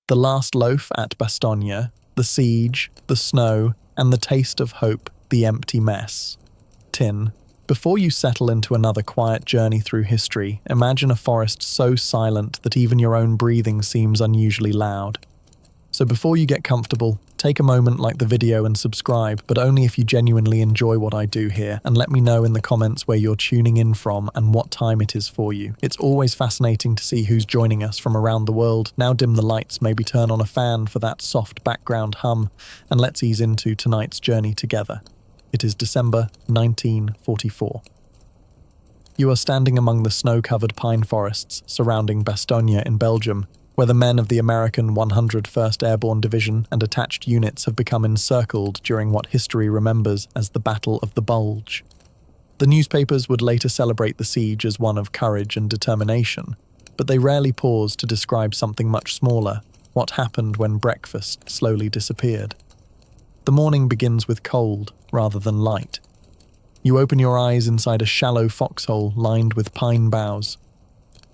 The last loaf at Bastogne, the siege, the snow, and the taste of hope, the empty mess. Tin. Before you settle into another quiet journey through history, imagine a forest so silent that even your own breathing seems unusually loud. So before you get comfortable, take a moment, like the video and subscribe, but only if you genuinely enjoy what I do here, and let me know in the comments where you're tuning in from and what time it is for you. It's always fascinating to see who's joining us from around the world. Now dim the lights, maybe turn on a fan for that soft background hum, and let's ease into tonight's journey together. It is December 1944. You are standing among the snow-covered pine forests surrounding Bastogne in Belgium, where the men of the American 101st Airborne Division and attached units have become encircled during what history remembers as the Battle of the Bulge. The newspapers would later celebrate the siege as one of courage and determination, but they rarely pause to describe something much smaller: what happened when breakfast slowly disappeared. The morning begins with cold rather than light. You open your eyes inside a shallow foxhole lined with pine boughs.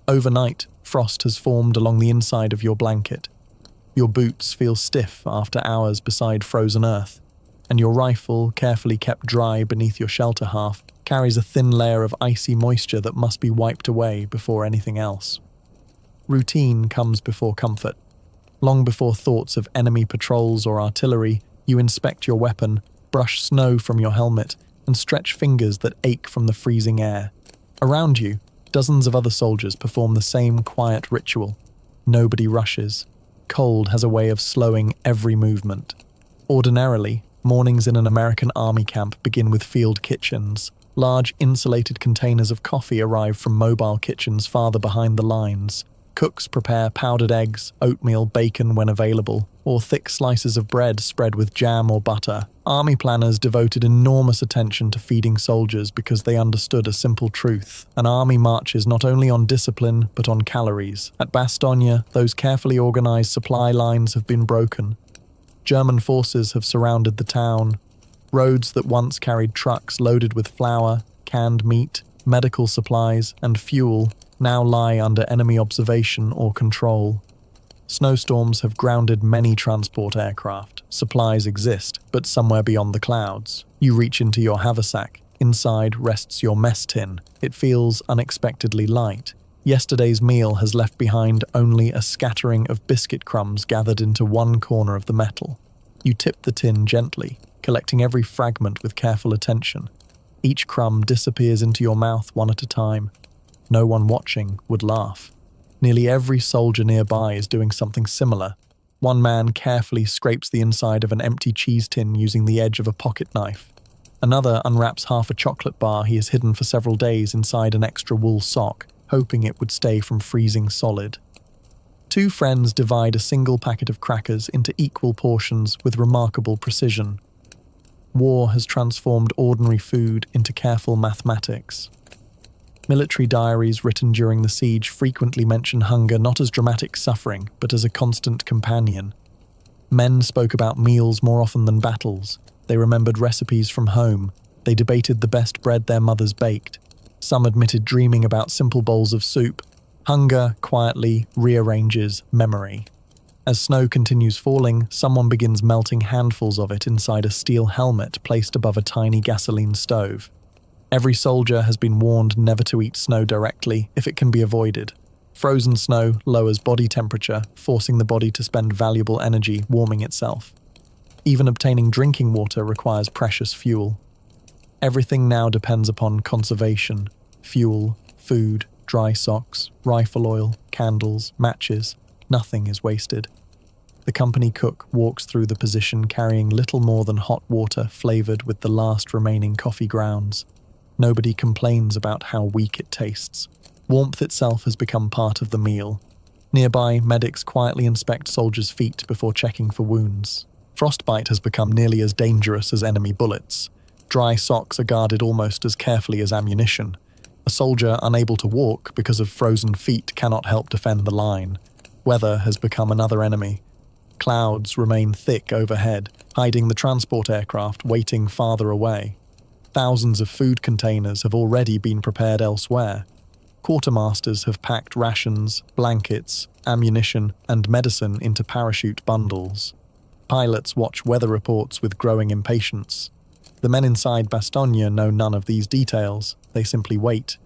Overnight, frost has formed along the inside of your blanket. Your boots feel stiff after hours beside frozen earth, and your rifle, carefully kept dry beneath your shelter half, carries a thin layer of icy moisture that must be wiped away before anything else. Routine comes before comfort. Long before thoughts of enemy patrols or artillery, you inspect your weapon, brush snow from your helmet, and stretch fingers that ache from the freezing air. Around you, dozens of other soldiers perform the same quiet ritual. Nobody rushes. Cold has a way of slowing every movement. Ordinarily, mornings in an American army camp begin with field kitchens. Large insulated containers of coffee arrive from mobile kitchens farther behind the lines. Cooks prepare powdered eggs, oatmeal, bacon when available, or thick slices of bread spread with jam or butter. Army planners devoted enormous attention to feeding soldiers because they understood a simple truth: an army marches not only on discipline, but on calories. At Bastogne, those carefully organized supply lines have been broken. German forces have surrounded the town. Roads that once carried trucks loaded with flour, canned meat, medical supplies, and fuel now lie under enemy observation or control. Snowstorms have grounded many transport aircraft. Supplies exist, but somewhere beyond the clouds. You reach into your haversack. Inside rests your mess tin. It feels unexpectedly light. Yesterday's meal has left behind only a scattering of biscuit crumbs gathered into one corner of the metal. You tip the tin gently, collecting every fragment with careful attention. Each crumb disappears into your mouth one at a time. No one watching would laugh. Nearly every soldier nearby is doing something similar. One man carefully scrapes the inside of an empty cheese tin using the edge of a pocket knife. Another unwraps half a chocolate bar he has hidden for several days inside an extra wool sock, hoping it would stay from freezing solid. Two friends divide a single packet of crackers into equal portions with remarkable precision. War has transformed ordinary food into careful mathematics. Military diaries written during the siege frequently mention hunger not as dramatic suffering, but as a constant companion. Men spoke about meals more often than battles. They remembered recipes from home. They debated the best bread their mothers baked. Some admitted dreaming about simple bowls of soup. Hunger quietly rearranges memory. As snow continues falling, someone begins melting handfuls of it inside a steel helmet placed above a tiny gasoline stove. Every soldier has been warned never to eat snow directly if it can be avoided. Frozen snow lowers body temperature, forcing the body to spend valuable energy warming itself. Even obtaining drinking water requires precious fuel. Everything now depends upon conservation: fuel, food, dry socks, rifle oil, candles, matches. Nothing is wasted. The company cook walks through the position carrying little more than hot water flavored with the last remaining coffee grounds. Nobody complains about how weak it tastes. Warmth itself has become part of the meal. Nearby, medics quietly inspect soldiers' feet before checking for wounds. Frostbite has become nearly as dangerous as enemy bullets. Dry socks are guarded almost as carefully as ammunition. A soldier unable to walk because of frozen feet cannot help defend the line. Weather has become another enemy. Clouds remain thick overhead, hiding the transport aircraft waiting farther away. Thousands of food containers have already been prepared elsewhere. Quartermasters have packed rations, blankets, ammunition, and medicine into parachute bundles. Pilots watch weather reports with growing impatience. The men inside Bastogne know none of these details. They simply wait.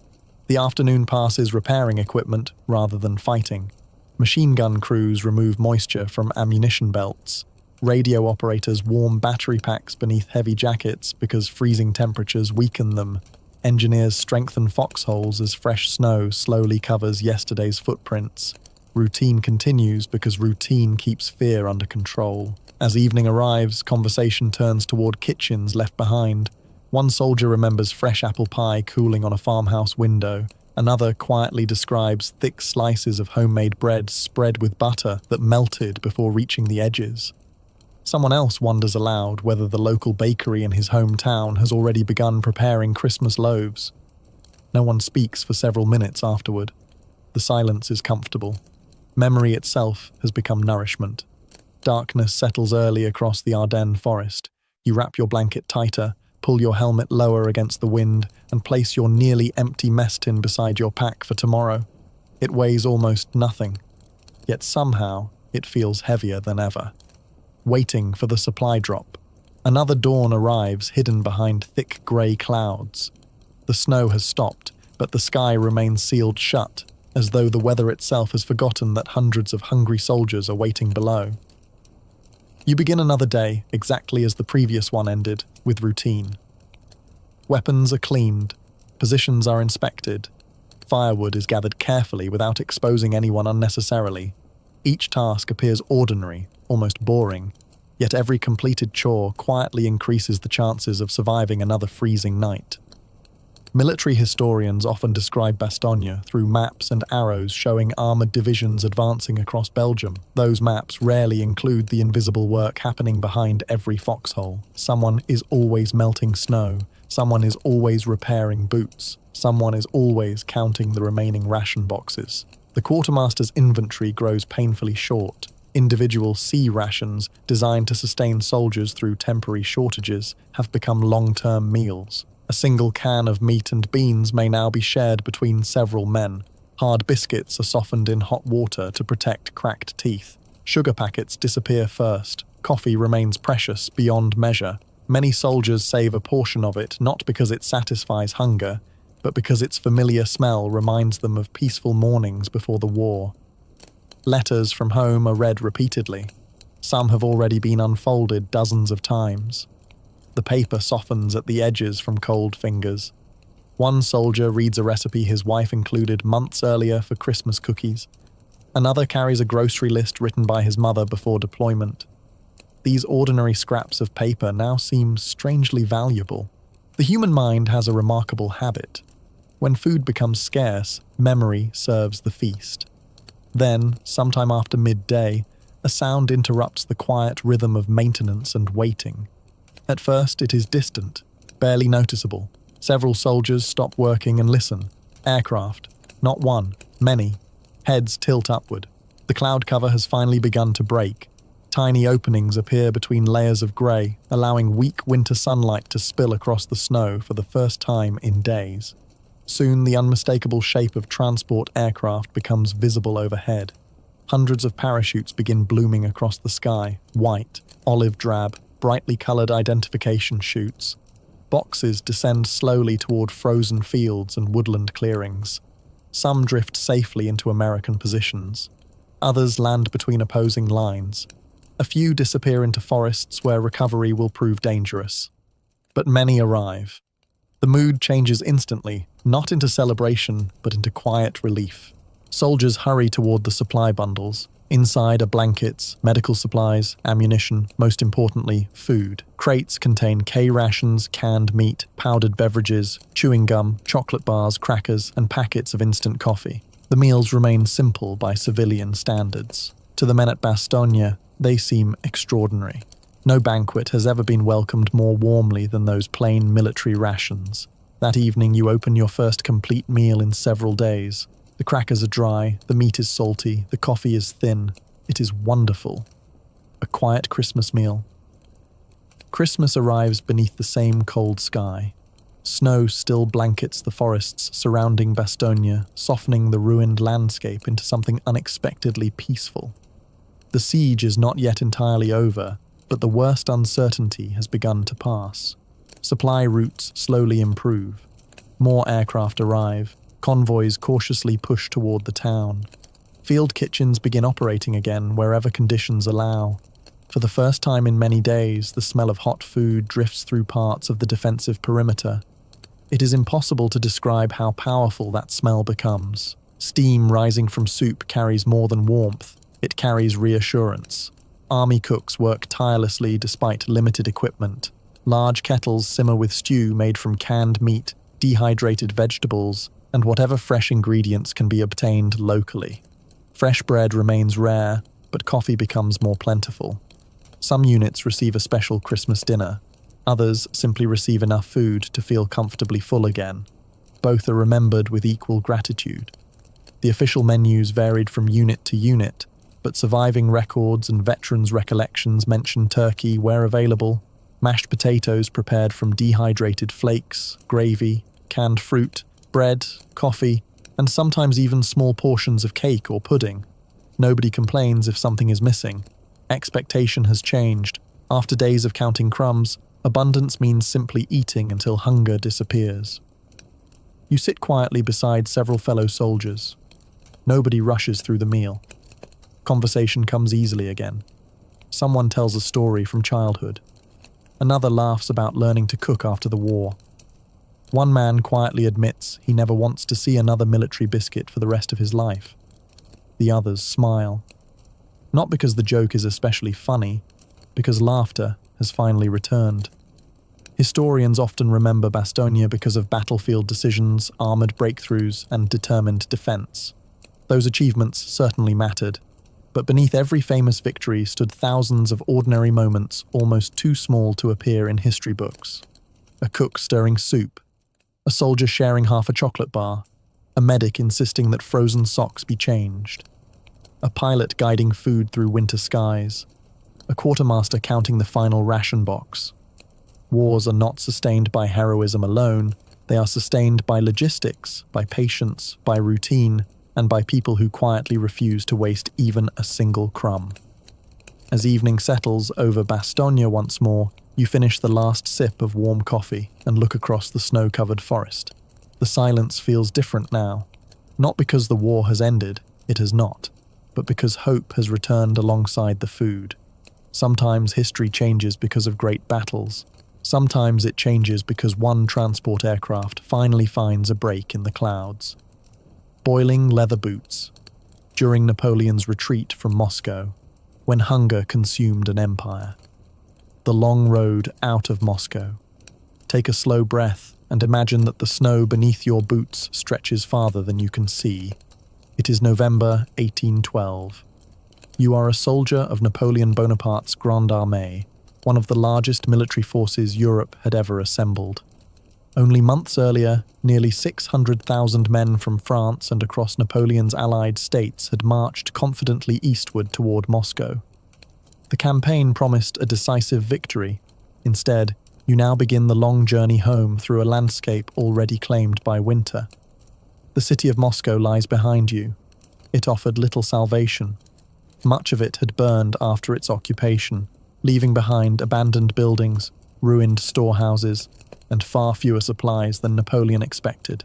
The afternoon passes repairing equipment rather than fighting. Machine gun crews remove moisture from ammunition belts. Radio operators warm battery packs beneath heavy jackets because freezing temperatures weaken them. Engineers strengthen foxholes as fresh snow slowly covers yesterday's footprints. Routine continues because routine keeps fear under control. As evening arrives, conversation turns toward kitchens left behind. One soldier remembers fresh apple pie cooling on a farmhouse window. Another quietly describes thick slices of homemade bread spread with butter that melted before reaching the edges. Someone else wonders aloud whether the local bakery in his hometown has already begun preparing Christmas loaves. No one speaks for several minutes afterward. The silence is comfortable. Memory itself has become nourishment. Darkness settles early across the Ardennes forest. You wrap your blanket tighter, pull your helmet lower against the wind, and place your nearly empty mess tin beside your pack for tomorrow. It weighs almost nothing, yet somehow it feels heavier than ever. Waiting for the supply drop. Another dawn arrives hidden behind thick grey clouds. The snow has stopped, but the sky remains sealed shut, as though the weather itself has forgotten that hundreds of hungry soldiers are waiting below. You begin another day, exactly as the previous one ended, with routine. Weapons are cleaned, positions are inspected, firewood is gathered carefully without exposing anyone unnecessarily. Each task appears ordinary, almost boring, yet every completed chore quietly increases the chances of surviving another freezing night. Military historians often describe Bastogne through maps and arrows showing armoured divisions advancing across Belgium. Those maps rarely include the invisible work happening behind every foxhole. Someone is always melting snow. Someone is always repairing boots. Someone is always counting the remaining ration boxes. The quartermaster's inventory grows painfully short. Individual C rations, designed to sustain soldiers through temporary shortages, have become long-term meals. A single can of meat and beans may now be shared between several men. Hard biscuits are softened in hot water to protect cracked teeth. Sugar packets disappear first. Coffee remains precious beyond measure. Many soldiers save a portion of it not because it satisfies hunger, but because its familiar smell reminds them of peaceful mornings before the war. Letters from home are read repeatedly. Some have already been unfolded dozens of times. The paper softens at the edges from cold fingers. One soldier reads a recipe his wife included months earlier for Christmas cookies. Another carries a grocery list written by his mother before deployment. These ordinary scraps of paper now seem strangely valuable. The human mind has a remarkable habit. When food becomes scarce, memory serves the feast. Then, sometime after midday, a sound interrupts the quiet rhythm of maintenance and waiting. At first, it is distant, barely noticeable. Several soldiers stop working and listen. Aircraft. Not one, many. Heads tilt upward. The cloud cover has finally begun to break. Tiny openings appear between layers of grey, allowing weak winter sunlight to spill across the snow for the first time in days. Soon, the unmistakable shape of transport aircraft becomes visible overhead. Hundreds of parachutes begin blooming across the sky, white, olive drab, brightly coloured identification chutes. Boxes descend slowly toward frozen fields and woodland clearings. Some drift safely into American positions. Others land between opposing lines. A few disappear into forests where recovery will prove dangerous. But many arrive. The mood changes instantly, not into celebration, but into quiet relief. Soldiers hurry toward the supply bundles. Inside are blankets, medical supplies, ammunition, most importantly, food. Crates contain K-rations, canned meat, powdered beverages, chewing gum, chocolate bars, crackers, and packets of instant coffee. The meals remain simple by civilian standards. To the men at Bastogne, they seem extraordinary. No banquet has ever been welcomed more warmly than those plain military rations. That evening you open your first complete meal in several days. The crackers are dry, the meat is salty, the coffee is thin. It is wonderful. A quiet Christmas meal. Christmas arrives beneath the same cold sky. Snow still blankets the forests surrounding Bastogne, softening the ruined landscape into something unexpectedly peaceful. The siege is not yet entirely over, but the worst uncertainty has begun to pass. Supply routes slowly improve. More aircraft arrive. Convoys cautiously push toward the town. Field kitchens begin operating again wherever conditions allow. For the first time in many days, the smell of hot food drifts through parts of the defensive perimeter. It is impossible to describe how powerful that smell becomes. Steam rising from soup carries more than warmth. It carries reassurance. Army cooks work tirelessly despite limited equipment. Large kettles simmer with stew made from canned meat, dehydrated vegetables, and whatever fresh ingredients can be obtained locally. Fresh bread remains rare, but coffee becomes more plentiful. Some units receive a special Christmas dinner. Others simply receive enough food to feel comfortably full again. Both are remembered with equal gratitude. The official menus varied from unit to unit, but surviving records and veterans' recollections mention turkey where available, mashed potatoes prepared from dehydrated flakes, gravy, canned fruit, bread, coffee, and sometimes even small portions of cake or pudding. Nobody complains if something is missing. Expectation has changed. After days of counting crumbs, abundance means simply eating until hunger disappears. You sit quietly beside several fellow soldiers. Nobody rushes through the meal. Conversation comes easily again. Someone tells a story from childhood. Another laughs about learning to cook after the war. One man quietly admits he never wants to see another military biscuit for the rest of his life. The others smile. Not because the joke is especially funny, because laughter has finally returned. Historians often remember Bastogne because of battlefield decisions, armoured breakthroughs, and determined defence. Those achievements certainly mattered, but beneath every famous victory stood thousands of ordinary moments almost too small to appear in history books. A cook stirring soup, a soldier sharing half a chocolate bar, a medic insisting that frozen socks be changed, a pilot guiding food through winter skies, a quartermaster counting the final ration box. Wars are not sustained by heroism alone, they are sustained by logistics, by patience, by routine, and by people who quietly refuse to waste even a single crumb. As evening settles over Bastogne once more, you finish the last sip of warm coffee and look across the snow-covered forest. The silence feels different now. Not because the war has ended, it has not, but because hope has returned alongside the food. Sometimes history changes because of great battles. Sometimes it changes because one transport aircraft finally finds a break in the clouds. Boiling leather boots. During Napoleon's retreat from Moscow, when hunger consumed an empire. The long road out of Moscow. Take a slow breath and imagine that the snow beneath your boots stretches farther than you can see. It is November 1812. You are a soldier of Napoleon Bonaparte's Grande Armée, one of the largest military forces Europe had ever assembled. Only months earlier, nearly 600,000 men from France and across Napoleon's allied states had marched confidently eastward toward Moscow. The campaign promised a decisive victory. Instead, you now begin the long journey home through a landscape already claimed by winter. The city of Moscow lies behind you. It offered little salvation. Much of it had burned after its occupation, leaving behind abandoned buildings, ruined storehouses, and far fewer supplies than Napoleon expected.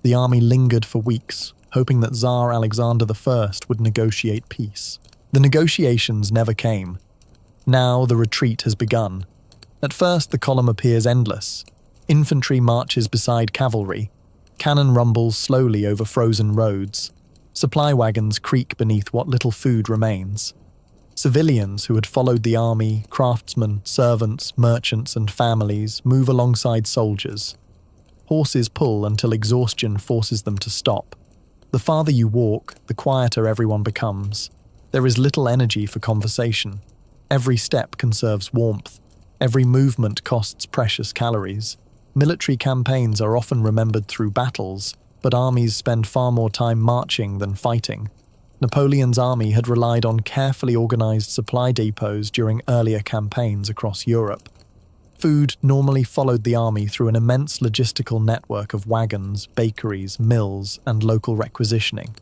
The army lingered for weeks, hoping that Tsar Alexander I would negotiate peace. The negotiations never came. Now the retreat has begun. At first the column appears endless. Infantry marches beside cavalry. Cannon rumbles slowly over frozen roads. Supply wagons creak beneath what little food remains. Civilians who had followed the army, craftsmen, servants, merchants, and families move alongside soldiers. Horses pull until exhaustion forces them to stop. The farther you walk, the quieter everyone becomes. There is little energy for conversation. Every step conserves warmth. Every movement costs precious calories. Military campaigns are often remembered through battles, but armies spend far more time marching than fighting. Napoleon's army had relied on carefully organized supply depots during earlier campaigns across Europe. Food normally followed the army through an immense logistical network of wagons, bakeries, mills, and local requisitioning.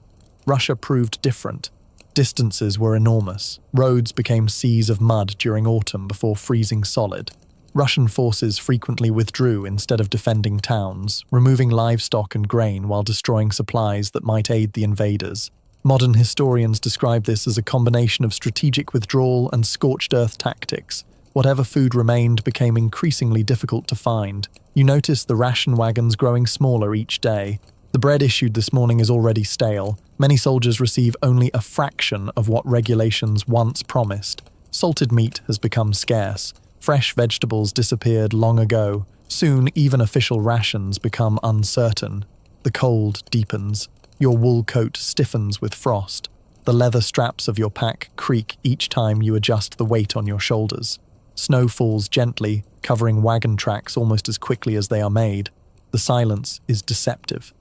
Russia proved different. Distances were enormous. Roads became seas of mud during autumn before freezing solid. Russian forces frequently withdrew instead of defending towns, removing livestock and grain while destroying supplies that might aid the invaders. Modern historians describe this as a combination of strategic withdrawal and scorched earth tactics. Whatever food remained became increasingly difficult to find. You notice the ration wagons growing smaller each day. The bread issued this morning is already stale. Many soldiers receive only a fraction of what regulations once promised. Salted meat has become scarce. Fresh vegetables disappeared long ago. Soon, even official rations become uncertain. The cold deepens. Your wool coat stiffens with frost. The leather straps of your pack creak each time you adjust the weight on your shoulders. Snow falls gently, covering wagon tracks almost as quickly as they are made. The silence is deceptive.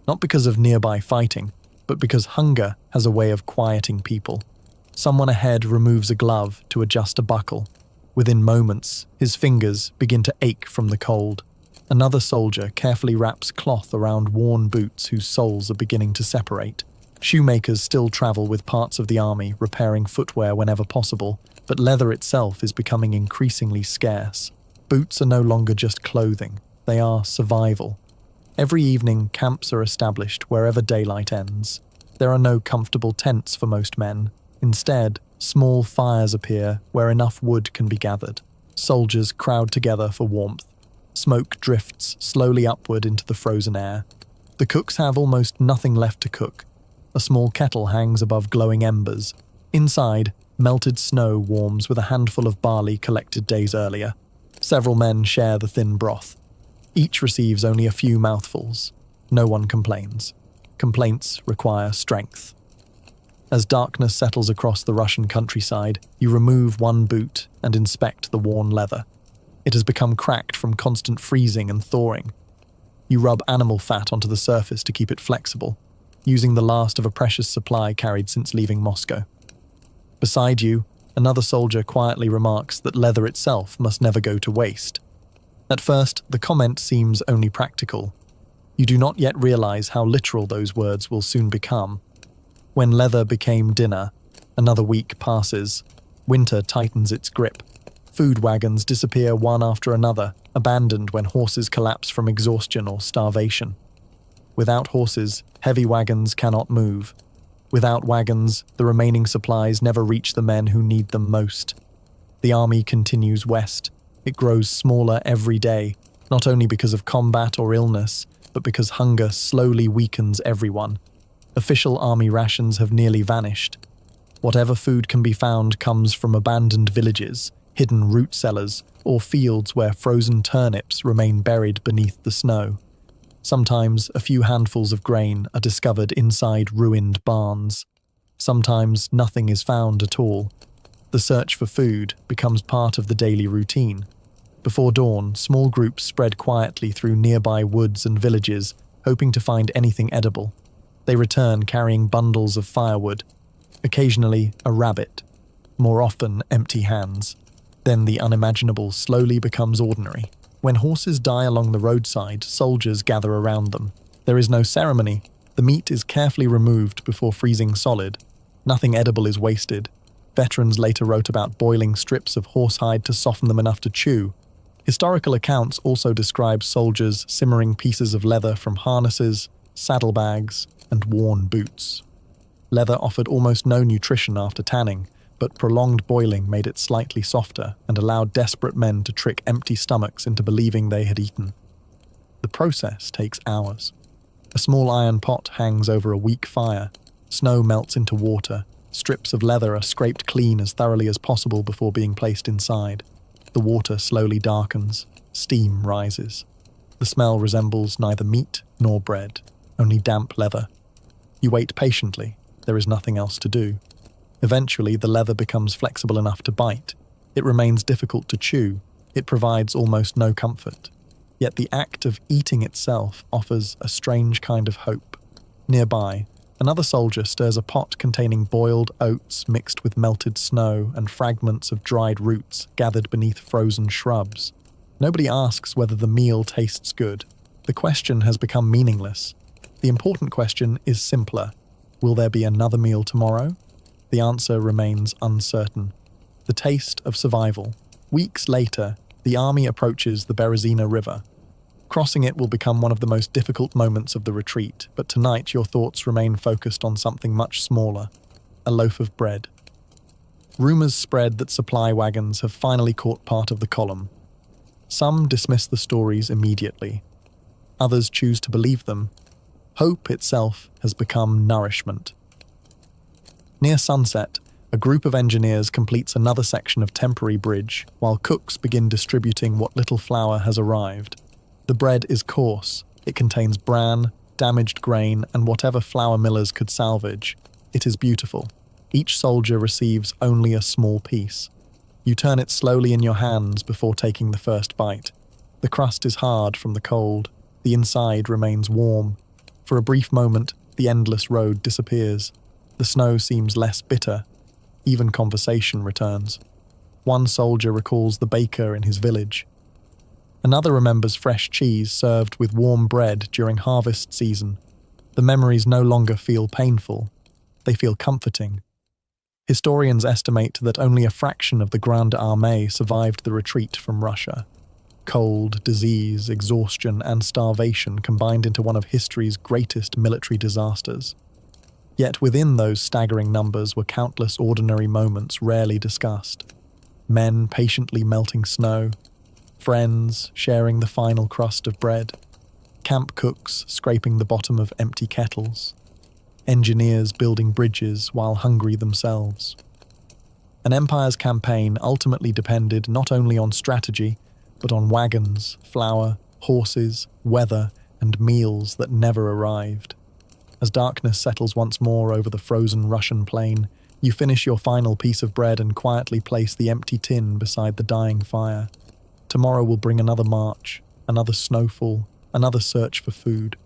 Not because of nearby fighting, but because hunger has a way of quieting people. Someone ahead removes a glove to adjust a buckle. Within moments, his fingers begin to ache from the cold. Another soldier carefully wraps cloth around worn boots whose soles are beginning to separate. Shoemakers still travel with parts of the army, repairing footwear whenever possible, but leather itself is becoming increasingly scarce. Boots are no longer just clothing, they are survival. Every evening, camps are established wherever daylight ends. There are no comfortable tents for most men. Instead, small fires appear where enough wood can be gathered. Soldiers crowd together for warmth. Smoke drifts slowly upward into the frozen air. The cooks have almost nothing left to cook. A small kettle hangs above glowing embers. Inside, melted snow warms with a handful of barley collected days earlier. Several men share the thin broth. Each receives only a few mouthfuls. No one complains. Complaints require strength. As darkness settles across the Russian countryside, you remove one boot and inspect the worn leather. It has become cracked from constant freezing and thawing. You rub animal fat onto the surface to keep it flexible, using the last of a precious supply carried since leaving Moscow. Beside you, another soldier quietly remarks that leather itself must never go to waste. At first, the comment seems only practical. You do not yet realize how literal those words will soon become. When leather became dinner, another week passes. Winter tightens its grip. Food wagons disappear one after another, abandoned when horses collapse from exhaustion or starvation. Without horses, heavy wagons cannot move. Without wagons, the remaining supplies never reach the men who need them most. The army continues west. It grows smaller every day, not only because of combat or illness, but because hunger slowly weakens everyone. Official army rations have nearly vanished. Whatever food can be found comes from abandoned villages, hidden root cellars, or fields where frozen turnips remain buried beneath the snow. Sometimes a few handfuls of grain are discovered inside ruined barns. Sometimes nothing is found at all. The search for food becomes part of the daily routine. Before dawn, small groups spread quietly through nearby woods and villages, hoping to find anything edible. They return carrying bundles of firewood, occasionally a rabbit, more often empty hands. Then the unimaginable slowly becomes ordinary. When horses die along the roadside, soldiers gather around them. There is no ceremony. The meat is carefully removed before freezing solid. Nothing edible is wasted. Veterans later wrote about boiling strips of horsehide to soften them enough to chew. Historical accounts also describe soldiers simmering pieces of leather from harnesses, saddlebags, and worn boots. Leather offered almost no nutrition after tanning, but prolonged boiling made it slightly softer and allowed desperate men to trick empty stomachs into believing they had eaten. The process takes hours. A small iron pot hangs over a weak fire. Snow melts into water. Strips of leather are scraped clean as thoroughly as possible before being placed inside. The water slowly darkens. Steam rises. The smell resembles neither meat nor bread, only damp leather. You wait patiently. There is nothing else to do. Eventually, the leather becomes flexible enough to bite. It remains difficult to chew. It provides almost no comfort. Yet the act of eating itself offers a strange kind of hope. Nearby, another soldier stirs a pot containing boiled oats mixed with melted snow and fragments of dried roots gathered beneath frozen shrubs. Nobody asks whether the meal tastes good. The question has become meaningless. The important question is simpler. Will there be another meal tomorrow? The answer remains uncertain. The taste of survival. Weeks later, the army approaches the Berezina River. Crossing it will become one of the most difficult moments of the retreat, but tonight your thoughts remain focused on something much smaller, a loaf of bread. Rumors spread that supply wagons have finally caught part of the column. Some dismiss the stories immediately. Others choose to believe them. Hope itself has become nourishment. Near sunset, a group of engineers completes another section of temporary bridge, while cooks begin distributing what little flour has arrived. The bread is coarse. It contains bran, damaged grain, and whatever flour millers could salvage. It is beautiful. Each soldier receives only a small piece. You turn it slowly in your hands before taking the first bite. The crust is hard from the cold. The inside remains warm. For a brief moment, the endless road disappears. The snow seems less bitter. Even conversation returns. One soldier recalls the baker in his village. Another remembers fresh cheese served with warm bread during harvest season. The memories no longer feel painful. They feel comforting. Historians estimate that only a fraction of the Grande Armée survived the retreat from Russia. Cold, disease, exhaustion, and starvation combined into one of history's greatest military disasters. Yet within those staggering numbers were countless ordinary moments rarely discussed. Men patiently melting snow, friends sharing the final crust of bread, camp cooks scraping the bottom of empty kettles, engineers building bridges while hungry themselves. An empire's campaign ultimately depended not only on strategy, but on wagons, flour, horses, weather, and meals that never arrived. As darkness settles once more over the frozen Russian plain, you finish your final piece of bread and quietly place the empty tin beside the dying fire. Tomorrow will bring another march, another snowfall, another search for food.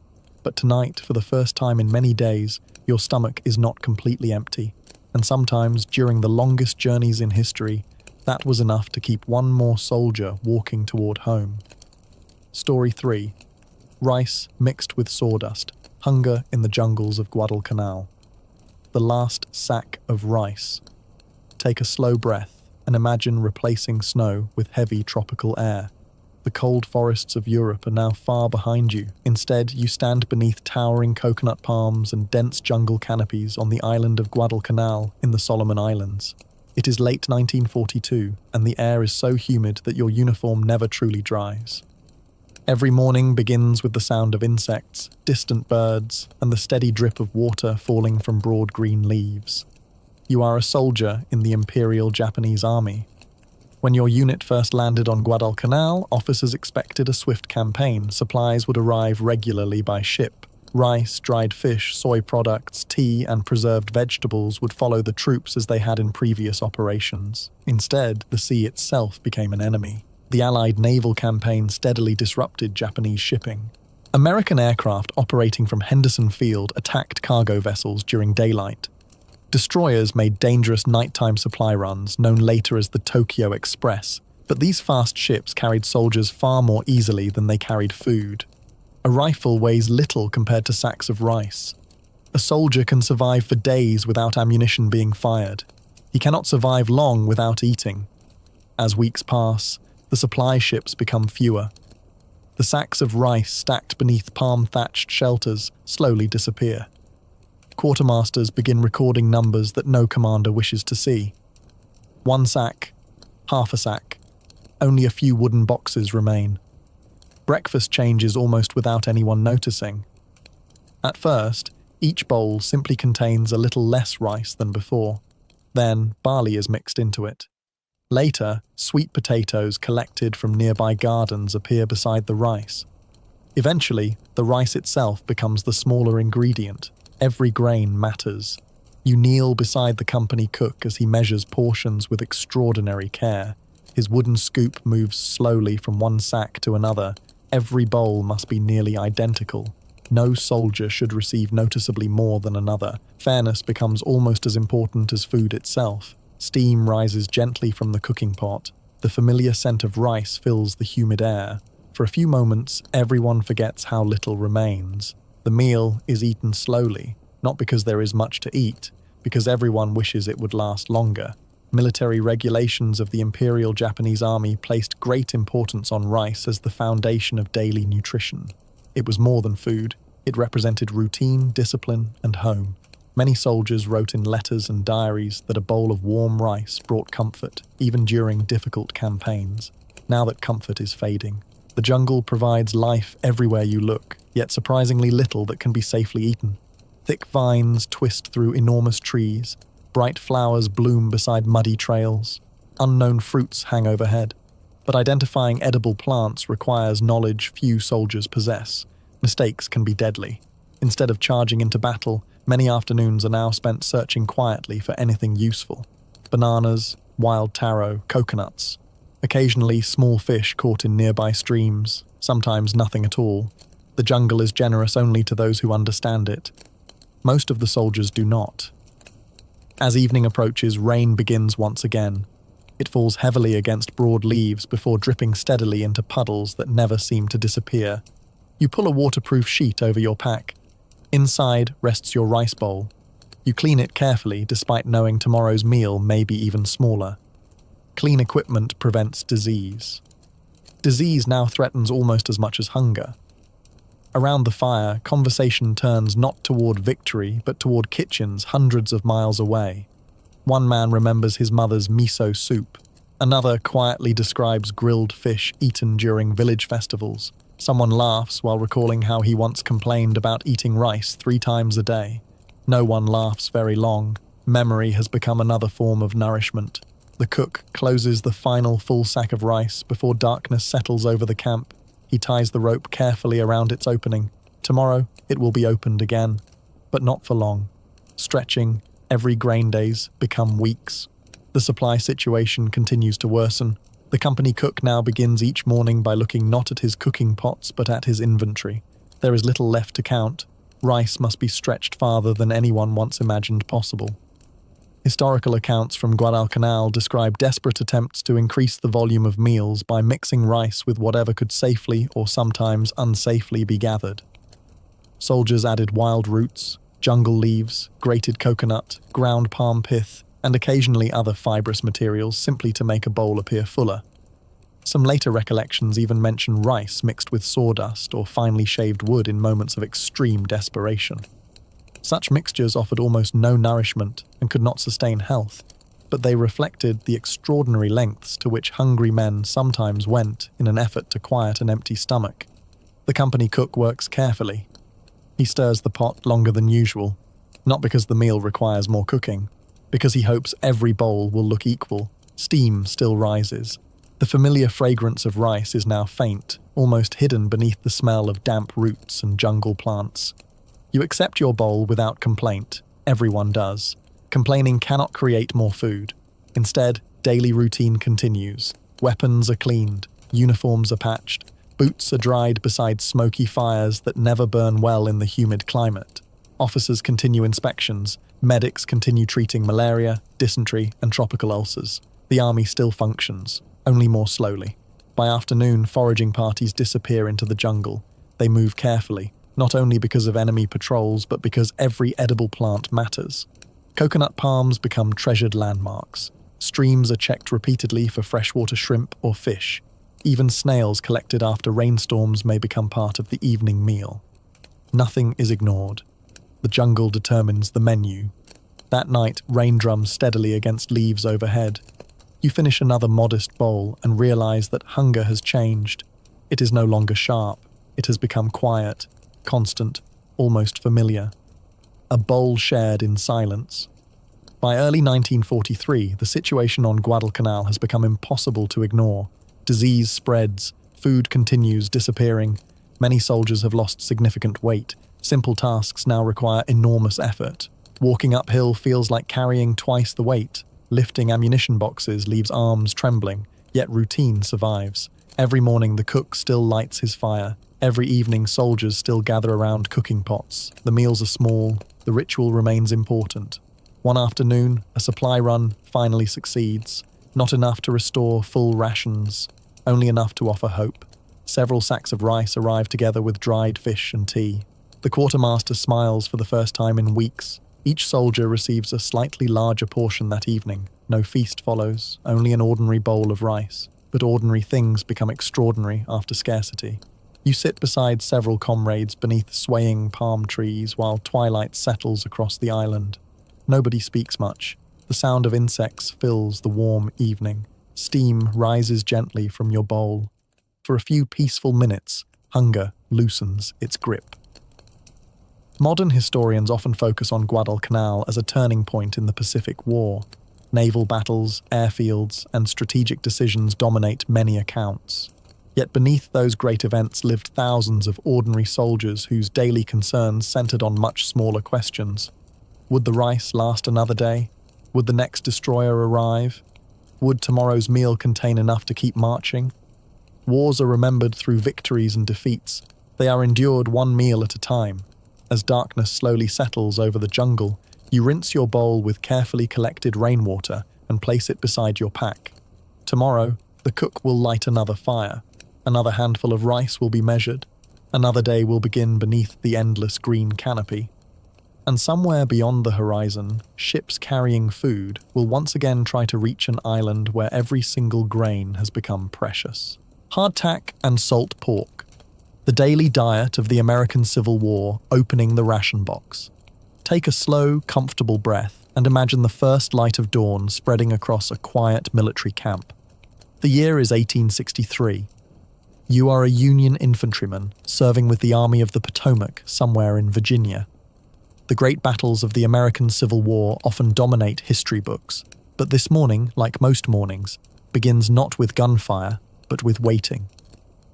But tonight, for the first time in many days, your stomach is not completely empty. And sometimes, during the longest journeys in history, that was enough to keep one more soldier walking toward home. Story 3. Rice mixed with sawdust. Hunger in the jungles of Guadalcanal. The last sack of rice. Take a slow breath and imagine replacing snow with heavy tropical air. The cold forests of Europe are now far behind you. Instead, you stand beneath towering coconut palms and dense jungle canopies on the island of Guadalcanal in the Solomon Islands. It is late 1942, and the air is so humid that your uniform never truly dries. Every morning begins with the sound of insects, distant birds, and the steady drip of water falling from broad green leaves. You are a soldier in the Imperial Japanese Army. When your unit first landed on Guadalcanal, officers expected a swift campaign. Supplies would arrive regularly by ship. Rice, dried fish, soy products, tea, and preserved vegetables would follow the troops as they had in previous operations. Instead, the sea itself became an enemy. The Allied naval campaign steadily disrupted Japanese shipping. American aircraft operating from Henderson Field attacked cargo vessels during daylight. Destroyers made dangerous nighttime supply runs, known later as the Tokyo Express, but these fast ships carried soldiers far more easily than they carried food. A rifle weighs little compared to sacks of rice. A soldier can survive for days without ammunition being fired. He cannot survive long without eating. As weeks pass, the supply ships become fewer. The sacks of rice stacked beneath palm-thatched shelters slowly disappear. Quartermasters begin recording numbers that no commander wishes to see. 1 sack, half a sack. Only a few wooden boxes remain. Breakfast changes almost without anyone noticing. At first, each bowl simply contains a little less rice than before. Then, barley is mixed into it. Later, sweet potatoes collected from nearby gardens appear beside the rice. Eventually, the rice itself becomes the smaller ingredient. Every grain matters. You kneel beside the company cook as he measures portions with extraordinary care. His wooden scoop moves slowly from one sack to another. Every bowl must be nearly identical. No soldier should receive noticeably more than another. Fairness becomes almost as important as food itself. Steam rises gently from the cooking pot. The familiar scent of rice fills the humid air. For a few moments, everyone forgets how little remains. The meal is eaten slowly, not because there is much to eat, because everyone wishes it would last longer. Military regulations of the Imperial Japanese Army placed great importance on rice as the foundation of daily nutrition. It was more than food. It represented routine, discipline, and home. Many soldiers wrote in letters and diaries that a bowl of warm rice brought comfort, even during difficult campaigns. Now that comfort is fading, the jungle provides life everywhere you look, yet surprisingly little that can be safely eaten. Thick vines twist through enormous trees, bright flowers bloom beside muddy trails, unknown fruits hang overhead. But identifying edible plants requires knowledge few soldiers possess. Mistakes can be deadly. Instead of charging into battle, many afternoons are now spent searching quietly for anything useful. Bananas, wild taro, coconuts. Occasionally small fish caught in nearby streams, sometimes nothing at all. The jungle is generous only to those who understand it. Most of the soldiers do not. As evening approaches, rain begins once again. It falls heavily against broad leaves before dripping steadily into puddles that never seem to disappear. You pull a waterproof sheet over your pack. Inside rests your rice bowl. You clean it carefully despite knowing tomorrow's meal may be even smaller. Clean equipment prevents disease. Disease now threatens almost as much as hunger. Around the fire, conversation turns not toward victory but toward kitchens hundreds of miles away. One man remembers his mother's miso soup. Another quietly describes grilled fish eaten during village festivals. Someone laughs while recalling how he once complained about eating rice 3 times a day. No one laughs very long. Memory has become another form of nourishment. The cook closes the final full sack of rice before darkness settles over the camp. He ties the rope carefully around its opening. Tomorrow, it will be opened again, but not for long. Stretching, every grain days become weeks. The supply situation continues to worsen. The company cook now begins each morning by looking not at his cooking pots but at his inventory. There is little left to count. Rice must be stretched farther than anyone once imagined possible. Historical accounts from Guadalcanal describe desperate attempts to increase the volume of meals by mixing rice with whatever could safely or sometimes unsafely be gathered. Soldiers added wild roots, jungle leaves, grated coconut, ground palm pith, and occasionally other fibrous materials simply to make a bowl appear fuller. Some later recollections even mention rice mixed with sawdust or finely shaved wood in moments of extreme desperation. Such mixtures offered almost no nourishment and could not sustain health, but they reflected the extraordinary lengths to which hungry men sometimes went in an effort to quiet an empty stomach. The company cook works carefully. He stirs the pot longer than usual, not because the meal requires more cooking, because he hopes every bowl will look equal. Steam still rises. The familiar fragrance of rice is now faint, almost hidden beneath the smell of damp roots and jungle plants. You accept your bowl without complaint. Everyone does. Complaining cannot create more food. Instead, daily routine continues. Weapons are cleaned, uniforms are patched, boots are dried beside smoky fires that never burn well in the humid climate. Officers continue inspections. Medics continue treating malaria, dysentery, and tropical ulcers. The army still functions, only more slowly. By afternoon, foraging parties disappear into the jungle. They move carefully, not only because of enemy patrols, but because every edible plant matters. Coconut palms become treasured landmarks. Streams are checked repeatedly for freshwater shrimp or fish. Even snails collected after rainstorms may become part of the evening meal. Nothing is ignored. The jungle determines the menu. That night, rain drums steadily against leaves overhead. You finish another modest bowl and realize that hunger has changed. It is no longer sharp. It has become quiet, constant, almost familiar. A bowl shared in silence. By early 1943, the situation on Guadalcanal has become impossible to ignore. Disease spreads, food continues disappearing. Many soldiers have lost significant weight. Simple tasks now require enormous effort. Walking uphill feels like carrying twice the weight. Lifting ammunition boxes leaves arms trembling, yet routine survives. Every morning the cook still lights his fire. Every evening soldiers still gather around cooking pots. The meals are small, the ritual remains important. One afternoon, a supply run finally succeeds. Not enough to restore full rations, only enough to offer hope. Several sacks of rice arrive together with dried fish and tea. The quartermaster smiles for the first time in weeks. Each soldier receives a slightly larger portion that evening. No feast follows, only an ordinary bowl of rice. But ordinary things become extraordinary after scarcity. You sit beside several comrades beneath swaying palm trees while twilight settles across the island. Nobody speaks much. The sound of insects fills the warm evening. Steam rises gently from your bowl. For a few peaceful minutes, hunger loosens its grip. Modern historians often focus on Guadalcanal as a turning point in the Pacific War. Naval battles, airfields, and strategic decisions dominate many accounts. Yet beneath those great events lived thousands of ordinary soldiers whose daily concerns centered on much smaller questions. Would the rice last another day? Would the next destroyer arrive? Would tomorrow's meal contain enough to keep marching? Wars are remembered through victories and defeats. They are endured one meal at a time. As darkness slowly settles over the jungle, you rinse your bowl with carefully collected rainwater and place it beside your pack. Tomorrow, the cook will light another fire. Another handful of rice will be measured. Another day will begin beneath the endless green canopy. And somewhere beyond the horizon, ships carrying food will once again try to reach an island where every single grain has become precious. Hardtack and salt pork. The daily diet of the American Civil War opening the ration box. Take a slow, comfortable breath and imagine the first light of dawn spreading across a quiet military camp. The year is 1863. You are a Union infantryman serving with the Army of the Potomac somewhere in Virginia. The great battles of the American Civil War often dominate history books, but this morning, like most mornings, begins not with gunfire, but with waiting.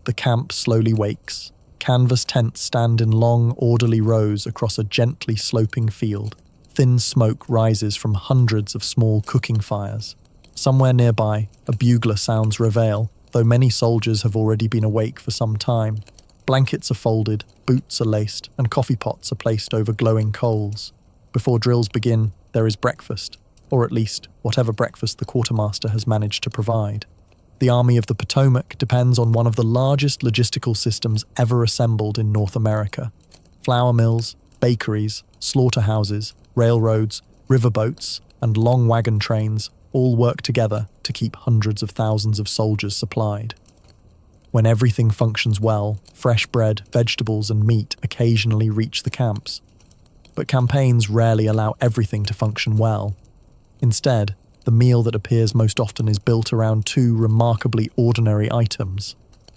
The camp slowly wakes. Canvas tents stand in long, orderly rows across a gently sloping field. Thin smoke rises from hundreds of small cooking fires. Somewhere nearby, a bugler sounds reveille, though many soldiers have already been awake for some time. Blankets are folded, boots are laced, and coffee pots are placed over glowing coals. Before drills begin, there is breakfast, or at least whatever breakfast the quartermaster has managed to provide. The Army of the Potomac depends on one of the largest logistical systems ever assembled in North America. Flour mills, bakeries, slaughterhouses, railroads, riverboats, and long wagon trains all work together to keep hundreds of thousands of soldiers supplied. When everything functions well, fresh bread, vegetables, and meat occasionally reach the camps. But campaigns rarely allow everything to function well. Instead, the meal that appears most often is built around two remarkably ordinary items: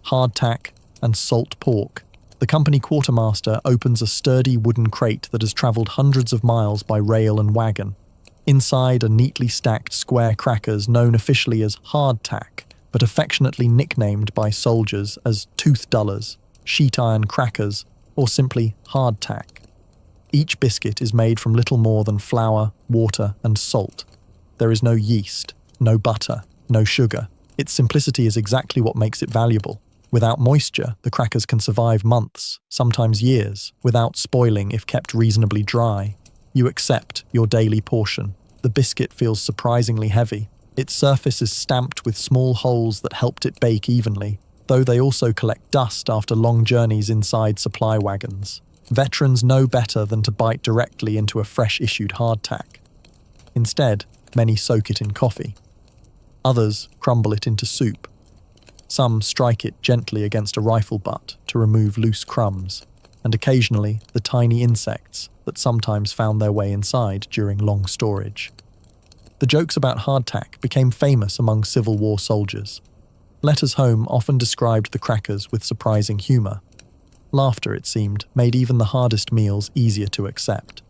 hardtack and salt pork. The company quartermaster opens a sturdy wooden crate that has travelled hundreds of miles by rail and wagon. Inside are neatly stacked square crackers known officially as hardtack, but affectionately nicknamed by soldiers as tooth dullers, sheet iron crackers, or simply hardtack. Each biscuit is made from little more than flour, water, and salt. There is no yeast, no butter, no sugar. Its simplicity is exactly what makes it valuable. Without moisture, the crackers can survive months, sometimes years, without spoiling if kept reasonably dry. You accept your daily portion. The biscuit feels surprisingly heavy. Its surface is stamped with small holes that helped it bake evenly, though they also collect dust after long journeys inside supply wagons. Veterans know better than to bite directly into a fresh-issued hardtack. Instead, many soak it in coffee. Others crumble it into soup. Some strike it gently against a rifle butt to remove loose crumbs, and occasionally the tiny insects that sometimes found their way inside during long storage. The jokes about hardtack became famous among Civil War soldiers. Letters home often described the crackers with surprising humour. Laughter, it seemed, made even the hardest meals easier to accept.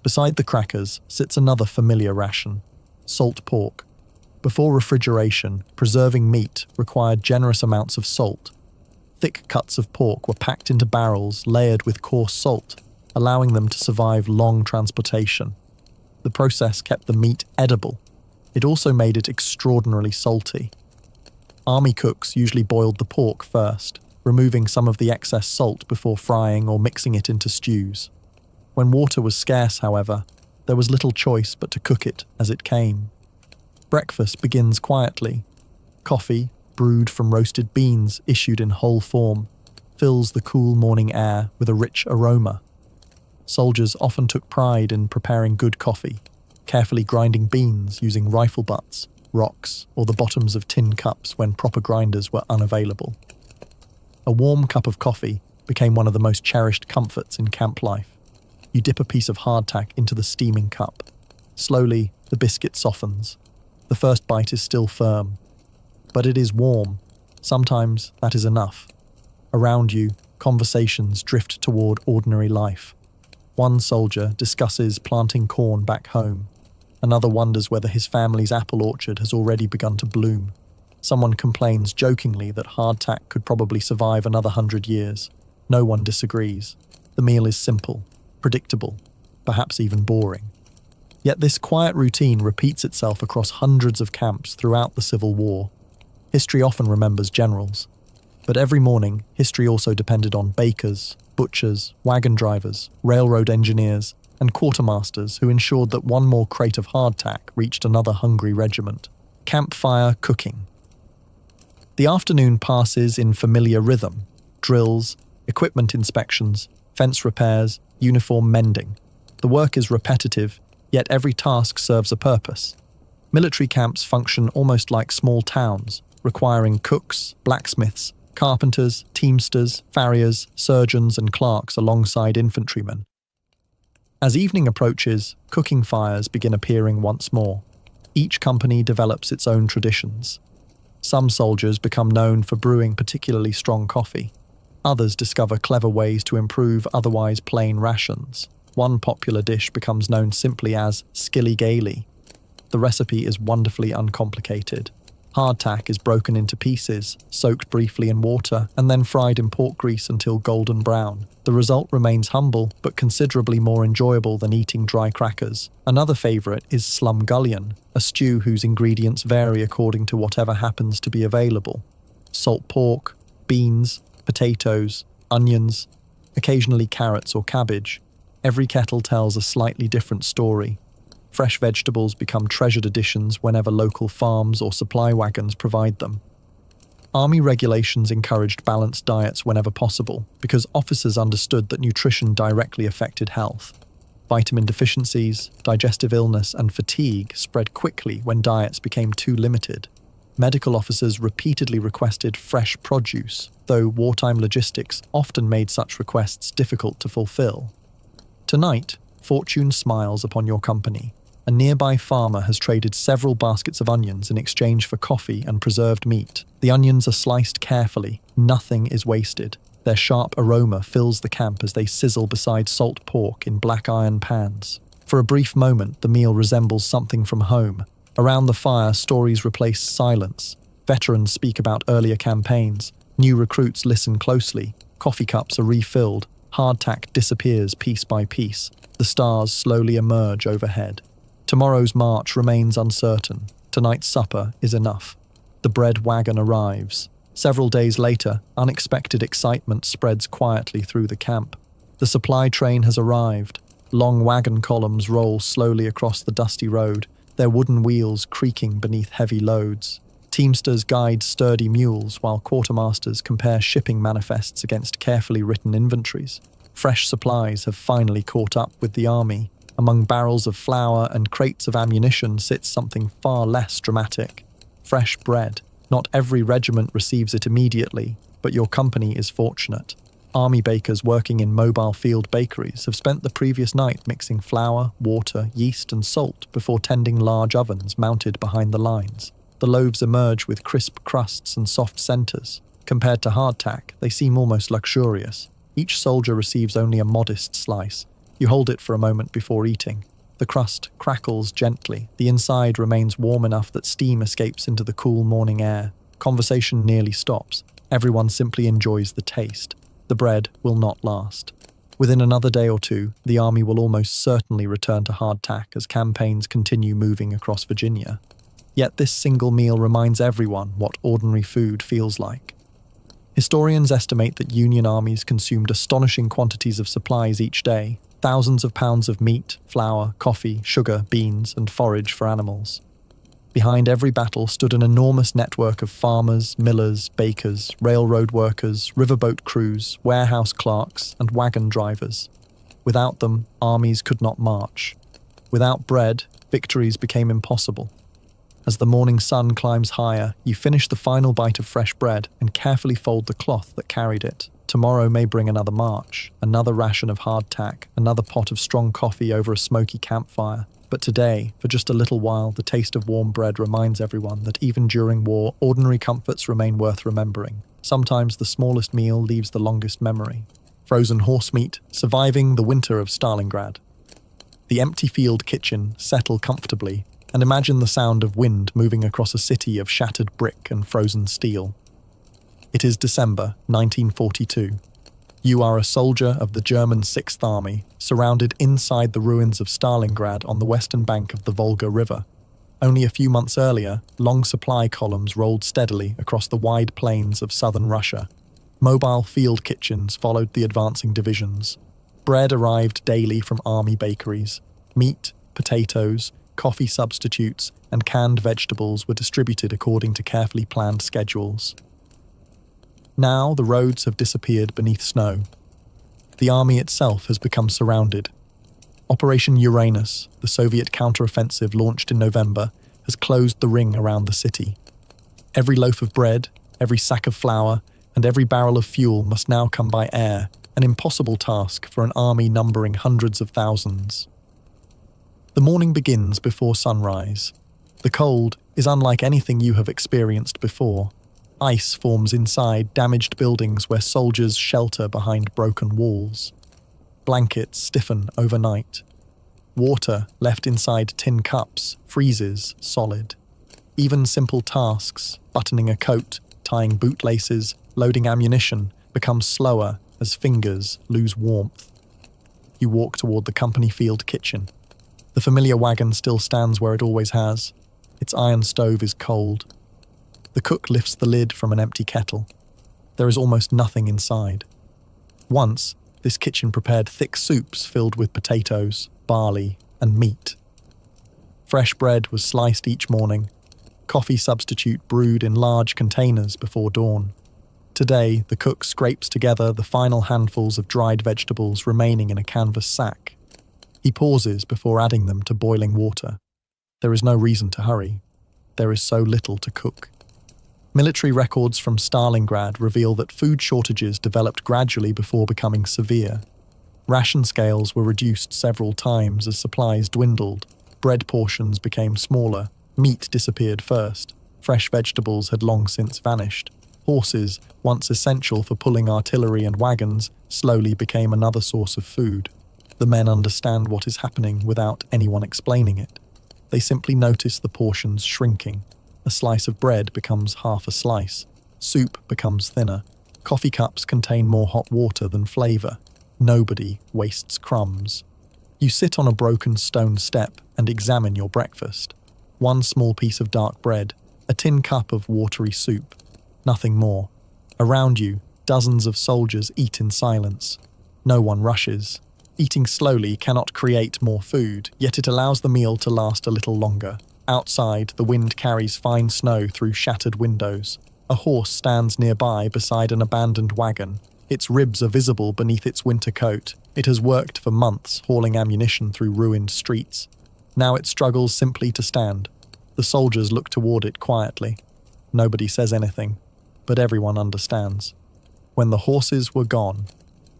Beside the crackers sits another familiar ration: salt pork. Before refrigeration, preserving meat required generous amounts of salt. Thick cuts of pork were packed into barrels layered with coarse salt, allowing them to survive long transportation. The process kept the meat edible. It also made it extraordinarily salty. Army cooks usually boiled the pork first, removing some of the excess salt before frying or mixing it into stews. When water was scarce, however, there was little choice but to cook it as it came. Breakfast begins quietly. Coffee, brewed from roasted beans issued in whole form, fills the cool morning air with a rich aroma. Soldiers often took pride in preparing good coffee, carefully grinding beans using rifle butts, rocks, or the bottoms of tin cups when proper grinders were unavailable. A warm cup of coffee became one of the most cherished comforts in camp life. You dip a piece of hardtack into the steaming cup. Slowly, the biscuit softens. The first bite is still firm, but it is warm. Sometimes that is enough. Around you, conversations drift toward ordinary life. One soldier discusses planting corn back home. Another wonders whether his family's apple orchard has already begun to bloom. Someone complains jokingly that hardtack could probably survive another 100 years. No one disagrees. The meal is simple, predictable, perhaps even boring. Yet this quiet routine repeats itself across hundreds of camps throughout the Civil War. History often remembers generals. But every morning, history also depended on bakers, butchers, wagon drivers, railroad engineers, and quartermasters who ensured that one more crate of hardtack reached another hungry regiment. Campfire cooking. The afternoon passes in familiar rhythm: drills, equipment inspections, fence repairs, uniform mending. The work is repetitive, yet every task serves a purpose. Military camps function almost like small towns, requiring cooks, blacksmiths, carpenters, teamsters, farriers, surgeons, and clerks alongside infantrymen. As evening approaches, cooking fires begin appearing once more. Each company develops its own traditions. Some soldiers become known for brewing particularly strong coffee. Others discover clever ways to improve otherwise plain rations. One popular dish becomes known simply as skilly-gaily. The recipe is wonderfully uncomplicated. Hardtack is broken into pieces, soaked briefly in water, and then fried in pork grease until golden brown. The result remains humble, but considerably more enjoyable than eating dry crackers. Another favourite is slumgullion, a stew whose ingredients vary according to whatever happens to be available. Salt pork, beans, potatoes, onions, occasionally carrots or cabbage. Every kettle tells a slightly different story. Fresh vegetables become treasured additions whenever local farms or supply wagons provide them. Army regulations encouraged balanced diets whenever possible because officers understood that nutrition directly affected health. Vitamin deficiencies, digestive illness, and fatigue spread quickly when diets became too limited. Medical officers repeatedly requested fresh produce, though wartime logistics often made such requests difficult to fulfill. Tonight, fortune smiles upon your company. A nearby farmer has traded several baskets of onions in exchange for coffee and preserved meat. The onions are sliced carefully. Nothing is wasted. Their sharp aroma fills the camp as they sizzle beside salt pork in black iron pans. For a brief moment, the meal resembles something from home. Around the fire, stories replace silence. Veterans speak about earlier campaigns. New recruits listen closely. Coffee cups are refilled. Hardtack disappears piece by piece. The stars slowly emerge overhead. Tomorrow's march remains uncertain. Tonight's supper is enough. The bread wagon arrives. Several days later, unexpected excitement spreads quietly through the camp. The supply train has arrived. Long wagon columns roll slowly across the dusty road, their wooden wheels creaking beneath heavy loads. Teamsters guide sturdy mules while quartermasters compare shipping manifests against carefully written inventories. Fresh supplies have finally caught up with the army. Among barrels of flour and crates of ammunition sits something far less dramatic: fresh bread. Not every regiment receives it immediately, but your company is fortunate. Army bakers working in mobile field bakeries have spent the previous night mixing flour, water, yeast, and salt before tending large ovens mounted behind the lines. The loaves emerge with crisp crusts and soft centers. Compared to hardtack, they seem almost luxurious. Each soldier receives only a modest slice. You hold it for a moment before eating. The crust crackles gently. The inside remains warm enough that steam escapes into the cool morning air. Conversation nearly stops. Everyone simply enjoys the taste. The bread will not last. Within another day or two, the army will almost certainly return to hardtack as campaigns continue moving across Virginia. Yet this single meal reminds everyone what ordinary food feels like. Historians estimate that Union armies consumed astonishing quantities of supplies each day, thousands of pounds of meat, flour, coffee, sugar, beans, and forage for animals. Behind every battle stood an enormous network of farmers, millers, bakers, railroad workers, riverboat crews, warehouse clerks, and wagon drivers. Without them, armies could not march. Without bread, victories became impossible. As the morning sun climbs higher, you finish the final bite of fresh bread and carefully fold the cloth that carried it. Tomorrow may bring another march, another ration of hardtack, another pot of strong coffee over a smoky campfire. But today, for just a little while, the taste of warm bread reminds everyone that even during war, ordinary comforts remain worth remembering. Sometimes the smallest meal leaves the longest memory. Frozen horse meat, surviving the winter of Stalingrad. The empty field kitchen, settle comfortably, and imagine the sound of wind moving across a city of shattered brick and frozen steel. It is December 1942. You are a soldier of the German Sixth Army, surrounded inside the ruins of Stalingrad on the western bank of the Volga River. Only a few months earlier, long supply columns rolled steadily across the wide plains of southern Russia. Mobile field kitchens followed the advancing divisions. Bread arrived daily from army bakeries. Meat, potatoes, coffee substitutes, and canned vegetables were distributed according to carefully planned schedules. Now the roads have disappeared beneath snow. The army itself has become surrounded. Operation Uranus, the Soviet counteroffensive launched in November, has closed the ring around the city. Every loaf of bread, every sack of flour, and every barrel of fuel must now come by air, an impossible task for an army numbering hundreds of thousands. The morning begins before sunrise. The cold is unlike anything you have experienced before. Ice forms inside damaged buildings where soldiers shelter behind broken walls. Blankets stiffen overnight. Water left inside tin cups freezes solid. Even simple tasks, buttoning a coat, tying bootlaces, loading ammunition, become slower as fingers lose warmth. You walk toward the company field kitchen. The familiar wagon still stands where it always has. Its iron stove is cold. The cook lifts the lid from an empty kettle. There is almost nothing inside. Once, this kitchen prepared thick soups filled with potatoes, barley, and meat. Fresh bread was sliced each morning. Coffee substitute brewed in large containers before dawn. Today, the cook scrapes together the final handfuls of dried vegetables remaining in a canvas sack. He pauses before adding them to boiling water. There is no reason to hurry. There is so little to cook. Military records from Stalingrad reveal that food shortages developed gradually before becoming severe. Ration scales were reduced several times as supplies dwindled. Bread portions became smaller. Meat disappeared first. Fresh vegetables had long since vanished. Horses, once essential for pulling artillery and wagons, slowly became another source of food. The men understand what is happening without anyone explaining it. They simply notice the portions shrinking. A slice of bread becomes half a slice. Soup becomes thinner. Coffee cups contain more hot water than flavor. Nobody wastes crumbs. You sit on a broken stone step and examine your breakfast. One small piece of dark bread, a tin cup of watery soup. Nothing more. Around you, dozens of soldiers eat in silence. No one rushes. Eating slowly cannot create more food, yet it allows the meal to last a little longer. Outside, the wind carries fine snow through shattered windows. A horse stands nearby beside an abandoned wagon. Its ribs are visible beneath its winter coat. It has worked for months, hauling ammunition through ruined streets. Now it struggles simply to stand. The soldiers look toward it quietly. Nobody says anything, but everyone understands. When the horses were gone,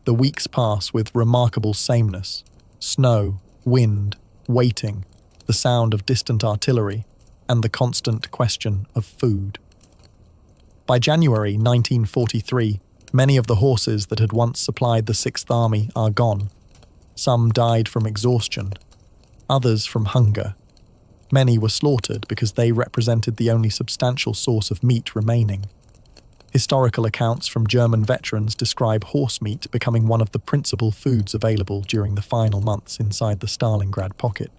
the weeks pass with remarkable sameness. Snow, wind, waiting, the sound of distant artillery, and the constant question of food. By January 1943, many of the horses that had once supplied the Sixth Army are gone. Some died from exhaustion, others from hunger. Many were slaughtered because they represented the only substantial source of meat remaining. Historical accounts from German veterans describe horse meat becoming one of the principal foods available during the final months inside the Stalingrad pocket.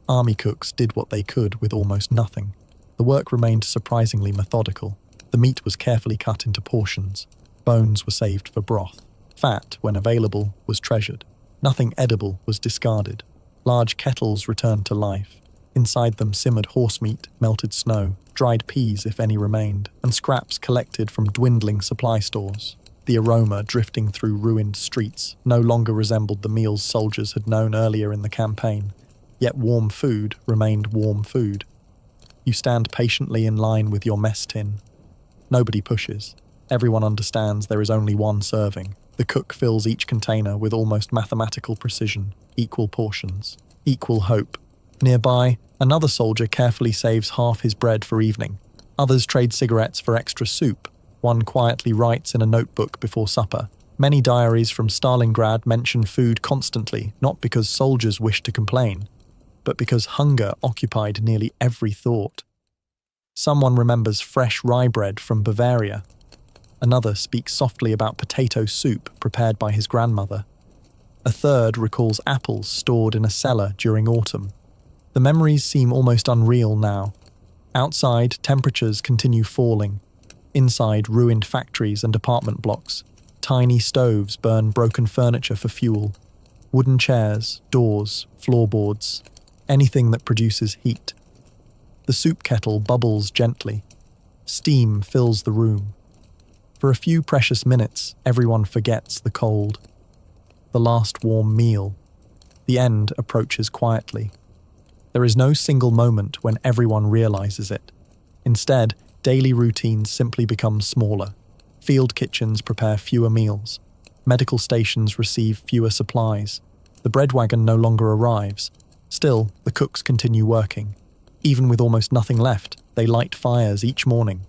Army cooks did what they could with almost nothing. The work remained surprisingly methodical. The meat was carefully cut into portions. Bones were saved for broth. Fat, when available, was treasured. Nothing edible was discarded. Large kettles returned to life. Inside them simmered horse meat, melted snow, dried peas if any remained, and scraps collected from dwindling supply stores. The aroma drifting through ruined streets no longer resembled the meals soldiers had known earlier in the campaign, yet warm food remained warm food. You stand patiently in line with your mess tin. Nobody pushes. Everyone understands there is only one serving. The cook fills each container with almost mathematical precision, equal portions, equal hope. Nearby, another soldier carefully saves half his bread for evening. Others trade cigarettes for extra soup. One quietly writes in a notebook before supper. Many diaries from Stalingrad mention food constantly, not because soldiers wished to complain, but because hunger occupied nearly every thought. Someone remembers fresh rye bread from Bavaria. Another speaks softly about potato soup prepared by his grandmother. A third recalls apples stored in a cellar during autumn. The memories seem almost unreal now. Outside, temperatures continue falling. Inside, ruined factories and apartment blocks. Tiny stoves burn broken furniture for fuel. Wooden chairs, doors, floorboards, anything that produces heat. The soup kettle bubbles gently. Steam fills the room. For a few precious minutes, everyone forgets the cold. The last warm meal. The end approaches quietly. There is no single moment when everyone realizes it. Instead, daily routines simply become smaller. Field kitchens prepare fewer meals. Medical stations receive fewer supplies. The bread wagon no longer arrives. Still, the cooks continue working. Even with almost nothing left, they light fires each morning.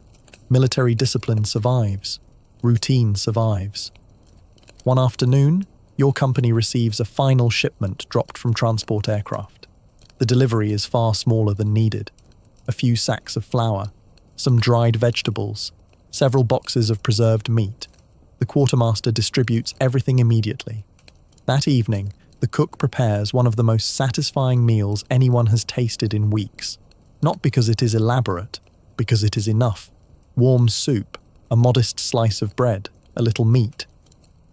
Military discipline survives. Routine survives. One afternoon, your company receives a final shipment dropped from transport aircraft. The delivery is far smaller than needed. A few sacks of flour, some dried vegetables, several boxes of preserved meat. The quartermaster distributes everything immediately. That evening, the cook prepares one of the most satisfying meals anyone has tasted in weeks. Not because it is elaborate, because it is enough. Warm soup, a modest slice of bread, a little meat.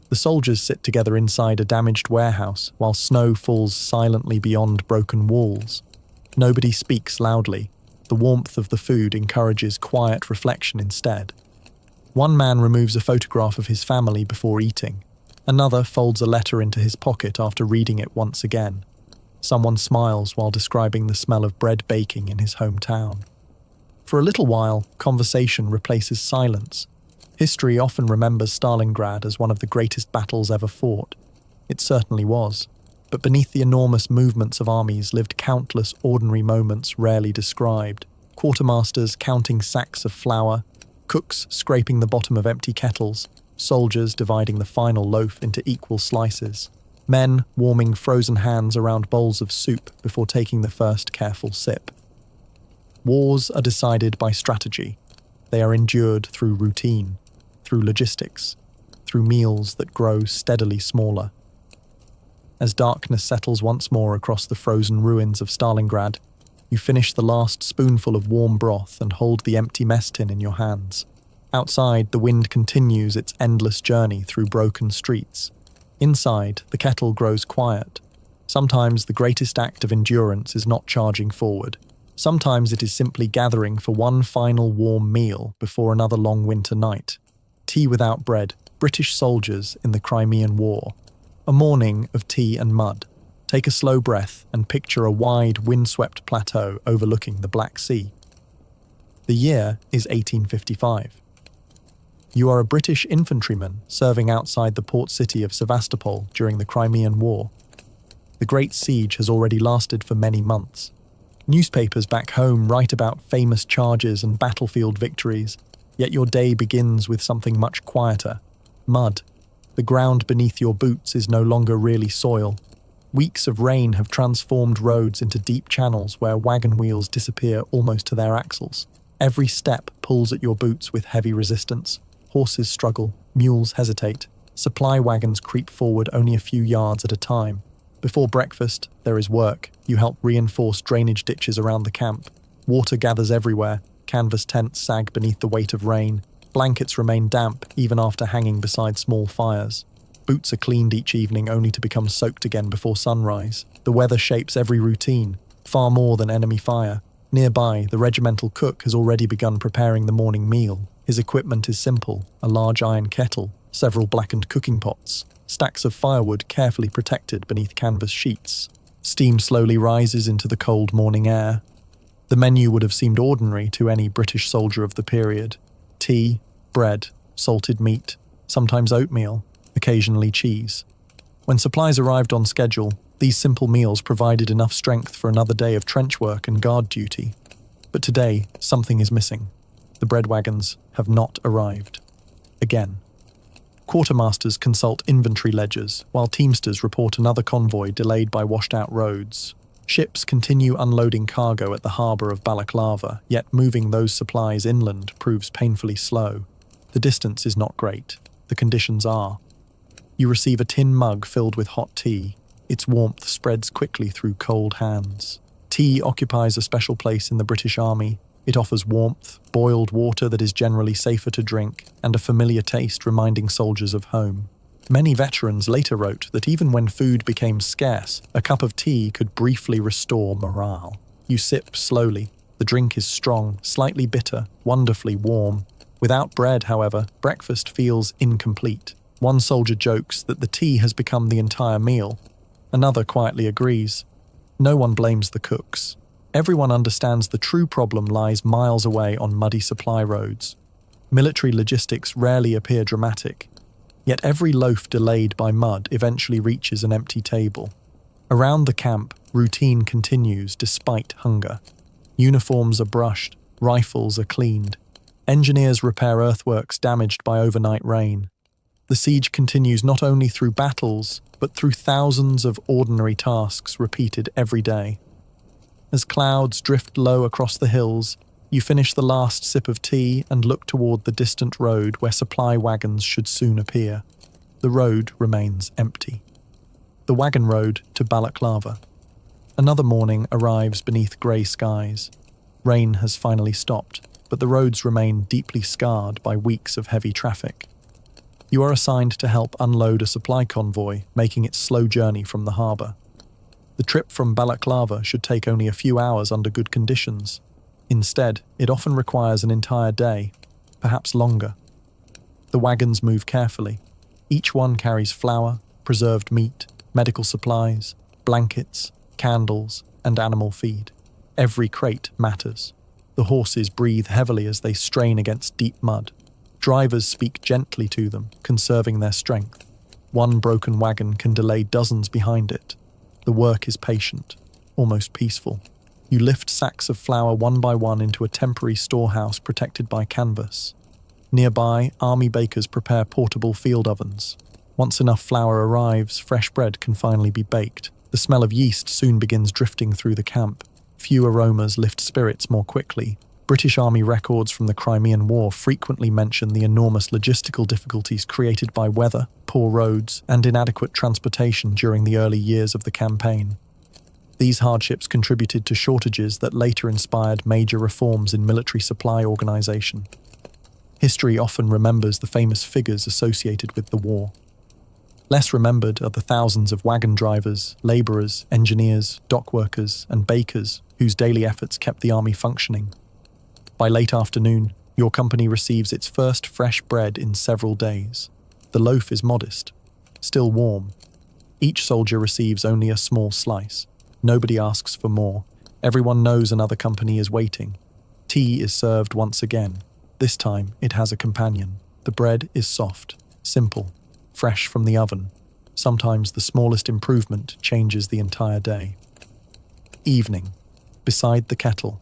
The soldiers sit together inside a damaged warehouse while snow falls silently beyond broken walls. Nobody speaks loudly. The warmth of the food encourages quiet reflection instead. One man removes a photograph of his family before eating. Another folds a letter into his pocket after reading it once again. Someone smiles while describing the smell of bread baking in his hometown. For a little while, conversation replaces silence. History often remembers Stalingrad as one of the greatest battles ever fought. It certainly was. But beneath the enormous movements of armies lived countless ordinary moments rarely described. Quartermasters counting sacks of flour, cooks scraping the bottom of empty kettles, soldiers dividing the final loaf into equal slices, men warming frozen hands around bowls of soup before taking the first careful sip. Wars are decided by strategy. They are endured through routine, through logistics, through meals that grow steadily smaller. As darkness settles once more across the frozen ruins of Stalingrad, you finish the last spoonful of warm broth and hold the empty mess tin in your hands. Outside, the wind continues its endless journey through broken streets. Inside, the kettle grows quiet. Sometimes the greatest act of endurance is not charging forward. Sometimes it is simply gathering for one final warm meal before another long winter night. Tea without bread, British soldiers in the Crimean War. A morning of tea and mud. Take a slow breath and picture a wide, windswept plateau overlooking the Black Sea. The year is 1855. You are a British infantryman serving outside the port city of Sevastopol during the Crimean War. The Great Siege has already lasted for many months. Newspapers back home write about famous charges and battlefield victories, yet your day begins with something much quieter. Mud. The ground beneath your boots is no longer really soil. Weeks of rain have transformed roads into deep channels where wagon wheels disappear almost to their axles. Every step pulls at your boots with heavy resistance. Horses struggle, mules hesitate. Supply wagons creep forward only a few yards at a time. Before breakfast, there is work. You help reinforce drainage ditches around the camp. Water gathers everywhere. Canvas tents sag beneath the weight of rain. Blankets remain damp even after hanging beside small fires. Boots are cleaned each evening only to become soaked again before sunrise. The weather shapes every routine. far more than enemy fire. Nearby, the regimental cook has already begun preparing the morning meal. His equipment is simple: a large iron kettle, several blackened cooking pots, stacks of firewood carefully protected beneath canvas sheets. Steam slowly rises into the cold morning air. The menu would have seemed ordinary to any British soldier of the period. Tea, bread, salted meat, sometimes oatmeal, occasionally cheese. When supplies arrived on schedule, these simple meals provided enough strength for another day of trench work and guard duty. But today, something is missing. The bread wagons have not arrived. Again. Quartermasters consult inventory ledgers, while teamsters report another convoy delayed by washed-out roads. Ships continue unloading cargo at the harbour of Balaclava, yet moving those supplies inland proves painfully slow. The distance is not great. The conditions are. You receive a tin mug filled with hot tea. Its warmth spreads quickly through cold hands. Tea occupies a special place in the British Army. It offers warmth, boiled water that is generally safer to drink, and a familiar taste reminding soldiers of home. Many veterans later wrote that even when food became scarce, a cup of tea could briefly restore morale. You sip slowly. The drink is strong, slightly bitter, wonderfully warm. Without bread, however, breakfast feels incomplete. One soldier jokes that the tea has become the entire meal. Another quietly agrees. No one blames the cooks. Everyone understands the true problem lies miles away on muddy supply roads. Military logistics rarely appear dramatic, yet every loaf delayed by mud eventually reaches an empty table. Around the camp, routine continues despite hunger. Uniforms are brushed, rifles are cleaned. Engineers repair earthworks damaged by overnight rain. The siege continues not only through battles, but through thousands of ordinary tasks repeated every day. As clouds drift low across the hills, you finish the last sip of tea and look toward the distant road where supply wagons should soon appear. The road remains empty. The wagon road to Balaclava. Another morning arrives beneath grey skies. Rain has finally stopped, but the roads remain deeply scarred by weeks of heavy traffic. You are assigned to help unload a supply convoy, making its slow journey from the harbour. The trip from Balaclava should take only a few hours under good conditions. Instead, it often requires an entire day, perhaps longer. The wagons move carefully. Each one carries flour, preserved meat, medical supplies, blankets, candles, and animal feed. Every crate matters. The horses breathe heavily as they strain against deep mud. Drivers speak gently to them, conserving their strength. One broken wagon can delay dozens behind it. The work is patient, almost peaceful. You lift sacks of flour one by one into a temporary storehouse protected by canvas. Nearby, army bakers prepare portable field ovens. Once enough flour arrives, fresh bread can finally be baked. The smell of yeast soon begins drifting through the camp. Few aromas lift spirits more quickly. British Army records from the Crimean War frequently mention the enormous logistical difficulties created by weather, poor roads, and inadequate transportation during the early years of the campaign. These hardships contributed to shortages that later inspired major reforms in military supply organisation. History often remembers the famous figures associated with the war. Less remembered are the thousands of wagon drivers, labourers, engineers, dock workers, and bakers whose daily efforts kept the army functioning. By late afternoon, your company receives its first fresh bread in several days. The loaf is modest, still warm. Each soldier receives only a small slice. Nobody asks for more. Everyone knows another company is waiting. Tea is served once again. This time, it has a companion. The bread is soft, simple, fresh from the oven. Sometimes the smallest improvement changes the entire day. Evening. Beside the kettle.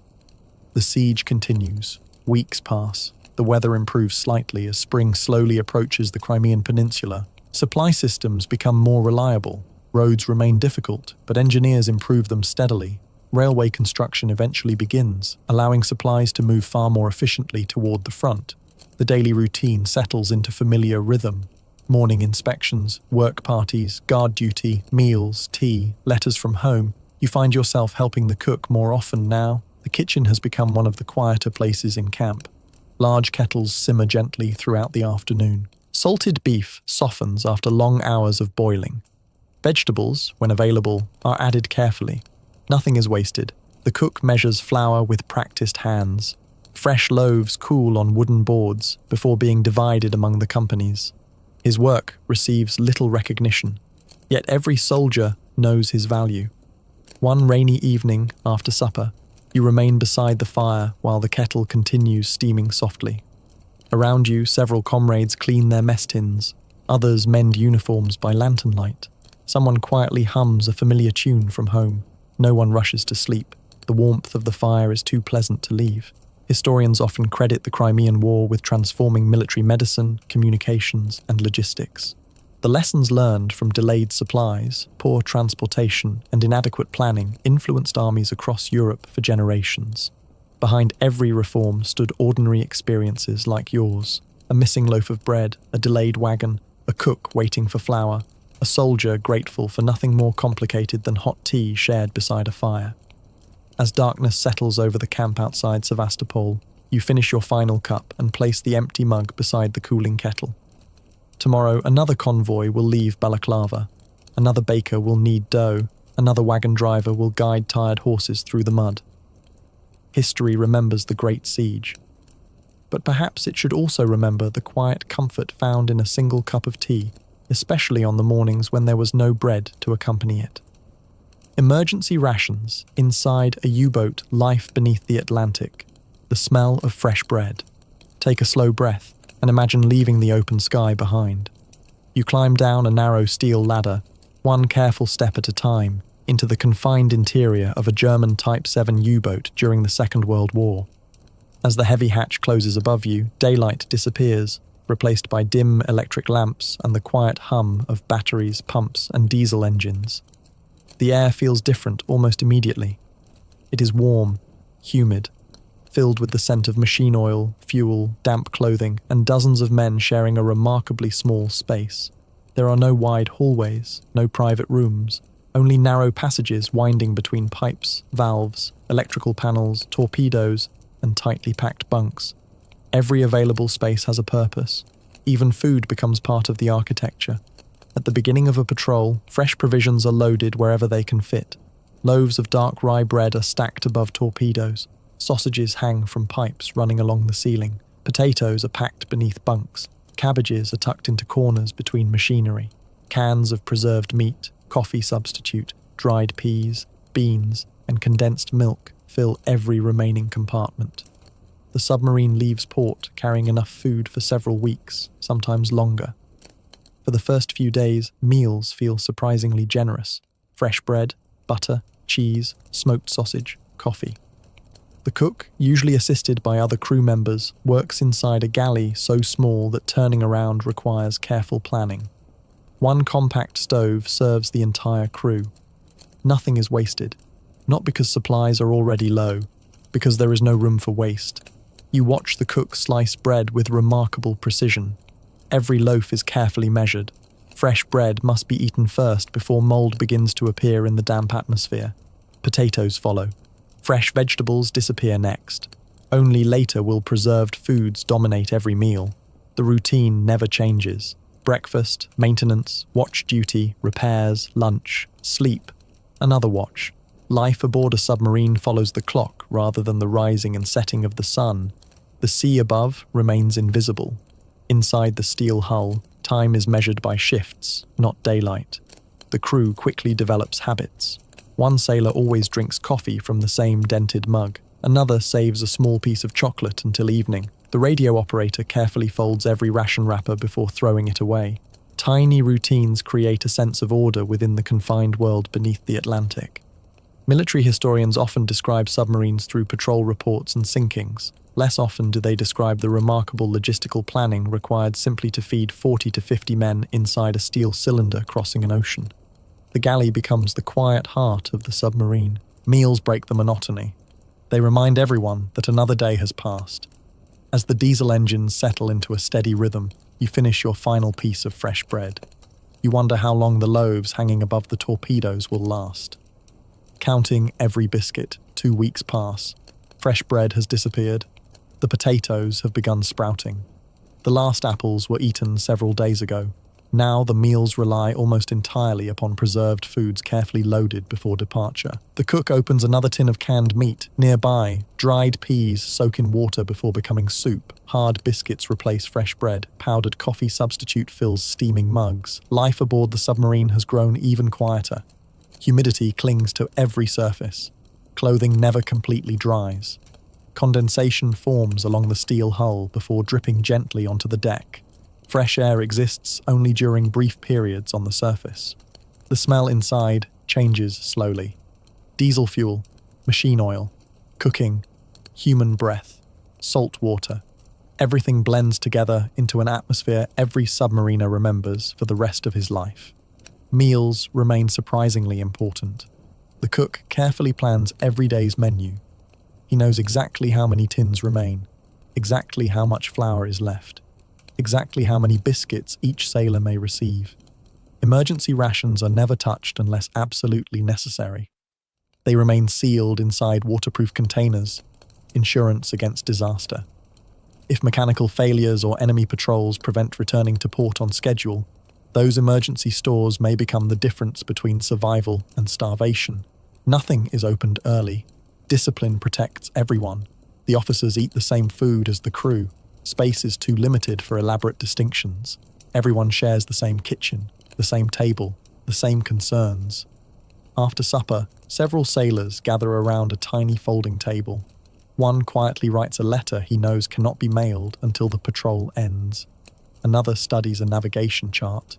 The siege continues. Weeks pass. The weather improves slightly as spring slowly approaches the Crimean Peninsula. Supply systems become more reliable. Roads remain difficult, but engineers improve them steadily. Railway construction eventually begins, allowing supplies to move far more efficiently toward the front. The daily routine settles into familiar rhythm. Morning inspections, work parties, guard duty, meals, tea, letters from home. You find yourself helping the cook more often now. The kitchen has become one of the quieter places in camp. Large kettles simmer gently throughout the afternoon. Salted beef softens after long hours of boiling. Vegetables, when available, are added carefully. Nothing is wasted. The cook measures flour with practiced hands. Fresh loaves cool on wooden boards before being divided among the companies. His work receives little recognition, yet every soldier knows his value. One rainy evening after supper, you remain beside the fire while the kettle continues steaming softly. Around you, several comrades clean their mess tins. Others mend uniforms by lantern light. Someone quietly hums a familiar tune from home. No one rushes to sleep. The warmth of the fire is too pleasant to leave. Historians often credit the Crimean War with transforming military medicine, communications, and logistics. The lessons learned from delayed supplies, poor transportation, and inadequate planning influenced armies across Europe for generations. Behind every reform stood ordinary experiences like yours: a missing loaf of bread, a delayed wagon, a cook waiting for flour, a soldier grateful for nothing more complicated than hot tea shared beside a fire. As darkness settles over the camp outside Sevastopol, you finish your final cup and place the empty mug beside the cooling kettle. Tomorrow, another convoy will leave Balaclava. Another baker will knead dough. Another wagon driver will guide tired horses through the mud. History remembers the Great Siege. But perhaps it should also remember the quiet comfort found in a single cup of tea, especially on the mornings when there was no bread to accompany it. Emergency rations inside a U-boat life beneath the Atlantic. The smell of fresh bread. Take a slow breath and imagine leaving the open sky behind. You climb down a narrow steel ladder, one careful step at a time, into the confined interior of a German Type 7 U-boat during the Second World War. As the heavy hatch closes above you, daylight disappears, replaced by dim electric lamps and the quiet hum of batteries, pumps, and diesel engines. The air feels different almost immediately. It is warm, humid, filled with the scent of machine oil, fuel, damp clothing, and dozens of men sharing a remarkably small space. There are no wide hallways, no private rooms, only narrow passages winding between pipes, valves, electrical panels, torpedoes, and tightly packed bunks. Every available space has a purpose. Even food becomes part of the architecture. At the beginning of a patrol, fresh provisions are loaded wherever they can fit. Loaves of dark rye bread are stacked above torpedoes. Sausages hang from pipes running along the ceiling. Potatoes are packed beneath bunks. Cabbages are tucked into corners between machinery. Cans of preserved meat, coffee substitute, dried peas, beans, and condensed milk fill every remaining compartment. The submarine leaves port carrying enough food for several weeks, sometimes longer. For the first few days, meals feel surprisingly generous. Fresh bread, butter, cheese, smoked sausage, coffee. The cook, usually assisted by other crew members, works inside a galley so small that turning around requires careful planning. One compact stove serves the entire crew. Nothing is wasted, not because supplies are already low, because there is no room for waste. You watch the cook slice bread with remarkable precision. Every loaf is carefully measured. Fresh bread must be eaten first before mold begins to appear in the damp atmosphere. Potatoes follow. Fresh vegetables disappear next. Only later will preserved foods dominate every meal. The routine never changes. Breakfast, maintenance, watch duty, repairs, lunch, sleep, another watch. Life aboard a submarine follows the clock rather than the rising and setting of the sun. The sea above remains invisible. Inside the steel hull, time is measured by shifts, not daylight. The crew quickly develops habits. One sailor always drinks coffee from the same dented mug. Another saves a small piece of chocolate until evening. The radio operator carefully folds every ration wrapper before throwing it away. Tiny routines create a sense of order within the confined world beneath the Atlantic. Military historians often describe submarines through patrol reports and sinkings. Less often do they describe the remarkable logistical planning required simply to feed 40 to 50 men inside a steel cylinder crossing an ocean. The galley becomes the quiet heart of the submarine. Meals break the monotony. They remind everyone that another day has passed. As the diesel engines settle into a steady rhythm, you finish your final piece of fresh bread. You wonder how long the loaves hanging above the torpedoes will last. Counting every biscuit, 2 weeks pass. Fresh bread has disappeared. The potatoes have begun sprouting. The last apples were eaten several days ago. Now the meals rely almost entirely upon preserved foods carefully loaded before departure. The cook opens another tin of canned meat. Nearby, dried peas soak in water before becoming soup. Hard biscuits replace fresh bread. Powdered coffee substitute fills steaming mugs. Life aboard the submarine has grown even quieter. Humidity clings to every surface. Clothing never completely dries. Condensation forms along the steel hull before dripping gently onto the deck. Fresh air exists only during brief periods on the surface. The smell inside changes slowly. Diesel fuel, machine oil, cooking, human breath, salt water. Everything blends together into an atmosphere every submariner remembers for the rest of his life. Meals remain surprisingly important. The cook carefully plans every day's menu. He knows exactly how many tins remain, exactly how much flour is left, exactly how many biscuits each sailor may receive. Emergency rations are never touched unless absolutely necessary. They remain sealed inside waterproof containers, insurance against disaster. If mechanical failures or enemy patrols prevent returning to port on schedule, those emergency stores may become the difference between survival and starvation. Nothing is opened early. Discipline protects everyone. The officers eat the same food as the crew. Space is too limited for elaborate distinctions. Everyone shares the same kitchen, the same table, the same concerns. After supper, several sailors gather around a tiny folding table. One quietly writes a letter he knows cannot be mailed until the patrol ends. Another studies a navigation chart.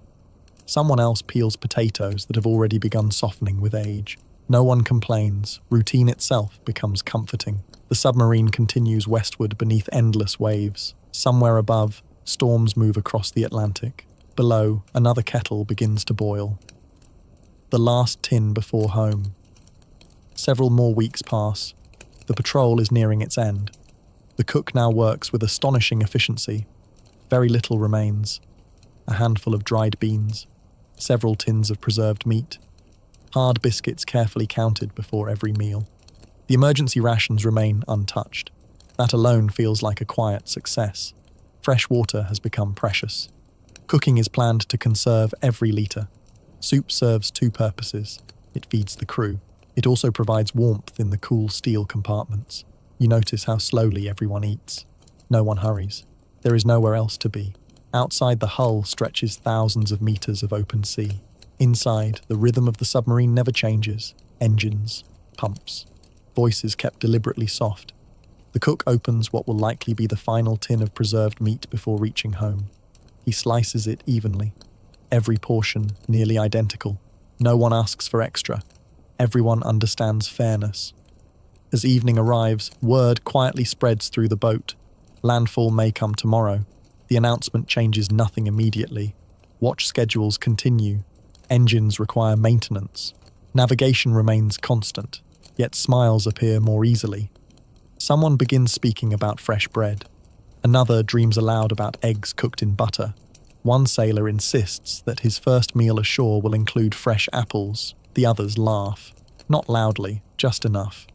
Someone else peels potatoes that have already begun softening with age. No one complains. Routine itself becomes comforting. The submarine continues westward beneath endless waves. Somewhere above, storms move across the Atlantic. Below, another kettle begins to boil. The last tin before home. Several more weeks pass. The patrol is nearing its end. The cook now works with astonishing efficiency. Very little remains. A handful of dried beans. Several tins of preserved meat. Hard biscuits carefully counted before every meal. The emergency rations remain untouched. That alone feels like a quiet success. Fresh water has become precious. Cooking is planned to conserve every litre. Soup serves two purposes. It feeds the crew. It also provides warmth in the cool steel compartments. You notice how slowly everyone eats. No one hurries. There is nowhere else to be. Outside the hull stretches thousands of meters of open sea. Inside, the rhythm of the submarine never changes. Engines, pumps, voices kept deliberately soft. The cook opens what will likely be the final tin of preserved meat before reaching home. He slices it evenly. Every portion nearly identical. No one asks for extra. Everyone understands fairness. As evening arrives, word quietly spreads through the boat. Landfall may come tomorrow. The announcement changes nothing immediately. Watch schedules continue. Engines require maintenance. Navigation remains constant, yet smiles appear more easily. Someone begins speaking about fresh bread. Another dreams aloud about eggs cooked in butter. One sailor insists that his first meal ashore will include fresh apples. The others laugh. Not loudly, just enough.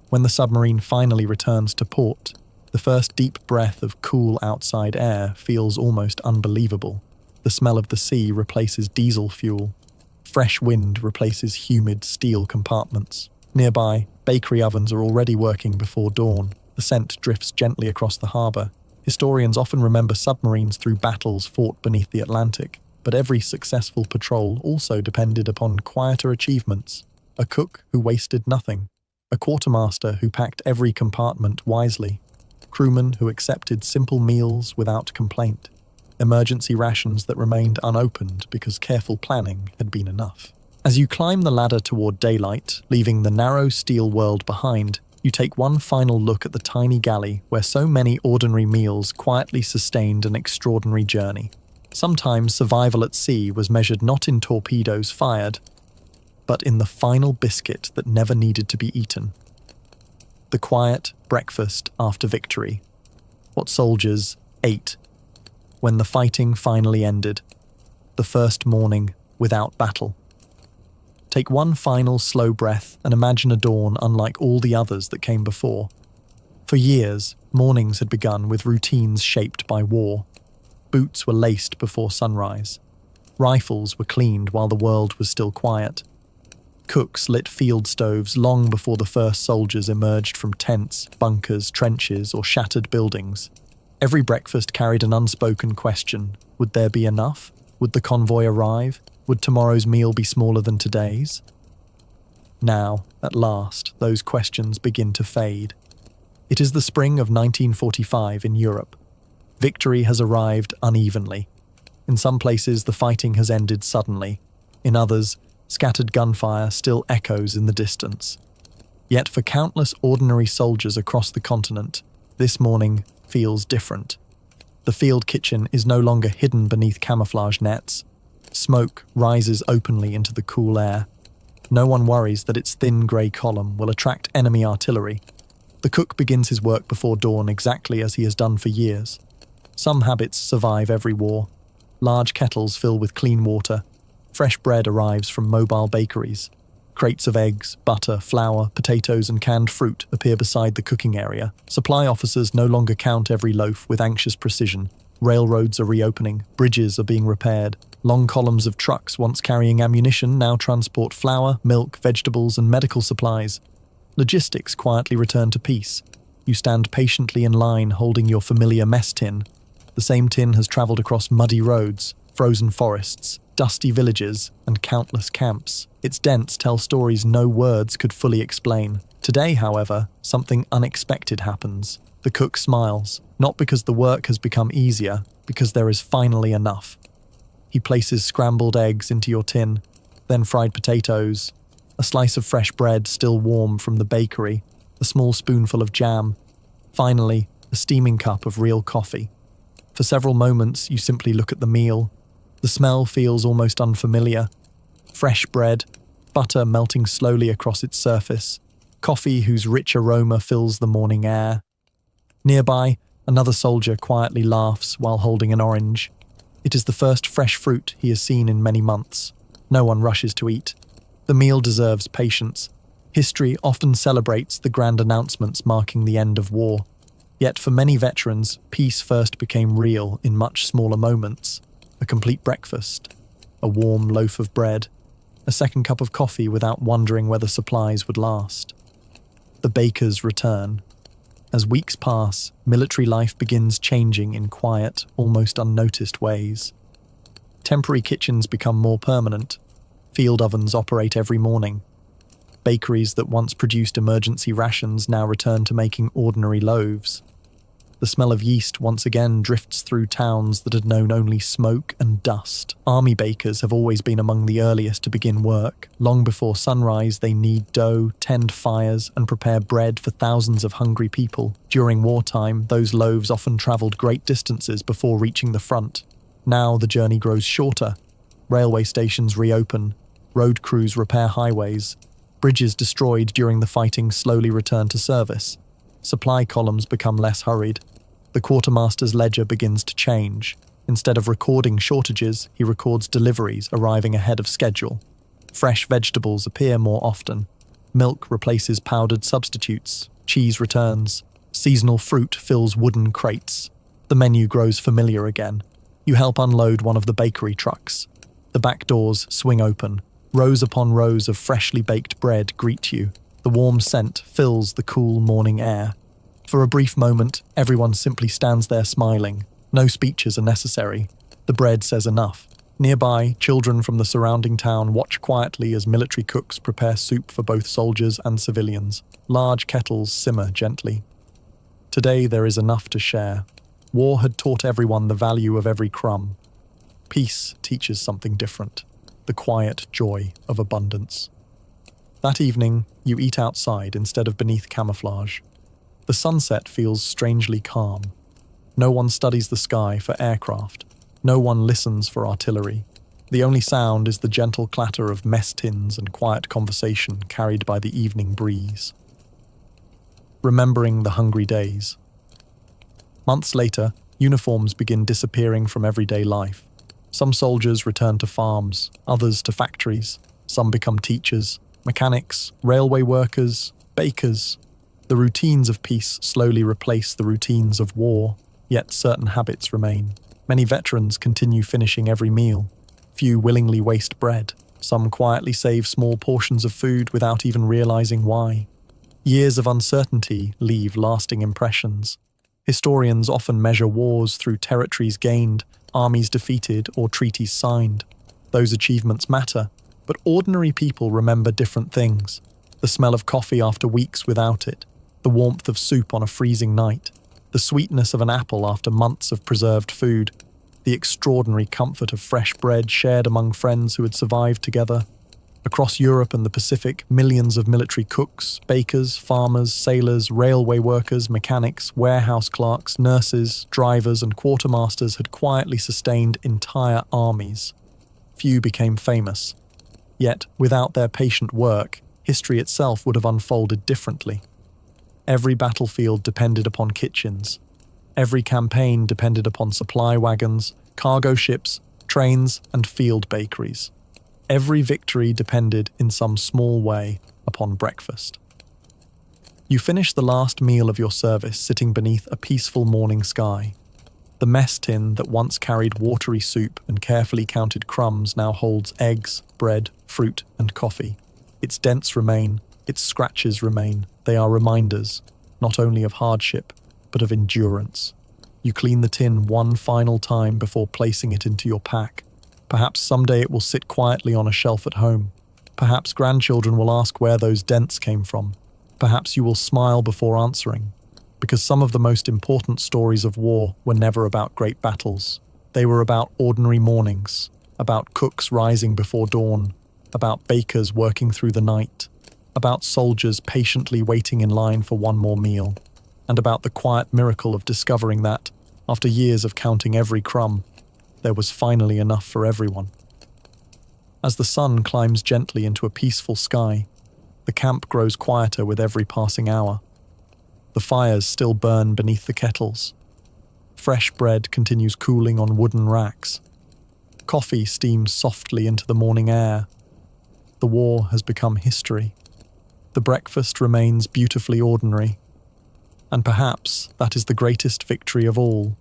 When the submarine finally returns to port, the first deep breath of cool outside air feels almost unbelievable. The smell of the sea replaces diesel fuel. Fresh wind replaces humid steel compartments. Nearby, bakery ovens are already working before dawn. The scent drifts gently across the harbour. Historians often remember submarines through battles fought beneath the Atlantic, but every successful patrol also depended upon quieter achievements. A cook who wasted nothing. A quartermaster who packed every compartment wisely. Crewmen who accepted simple meals without complaint. Emergency rations that remained unopened because careful planning had been enough. As you climb the ladder toward daylight, leaving the narrow steel world behind, you take one final look at the tiny galley where so many ordinary meals quietly sustained an extraordinary journey. Sometimes survival at sea was measured not in torpedoes fired, but in the final biscuit that never needed to be eaten. The quiet breakfast after victory. What soldiers ate when the fighting finally ended. The first morning without battle. Take one final slow breath and imagine a dawn unlike all the others that came before. For years, mornings had begun with routines shaped by war. Boots were laced before sunrise. Rifles were cleaned while the world was still quiet. Cooks lit field stoves long before the first soldiers emerged from tents, bunkers, trenches, or shattered buildings. Every breakfast carried an unspoken question. Would there be enough? Would the convoy arrive? Would tomorrow's meal be smaller than today's? Now, at last, those questions begin to fade. It is the spring of 1945 in Europe. Victory has arrived unevenly. In some places, the fighting has ended suddenly. In others, scattered gunfire still echoes in the distance. Yet for countless ordinary soldiers across the continent, this morning feels different. The field kitchen is no longer hidden beneath camouflage nets. Smoke rises openly into the cool air. No one worries that its thin grey column will attract enemy artillery. The cook begins his work before dawn exactly as he has done for years. Some habits survive every war. Large kettles fill with clean water. Fresh bread arrives from mobile bakeries. Crates of eggs, butter, flour, potatoes, and canned fruit appear beside the cooking area. Supply officers no longer count every loaf with anxious precision. Railroads are reopening, bridges are being repaired. Long columns of trucks once carrying ammunition now transport flour, milk, vegetables, and medical supplies. Logistics quietly return to peace. You stand patiently in line holding your familiar mess tin. The same tin has travelled across muddy roads, frozen forests, dusty villages, and countless camps. Its dents tell stories no words could fully explain. Today, however, something unexpected happens. The cook smiles, not because the work has become easier, because there is finally enough. He places scrambled eggs into your tin, then fried potatoes, a slice of fresh bread still warm from the bakery, a small spoonful of jam, finally, a steaming cup of real coffee. For several moments, you simply look at the meal. The smell feels almost unfamiliar. Fresh bread, butter melting slowly across its surface, coffee whose rich aroma fills the morning air. Nearby, another soldier quietly laughs while holding an orange. It is the first fresh fruit he has seen in many months. No one rushes to eat. The meal deserves patience. History often celebrates the grand announcements marking the end of war. Yet for many veterans, peace first became real in much smaller moments. A complete breakfast, a warm loaf of bread, a second cup of coffee without wondering whether supplies would last. The bakers return. As weeks pass, military life begins changing in quiet, almost unnoticed ways. Temporary kitchens become more permanent. Field ovens operate every morning. Bakeries that once produced emergency rations now return to making ordinary loaves. The smell of yeast once again drifts through towns that had known only smoke and dust. Army bakers have always been among the earliest to begin work. Long before sunrise, they knead dough, tend fires, and prepare bread for thousands of hungry people. During wartime, those loaves often travelled great distances before reaching the front. Now the journey grows shorter. Railway stations reopen. Road crews repair highways. Bridges destroyed during the fighting slowly return to service. Supply columns become less hurried. The quartermaster's ledger begins to change. Instead of recording shortages, he records deliveries arriving ahead of schedule. Fresh vegetables appear more often. Milk replaces powdered substitutes. Cheese returns. Seasonal fruit fills wooden crates. The menu grows familiar again. You help unload one of the bakery trucks. The back doors swing open. Rows upon rows of freshly baked bread greet you. The warm scent fills the cool morning air. For a brief moment, everyone simply stands there smiling. No speeches are necessary. The bread says enough. Nearby, children from the surrounding town watch quietly as military cooks prepare soup for both soldiers and civilians. Large kettles simmer gently. Today there is enough to share. War had taught everyone the value of every crumb. Peace teaches something different. The quiet joy of abundance. That evening, you eat outside instead of beneath camouflage. The sunset feels strangely calm. No one studies the sky for aircraft. No one listens for artillery. The only sound is the gentle clatter of mess tins and quiet conversation carried by the evening breeze. Remembering the hungry days. Months later, uniforms begin disappearing from everyday life. Some soldiers return to farms, others to factories. Some become teachers, mechanics, railway workers, bakers. The routines of peace slowly replace the routines of war, yet certain habits remain. Many veterans continue finishing every meal. Few willingly waste bread. Some quietly save small portions of food without even realizing why. Years of uncertainty leave lasting impressions. Historians often measure wars through territories gained, armies defeated, or treaties signed. Those achievements matter, but ordinary people remember different things. The smell of coffee after weeks without it, the warmth of soup on a freezing night, the sweetness of an apple after months of preserved food, the extraordinary comfort of fresh bread shared among friends who had survived together. Across Europe and the Pacific, millions of military cooks, bakers, farmers, sailors, railway workers, mechanics, warehouse clerks, nurses, drivers, and quartermasters had quietly sustained entire armies. Few became famous. Yet, without their patient work, history itself would have unfolded differently. Every battlefield depended upon kitchens. Every campaign depended upon supply wagons, cargo ships, trains, and field bakeries. Every victory depended, in some small way, upon breakfast. You finish the last meal of your service sitting beneath a peaceful morning sky. The mess tin that once carried watery soup and carefully counted crumbs now holds eggs, bread, fruit, and coffee. Its dents remain, its scratches remain. They are reminders, not only of hardship, but of endurance. You clean the tin one final time before placing it into your pack. Perhaps someday it will sit quietly on a shelf at home. Perhaps grandchildren will ask where those dents came from. Perhaps you will smile before answering. Because some of the most important stories of war were never about great battles. They were about ordinary mornings, about cooks rising before dawn, about bakers working through the night, about soldiers patiently waiting in line for one more meal, and about the quiet miracle of discovering that, after years of counting every crumb, there was finally enough for everyone. As the sun climbs gently into a peaceful sky, the camp grows quieter with every passing hour. The fires still burn beneath the kettles. Fresh bread continues cooling on wooden racks. Coffee steams softly into the morning air. The war has become history. The breakfast remains beautifully ordinary. And perhaps that is the greatest victory of all.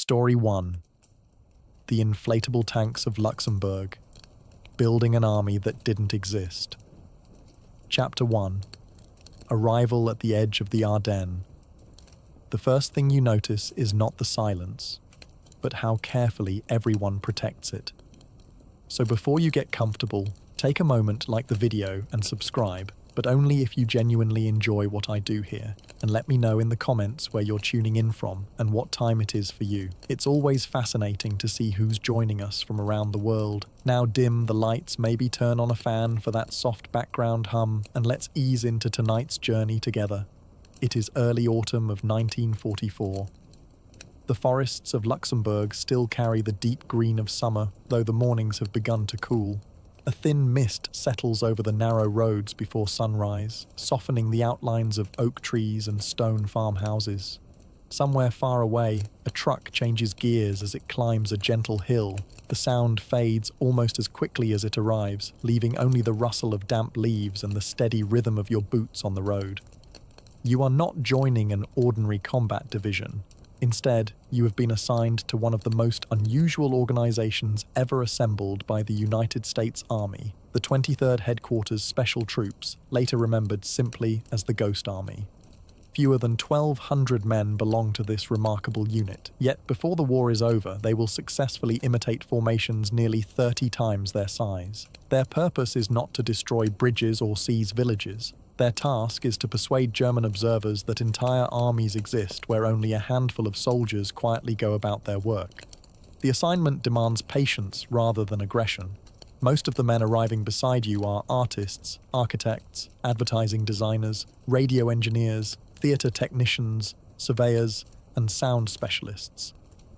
Story 1. The inflatable tanks of Luxembourg. Building an army that didn't exist. Chapter 1. Arrival at the edge of the Ardennes. The first thing you notice is not the silence, but how carefully everyone protects it. So before you get comfortable, take a moment, like the video, and subscribe, but only if you genuinely enjoy what I do here, and let me know in the comments where you're tuning in from and what time it is for you. It's always fascinating to see who's joining us from around the world. Now dim the lights, maybe turn on a fan for that soft background hum, and let's ease into tonight's journey together. It is early autumn of 1944. The forests of Luxembourg still carry the deep green of summer, though the mornings have begun to cool. A thin mist settles over the narrow roads before sunrise, softening the outlines of oak trees and stone farmhouses. Somewhere far away, a truck changes gears as it climbs a gentle hill. The sound fades almost as quickly as it arrives, leaving only the rustle of damp leaves and the steady rhythm of your boots on the road. You are not joining an ordinary combat division. Instead, you have been assigned to one of the most unusual organizations ever assembled by the United States Army, the 23rd Headquarters Special Troops, later remembered simply as the Ghost Army. Fewer than 1,200 men belong to this remarkable unit, yet before the war is over, they will successfully imitate formations nearly 30 times their size. Their purpose is not to destroy bridges or seize villages. Their task is to persuade German observers that entire armies exist where only a handful of soldiers quietly go about their work. The assignment demands patience rather than aggression. Most of the men arriving beside you are artists, architects, advertising designers, radio engineers, theatre technicians, surveyors, and sound specialists.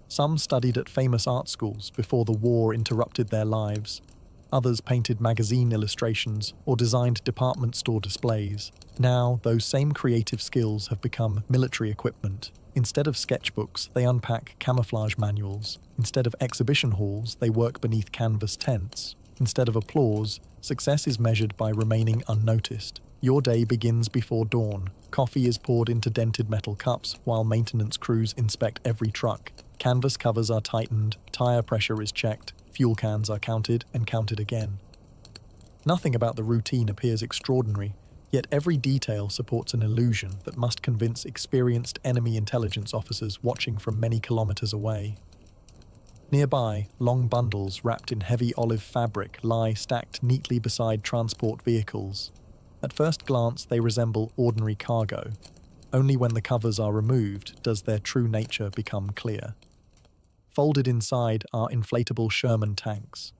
Some studied at famous art schools before the war interrupted their lives. Others painted magazine illustrations or designed department store displays. Now, those same creative skills have become military equipment. Instead of sketchbooks, they unpack camouflage manuals. Instead of exhibition halls, they work beneath canvas tents. Instead of applause, success is measured by remaining unnoticed. Your day begins before dawn. Coffee is poured into dented metal cups while maintenance crews inspect every truck. Canvas covers are tightened, tire pressure is checked, fuel cans are counted and counted again. Nothing about the routine appears extraordinary, yet every detail supports an illusion that must convince experienced enemy intelligence officers watching from many kilometers away. Nearby, long bundles wrapped in heavy olive fabric lie stacked neatly beside transport vehicles. At first glance, they resemble ordinary cargo. Only when the covers are removed does their true nature become clear. Folded inside are inflatable Sherman tanks.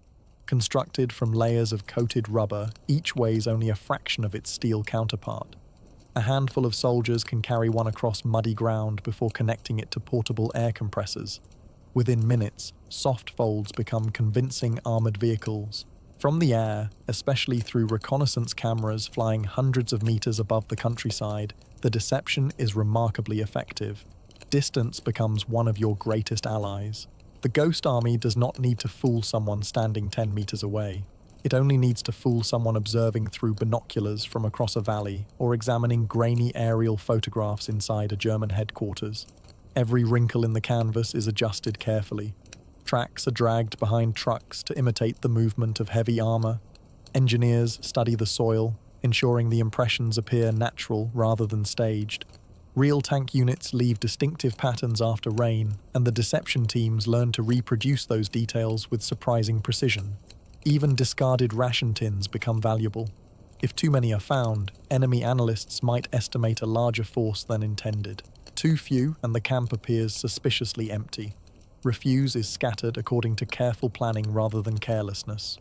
Constructed from layers of coated rubber, each weighs only a fraction of its steel counterpart. A handful of soldiers can carry one across muddy ground before connecting it to portable air compressors. Within minutes, soft folds become convincing armored vehicles. From the air, especially through reconnaissance cameras flying hundreds of meters above the countryside, the deception is remarkably effective. Distance becomes one of your greatest allies. The Ghost Army does not need to fool someone standing 10 meters away. It only needs to fool someone observing through binoculars from across a valley or examining grainy aerial photographs inside a German headquarters. Every wrinkle in the canvas is adjusted carefully. Tracks are dragged behind trucks to imitate the movement of heavy armor. Engineers study the soil, ensuring the impressions appear natural rather than staged. Real tank units leave distinctive patterns after rain, and the deception teams learn to reproduce those details with surprising precision. Even discarded ration tins become valuable. If too many are found, enemy analysts might estimate a larger force than intended. Too few, and the camp appears suspiciously empty. Refuse is scattered according to careful planning rather than carelessness.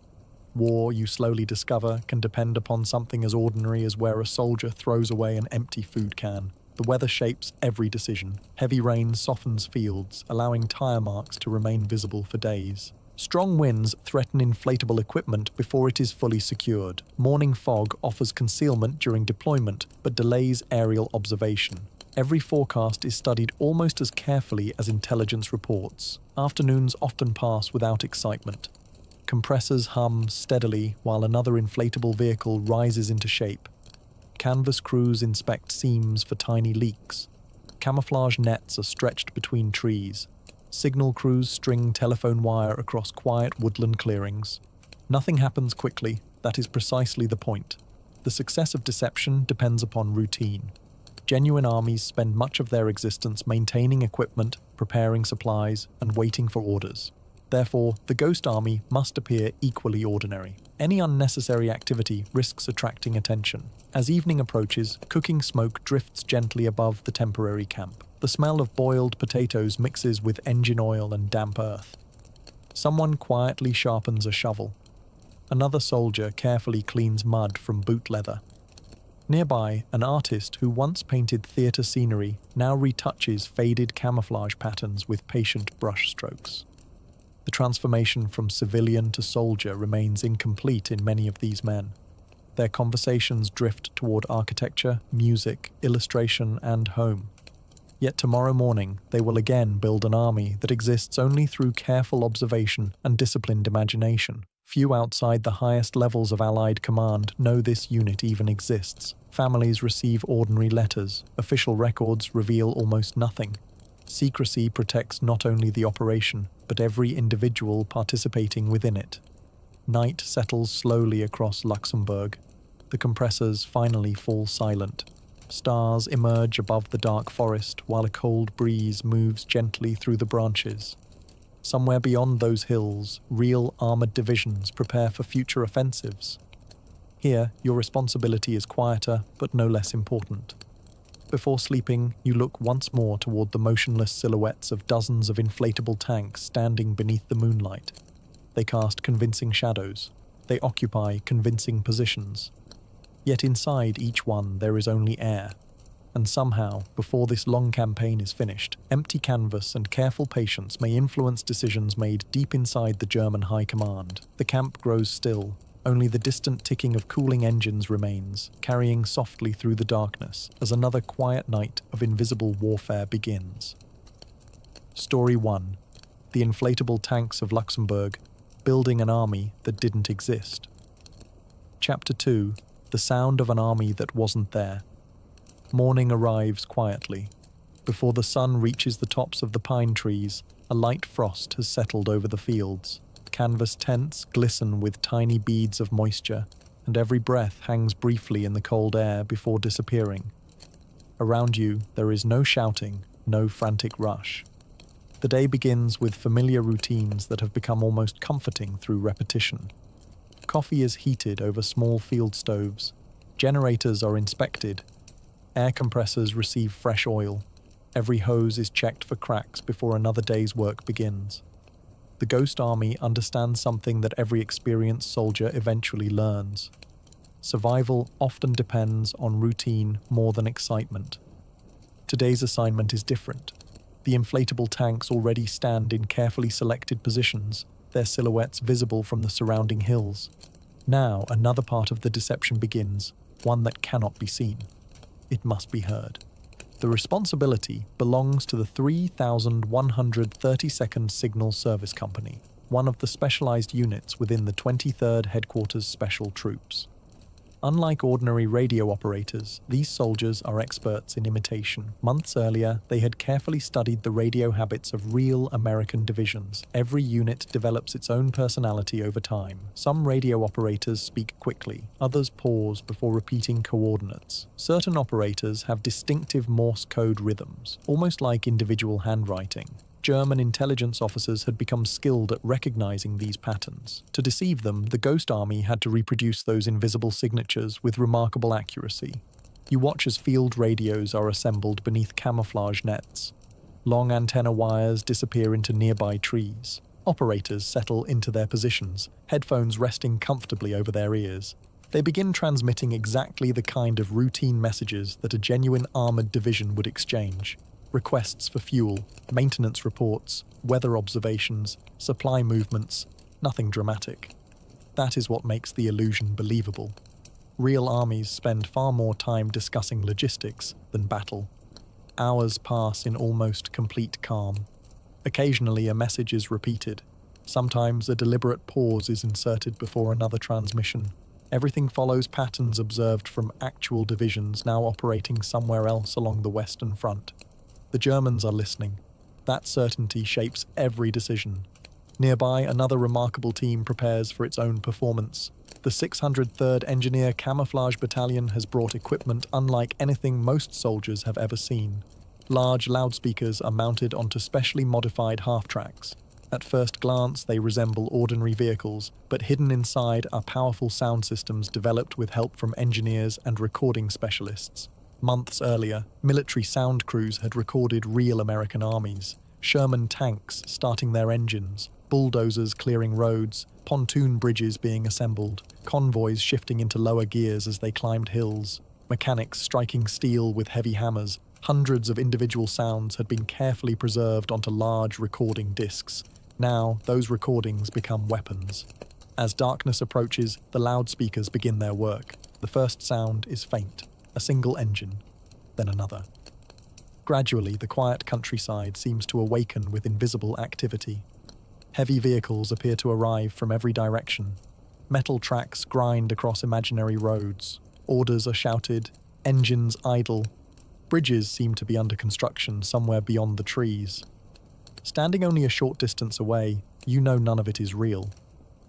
War, you slowly discover, can depend upon something as ordinary as where a soldier throws away an empty food can. The weather shapes every decision. Heavy rain softens fields, allowing tire marks to remain visible for days. Strong winds threaten inflatable equipment before it is fully secured. Morning fog offers concealment during deployment, but delays aerial observation. Every forecast is studied almost as carefully as intelligence reports. Afternoons often pass without excitement. Compressors hum steadily while another inflatable vehicle rises into shape. Canvas crews inspect seams for tiny leaks. Camouflage nets are stretched between trees. Signal crews string telephone wire across quiet woodland clearings. Nothing happens quickly, that is precisely the point. The success of deception depends upon routine. Genuine armies spend much of their existence maintaining equipment, preparing supplies, and waiting for orders. Therefore, the Ghost Army must appear equally ordinary. Any unnecessary activity risks attracting attention. As evening approaches, cooking smoke drifts gently above the temporary camp. The smell of boiled potatoes mixes with engine oil and damp earth. Someone quietly sharpens a shovel. Another soldier carefully cleans mud from boot leather. Nearby, an artist who once painted theatre scenery now retouches faded camouflage patterns with patient brushstrokes. The transformation from civilian to soldier remains incomplete in many of these men. Their conversations drift toward architecture, music, illustration, and home. Yet tomorrow morning, they will again build an army that exists only through careful observation and disciplined imagination. Few outside the highest levels of Allied command know this unit even exists. Families receive ordinary letters. Official records reveal almost nothing. Secrecy protects not only the operation, but every individual participating within it. Night settles slowly across Luxembourg. The compressors finally fall silent. Stars emerge above the dark forest while a cold breeze moves gently through the branches. Somewhere beyond those hills, real armored divisions prepare for future offensives. Here, your responsibility is quieter, but no less important. Before sleeping, you look once more toward the motionless silhouettes of dozens of inflatable tanks standing beneath the moonlight. They cast convincing shadows. They occupy convincing positions. Yet inside each one there is only air. And somehow, before this long campaign is finished, empty canvas and careful patience may influence decisions made deep inside the German High Command. The camp grows still. Only the distant ticking of cooling engines remains, carrying softly through the darkness as another quiet night of invisible warfare begins. Story 1. The inflatable tanks of Luxembourg, building an army that didn't exist. Chapter 2. The sound of an army that wasn't there. Morning arrives quietly. Before the sun reaches the tops of the pine trees, a light frost has settled over the fields. Canvas tents glisten with tiny beads of moisture, and every breath hangs briefly in the cold air before disappearing. Around you, there is no shouting, no frantic rush. The day begins with familiar routines that have become almost comforting through repetition. Coffee is heated over small field stoves. Generators are inspected. Air compressors receive fresh oil. Every hose is checked for cracks before another day's work begins. The Ghost Army understands something that every experienced soldier eventually learns. Survival often depends on routine more than excitement. Today's assignment is different. The inflatable tanks already stand in carefully selected positions, their silhouettes visible from the surrounding hills. Now, another part of the deception begins, one that cannot be seen. It must be heard. The responsibility belongs to the 3,132nd Signal Service Company, one of the specialized units within the 23rd Headquarters Special Troops. Unlike ordinary radio operators, these soldiers are experts in imitation. Months earlier, they had carefully studied the radio habits of real American divisions. Every unit develops its own personality over time. Some radio operators speak quickly, others pause before repeating coordinates. Certain operators have distinctive Morse code rhythms, almost like individual handwriting. German intelligence officers had become skilled at recognizing these patterns. To deceive them, the Ghost Army had to reproduce those invisible signatures with remarkable accuracy. You watch as field radios are assembled beneath camouflage nets. Long antenna wires disappear into nearby trees. Operators settle into their positions, headphones resting comfortably over their ears. They begin transmitting exactly the kind of routine messages that a genuine armored division would exchange. Requests for fuel, maintenance reports, weather observations, supply movements, nothing dramatic. That is what makes the illusion believable. Real armies spend far more time discussing logistics than battle. Hours pass in almost complete calm. Occasionally a message is repeated. Sometimes a deliberate pause is inserted before another transmission. Everything follows patterns observed from actual divisions now operating somewhere else along the Western Front. The Germans are listening. That certainty shapes every decision. Nearby, another remarkable team prepares for its own performance. The 603rd Engineer Camouflage Battalion has brought equipment unlike anything most soldiers have ever seen. Large loudspeakers are mounted onto specially modified half-tracks. At first glance, they resemble ordinary vehicles, but hidden inside are powerful sound systems developed with help from engineers and recording specialists. Months earlier, military sound crews had recorded real American armies. Sherman tanks starting their engines, bulldozers clearing roads, pontoon bridges being assembled, convoys shifting into lower gears as they climbed hills, mechanics striking steel with heavy hammers. Hundreds of individual sounds had been carefully preserved onto large recording discs. Now, those recordings become weapons. As darkness approaches, the loudspeakers begin their work. The first sound is faint. A single engine, then another. Gradually, the quiet countryside seems to awaken with invisible activity. Heavy vehicles appear to arrive from every direction. Metal tracks grind across imaginary roads. Orders are shouted, engines idle. Bridges seem to be under construction somewhere beyond the trees. Standing only a short distance away, you know none of it is real.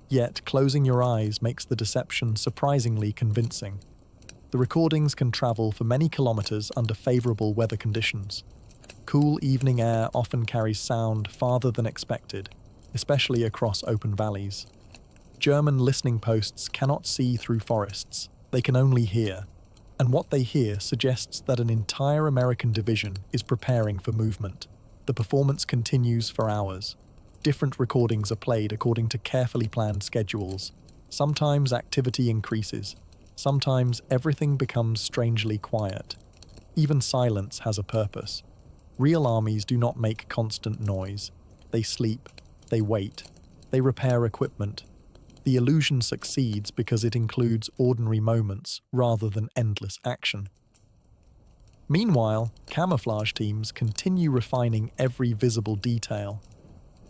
Yet, closing your eyes makes the deception surprisingly convincing. The recordings can travel for many kilometers under favorable weather conditions. Cool evening air often carries sound farther than expected, especially across open valleys. German listening posts cannot see through forests, they can only hear, and what they hear suggests that an entire American division is preparing for movement. The performance continues for hours. Different recordings are played according to carefully planned schedules. Sometimes activity increases, sometimes everything becomes strangely quiet. Even silence has a purpose. Real armies do not make constant noise. They sleep, they wait, they repair equipment. The illusion succeeds because it includes ordinary moments rather than endless action. Meanwhile, camouflage teams continue refining every visible detail.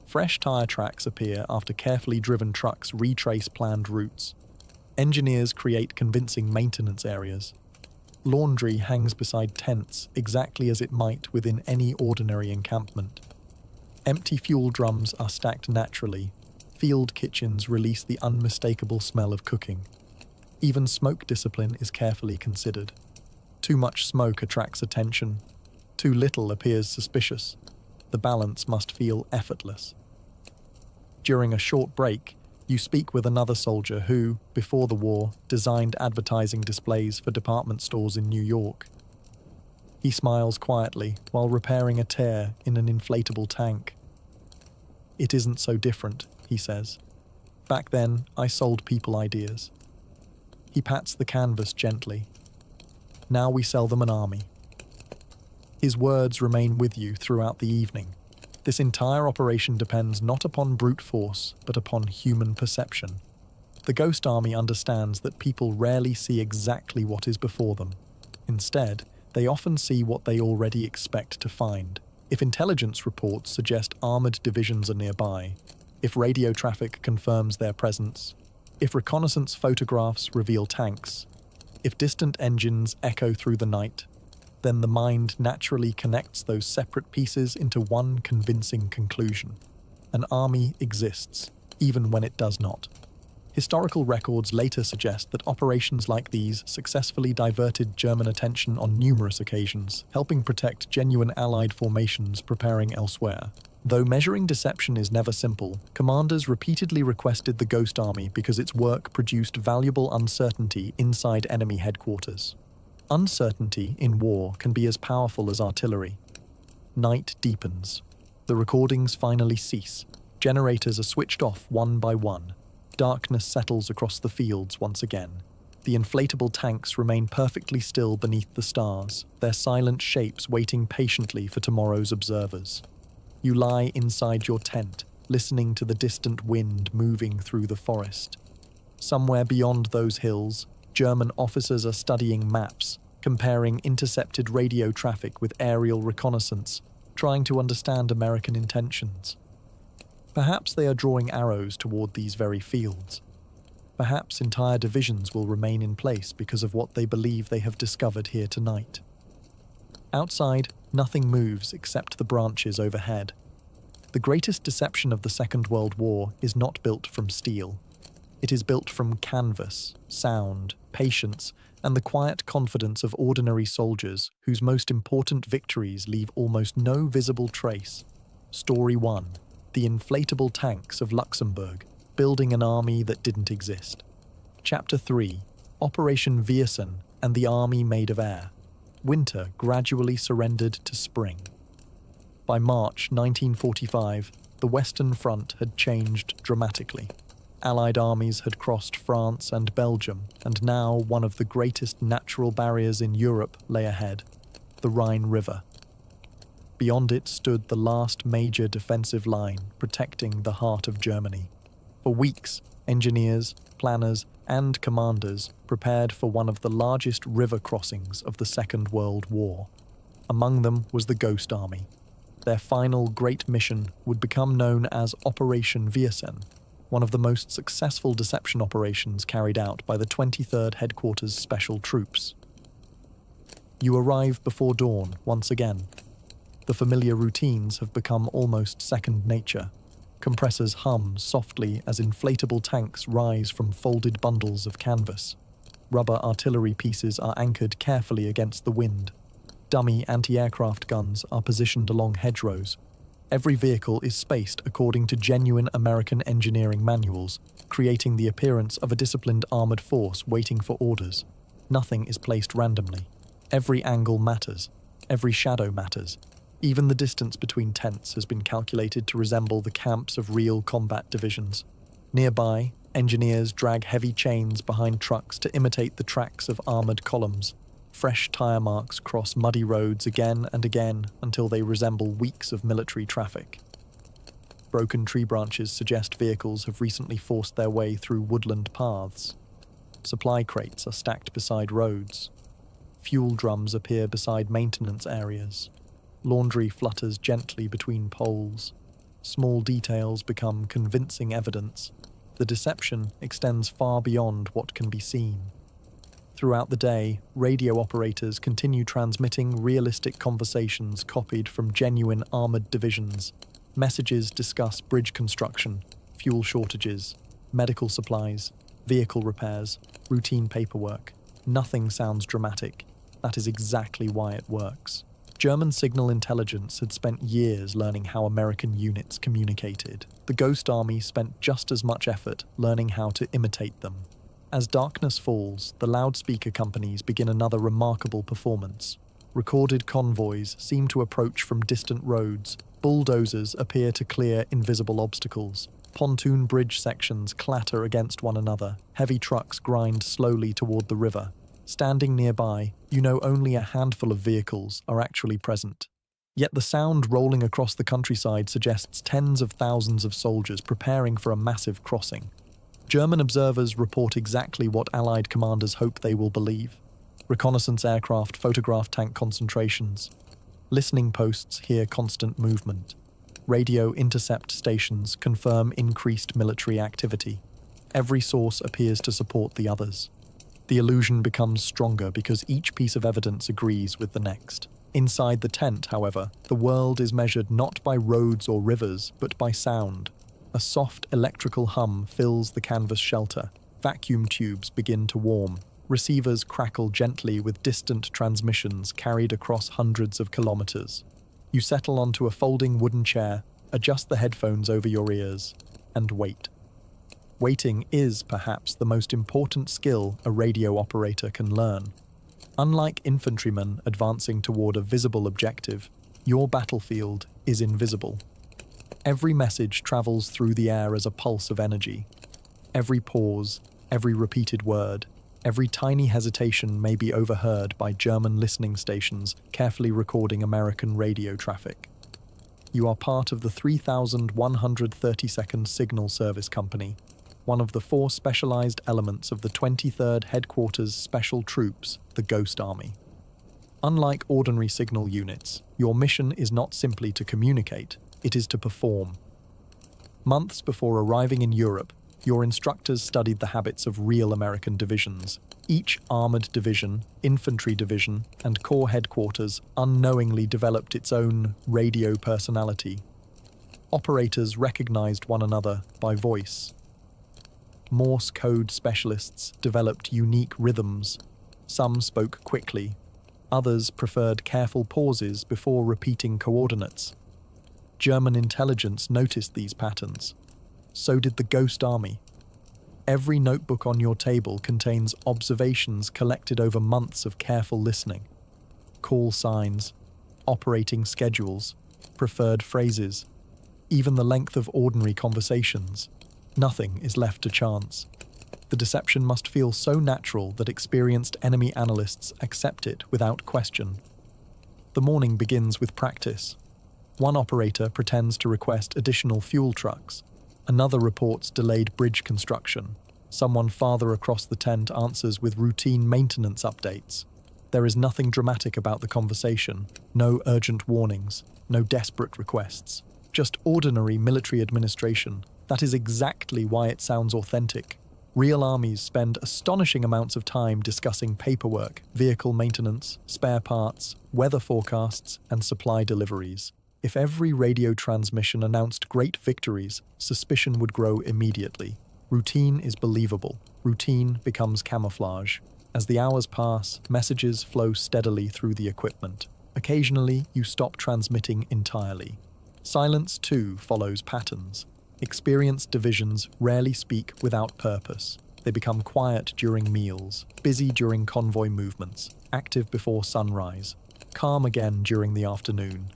Fresh tire tracks appear after carefully driven trucks retrace planned routes. Engineers create convincing maintenance areas. Laundry hangs beside tents exactly as it might within any ordinary encampment. Empty fuel drums are stacked naturally. Field kitchens release the unmistakable smell of cooking. Even smoke discipline is carefully considered. Too much smoke attracts attention. Too little appears suspicious. The balance must feel effortless. During a short break, you speak with another soldier who, before the war, designed advertising displays for department stores in New York. He smiles quietly while repairing a tear in an inflatable tank. "It isn't so different," he says. "Back then, I sold people ideas." He pats the canvas gently. "Now we sell them an army." His words remain with you throughout the evening. This entire operation depends not upon brute force, but upon human perception. The Ghost Army understands that people rarely see exactly what is before them. Instead, they often see what they already expect to find. If intelligence reports suggest armored divisions are nearby, if radio traffic confirms their presence, if reconnaissance photographs reveal tanks, if distant engines echo through the night, then the mind naturally connects those separate pieces into one convincing conclusion. An army exists, even when it does not. Historical records later suggest that operations like these successfully diverted German attention on numerous occasions, helping protect genuine Allied formations preparing elsewhere. Though measuring deception is never simple, commanders repeatedly requested the Ghost Army because its work produced valuable uncertainty inside enemy headquarters. Uncertainty in war can be as powerful as artillery. Night deepens. The recordings finally cease. Generators are switched off one by one. Darkness settles across the fields once again. The inflatable tanks remain perfectly still beneath the stars, their silent shapes waiting patiently for tomorrow's observers. You lie inside your tent, listening to the distant wind moving through the forest. Somewhere beyond those hills, German officers are studying maps, comparing intercepted radio traffic with aerial reconnaissance, trying to understand American intentions. Perhaps they are drawing arrows toward these very fields. Perhaps entire divisions will remain in place because of what they believe they have discovered here tonight. Outside, nothing moves except the branches overhead. The greatest deception of the Second World War is not built from steel. It is built from canvas, sound, patience, and the quiet confidence of ordinary soldiers whose most important victories leave almost no visible trace. Story 1. The inflatable tanks of Luxembourg, building an army that didn't exist. Chapter 3. Operation Viersen and the Army Made of Air. Winter gradually surrendered to spring. By March 1945, the Western Front had changed dramatically. Allied armies had crossed France and Belgium, and now one of the greatest natural barriers in Europe lay ahead, the Rhine River. Beyond it stood the last major defensive line protecting the heart of Germany. For weeks, engineers, planners, and commanders prepared for one of the largest river crossings of the Second World War. Among them was the Ghost Army. Their final great mission would become known as Operation Viersen, one of the most successful deception operations carried out by the 23rd Headquarters Special Troops. You arrive before dawn once again. The familiar routines have become almost second nature. Compressors hum softly as inflatable tanks rise from folded bundles of canvas. Rubber artillery pieces are anchored carefully against the wind. Dummy anti-aircraft guns are positioned along hedgerows. Every vehicle is spaced according to genuine American engineering manuals, creating the appearance of a disciplined armored force waiting for orders. Nothing is placed randomly. Every angle matters. Every shadow matters. Even the distance between tents has been calculated to resemble the camps of real combat divisions. Nearby, engineers drag heavy chains behind trucks to imitate the tracks of armored columns. Fresh tire marks cross muddy roads again and again until they resemble weeks of military traffic. Broken tree branches suggest vehicles have recently forced their way through woodland paths. Supply crates are stacked beside roads. Fuel drums appear beside maintenance areas. Laundry flutters gently between poles. Small details become convincing evidence. The deception extends far beyond what can be seen. Throughout the day, radio operators continue transmitting realistic conversations copied from genuine armored divisions. Messages discuss bridge construction, fuel shortages, medical supplies, vehicle repairs, routine paperwork. Nothing sounds dramatic. That is exactly why it works. German signal intelligence had spent years learning how American units communicated. The Ghost Army spent just as much effort learning how to imitate them. As darkness falls, the loudspeaker companies begin another remarkable performance. Recorded convoys seem to approach from distant roads. Bulldozers appear to clear invisible obstacles. Pontoon bridge sections clatter against one another. Heavy trucks grind slowly toward the river. Standing nearby, you know only a handful of vehicles are actually present. Yet the sound rolling across the countryside suggests tens of thousands of soldiers preparing for a massive crossing. German observers report exactly what Allied commanders hope they will believe. Reconnaissance aircraft photograph tank concentrations. Listening posts hear constant movement. Radio intercept stations confirm increased military activity. Every source appears to support the others. The illusion becomes stronger because each piece of evidence agrees with the next. Inside the tent, however, the world is measured not by roads or rivers, but by sound. A soft electrical hum fills the canvas shelter. Vacuum tubes begin to warm. Receivers crackle gently with distant transmissions carried across hundreds of kilometers. You settle onto a folding wooden chair, adjust the headphones over your ears, and wait. Waiting is, perhaps, the most important skill a radio operator can learn. Unlike infantrymen advancing toward a visible objective, your battlefield is invisible. Every message travels through the air as a pulse of energy. Every pause, every repeated word, every tiny hesitation may be overheard by German listening stations carefully recording American radio traffic. You are part of the 3,132nd Signal Service Company, one of the 4 specialized elements of the 23rd Headquarters Special Troops, the Ghost Army. Unlike ordinary signal units, your mission is not simply to communicate, it is to perform. Months before arriving in Europe, your instructors studied the habits of real American divisions. Each armored division, infantry division, and corps headquarters unknowingly developed its own radio personality. Operators recognized one another by voice. Morse code specialists developed unique rhythms. Some spoke quickly. Others preferred careful pauses before repeating coordinates. German intelligence noticed these patterns. So did the Ghost Army. Every notebook on your table contains observations collected over months of careful listening. Call signs, operating schedules, preferred phrases, even the length of ordinary conversations. Nothing is left to chance. The deception must feel so natural that experienced enemy analysts accept it without question. The morning begins with practice. One operator pretends to request additional fuel trucks. Another reports delayed bridge construction. Someone farther across the tent answers with routine maintenance updates. There is nothing dramatic about the conversation, no urgent warnings, no desperate requests. Just ordinary military administration. That is exactly why it sounds authentic. Real armies spend astonishing amounts of time discussing paperwork, vehicle maintenance, spare parts, weather forecasts, and supply deliveries. If every radio transmission announced great victories, suspicion would grow immediately. Routine is believable. Routine becomes camouflage. As the hours pass, messages flow steadily through the equipment. Occasionally, you stop transmitting entirely. Silence, too, follows patterns. Experienced divisions rarely speak without purpose. They become quiet during meals, busy during convoy movements, active before sunrise, calm again during the afternoon.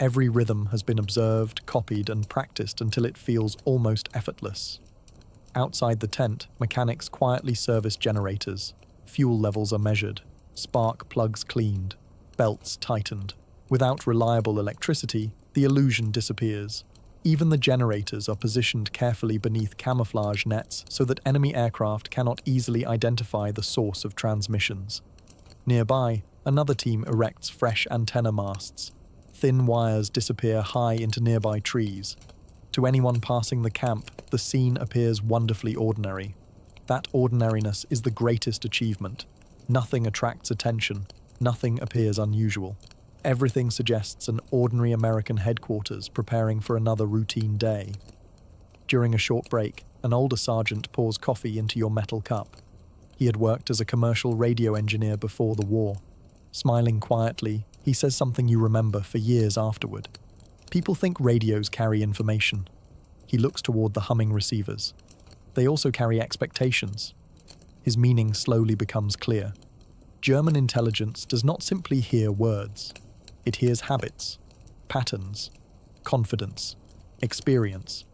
Every rhythm has been observed, copied, and practiced until it feels almost effortless. Outside the tent, mechanics quietly service generators. Fuel levels are measured, spark plugs cleaned, belts tightened. Without reliable electricity, the illusion disappears. Even the generators are positioned carefully beneath camouflage nets so that enemy aircraft cannot easily identify the source of transmissions. Nearby, another team erects fresh antenna masts. Thin wires disappear high into nearby trees. To anyone passing the camp, the scene appears wonderfully ordinary. That ordinariness is the greatest achievement. Nothing attracts attention, nothing appears unusual. Everything suggests an ordinary American headquarters preparing for another routine day. During a short break, an older sergeant pours coffee into your metal cup. He had worked as a commercial radio engineer before the war. Smiling quietly, he says something you remember for years afterward. People think radios carry information. He looks toward the humming receivers. They also carry expectations. His meaning slowly becomes clear. German intelligence does not simply hear words. It hears habits, patterns, confidence, experience.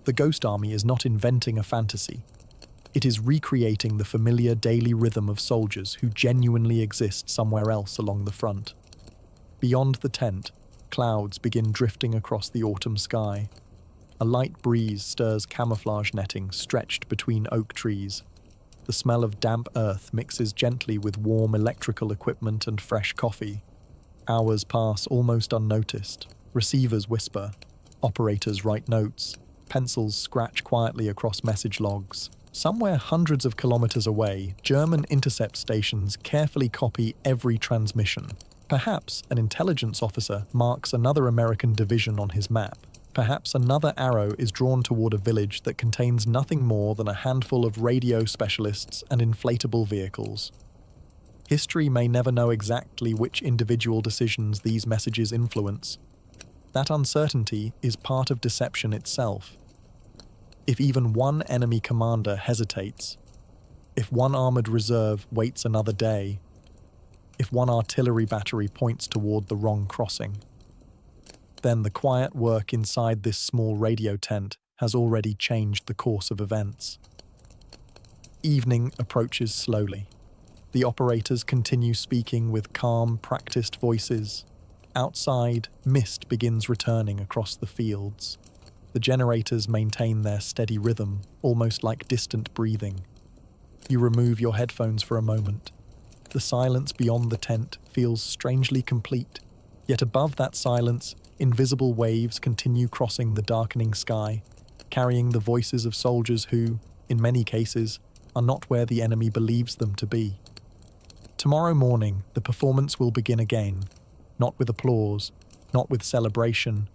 The Ghost Army is not inventing a fantasy. It is recreating the familiar daily rhythm of soldiers who genuinely exist somewhere else along the front. Beyond the tent, clouds begin drifting across the autumn sky. A light breeze stirs camouflage netting stretched between oak trees. The smell of damp earth mixes gently with warm electrical equipment and fresh coffee. Hours pass almost unnoticed. Receivers whisper. Operators write notes. Pencils scratch quietly across message logs. Somewhere hundreds of kilometers away, German intercept stations carefully copy every transmission. Perhaps an intelligence officer marks another American division on his map. Perhaps another arrow is drawn toward a village that contains nothing more than a handful of radio specialists and inflatable vehicles. History may never know exactly which individual decisions these messages influence. That uncertainty is part of deception itself. If even one enemy commander hesitates, if one armored reserve waits another day, if one artillery battery points toward the wrong crossing, then the quiet work inside this small radio tent has already changed the course of events. Evening approaches slowly. The operators continue speaking with calm, practiced voices. Outside, mist begins returning across the fields. The generators maintain their steady rhythm, almost like distant breathing. You remove your headphones for a moment. The silence beyond the tent feels strangely complete, yet above that silence, invisible waves continue crossing the darkening sky, carrying the voices of soldiers who, in many cases, are not where the enemy believes them to be. Tomorrow morning, the performance will begin again, not with applause, not with celebration,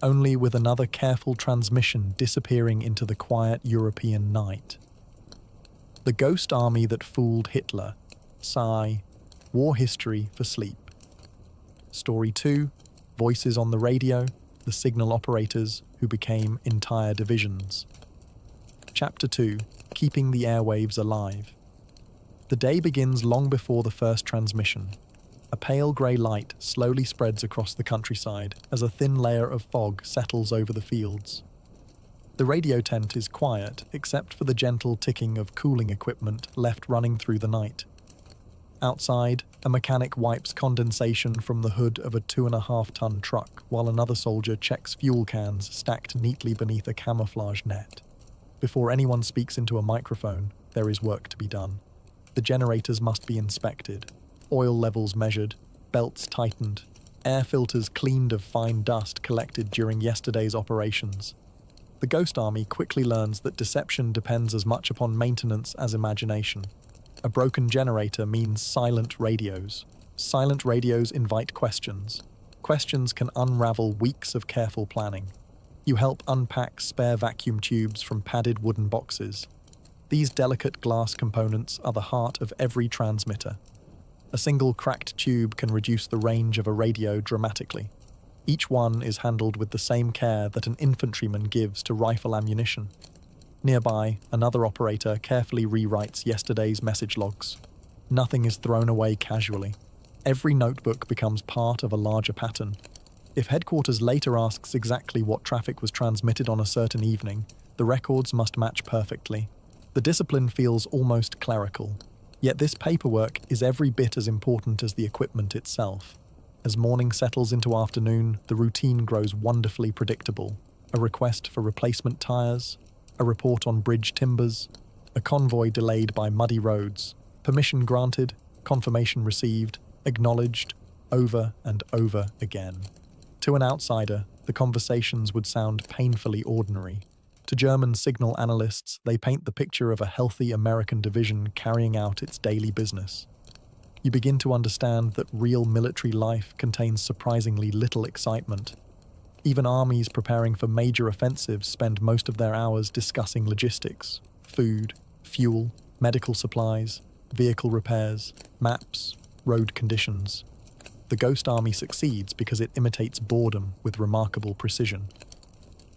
only with another careful transmission disappearing into the quiet European night. The Ghost Army that fooled Hitler. Sigh. War history for sleep. Story 2. Voices on the radio, the signal operators who became entire divisions. Chapter 2. Keeping the airwaves alive. The day begins long before the first transmission. A pale grey light slowly spreads across the countryside as a thin layer of fog settles over the fields. The radio tent is quiet except for the gentle ticking of cooling equipment left running through the night. Outside, a mechanic wipes condensation from the hood of a 2.5-ton truck while another soldier checks fuel cans stacked neatly beneath a camouflage net. Before anyone speaks into a microphone, there is work to be done. The generators must be inspected, oil levels measured, belts tightened, air filters cleaned of fine dust collected during yesterday's operations. The Ghost Army quickly learns that deception depends as much upon maintenance as imagination. A broken generator means silent radios. Silent radios invite questions. Questions can unravel weeks of careful planning. You help unpack spare vacuum tubes from padded wooden boxes. These delicate glass components are the heart of every transmitter. A single cracked tube can reduce the range of a radio dramatically. Each one is handled with the same care that an infantryman gives to rifle ammunition. Nearby, another operator carefully rewrites yesterday's message logs. Nothing is thrown away casually. Every notebook becomes part of a larger pattern. If headquarters later asks exactly what traffic was transmitted on a certain evening, the records must match perfectly. The discipline feels almost clerical. Yet this paperwork is every bit as important as the equipment itself. As morning settles into afternoon, the routine grows wonderfully predictable. A request for replacement tires, a report on bridge timbers, a convoy delayed by muddy roads, permission granted, confirmation received, acknowledged, over and over again. To an outsider, the conversations would sound painfully ordinary. To German signal analysts, they paint the picture of a healthy American division carrying out its daily business. You begin to understand that real military life contains surprisingly little excitement. Even armies preparing for major offensives spend most of their hours discussing logistics, food, fuel, medical supplies, vehicle repairs, maps, road conditions. The Ghost Army succeeds because it imitates boredom with remarkable precision.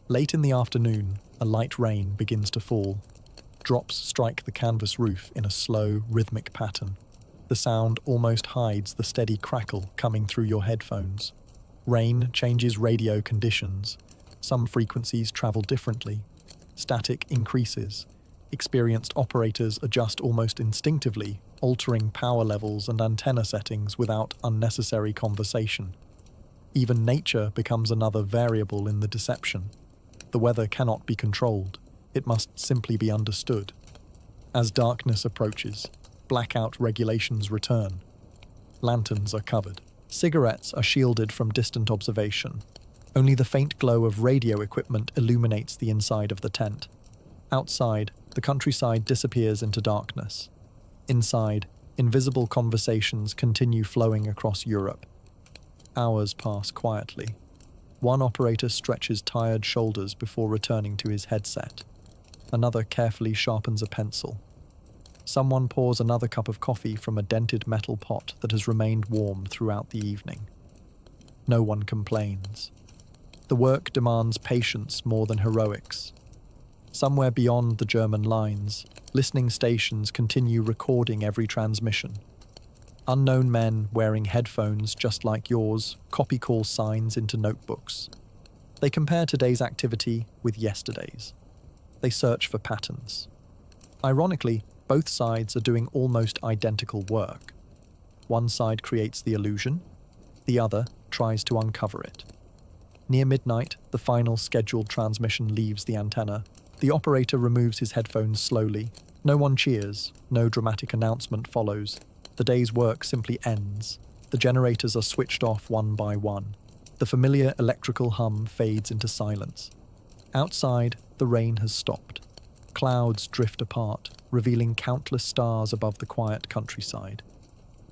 Late in the afternoon, a light rain begins to fall. Drops strike the canvas roof in a slow, rhythmic pattern. The sound almost hides the steady crackle coming through your headphones. Rain changes radio conditions. Some frequencies travel differently. Static increases. Experienced operators adjust almost instinctively, altering power levels and antenna settings without unnecessary conversation. Even nature becomes another variable in the deception. The weather cannot be controlled. It must simply be understood. As darkness approaches, blackout regulations return. Lanterns are covered. Cigarettes are shielded from distant observation. Only the faint glow of radio equipment illuminates the inside of the tent. Outside, the countryside disappears into darkness. Inside, invisible conversations continue flowing across Europe. Hours pass quietly. One operator stretches tired shoulders before returning to his headset. Another carefully sharpens a pencil. Someone pours another cup of coffee from a dented metal pot that has remained warm throughout the evening. No one complains. The work demands patience more than heroics. Somewhere beyond the German lines, listening stations continue recording every transmission. Unknown men wearing headphones just like yours copy call signs into notebooks. They compare today's activity with yesterday's. They search for patterns. Ironically, both sides are doing almost identical work. One side creates the illusion, the other tries to uncover it. Near midnight, the final scheduled transmission leaves the antenna. The operator removes his headphones slowly. No one cheers, no dramatic announcement follows. The day's work simply ends. The generators are switched off one by one. The familiar electrical hum fades into silence. Outside, the rain has stopped. Clouds drift apart, revealing countless stars above the quiet countryside.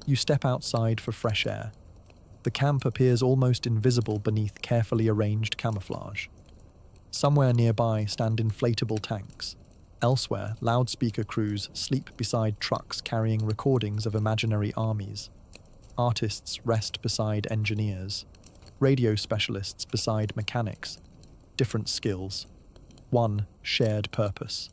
You step outside for fresh air. The camp appears almost invisible beneath carefully arranged camouflage. Somewhere nearby stand inflatable tanks. Elsewhere, loudspeaker crews sleep beside trucks carrying recordings of imaginary armies. Artists rest beside engineers. Radio specialists beside mechanics. Different skills. One shared purpose.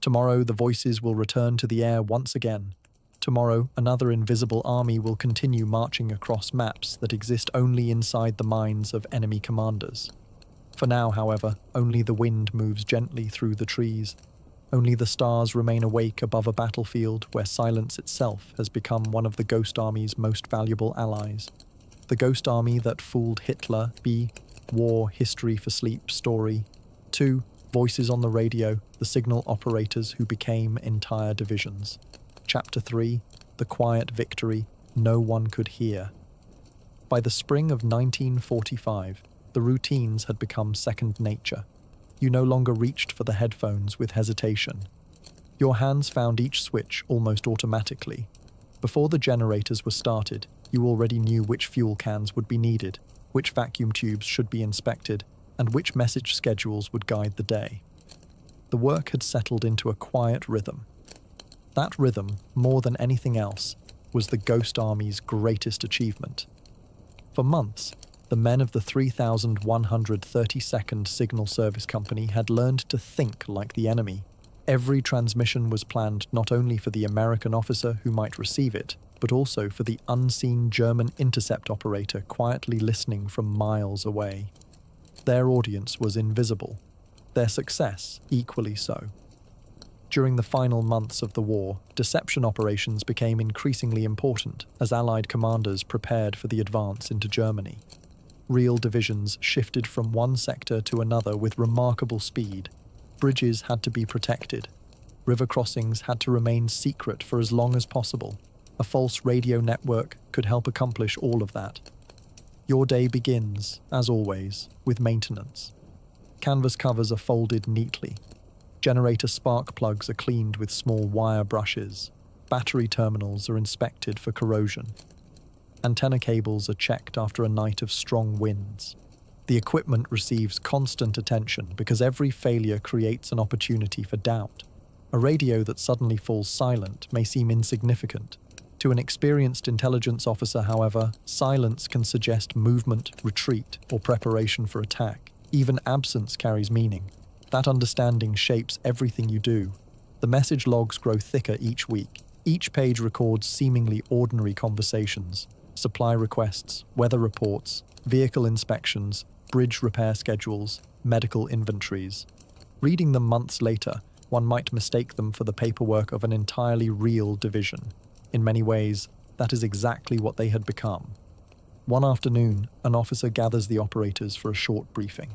Tomorrow the voices will return to the air once again. Tomorrow another invisible army will continue marching across maps that exist only inside the minds of enemy commanders. For now, however, only the wind moves gently through the trees. Only the stars remain awake above a battlefield where silence itself has become one of the Ghost Army's most valuable allies. The Ghost Army that fooled Hitler. B. War History for Sleep story. 2. Voices on the radio, the signal operators who became entire divisions. Chapter 3. The quiet victory no one could hear. By the spring of 1945, the routines had become second nature. You no longer reached for the headphones with hesitation. Your hands found each switch almost automatically. Before the generators were started, you already knew which fuel cans would be needed, which vacuum tubes should be inspected, and which message schedules would guide the day. The work had settled into a quiet rhythm. That rhythm, more than anything else, was the Ghost Army's greatest achievement. For months, The men of the 3132nd Signal Service Company had learned to think like the enemy. Every transmission was planned not only for the American officer who might receive it, but also for the unseen German intercept operator quietly listening from miles away. Their audience was invisible, their success equally so. During the final months of the war, deception operations became increasingly important as Allied commanders prepared for the advance into Germany. Real divisions shifted from one sector to another with remarkable speed. Bridges had to be protected. River crossings had to remain secret for as long as possible. A false radio network could help accomplish all of that. Your day begins, as always, with maintenance. Canvas covers are folded neatly. Generator spark plugs are cleaned with small wire brushes. Battery terminals are inspected for corrosion. Antenna cables are checked after a night of strong winds. The equipment receives constant attention because every failure creates an opportunity for doubt. A radio that suddenly falls silent may seem insignificant. To an experienced intelligence officer, however, silence can suggest movement, retreat, or preparation for attack. Even absence carries meaning. That understanding shapes everything you do. The message logs grow thicker each week. Each page records seemingly ordinary conversations, supply requests, weather reports, vehicle inspections, bridge repair schedules, medical inventories. Reading them months later, one might mistake them for the paperwork of an entirely real division. In many ways, that is exactly what they had become. One afternoon, an officer gathers the operators for a short briefing.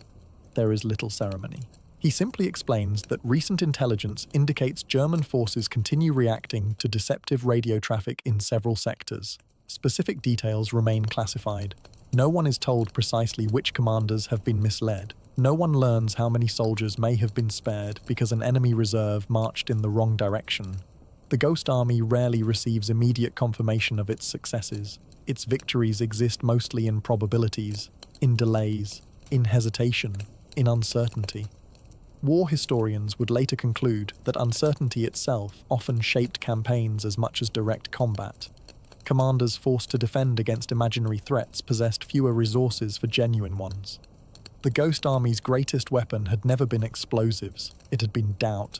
There is little ceremony. He simply explains that recent intelligence indicates German forces continue reacting to deceptive radio traffic in several sectors. Specific details remain classified. No one is told precisely which commanders have been misled. No one learns how many soldiers may have been spared because an enemy reserve marched in the wrong direction. The Ghost Army rarely receives immediate confirmation of its successes. Its victories exist mostly in probabilities, in delays, in hesitation, in uncertainty. War historians would later conclude that uncertainty itself often shaped campaigns as much as direct combat. Commanders forced to defend against imaginary threats possessed fewer resources for genuine ones. The Ghost Army's greatest weapon had never been explosives, it had been doubt.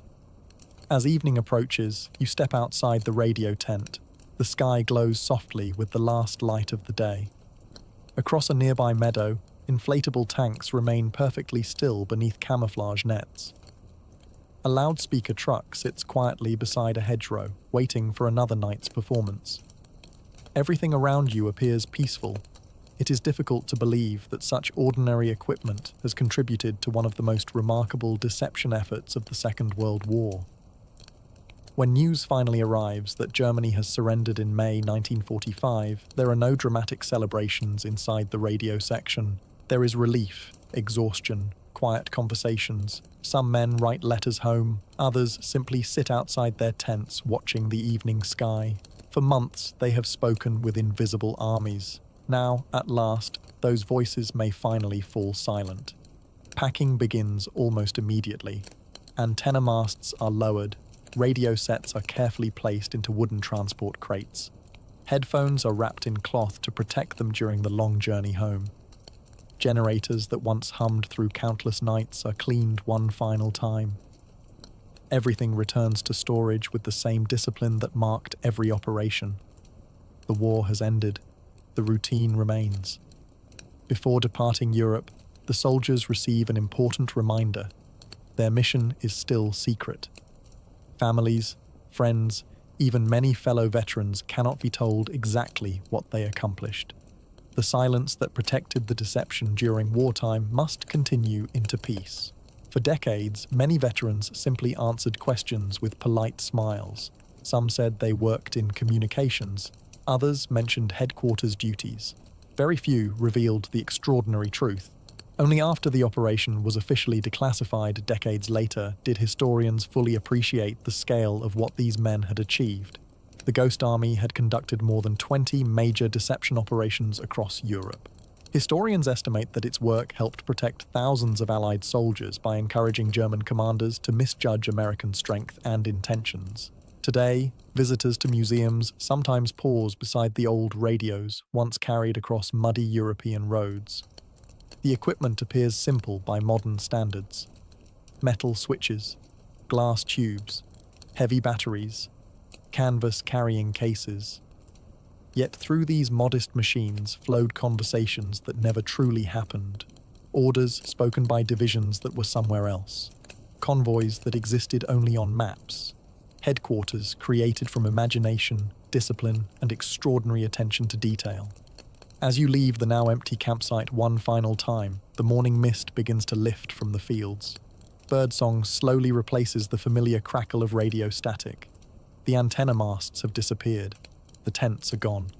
As evening approaches, you step outside the radio tent. The sky glows softly with the last light of the day. Across a nearby meadow, inflatable tanks remain perfectly still beneath camouflage nets. A loudspeaker truck sits quietly beside a hedgerow, waiting for another night's performance. Everything around you appears peaceful. It is difficult to believe that such ordinary equipment has contributed to one of the most remarkable deception efforts of the Second World War. When news finally arrives that Germany has surrendered in May 1945, there are no dramatic celebrations inside the radio section. There is relief, exhaustion, quiet conversations. Some men write letters home, others simply sit outside their tents watching the evening sky. For months, they have spoken with invisible armies. Now, at last, those voices may finally fall silent. Packing begins almost immediately. Antenna masts are lowered. Radio sets are carefully placed into wooden transport crates. Headphones are wrapped in cloth to protect them during the long journey home. Generators that once hummed through countless nights are cleaned one final time. Everything returns to storage with the same discipline that marked every operation. The war has ended. The routine remains. Before departing Europe, the soldiers receive an important reminder. Their mission is still secret. Families, friends, even many fellow veterans cannot be told exactly what they accomplished. The silence that protected the deception during wartime must continue into peace. For decades, many veterans simply answered questions with polite smiles. Some said they worked in communications. Others mentioned headquarters duties. Very few revealed the extraordinary truth. Only after the operation was officially declassified decades later did historians fully appreciate the scale of what these men had achieved. The Ghost Army had conducted more than 20 major deception operations across Europe. Historians estimate that its work helped protect thousands of Allied soldiers by encouraging German commanders to misjudge American strength and intentions. Today, visitors to museums sometimes pause beside the old radios once carried across muddy European roads. The equipment appears simple by modern standards. Metal switches, glass tubes, heavy batteries, canvas carrying cases. Yet through these modest machines flowed conversations that never truly happened, orders spoken by divisions that were somewhere else, convoys that existed only on maps, headquarters created from imagination, discipline, and extraordinary attention to detail. As you leave the now empty campsite one final time, the morning mist begins to lift from the fields. Birdsong slowly replaces the familiar crackle of radio static. The antenna masts have disappeared. The tents are gone.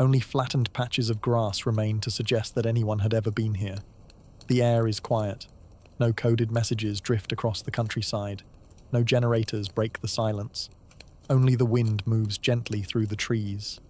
Only flattened patches of grass remain to suggest that anyone had ever been here. The air is quiet. No coded messages drift across the countryside. No generators break the silence. Only the wind moves gently through the trees.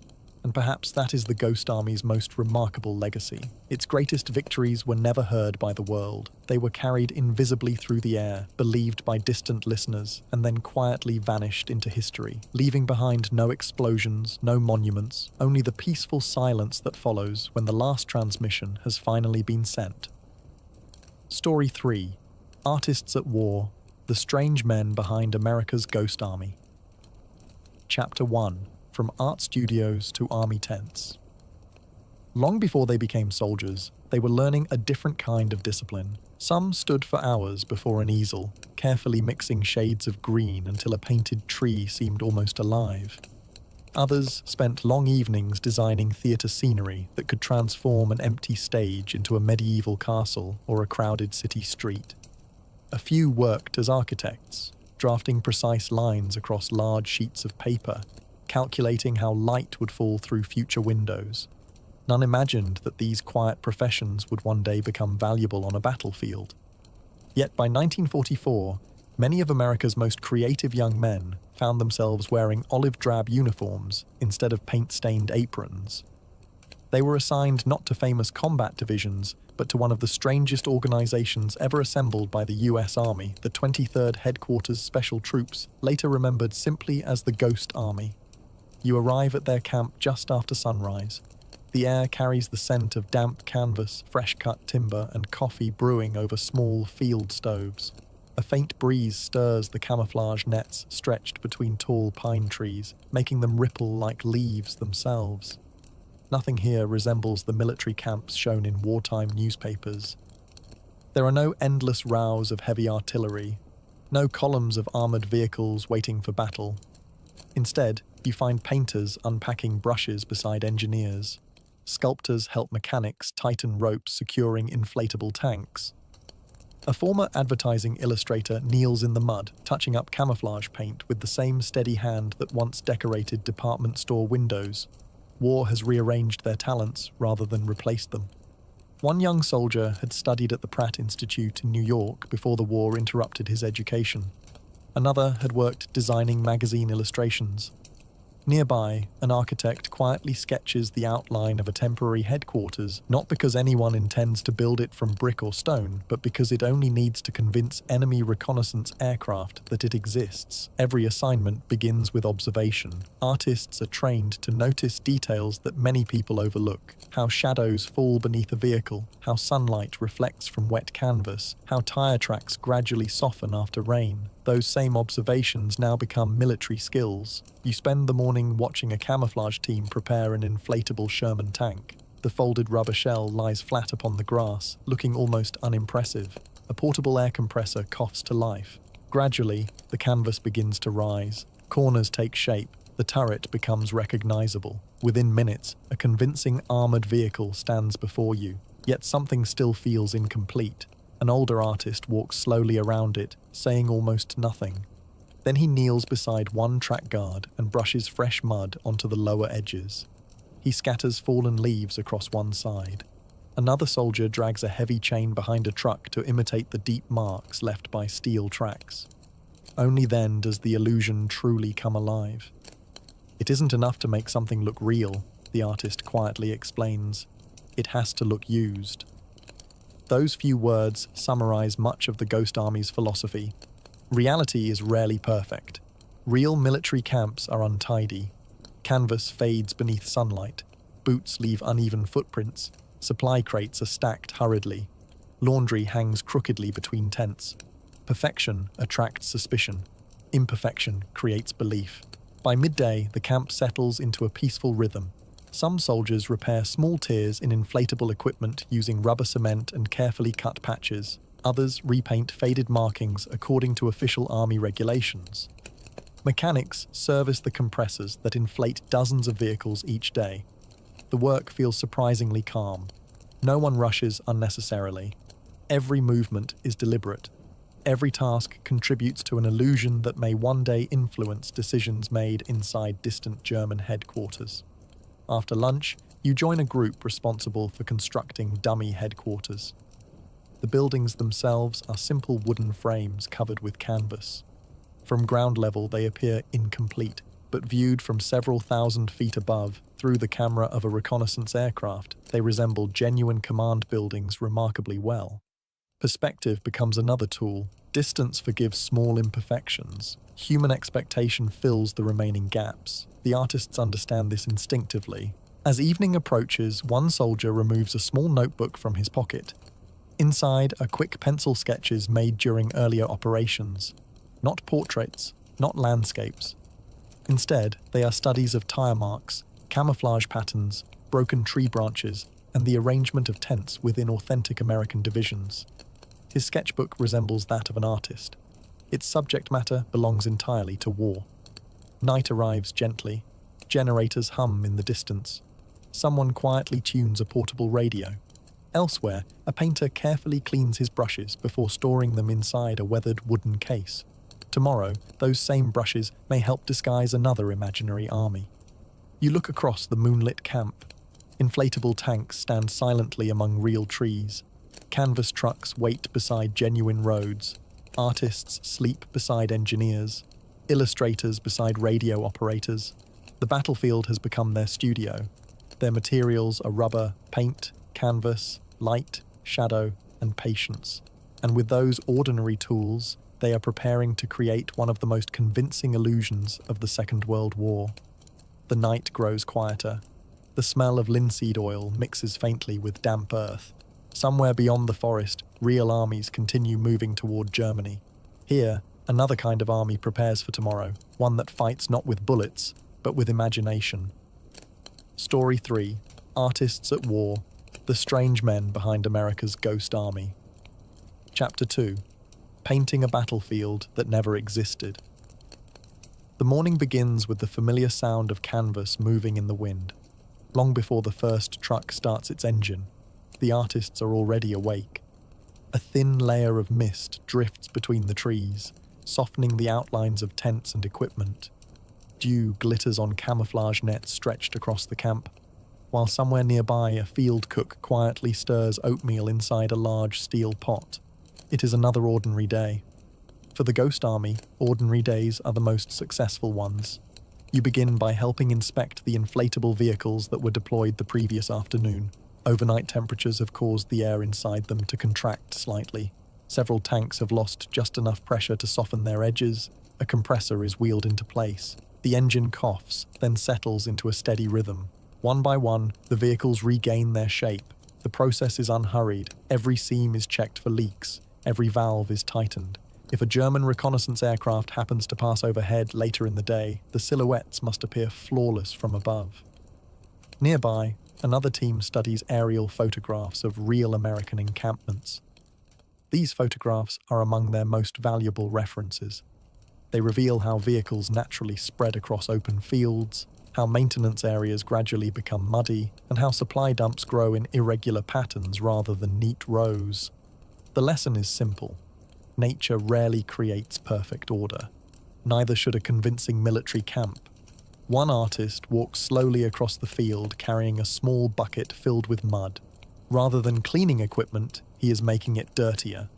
And perhaps that is the Ghost Army's most remarkable legacy. Its greatest victories were never heard by the world. They were carried invisibly through the air, believed by distant listeners, and then quietly vanished into history, leaving behind no explosions, no monuments, only the peaceful silence that follows when the last transmission has finally been sent. Story 3. Artists at War. The Strange Men Behind America's Ghost Army. Chapter 1. From art studios to army tents. Long before they became soldiers, they were learning a different kind of discipline. Some stood for hours before an easel, carefully mixing shades of green until a painted tree seemed almost alive. Others spent long evenings designing theatre scenery that could transform an empty stage into a medieval castle or a crowded city street. A few worked as architects, drafting precise lines across large sheets of paper, calculating how light would fall through future windows. None imagined that these quiet professions would one day become valuable on a battlefield. Yet by 1944, many of America's most creative young men found themselves wearing olive-drab uniforms instead of paint-stained aprons. They were assigned not to famous combat divisions, but to one of the strangest organizations ever assembled by the US Army, the 23rd Headquarters Special Troops, later remembered simply as the Ghost Army. You arrive at their camp just after sunrise. The air carries the scent of damp canvas, fresh-cut timber, and coffee brewing over small field stoves. A faint breeze stirs the camouflage nets stretched between tall pine trees, making them ripple like leaves themselves. Nothing here resembles the military camps shown in wartime newspapers. There are no endless rows of heavy artillery, no columns of armored vehicles waiting for battle. Instead, you find painters unpacking brushes beside engineers. Sculptors help mechanics tighten ropes securing inflatable tanks. A former advertising illustrator kneels in the mud, touching up camouflage paint with the same steady hand that once decorated department store windows. War has rearranged their talents rather than replaced them. One young soldier had studied at the Pratt Institute in New York before the war interrupted his education. Another had worked designing magazine illustrations. Nearby, an architect quietly sketches the outline of a temporary headquarters, not because anyone intends to build it from brick or stone, but because it only needs to convince enemy reconnaissance aircraft that it exists. Every assignment begins with observation. Artists are trained to notice details that many people overlook. How shadows fall beneath a vehicle, how sunlight reflects from wet canvas, how tire tracks gradually soften after rain. Those same observations now become military skills. You spend the morning watching a camouflage team prepare an inflatable Sherman tank. The folded rubber shell lies flat upon the grass, looking almost unimpressive. A portable air compressor coughs to life. Gradually, the canvas begins to rise. Corners take shape. The turret becomes recognizable. Within minutes, a convincing armored vehicle stands before you. Yet something still feels incomplete. An older artist walks slowly around it, saying almost nothing. Then he kneels beside one track guard and brushes fresh mud onto the lower edges. He scatters fallen leaves across one side. Another soldier drags a heavy chain behind a truck to imitate the deep marks left by steel tracks. Only then does the illusion truly come alive. It isn't enough to make something look real, the artist quietly explains. It has to look used. Those few words summarize much of the Ghost Army's philosophy. Reality is rarely perfect. Real military camps are untidy. Canvas fades beneath sunlight. Boots leave uneven footprints. Supply crates are stacked hurriedly. Laundry hangs crookedly between tents. Perfection attracts suspicion. Imperfection creates belief. By midday, the camp settles into a peaceful rhythm. Some soldiers repair small tears in inflatable equipment using rubber cement and carefully cut patches. Others repaint faded markings according to official army regulations. Mechanics service the compressors that inflate dozens of vehicles each day. The work feels surprisingly calm. No one rushes unnecessarily. Every movement is deliberate. Every task contributes to an illusion that may one day influence decisions made inside distant German headquarters. After lunch, you join a group responsible for constructing dummy headquarters. The buildings themselves are simple wooden frames covered with canvas. From ground level, they appear incomplete, but viewed from several thousand feet above, through the camera of a reconnaissance aircraft, they resemble genuine command buildings remarkably well. Perspective becomes another tool. Distance forgives small imperfections. Human expectation fills the remaining gaps. The artists understand this instinctively. As evening approaches, one soldier removes a small notebook from his pocket. Inside are quick pencil sketches made during earlier operations. Not portraits, not landscapes. Instead, they are studies of tire marks, camouflage patterns, broken tree branches, and the arrangement of tents within authentic American divisions. His sketchbook resembles that of an artist. Its subject matter belongs entirely to war. Night arrives gently. Generators hum in the distance. Someone quietly tunes a portable radio. Elsewhere, a painter carefully cleans his brushes before storing them inside a weathered wooden case. Tomorrow, those same brushes may help disguise another imaginary army. You look across the moonlit camp. Inflatable tanks stand silently among real trees. Canvas trucks wait beside genuine roads. Artists sleep beside engineers. Illustrators beside radio operators. The battlefield has become their studio. Their materials are rubber, paint, canvas, light, shadow, and patience. And with those ordinary tools, they are preparing to create one of the most convincing illusions of the Second World War. The night grows quieter. The smell of linseed oil mixes faintly with damp earth. Somewhere beyond the forest, real armies continue moving toward Germany. Here, another kind of army prepares for tomorrow, one that fights not with bullets, but with imagination. Story 3. Artists at War. The strange men behind America's ghost army. Chapter 2. Painting a battlefield that never existed. The morning begins with the familiar sound of canvas moving in the wind. Long before the first truck starts its engine, the artists are already awake. A thin layer of mist drifts between the trees, softening the outlines of tents and equipment. Dew glitters on camouflage nets stretched across the camp, while somewhere nearby a field cook quietly stirs oatmeal inside a large steel pot. It is another ordinary day. For the Ghost Army, ordinary days are the most successful ones. You begin by helping inspect the inflatable vehicles that were deployed the previous afternoon. Overnight temperatures have caused the air inside them to contract slightly. Several tanks have lost just enough pressure to soften their edges. A compressor is wheeled into place. The engine coughs, then settles into a steady rhythm. One by one, the vehicles regain their shape. The process is unhurried. Every seam is checked for leaks. Every valve is tightened. If a German reconnaissance aircraft happens to pass overhead later in the day, the silhouettes must appear flawless from above. Nearby, another team studies aerial photographs of real American encampments. These photographs are among their most valuable references. They reveal how vehicles naturally spread across open fields, how maintenance areas gradually become muddy, and how supply dumps grow in irregular patterns rather than neat rows. The lesson is simple. Nature rarely creates perfect order. Neither should a convincing military camp. One artist walks slowly across the field carrying a small bucket filled with mud. Rather than cleaning equipment, he is making it dirtier.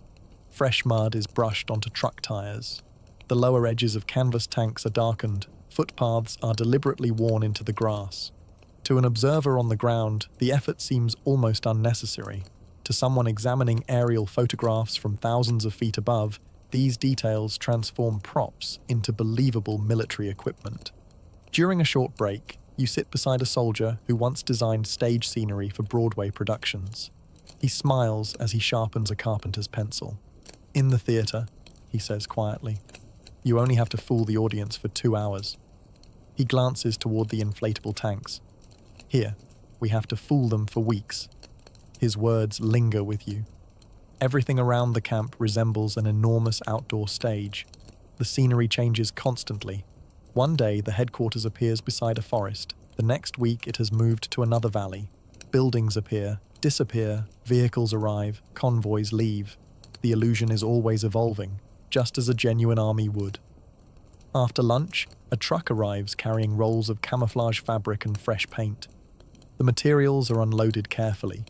Fresh mud is brushed onto truck tires. The lower edges of canvas tanks are darkened. Footpaths are deliberately worn into the grass. To an observer on the ground, the effort seems almost unnecessary. To someone examining aerial photographs from thousands of feet above, These details transform props into believable military equipment. During a short break, you sit beside a soldier who once designed stage scenery for Broadway productions. He smiles as he sharpens a carpenter's pencil. "In the theatre," he says quietly, "you only have to fool the audience for 2 hours." He glances toward the inflatable tanks. "Here, we have to fool them for weeks." His words linger with you. Everything around the camp resembles an enormous outdoor stage. The scenery changes constantly. One day, the headquarters appears beside a forest. The next week, it has moved to another valley. Buildings appear, disappear, vehicles arrive, convoys leave. The illusion is always evolving, just as a genuine army would. After lunch, a truck arrives carrying rolls of camouflage fabric and fresh paint. The materials are unloaded carefully.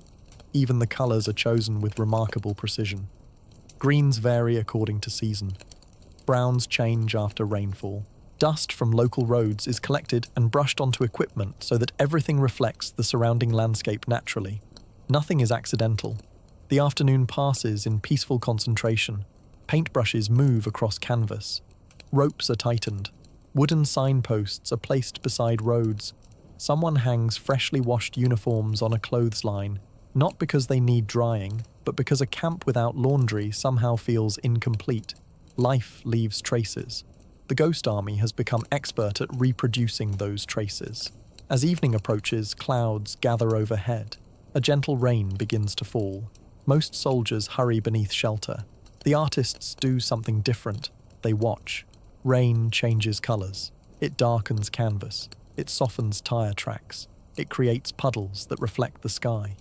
Even the colors are chosen with remarkable precision. Greens vary according to season. Browns change after rainfall. Dust from local roads is collected and brushed onto equipment so that everything reflects the surrounding landscape naturally. Nothing is accidental. The afternoon passes in peaceful concentration. Paintbrushes move across canvas. Ropes are tightened. Wooden signposts are placed beside roads. Someone hangs freshly washed uniforms on a clothesline, not because they need drying, but because a camp without laundry somehow feels incomplete. Life leaves traces. The Ghost Army has become expert at reproducing those traces. As evening approaches, clouds gather overhead. A gentle rain begins to fall. Most soldiers hurry beneath shelter. The artists do something different. They watch. Rain changes colors. It darkens canvas. It softens tire tracks. It creates puddles that reflect the sky.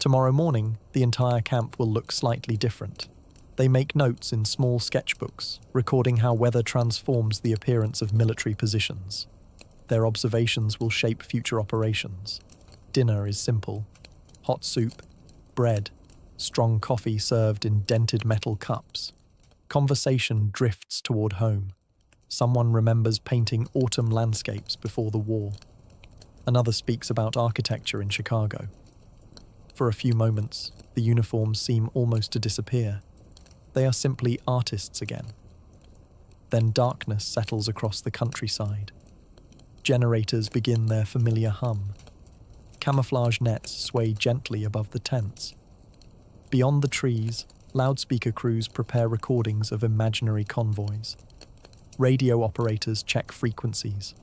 Tomorrow morning, the entire camp will look slightly different. They make notes in small sketchbooks, recording how weather transforms the appearance of military positions. Their observations will shape future operations. Dinner is simple. Hot soup, bread, strong coffee served in dented metal cups. Conversation drifts toward home. Someone remembers painting autumn landscapes before the war. Another speaks about architecture in Chicago. For a few moments, the uniforms seem almost to disappear. They are simply artists again. Then darkness settles across the countryside. Generators begin their familiar hum. Camouflage nets sway gently above the tents. Beyond the trees, loudspeaker crews prepare recordings of imaginary convoys. Radio operators check frequencies.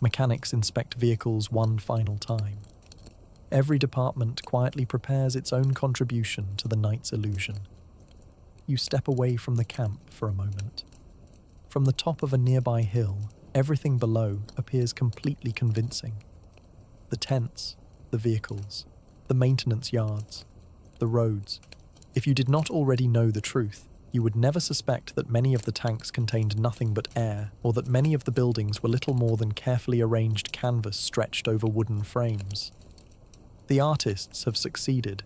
Mechanics inspect vehicles one final time. Every department quietly prepares its own contribution to the night's illusion. You step away from the camp for a moment. From the top of a nearby hill, everything below appears completely convincing. The tents, the vehicles, the maintenance yards, the roads. If you did not already know the truth, you would never suspect that many of the tanks contained nothing but air, or that many of the buildings were little more than carefully arranged canvas stretched over wooden frames. The artists have succeeded,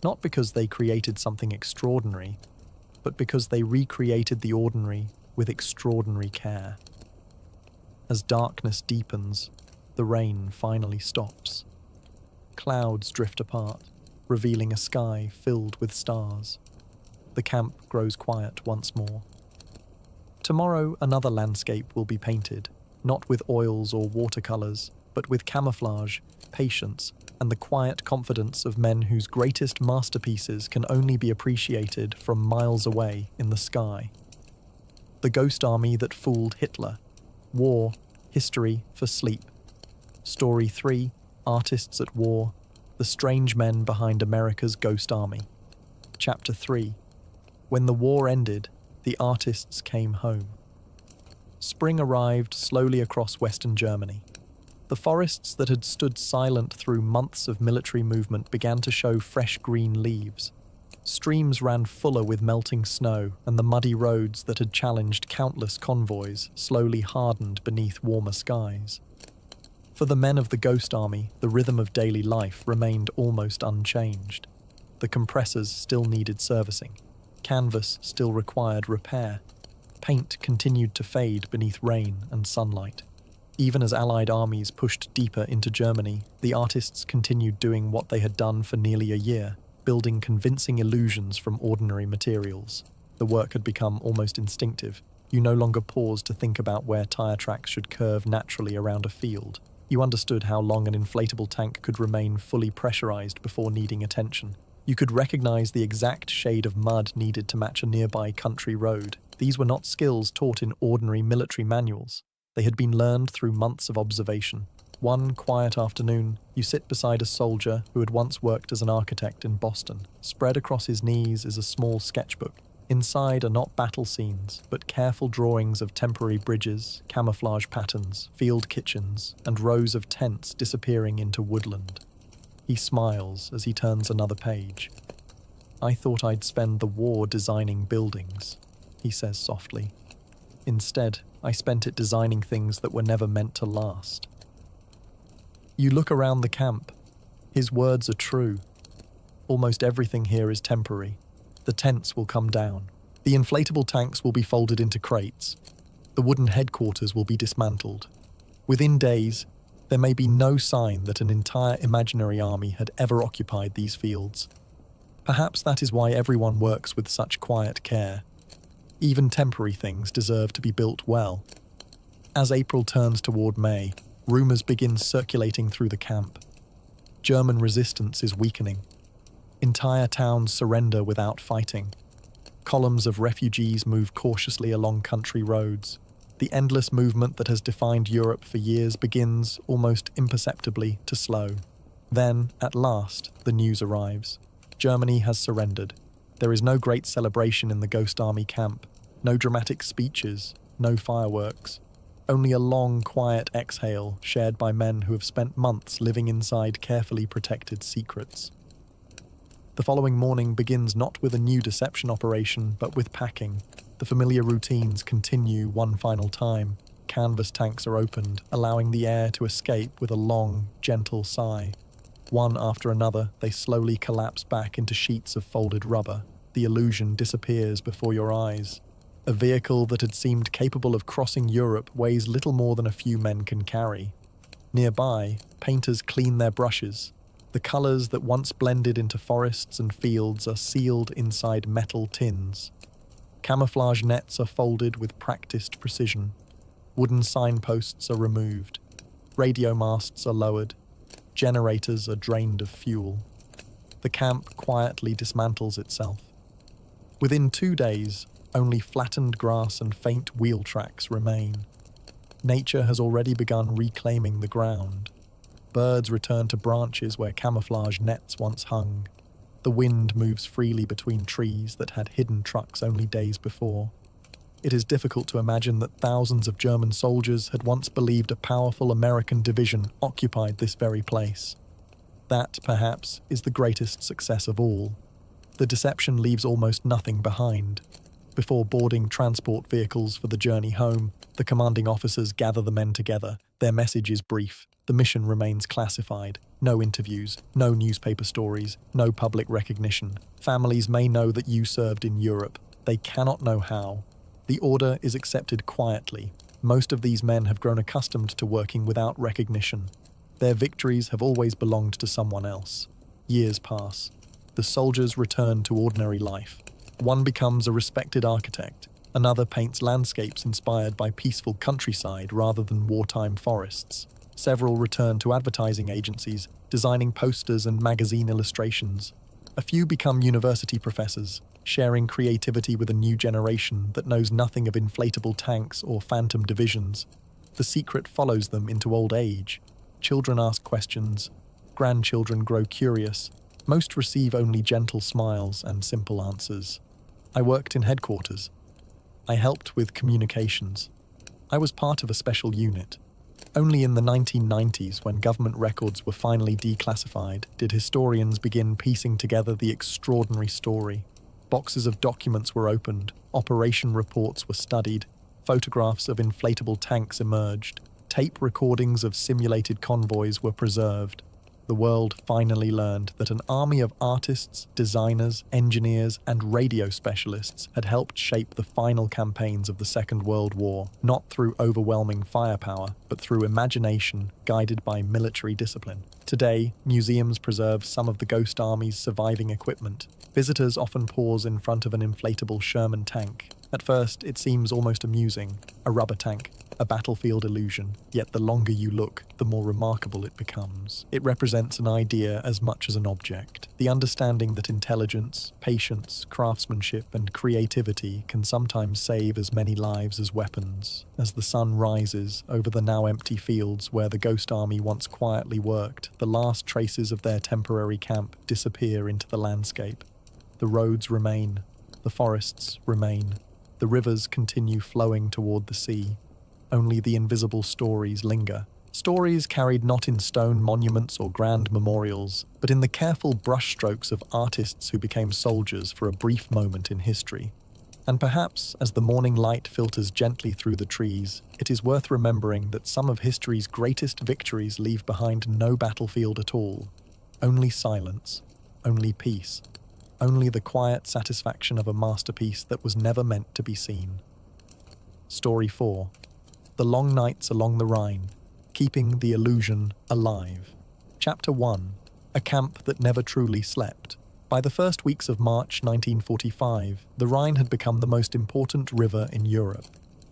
not because they created something extraordinary, but because they recreated the ordinary with extraordinary care. As darkness deepens, the rain finally stops. Clouds drift apart, revealing a sky filled with stars. The camp grows quiet once more. Tomorrow, another landscape will be painted, not with oils or watercolors, but with camouflage, patience, and the quiet confidence of men whose greatest masterpieces can only be appreciated from miles away in the sky. The Ghost Army that fooled Hitler. War, history for sleep. Story 3, Artists at War. The strange men behind America's Ghost Army. Chapter 3, When the war ended, the artists came home. Spring arrived slowly across Western Germany. The forests that had stood silent through months of military movement began to show fresh green leaves. Streams ran fuller with melting snow, and the muddy roads that had challenged countless convoys slowly hardened beneath warmer skies. For the men of the Ghost Army, the rhythm of daily life remained almost unchanged. The compressors still needed servicing. Canvas still required repair. Paint continued to fade beneath rain and sunlight. Even as Allied armies pushed deeper into Germany, the artists continued doing what they had done for nearly a year, building convincing illusions from ordinary materials. The work had become almost instinctive. You no longer paused to think about where tire tracks should curve naturally around a field. You understood how long an inflatable tank could remain fully pressurized before needing attention. You could recognize the exact shade of mud needed to match a nearby country road. These were not skills taught in ordinary military manuals. They had been learned through months of observation. One quiet afternoon, you sit beside a soldier who had once worked as an architect in Boston. Spread across his knees is a small sketchbook. Inside are not battle scenes, but careful drawings of temporary bridges, camouflage patterns, field kitchens, and rows of tents disappearing into woodland. He smiles as he turns another page. "I thought I'd spend the war designing buildings," he says softly. "Instead, I spent it designing things that were never meant to last." You look around the camp. His words are true. Almost everything here is temporary. The tents will come down. The inflatable tanks will be folded into crates. The wooden headquarters will be dismantled. Within days, there may be no sign that an entire imaginary army had ever occupied these fields. Perhaps that is why everyone works with such quiet care. Even temporary things deserve to be built well. As April turns toward May, rumors begin circulating through the camp. German resistance is weakening. Entire towns surrender without fighting. Columns of refugees move cautiously along country roads. The endless movement that has defined Europe for years begins, almost imperceptibly, to slow. Then, at last, the news arrives. Germany has surrendered. There is no great celebration in the Ghost Army camp. No dramatic speeches, no fireworks. Only a long, quiet exhale shared by men who have spent months living inside carefully protected secrets. The following morning begins not with a new deception operation, but with packing. The familiar routines continue one final time. Canvas tanks are opened, allowing the air to escape with a long, gentle sigh. One after another, they slowly collapse back into sheets of folded rubber. The illusion disappears before your eyes. A vehicle that had seemed capable of crossing Europe weighs little more than a few men can carry. Nearby, painters clean their brushes. The colors that once blended into forests and fields are sealed inside metal tins. Camouflage nets are folded with practiced precision. Wooden signposts are removed. Radio masts are lowered. Generators are drained of fuel. The camp quietly dismantles itself. Within 2 days, only flattened grass and faint wheel tracks remain. Nature has already begun reclaiming the ground. Birds return to branches where camouflage nets once hung. The wind moves freely between trees that had hidden trucks only days before. It is difficult to imagine that thousands of German soldiers had once believed a powerful American division occupied this very place. That, perhaps, is the greatest success of all. The deception leaves almost nothing behind. Before boarding transport vehicles for the journey home, the commanding officers gather the men together. Their message is brief. The mission remains classified. No interviews, no newspaper stories, no public recognition. Families may know that you served in Europe. They cannot know how. The order is accepted quietly. Most of these men have grown accustomed to working without recognition. Their victories have always belonged to someone else. Years pass. The soldiers return to ordinary life. One becomes a respected architect. Another paints landscapes inspired by peaceful countryside rather than wartime forests. Several return to advertising agencies, designing posters and magazine illustrations. A few become university professors, sharing creativity with a new generation that knows nothing of inflatable tanks or phantom divisions. The secret follows them into old age. Children ask questions. Grandchildren grow curious. Most receive only gentle smiles and simple answers. I worked in headquarters. I helped with communications. I was part of a special unit. Only in the 1990s, when government records were finally declassified, did historians begin piecing together the extraordinary story. Boxes of documents were opened, operation reports were studied, photographs of inflatable tanks emerged, tape recordings of simulated convoys were preserved. the world finally learned that an army of artists, designers, engineers, and radio specialists had helped shape the final campaigns of the Second World War, not through overwhelming firepower, but through imagination guided by military discipline. Today, museums preserve some of the Ghost Army's surviving equipment. Visitors often pause in front of an inflatable Sherman tank. At first, it seems almost amusing, a rubber tank, a battlefield illusion, yet the longer you look, the more remarkable it becomes. It represents an idea as much as an object. The understanding that intelligence, patience, craftsmanship, and creativity can sometimes save as many lives as weapons. As the sun rises over the now empty fields where the Ghost Army once quietly worked, the last traces of their temporary camp disappear into the landscape. The roads remain, the forests remain, the rivers continue flowing toward the sea. Only the invisible stories linger. Stories carried not in stone monuments or grand memorials, but in the careful brushstrokes of artists who became soldiers for a brief moment in history. And perhaps, as the morning light filters gently through the trees, it is worth remembering that some of history's greatest victories leave behind no battlefield at all. Only silence, only peace, only the quiet satisfaction of a masterpiece that was never meant to be seen. Story 4. The Long Nights Along the Rhine, Keeping the Illusion Alive. Chapter 1. A Camp That Never Truly Slept. By the first weeks of March 1945, the Rhine had become the most important river in Europe.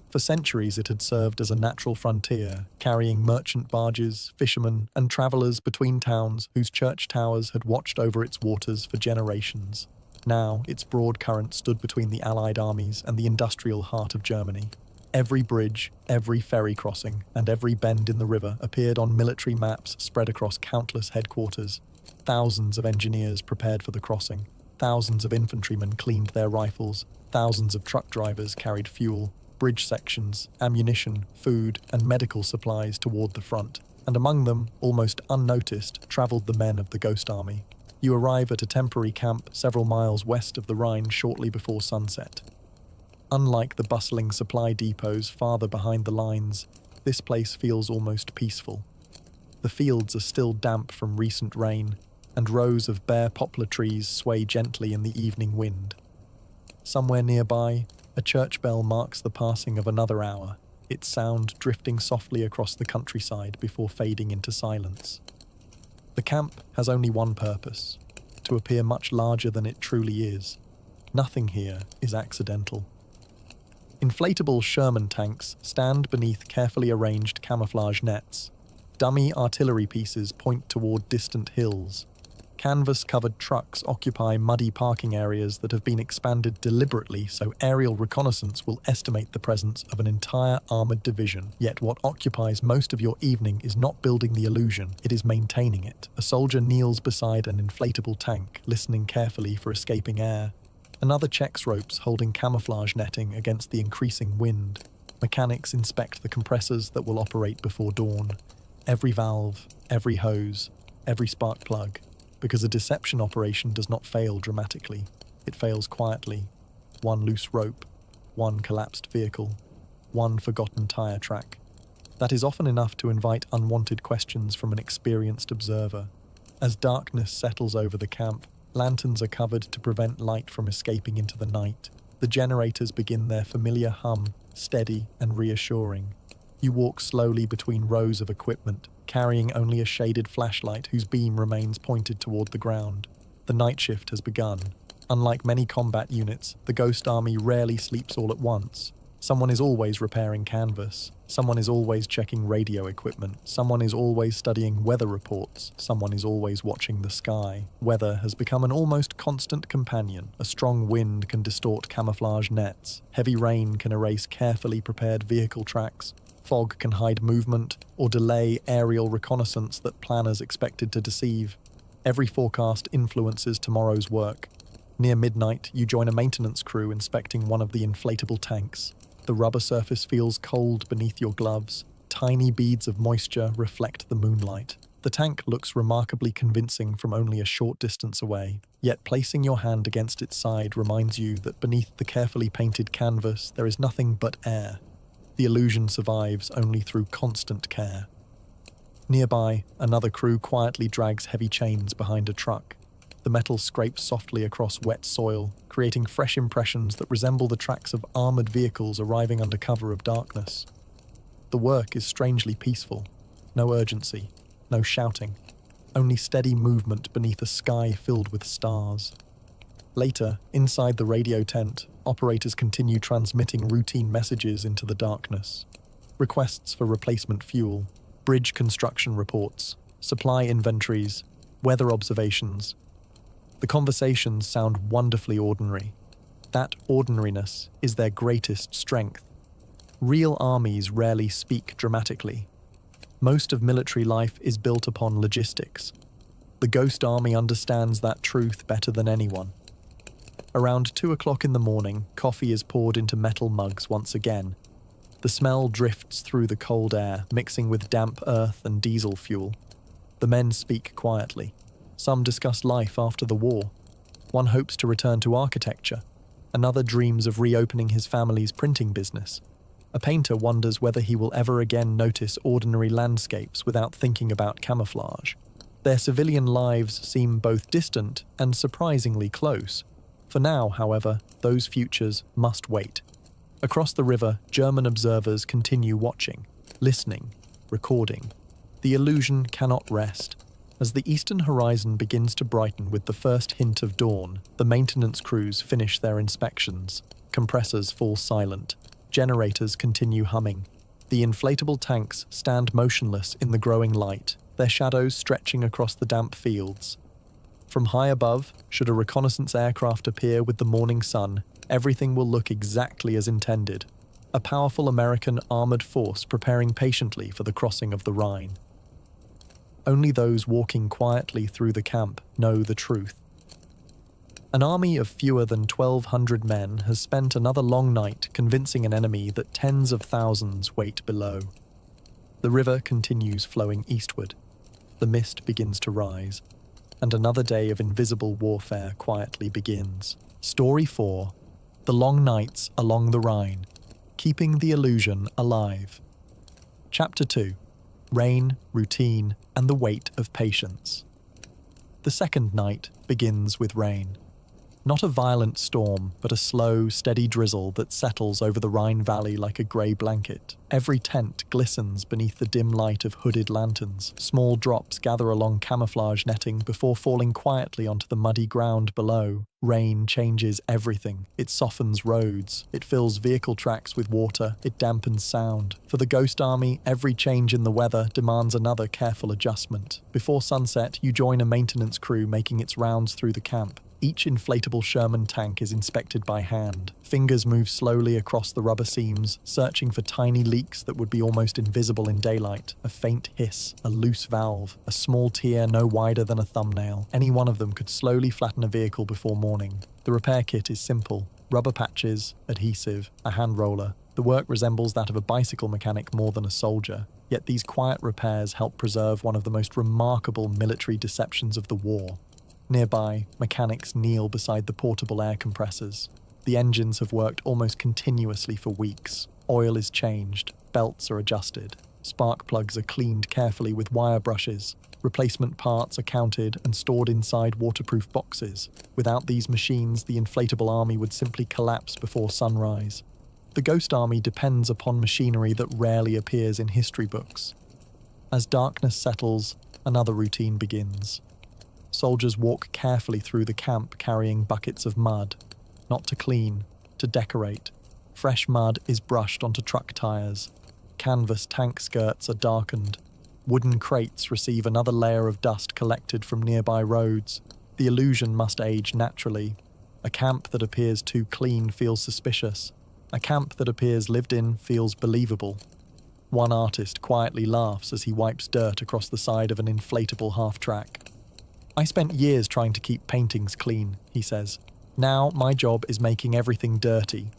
For centuries it had served as a natural frontier, carrying merchant barges, fishermen, and travellers between towns whose church towers had watched over its waters for generations. Now, its broad current stood between the Allied armies and the industrial heart of Germany. Every bridge, every ferry crossing, and every bend in the river appeared on military maps spread across countless headquarters. Thousands of engineers prepared for the crossing. Thousands of infantrymen cleaned their rifles. Thousands of truck drivers carried fuel, bridge sections, ammunition, food, and medical supplies toward the front. And among them, almost unnoticed, travelled the men of the Ghost Army. You arrive at a temporary camp several miles west of the Rhine shortly before sunset. Unlike the bustling supply depots farther behind the lines, this place feels almost peaceful. The fields are still damp from recent rain, and rows of bare poplar trees sway gently in the evening wind. Somewhere nearby, a church bell marks the passing of another hour, its sound drifting softly across the countryside before fading into silence. The camp has only one purpose: to appear much larger than it truly is. Nothing here is accidental. Inflatable Sherman tanks stand beneath carefully arranged camouflage nets. Dummy artillery pieces point toward distant hills. Canvas-covered trucks occupy muddy parking areas that have been expanded deliberately so aerial reconnaissance will estimate the presence of an entire armoured division. Yet what occupies most of your evening is not building the illusion, it is maintaining it. A soldier kneels beside an inflatable tank, listening carefully for escaping air. Another checks ropes holding camouflage netting against the increasing wind. Mechanics inspect the compressors that will operate before dawn. Every valve, every hose, every spark plug. Because a deception operation does not fail dramatically. It fails quietly. One loose rope, one collapsed vehicle, one forgotten tire track. That is often enough to invite unwanted questions from an experienced observer. As darkness settles over the camp, lanterns are covered to prevent light from escaping into the night. The generators begin their familiar hum, steady and reassuring. You walk slowly between rows of equipment, carrying only a shaded flashlight whose beam remains pointed toward the ground. The night shift has begun. Unlike many combat units, the Ghost Army rarely sleeps all at once. Someone is always repairing canvas. Someone is always checking radio equipment. Someone is always studying weather reports. Someone is always watching the sky. Weather has become an almost constant companion. A strong wind can distort camouflage nets. Heavy rain can erase carefully prepared vehicle tracks. Fog can hide movement or delay aerial reconnaissance that planners expected to deceive. Every forecast influences tomorrow's work. Near midnight, you join a maintenance crew inspecting one of the inflatable tanks. The rubber surface feels cold beneath your gloves. Tiny beads of moisture reflect the moonlight. The tank looks remarkably convincing from only a short distance away, yet placing your hand against its side reminds you that beneath the carefully painted canvas there is nothing but air. The illusion survives only through constant care. Nearby, another crew quietly drags heavy chains behind a truck. The metal scrapes softly across wet soil, creating fresh impressions that resemble the tracks of armored vehicles arriving under cover of darkness. The work is strangely peaceful. No urgency, no shouting, only steady movement beneath a sky filled with stars. Later, inside the radio tent, operators continue transmitting routine messages into the darkness. Requests for replacement fuel, bridge construction reports, supply inventories, weather observations. The conversations sound wonderfully ordinary. That ordinariness is their greatest strength. Real armies rarely speak dramatically. Most of military life is built upon logistics. The Ghost Army understands that truth better than anyone. Around 2 o'clock in the morning, coffee is poured into metal mugs once again. The smell drifts through the cold air, mixing with damp earth and diesel fuel. The men speak quietly. Some discuss life after the war. One hopes to return to architecture. Another dreams of reopening his family's printing business. A painter wonders whether he will ever again notice ordinary landscapes without thinking about camouflage. Their civilian lives seem both distant and surprisingly close. For now, however, those futures must wait. Across the river, German observers continue watching, listening, recording. The illusion cannot rest. As the eastern horizon begins to brighten with the first hint of dawn, the maintenance crews finish their inspections. Compressors fall silent. Generators continue humming. The inflatable tanks stand motionless in the growing light, their shadows stretching across the damp fields. From high above, should a reconnaissance aircraft appear with the morning sun, everything will look exactly as intended. A powerful American armored force preparing patiently for the crossing of the Rhine. Only those walking quietly through the camp know the truth. An army of fewer than 1,200 men has spent another long night convincing an enemy that tens of thousands wait below. The river continues flowing eastward. The mist begins to rise, and another day of invisible warfare quietly begins. Story 4. The Long Nights Along the Rhine, Keeping the Illusion Alive. Chapter 2. Rain, Routine, and the Weight of Patience. The second night begins with rain. Not a violent storm, but a slow, steady drizzle that settles over the Rhine Valley like a grey blanket. Every tent glistens beneath the dim light of hooded lanterns. Small drops gather along camouflage netting before falling quietly onto the muddy ground below. Rain changes everything. It softens roads. It fills vehicle tracks with water. It dampens sound. For the Ghost Army, every change in the weather demands another careful adjustment. Before sunset, you join a maintenance crew making its rounds through the camp. Each inflatable Sherman tank is inspected by hand. Fingers move slowly across the rubber seams, searching for tiny leaks that would be almost invisible in daylight. A faint hiss, a loose valve, a small tear no wider than a thumbnail. Any one of them could slowly flatten a vehicle before morning. The repair kit is simple. Rubber patches, adhesive, a hand roller. The work resembles that of a bicycle mechanic more than a soldier. Yet these quiet repairs help preserve one of the most remarkable military deceptions of the war. Nearby, mechanics kneel beside the portable air compressors. The engines have worked almost continuously for weeks. Oil is changed, belts are adjusted, spark plugs are cleaned carefully with wire brushes, replacement parts are counted and stored inside waterproof boxes. Without these machines, the inflatable army would simply collapse before sunrise. The Ghost Army depends upon machinery that rarely appears in history books. As darkness settles, another routine begins. Soldiers walk carefully through the camp carrying buckets of mud, not to clean, to decorate. Fresh mud is brushed onto truck tires. Canvas tank skirts are darkened. Wooden crates receive another layer of dust collected from nearby roads. The illusion must age naturally. A camp that appears too clean feels suspicious. A camp that appears lived in feels believable. One artist quietly laughs as he wipes dirt across the side of an inflatable half-track. "I spent years trying to keep paintings clean," he says. "Now my job is making everything dirty."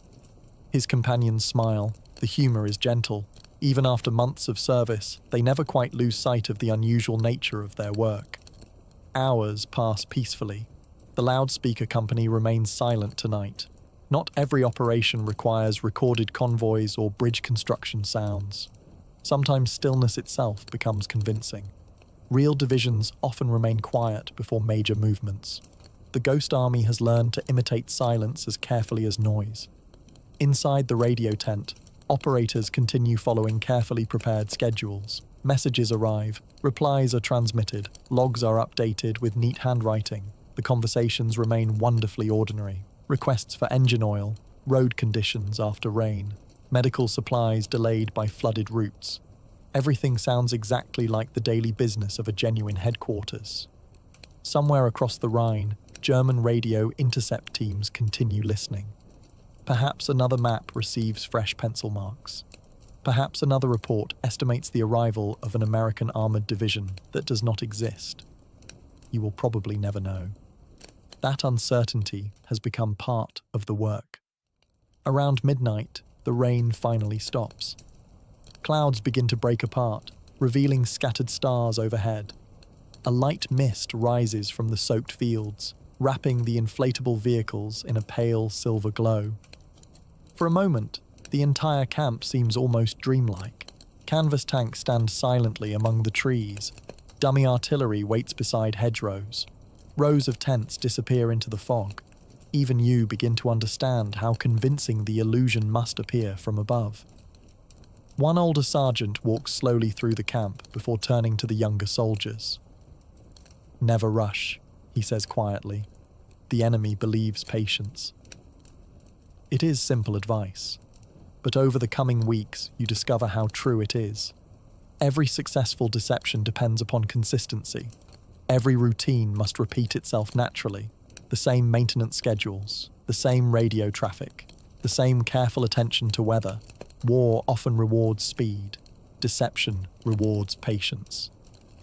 His companions smile. The humour is gentle. Even after months of service, they never quite lose sight of the unusual nature of their work. Hours pass peacefully. The loudspeaker company remains silent tonight. Not every operation requires recorded convoys or bridge construction sounds. Sometimes stillness itself becomes convincing. Real divisions often remain quiet before major movements. The Ghost Army has learned to imitate silence as carefully as noise. Inside the radio tent, operators continue following carefully prepared schedules. Messages arrive, replies are transmitted, logs are updated with neat handwriting. The conversations remain wonderfully ordinary. Requests for engine oil, road conditions after rain, medical supplies delayed by flooded routes. Everything sounds exactly like the daily business of a genuine headquarters. Somewhere across the Rhine, German radio intercept teams continue listening. Perhaps another map receives fresh pencil marks. Perhaps another report estimates the arrival of an American armored division that does not exist. You will probably never know. That uncertainty has become part of the work. Around midnight, the rain finally stops. Clouds begin to break apart, revealing scattered stars overhead. A light mist rises from the soaked fields, wrapping the inflatable vehicles in a pale silver glow. For a moment, the entire camp seems almost dreamlike. Canvas tanks stand silently among the trees. Dummy artillery waits beside hedgerows. Rows of tents disappear into the fog. Even you begin to understand how convincing the illusion must appear from above. One older sergeant walks slowly through the camp before turning to the younger soldiers. "Never rush," he says quietly. "The enemy believes patience." It is simple advice, but over the coming weeks you discover how true it is. Every successful deception depends upon consistency. Every routine must repeat itself naturally. The same maintenance schedules, the same radio traffic, the same careful attention to weather. War often rewards speed. Deception rewards patience.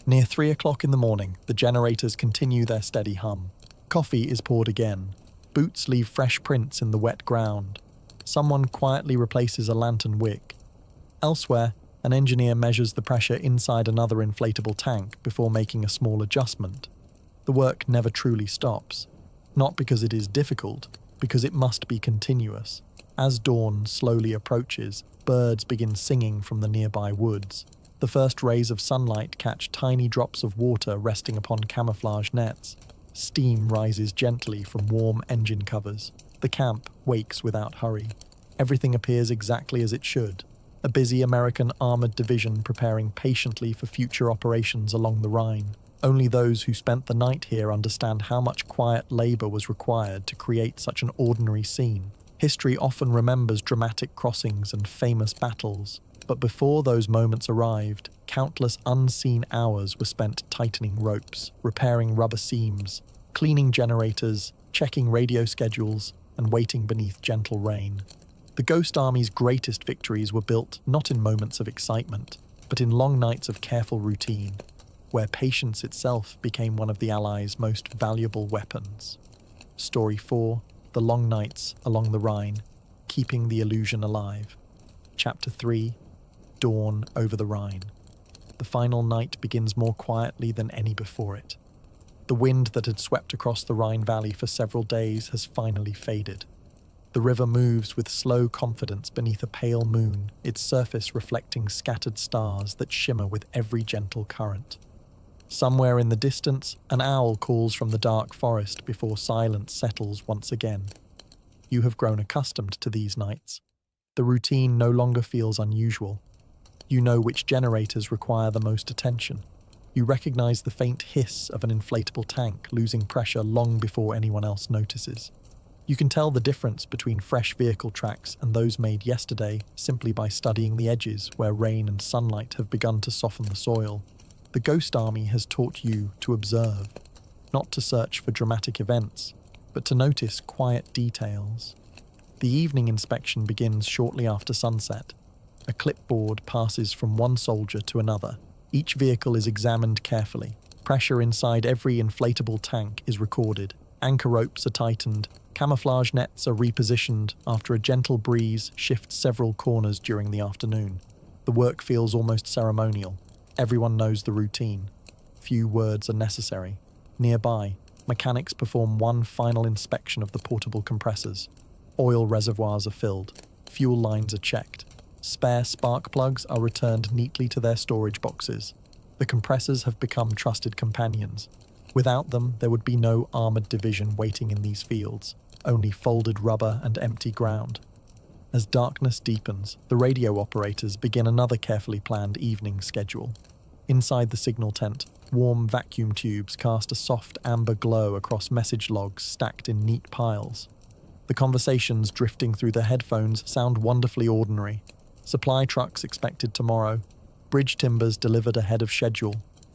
Near 3 o'clock in the morning, the generators continue their steady hum. Coffee is poured again. Boots leave fresh prints in the wet ground. Someone quietly replaces a lantern wick. Elsewhere, an engineer measures the pressure inside another inflatable tank before making a small adjustment. The work never truly stops. Not because it is difficult, because it must be continuous. As dawn slowly approaches, birds begin singing from the nearby woods. The first rays of sunlight catch tiny drops of water resting upon camouflage nets. Steam rises gently from warm engine covers. The camp wakes without hurry. Everything appears exactly as it should. A busy American armored division preparing patiently for future operations along the Rhine. Only those who spent the night here understand how much quiet labor was required to create such an ordinary scene. History often remembers dramatic crossings and famous battles, but before those moments arrived, countless unseen hours were spent tightening ropes, repairing rubber seams, cleaning generators, checking radio schedules, and waiting beneath gentle rain. The Ghost Army's greatest victories were built not in moments of excitement, but in long nights of careful routine, where patience itself became one of the Allies' most valuable weapons. Story 4, The Long Nights Along the Rhine, Keeping the Illusion Alive. Chapter 3, Dawn over the Rhine. The final night begins more quietly than any before it. The wind that had swept across the Rhine Valley for several days has finally faded. The river moves with slow confidence beneath a pale moon, its surface reflecting scattered stars that shimmer with every gentle current. Somewhere in the distance, an owl calls from the dark forest before silence settles once again. You have grown accustomed to these nights. The routine no longer feels unusual. You know which generators require the most attention. You recognize the faint hiss of an inflatable tank losing pressure long before anyone else notices. You can tell the difference between fresh vehicle tracks and those made yesterday simply by studying the edges where rain and sunlight have begun to soften the soil. The Ghost Army has taught you to observe, not to search for dramatic events, but to notice quiet details. The evening inspection begins shortly after sunset. A clipboard passes from one soldier to another. Each vehicle is examined carefully. Pressure inside every inflatable tank is recorded. Anchor ropes are tightened. Camouflage nets are repositioned after a gentle breeze shifts several corners during the afternoon. The work feels almost ceremonial. Everyone knows the routine. Few words are necessary. Nearby, mechanics perform one final inspection of the portable compressors. Oil reservoirs are filled. Fuel lines are checked. Spare spark plugs are returned neatly to their storage boxes. The compressors have become trusted companions. Without them, there would be no armored division waiting in these fields, only folded rubber and empty ground. As darkness deepens, the radio operators begin another carefully planned evening schedule. Inside the signal tent, warm vacuum tubes cast a soft amber glow across message logs stacked in neat piles. The conversations drifting through the headphones sound wonderfully ordinary. Supply trucks expected tomorrow, bridge timbers delivered ahead of schedule,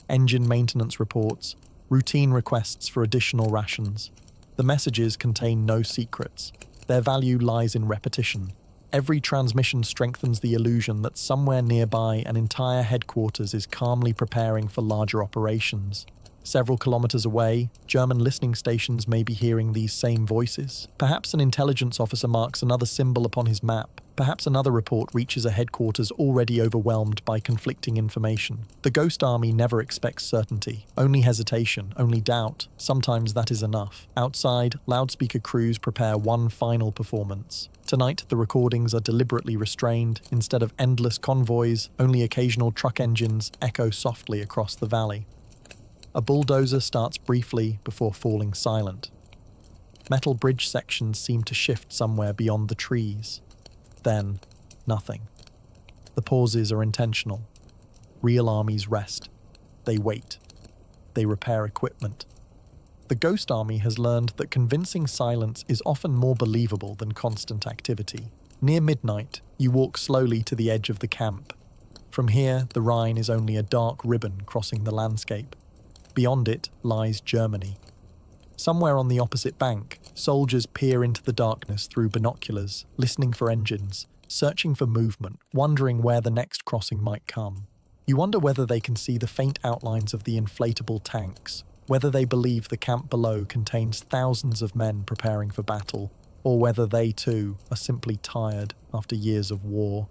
engine maintenance reports, routine requests for additional rations. The messages contain no secrets. Their value lies in repetition. Every transmission strengthens the illusion that somewhere nearby an entire headquarters is calmly preparing for larger operations. Several kilometers away, German listening stations may be hearing these same voices. Perhaps an intelligence officer marks another symbol upon his map. Perhaps another report reaches a headquarters already overwhelmed by conflicting information. The Ghost Army never expects certainty. Only hesitation, only doubt. Sometimes that is enough. Outside, loudspeaker crews prepare one final performance. Tonight, the recordings are deliberately restrained. Instead of endless convoys, only occasional truck engines echo softly across the valley. A bulldozer starts briefly before falling silent. Metal bridge sections seem to shift somewhere beyond the trees. Then, nothing. The pauses are intentional. Real armies rest. They wait. They repair equipment. The Ghost Army has learned that convincing silence is often more believable than constant activity. Near midnight, you walk slowly to the edge of the camp. From here, the Rhine is only a dark ribbon crossing the landscape. Beyond it lies Germany. Somewhere on the opposite bank, soldiers peer into the darkness through binoculars, listening for engines, searching for movement, wondering where the next crossing might come. You wonder whether they can see the faint outlines of the inflatable tanks, whether they believe the camp below contains thousands of men preparing for battle, or whether they too are simply tired after years of war.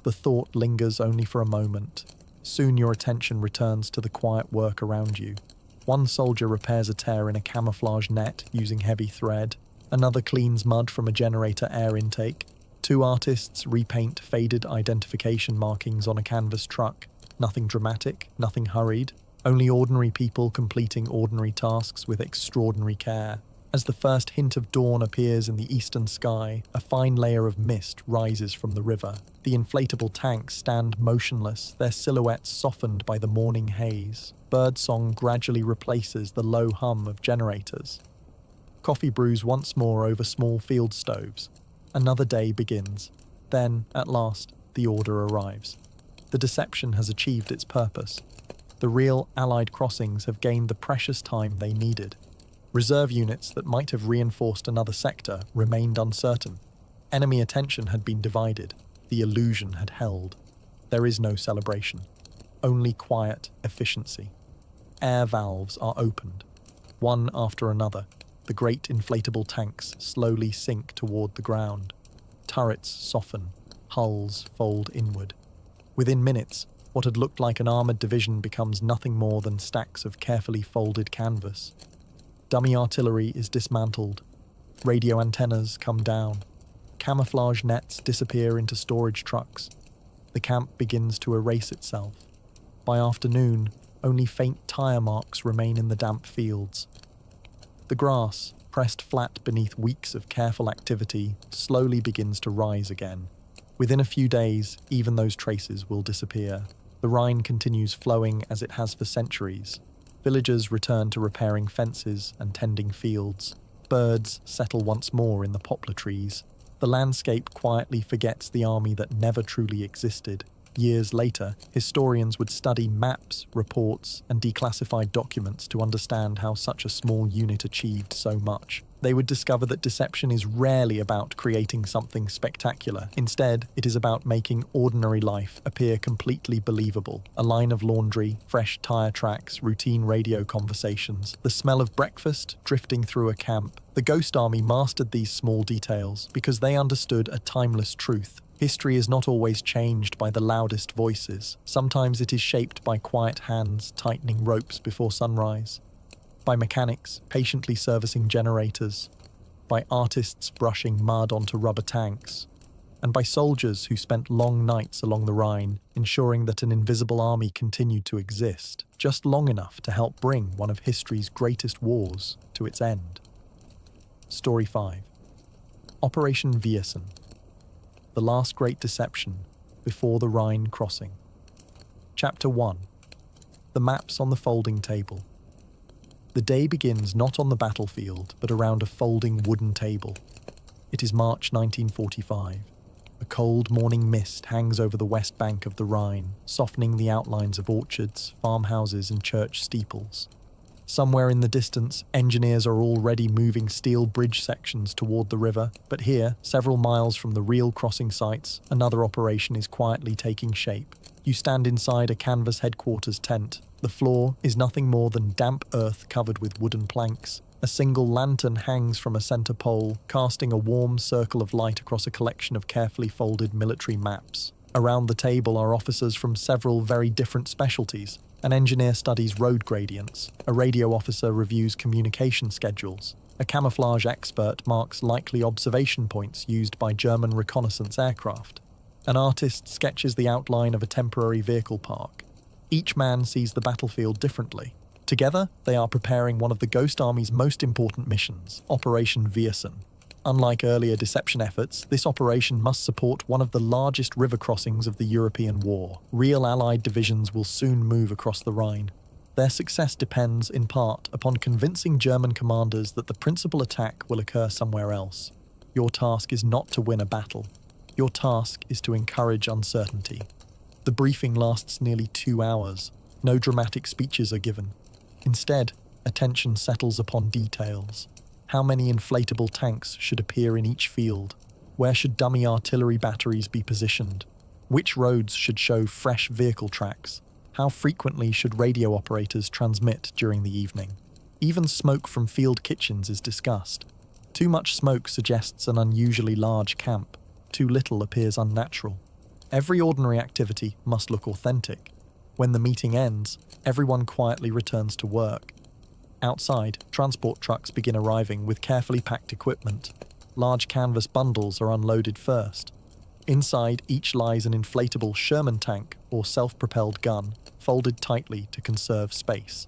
The thought lingers only for a moment. Soon your attention returns to the quiet work around you. One soldier repairs a tear in a camouflage net using heavy thread. Another cleans mud from a generator air intake. Two artists repaint faded identification markings on a canvas truck. Nothing dramatic, nothing hurried. Only ordinary people completing ordinary tasks with extraordinary care. As the first hint of dawn appears in the eastern sky, a fine layer of mist rises from the river. The inflatable tanks stand motionless, their silhouettes softened by the morning haze. Birdsong gradually replaces the low hum of generators. Coffee brews once more over small field stoves. Another day begins. Then, at last, the order arrives. The deception has achieved its purpose. The real Allied crossings have gained the precious time they needed. Reserve units that might have reinforced another sector remained uncertain. Enemy attention had been divided. The illusion had held. There is no celebration. Only quiet efficiency. Air valves are opened. One after another, the great inflatable tanks slowly sink toward the ground. Turrets soften. Hulls fold inward. Within minutes, what had looked like an armoured division becomes nothing more than stacks of carefully folded canvas. Dummy artillery is dismantled. Radio antennas come down. Camouflage nets disappear into storage trucks. The camp begins to erase itself. By afternoon, only faint tire marks remain in the damp fields. The grass, pressed flat beneath weeks of careful activity, slowly begins to rise again. Within a few days, even those traces will disappear. The Rhine continues flowing as it has for centuries. Villagers return to repairing fences and tending fields. Birds settle once more in the poplar trees. The landscape quietly forgets the army that never truly existed. Years later, historians would study maps, reports, and declassified documents to understand how such a small unit achieved so much. They would discover that deception is rarely about creating something spectacular. Instead, it is about making ordinary life appear completely believable. A line of laundry, fresh tire tracks, routine radio conversations, the smell of breakfast drifting through a camp. The Ghost Army mastered these small details because they understood a timeless truth. History is not always changed by the loudest voices. Sometimes it is shaped by quiet hands tightening ropes before sunrise, by mechanics patiently servicing generators, by artists brushing mud onto rubber tanks, and by soldiers who spent long nights along the Rhine, ensuring that an invisible army continued to exist, just long enough to help bring one of history's greatest wars to its end. Story 5. Operation Viersen. The last great deception before the Rhine crossing. Chapter 1. The maps on the folding table. The day begins not on the battlefield, but around a folding wooden table. It is March 1945. A cold morning mist hangs over the west bank of the Rhine, softening the outlines of orchards, farmhouses, and church steeples. Somewhere in the distance, engineers are already moving steel bridge sections toward the river, but here, several miles from the real crossing sites, another operation is quietly taking shape. You stand inside a canvas headquarters tent. The floor is nothing more than damp earth covered with wooden planks. A single lantern hangs from a center pole, casting a warm circle of light across a collection of carefully folded military maps. Around the table are officers from several very different specialties. An engineer studies road gradients, a radio officer reviews communication schedules, a camouflage expert marks likely observation points used by German reconnaissance aircraft. An artist sketches the outline of a temporary vehicle park. Each man sees the battlefield differently. Together, they are preparing one of the Ghost Army's most important missions, Operation Viersen. Unlike earlier deception efforts, this operation must support one of the largest river crossings of the European war. Real Allied divisions will soon move across the Rhine. Their success depends, in part, upon convincing German commanders that the principal attack will occur somewhere else. Your task is not to win a battle. Your task is to encourage uncertainty. The briefing lasts nearly 2 hours. No dramatic speeches are given. Instead, attention settles upon details. How many inflatable tanks should appear in each field? Where should dummy artillery batteries be positioned? Which roads should show fresh vehicle tracks? How frequently should radio operators transmit during the evening? Even smoke from field kitchens is discussed. Too much smoke suggests an unusually large camp. Too little appears unnatural. Every ordinary activity must look authentic. When the meeting ends, everyone quietly returns to work. Outside, transport trucks begin arriving with carefully packed equipment. Large canvas bundles are unloaded first. Inside each lies an inflatable Sherman tank or self-propelled gun, folded tightly to conserve space.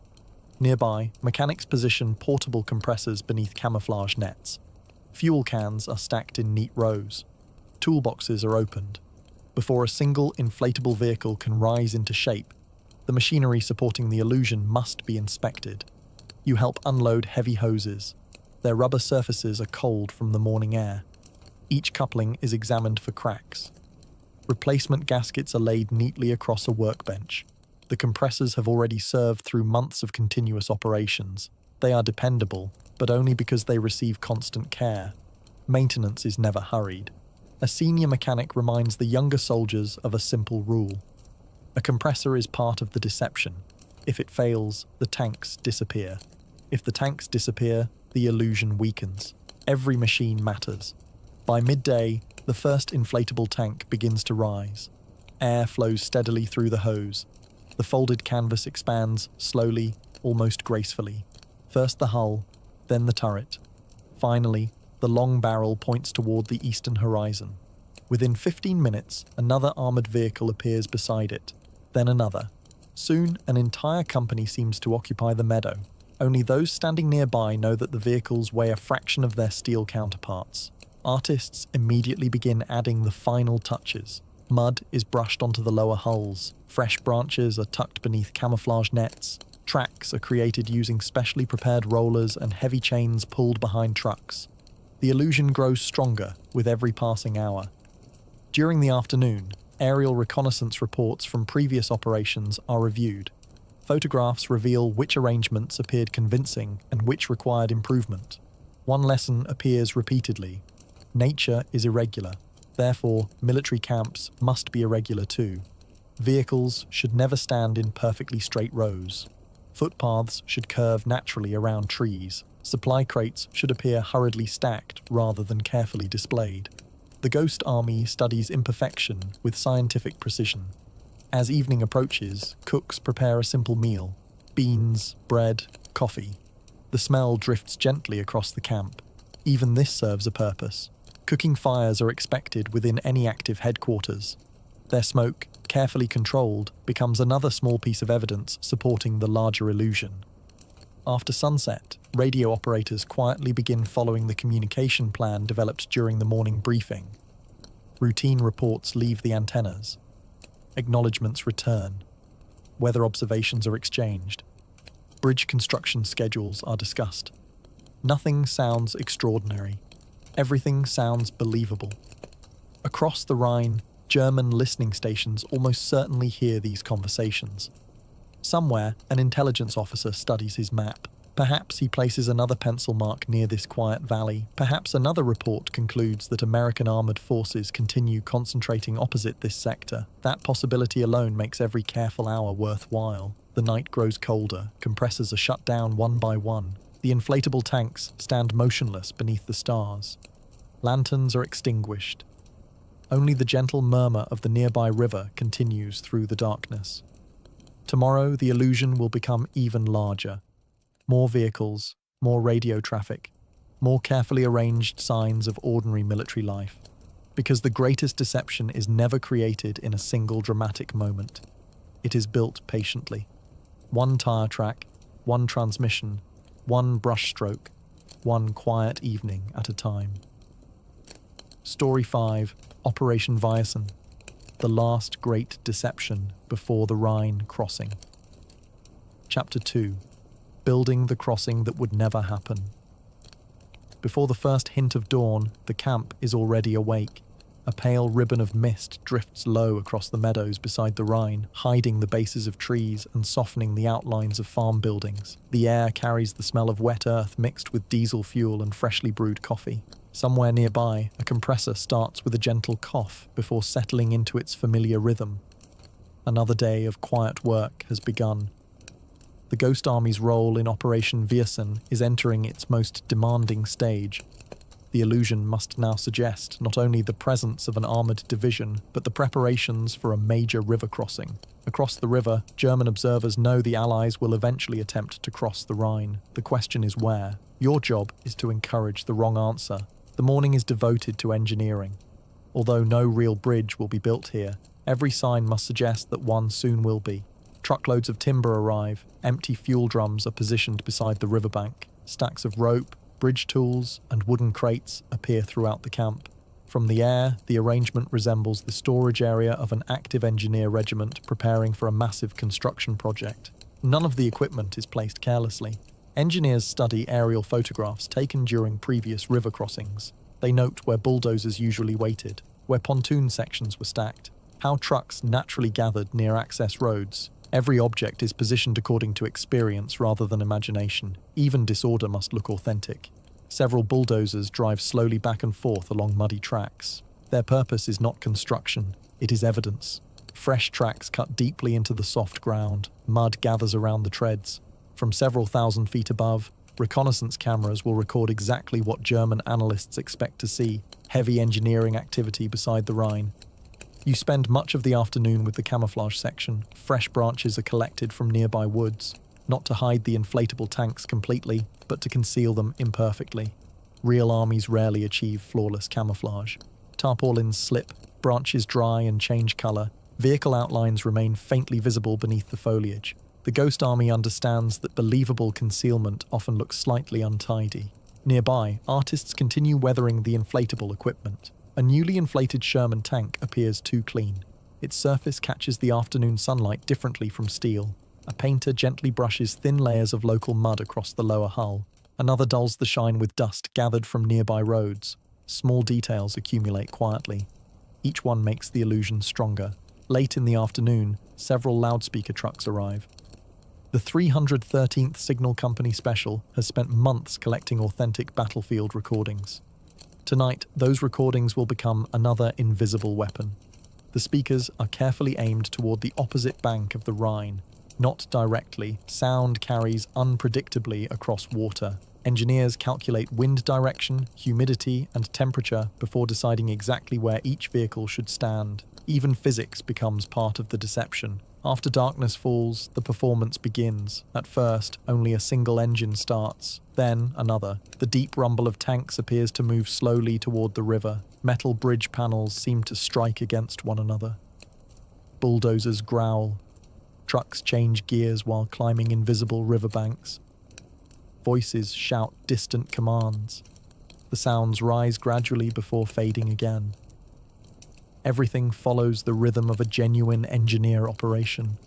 Nearby, mechanics position portable compressors beneath camouflage nets. Fuel cans are stacked in neat rows. Toolboxes are opened. Before a single inflatable vehicle can rise into shape, the machinery supporting the illusion must be inspected. You help unload heavy hoses. Their rubber surfaces are cold from the morning air. Each coupling is examined for cracks. Replacement gaskets are laid neatly across a workbench. The compressors have already served through months of continuous operations. They are dependable, but only because they receive constant care. Maintenance is never hurried. A senior mechanic reminds the younger soldiers of a simple rule. A compressor is part of the deception. If it fails, the tanks disappear. If the tanks disappear, the illusion weakens. Every machine matters. By midday, the first inflatable tank begins to rise. Air flows steadily through the hose. The folded canvas expands slowly, almost gracefully. First the hull, then the turret. Finally, the long barrel points toward the eastern horizon. Within 15 minutes, another armored vehicle appears beside it, then another. Soon, an entire company seems to occupy the meadow. Only those standing nearby know that the vehicles weigh a fraction of their steel counterparts. Artists immediately begin adding the final touches. Mud is brushed onto the lower hulls. Fresh branches are tucked beneath camouflage nets. Tracks are created using specially prepared rollers and heavy chains pulled behind trucks. The illusion grows stronger with every passing hour. During the afternoon, aerial reconnaissance reports from previous operations are reviewed. Photographs reveal which arrangements appeared convincing and which required improvement. One lesson appears repeatedly. Nature is irregular. Therefore, military camps must be irregular too. Vehicles should never stand in perfectly straight rows. Footpaths should curve naturally around trees. Supply crates should appear hurriedly stacked rather than carefully displayed. The Ghost Army studies imperfection with scientific precision. As evening approaches, cooks prepare a simple meal: beans, bread, coffee. The smell drifts gently across the camp. Even this serves a purpose. Cooking fires are expected within any active headquarters. Their smoke, carefully controlled, becomes another small piece of evidence supporting the larger illusion. After sunset, radio operators quietly begin following the communication plan developed during the morning briefing. Routine reports leave the antennas. Acknowledgements return. Weather observations are exchanged. Bridge construction schedules are discussed. Nothing sounds extraordinary. Everything sounds believable. Across the Rhine, German listening stations almost certainly hear these conversations. Somewhere, an intelligence officer studies his map. Perhaps he places another pencil mark near this quiet valley. Perhaps another report concludes that American armored forces continue concentrating opposite this sector. That possibility alone makes every careful hour worthwhile. The night grows colder, compressors are shut down one by one. The inflatable tanks stand motionless beneath the stars. Lanterns are extinguished. Only the gentle murmur of the nearby river continues through the darkness. Tomorrow, the illusion will become even larger. More vehicles, more radio traffic, more carefully arranged signs of ordinary military life. Because the greatest deception is never created in a single dramatic moment. It is built patiently. One tire track, one transmission, one brushstroke, one quiet evening at a time. Story 5, Operation Viasen, the last great deception before the Rhine crossing. Chapter 2, Building the crossing that would never happen. Before the first hint of dawn, the camp is already awake. A pale ribbon of mist drifts low across the meadows beside the Rhine, hiding the bases of trees and softening the outlines of farm buildings. The air carries the smell of wet earth mixed with diesel fuel and freshly brewed coffee. Somewhere nearby, a compressor starts with a gentle cough before settling into its familiar rhythm. Another day of quiet work has begun. The Ghost Army's role in Operation Viasen is entering its most demanding stage. The illusion must now suggest not only the presence of an armoured division, but the preparations for a major river crossing. Across the river, German observers know the Allies will eventually attempt to cross the Rhine. The question is where. Your job is to encourage the wrong answer. The morning is devoted to engineering. Although no real bridge will be built here, every sign must suggest that one soon will be. Truckloads of timber arrive, empty fuel drums are positioned beside the riverbank. Stacks of rope, bridge tools, and wooden crates appear throughout the camp. From the air, the arrangement resembles the storage area of an active engineer regiment preparing for a massive construction project. None of the equipment is placed carelessly. Engineers study aerial photographs taken during previous river crossings. They note where bulldozers usually waited, where pontoon sections were stacked, how trucks naturally gathered near access roads. Every object is positioned according to experience rather than imagination. Even disorder must look authentic. Several bulldozers drive slowly back and forth along muddy tracks. Their purpose is not construction, it is evidence. Fresh tracks cut deeply into the soft ground. Mud gathers around the treads. From several thousand feet above, reconnaissance cameras will record exactly what German analysts expect to see: heavy engineering activity beside the Rhine. You spend much of the afternoon with the camouflage section. Fresh branches are collected from nearby woods, not to hide the inflatable tanks completely, but to conceal them imperfectly. Real armies rarely achieve flawless camouflage. Tarpaulins slip, branches dry and change colour. Vehicle outlines remain faintly visible beneath the foliage. The Ghost Army understands that believable concealment often looks slightly untidy. Nearby, artists continue weathering the inflatable equipment. A newly inflated Sherman tank appears too clean. Its surface catches the afternoon sunlight differently from steel. A painter gently brushes thin layers of local mud across the lower hull. Another dulls the shine with dust gathered from nearby roads. Small details accumulate quietly. Each one makes the illusion stronger. Late in the afternoon, several loudspeaker trucks arrive. The 313th Signal Company Special has spent months collecting authentic battlefield recordings. Tonight, those recordings will become another invisible weapon. The speakers are carefully aimed toward the opposite bank of the Rhine. Not directly, sound carries unpredictably across water. Engineers calculate wind direction, humidity, and temperature before deciding exactly where each vehicle should stand. Even physics becomes part of the deception. After darkness falls, the performance begins. At first, only a single engine starts, then another. The deep rumble of tanks appears to move slowly toward the river. Metal bridge panels seem to strike against one another. Bulldozers growl. Trucks change gears while climbing invisible riverbanks. Voices shout distant commands. The sounds rise gradually before fading again. Everything follows the rhythm of a genuine engineer operation.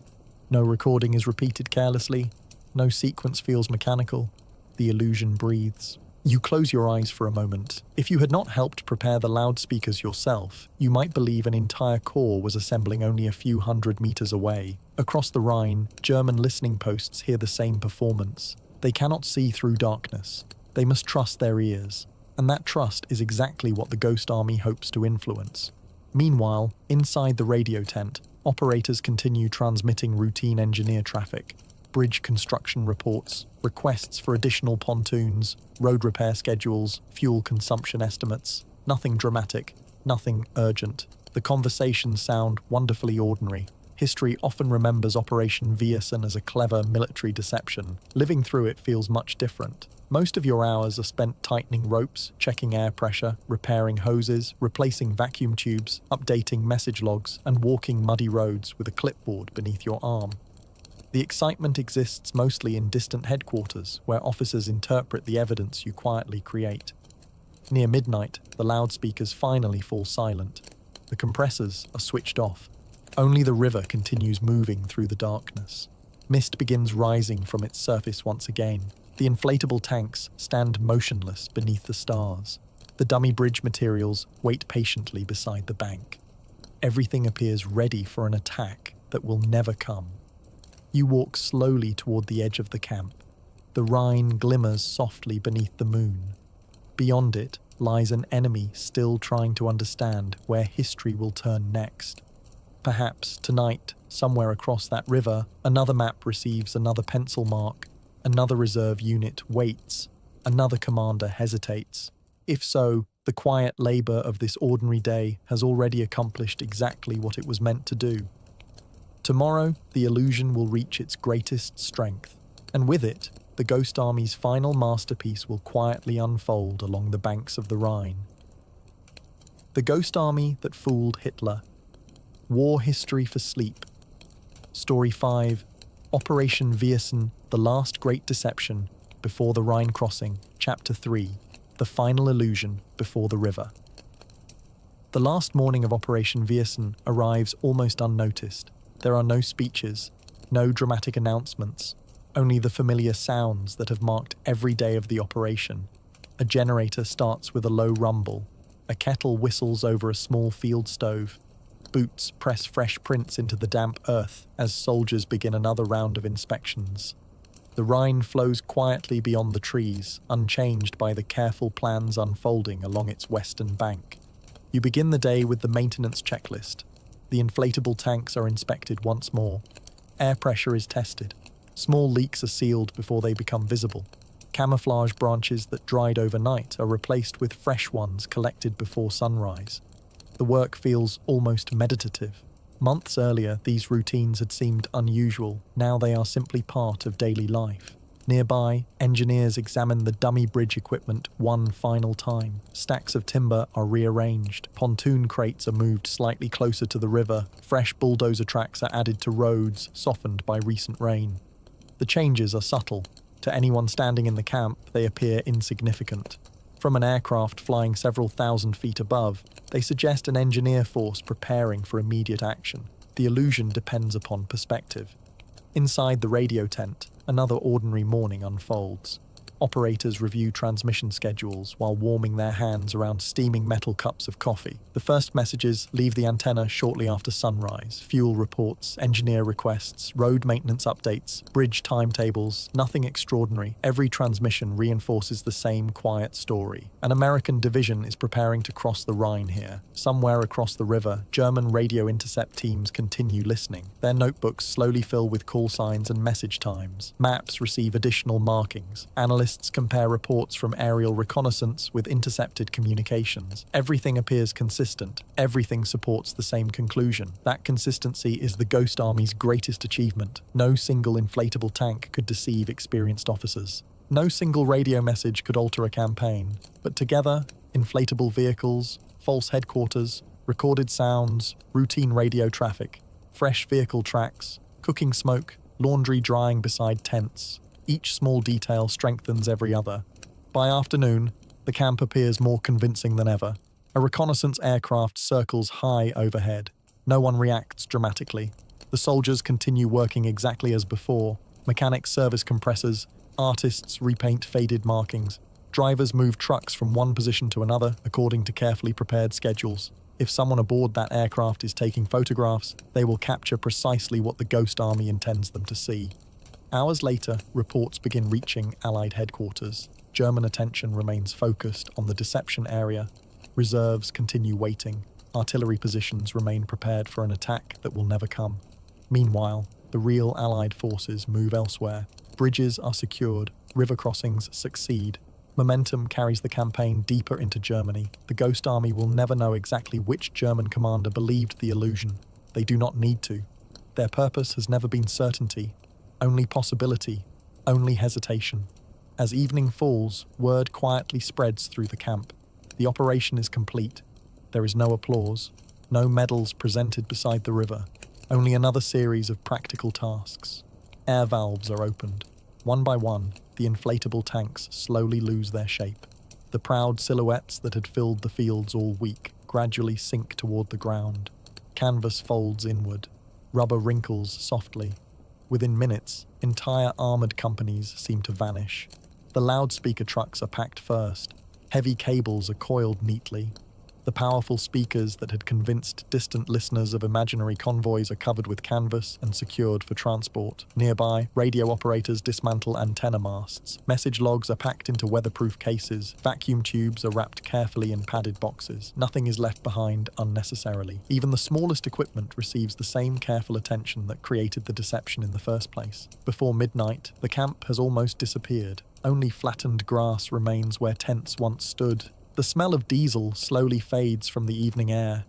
No recording is repeated carelessly. No sequence feels mechanical. The illusion breathes. You close your eyes for a moment. If you had not helped prepare the loudspeakers yourself, you might believe an entire corps was assembling only a few hundred meters away. Across the Rhine, German listening posts hear the same performance. They cannot see through darkness. They must trust their ears. And that trust is exactly what the Ghost Army hopes to influence. Meanwhile, inside the radio tent, operators continue transmitting routine engineer traffic, bridge construction reports, requests for additional pontoons, road repair schedules, fuel consumption estimates. Nothing dramatic, nothing urgent. The conversations sound wonderfully ordinary. History often remembers Operation Wiesen as a clever military deception. Living through it feels much different. Most of your hours are spent tightening ropes, checking air pressure, repairing hoses, replacing vacuum tubes, updating message logs, and walking muddy roads with a clipboard beneath your arm. The excitement exists mostly in distant headquarters, where officers interpret the evidence you quietly create. Near midnight, the loudspeakers finally fall silent. The compressors are switched off. Only the river continues moving through the darkness. Mist begins rising from its surface once again. The inflatable tanks stand motionless beneath the stars. The dummy bridge materials wait patiently beside the bank. Everything appears ready for an attack that will never come. You walk slowly toward the edge of the camp. The Rhine glimmers softly beneath the moon. Beyond it lies an enemy still trying to understand where history will turn next. Perhaps tonight, somewhere across that river, another map receives another pencil mark. Another reserve unit waits. Another commander hesitates. If so, the quiet labor of this ordinary day has already accomplished exactly what it was meant to do. Tomorrow, the illusion will reach its greatest strength, and with it, the Ghost Army's final masterpiece will quietly unfold along the banks of the Rhine. The Ghost Army that fooled Hitler. War history for sleep. Story 5. Operation Wiesen, the last great deception, before the Rhine crossing, Chapter 3, the final illusion before the river. The last morning of Operation Wiesen arrives almost unnoticed. There are no speeches, no dramatic announcements, only the familiar sounds that have marked every day of the operation. A generator starts with a low rumble. A kettle whistles over a small field stove. Boots press fresh prints into the damp earth as soldiers begin another round of inspections. The Rhine flows quietly beyond the trees, unchanged by the careful plans unfolding along its western bank. You begin the day with the maintenance checklist. The inflatable tanks are inspected once more. Air pressure is tested. Small leaks are sealed before they become visible. Camouflage branches that dried overnight are replaced with fresh ones collected before sunrise. The work feels almost meditative. Months earlier, these routines had seemed unusual. Now they are simply part of daily life. Nearby, engineers examine the dummy bridge equipment one final time. Stacks of timber are rearranged. Pontoon crates are moved slightly closer to the river. Fresh bulldozer tracks are added to roads softened by recent rain. The changes are subtle. To anyone standing in the camp, they appear insignificant. From an aircraft flying several thousand feet above, they suggest an engineer force preparing for immediate action. The illusion depends upon perspective. Inside the radio tent, another ordinary morning unfolds. Operators review transmission schedules while warming their hands around steaming metal cups of coffee. The first messages leave the antenna shortly after sunrise. Fuel reports, engineer requests, road maintenance updates, bridge timetables, nothing extraordinary. Every transmission reinforces the same quiet story. An American division is preparing to cross the Rhine here. Somewhere across the river, German radio intercept teams continue listening. Their notebooks slowly fill with call signs and message times. Maps receive additional markings. Analysts Analysts compare reports from aerial reconnaissance with intercepted communications. Everything appears consistent. Everything supports the same conclusion. That consistency is the Ghost Army's greatest achievement. No single inflatable tank could deceive experienced officers. No single radio message could alter a campaign. But together, inflatable vehicles, false headquarters, recorded sounds, routine radio traffic, fresh vehicle tracks, cooking smoke, laundry drying beside tents. Each small detail strengthens every other. By afternoon, the camp appears more convincing than ever. A reconnaissance aircraft circles high overhead. No one reacts dramatically. The soldiers continue working exactly as before. Mechanics service compressors, artists repaint faded markings. Drivers move trucks from one position to another according to carefully prepared schedules. If someone aboard that aircraft is taking photographs, they will capture precisely what the Ghost Army intends them to see. Hours later, reports begin reaching Allied headquarters. German attention remains focused on the deception area. Reserves continue waiting. Artillery positions remain prepared for an attack that will never come. Meanwhile, the real Allied forces move elsewhere. Bridges are secured. River crossings succeed. Momentum carries the campaign deeper into Germany. The Ghost Army will never know exactly which German commander believed the illusion. They do not need to. Their purpose has never been certainty, only possibility, only hesitation. As evening falls, word quietly spreads through the camp. The operation is complete. There is no applause, no medals presented beside the river, only another series of practical tasks. Air valves are opened. One by one, the inflatable tanks slowly lose their shape. The proud silhouettes that had filled the fields all week gradually sink toward the ground. Canvas folds inward. Rubber wrinkles softly. Within minutes, entire armoured companies seem to vanish. The loudspeaker trucks are packed first. Heavy cables are coiled neatly. The powerful speakers that had convinced distant listeners of imaginary convoys are covered with canvas and secured for transport. Nearby, radio operators dismantle antenna masts. Message logs are packed into weatherproof cases. Vacuum tubes are wrapped carefully in padded boxes. Nothing is left behind unnecessarily. Even the smallest equipment receives the same careful attention that created the deception in the first place. Before midnight, the camp has almost disappeared. Only flattened grass remains where tents once stood. The smell of diesel slowly fades from the evening air.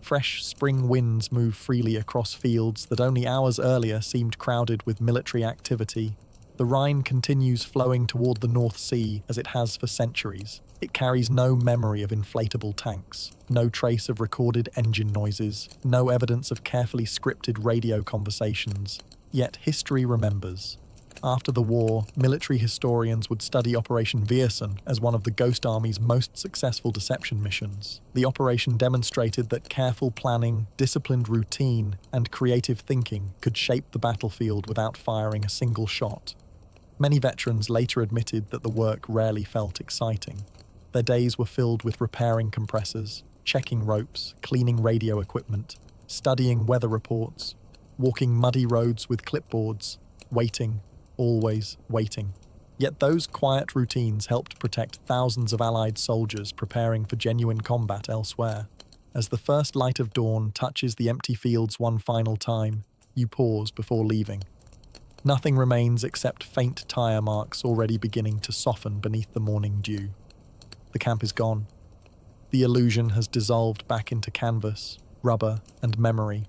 Fresh spring winds move freely across fields that only hours earlier seemed crowded with military activity. The Rhine continues flowing toward the North Sea as it has for centuries. It carries no memory of inflatable tanks, no trace of recorded engine noises, no evidence of carefully scripted radio conversations. Yet history remembers. After the war, military historians would study Operation Viersen as one of the Ghost Army's most successful deception missions. The operation demonstrated that careful planning, disciplined routine, and creative thinking could shape the battlefield without firing a single shot. Many veterans later admitted that the work rarely felt exciting. Their days were filled with repairing compressors, checking ropes, cleaning radio equipment, studying weather reports, walking muddy roads with clipboards, waiting, always waiting. Yet those quiet routines helped protect thousands of Allied soldiers preparing for genuine combat elsewhere. As the first light of dawn touches the empty fields one final time, you pause before leaving. Nothing remains except faint tire marks already beginning to soften beneath the morning dew. The camp is gone. The illusion has dissolved back into canvas, rubber, and memory.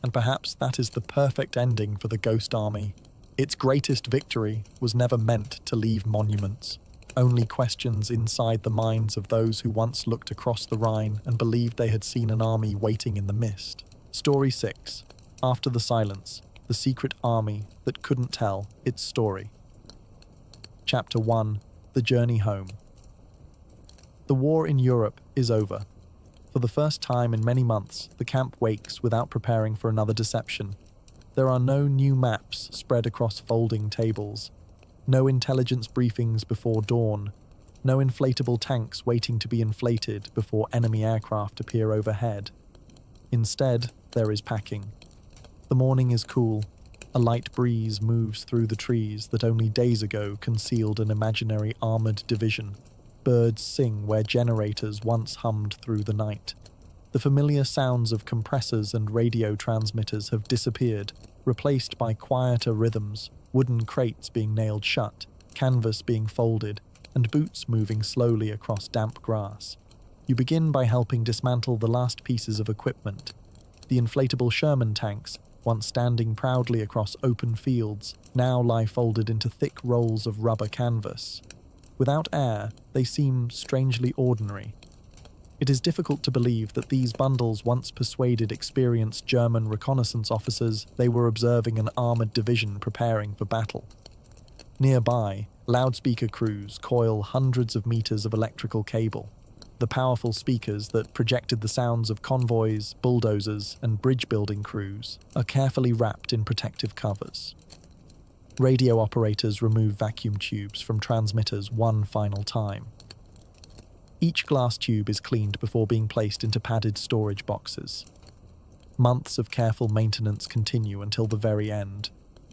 And perhaps that is the perfect ending for the Ghost Army. Its greatest victory was never meant to leave monuments, only questions inside the minds of those who once looked across the Rhine and believed they had seen an army waiting in the mist. Story 6. After the silence, the secret army that couldn't tell its story. Chapter 1. The Journey Home. The war in Europe is over. For the first time in many months, the camp wakes without preparing for another deception. There are no new maps spread across folding tables, no intelligence briefings before dawn, no inflatable tanks waiting to be inflated before enemy aircraft appear overhead. Instead, there is packing. The morning is cool. A light breeze moves through the trees that only days ago concealed an imaginary armoured division. Birds sing where generators once hummed through the night. The familiar sounds of compressors and radio transmitters have disappeared, replaced by quieter rhythms, wooden crates being nailed shut, canvas being folded, and boots moving slowly across damp grass. You begin by helping dismantle the last pieces of equipment. The inflatable Sherman tanks, once standing proudly across open fields, now lie folded into thick rolls of rubber canvas. Without air, they seem strangely ordinary. It is difficult to believe that these bundles once persuaded experienced German reconnaissance officers they were observing an armoured division preparing for battle. Nearby, loudspeaker crews coil hundreds of meters of electrical cable. The powerful speakers that projected the sounds of convoys, bulldozers, and bridge-building crews are carefully wrapped in protective covers. Radio operators remove vacuum tubes from transmitters one final time. Each glass tube is cleaned before being placed into padded storage boxes. Months of careful maintenance continue until the very end.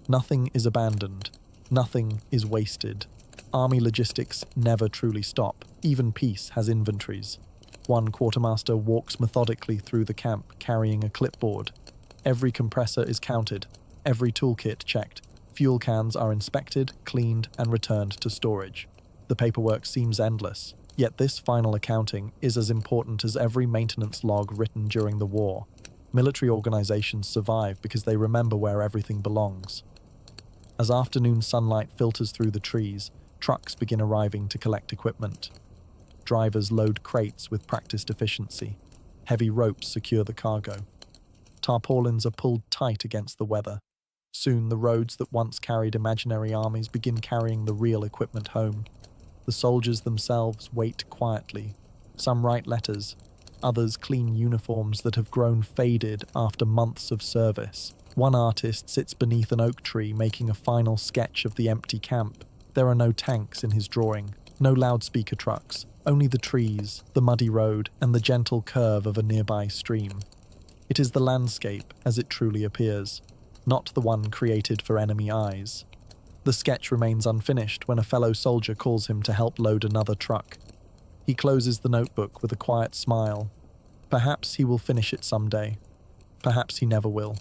Nothing is abandoned. Nothing is wasted. Army logistics never truly stop. Even peace has inventories. One quartermaster walks methodically through the camp carrying a clipboard. Every compressor is counted, every toolkit checked. Fuel cans are inspected, cleaned, and returned to storage. The paperwork seems endless, yet this final accounting is as important as every maintenance log written during the war. Military organizations survive because they remember where everything belongs. As afternoon sunlight filters through the trees, trucks begin arriving to collect equipment. Drivers load crates with practiced efficiency. Heavy ropes secure the cargo. Tarpaulins are pulled tight against the weather. Soon the roads that once carried imaginary armies begin carrying the real equipment home. The soldiers themselves wait quietly. Some write letters, others clean uniforms that have grown faded after months of service. One artist sits beneath an oak tree making a final sketch of the empty camp. There are no tanks in his drawing, no loudspeaker trucks, only the trees, the muddy road, and the gentle curve of a nearby stream. It is the landscape as it truly appears, not the one created for enemy eyes. The sketch remains unfinished when a fellow soldier calls him to help load another truck. He closes the notebook with a quiet smile. Perhaps he will finish it someday. Perhaps he never will.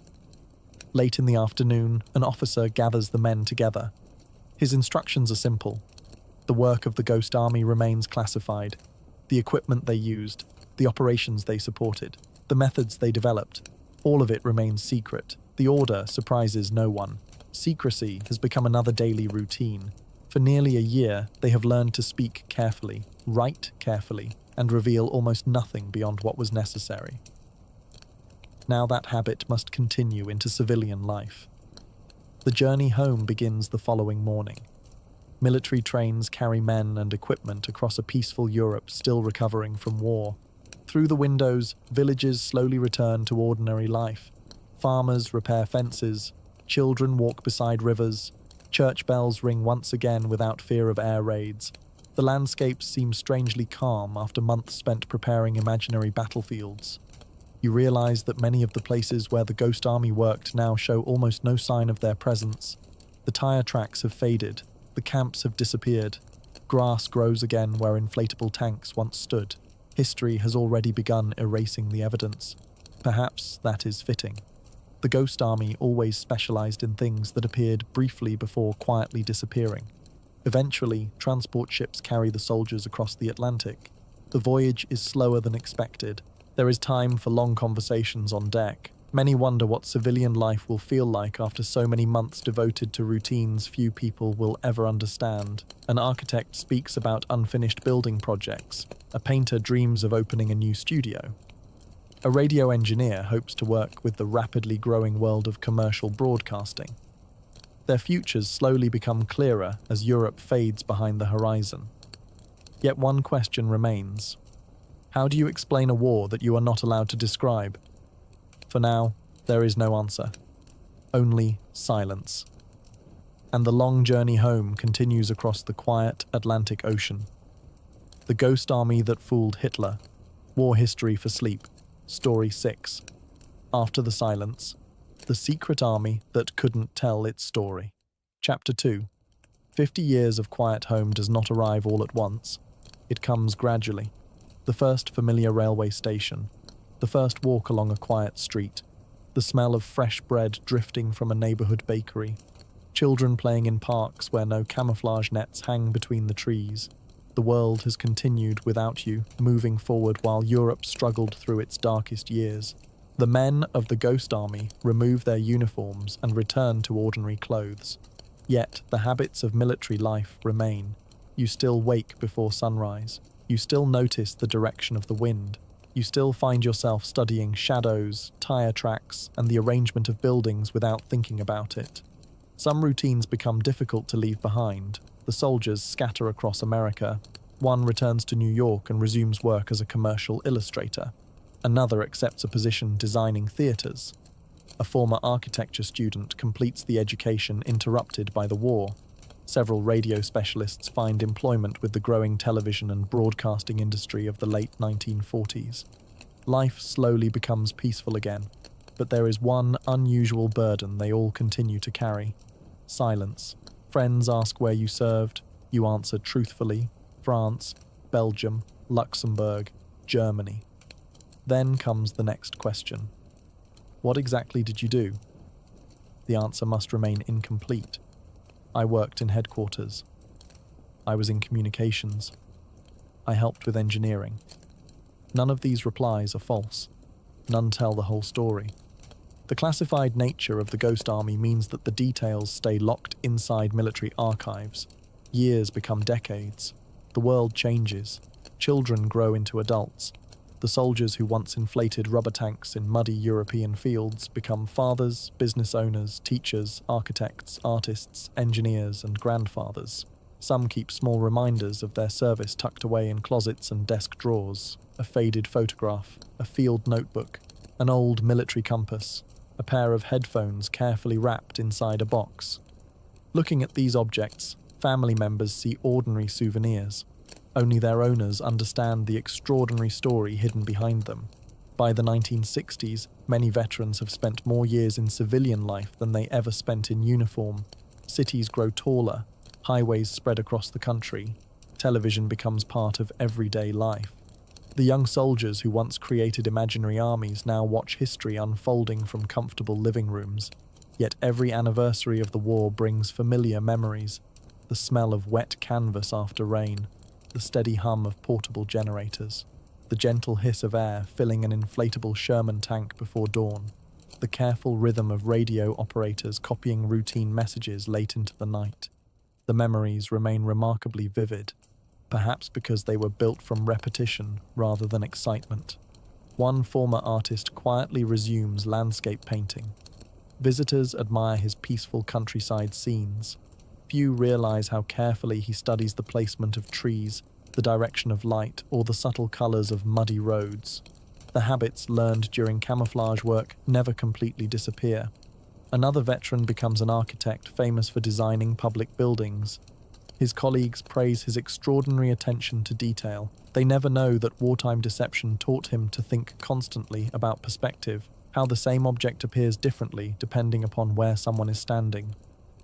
Late in the afternoon, an officer gathers the men together. His instructions are simple. The work of the Ghost Army remains classified. The equipment they used, the operations they supported, the methods they developed, all of it remains secret. The order surprises no one. Secrecy has become another daily routine. For nearly a year, they have learned to speak carefully, write carefully, and reveal almost nothing beyond what was necessary. Now that habit must continue into civilian life. The journey home begins the following morning. Military trains carry men and equipment across a peaceful Europe still recovering from war. Through the windows, villages slowly return to ordinary life. Farmers repair fences, children walk beside rivers, church bells ring once again without fear of air raids. The landscapes seem strangely calm after months spent preparing imaginary battlefields. You realize that many of the places where the Ghost Army worked now show almost no sign of their presence. The tire tracks have faded, the camps have disappeared. Grass grows again where inflatable tanks once stood. History has already begun erasing the evidence. Perhaps that is fitting. The Ghost Army always specialized in things that appeared briefly before quietly disappearing. Eventually, transport ships carry the soldiers across the Atlantic. The voyage is slower than expected. There is time for long conversations on deck. Many wonder what civilian life will feel like after so many months devoted to routines few people will ever understand. An architect speaks about unfinished building projects. A painter dreams of opening a new studio. A radio engineer hopes to work with the rapidly growing world of commercial broadcasting. Their futures slowly become clearer as Europe fades behind the horizon. Yet one question remains. How do you explain a war that you are not allowed to describe? For now, there is no answer. Only silence. And the long journey home continues across the quiet Atlantic Ocean. The Ghost Army that fooled Hitler. War History for Sleep. Story 6. After the silence. The secret army that couldn't tell its story. Chapter 2. 50 years of quiet home does not arrive all at once. It comes gradually. The first familiar railway station. The first walk along a quiet street. The smell of fresh bread drifting from a neighborhood bakery. children playing in parks where no camouflage nets hang between the trees. The world has continued without you, moving forward while Europe struggled through its darkest years. The men of the Ghost Army remove their uniforms and return to ordinary clothes. Yet the habits of military life remain. You still wake before sunrise. You still notice the direction of the wind. You still find yourself studying shadows, tire tracks, and the arrangement of buildings without thinking about it. Some routines become difficult to leave behind. The soldiers scatter across America. One returns to New York and resumes work as a commercial illustrator. Another accepts a position designing theatres. A former architecture student completes the education interrupted by the war. Several radio specialists find employment with the growing television and broadcasting industry of the late 1940s. Life slowly becomes peaceful again, but there is one unusual burden they all continue to carry: silence. Friends ask where you served. You answer truthfully: France, Belgium, Luxembourg, Germany. Then comes the next question. What exactly did you do? The answer must remain incomplete. I worked in headquarters. I was in communications. I helped with engineering. None of these replies are false. None tell the whole story. The classified nature of the Ghost Army means that the details stay locked inside military archives. Years become decades. The world changes. Children grow into adults. The soldiers who once inflated rubber tanks in muddy European fields become fathers, business owners, teachers, architects, artists, engineers, and grandfathers. Some keep small reminders of their service tucked away in closets and desk drawers: a faded photograph, a field notebook, an old military compass, a pair of headphones carefully wrapped inside a box. Looking at these objects, family members see ordinary souvenirs. Only their owners understand the extraordinary story hidden behind them. By the 1960s, many veterans have spent more years in civilian life than they ever spent in uniform. Cities grow taller, highways spread across the country, television becomes part of everyday life. The young soldiers who once created imaginary armies now watch history unfolding from comfortable living rooms. Yet every anniversary of the war brings familiar memories: the smell of wet canvas after rain, the steady hum of portable generators, the gentle hiss of air filling an inflatable Sherman tank before dawn, the careful rhythm of radio operators copying routine messages late into the night. The memories remain remarkably vivid, perhaps because they were built from repetition rather than excitement. One former artist quietly resumes landscape painting. Visitors admire his peaceful countryside scenes. Few realize how carefully he studies the placement of trees, the direction of light, or the subtle colors of muddy roads. The habits learned during camouflage work never completely disappear. Another veteran becomes an architect famous for designing public buildings. His colleagues praise his extraordinary attention to detail. They never know that wartime deception taught him to think constantly about perspective, how the same object appears differently depending upon where someone is standing.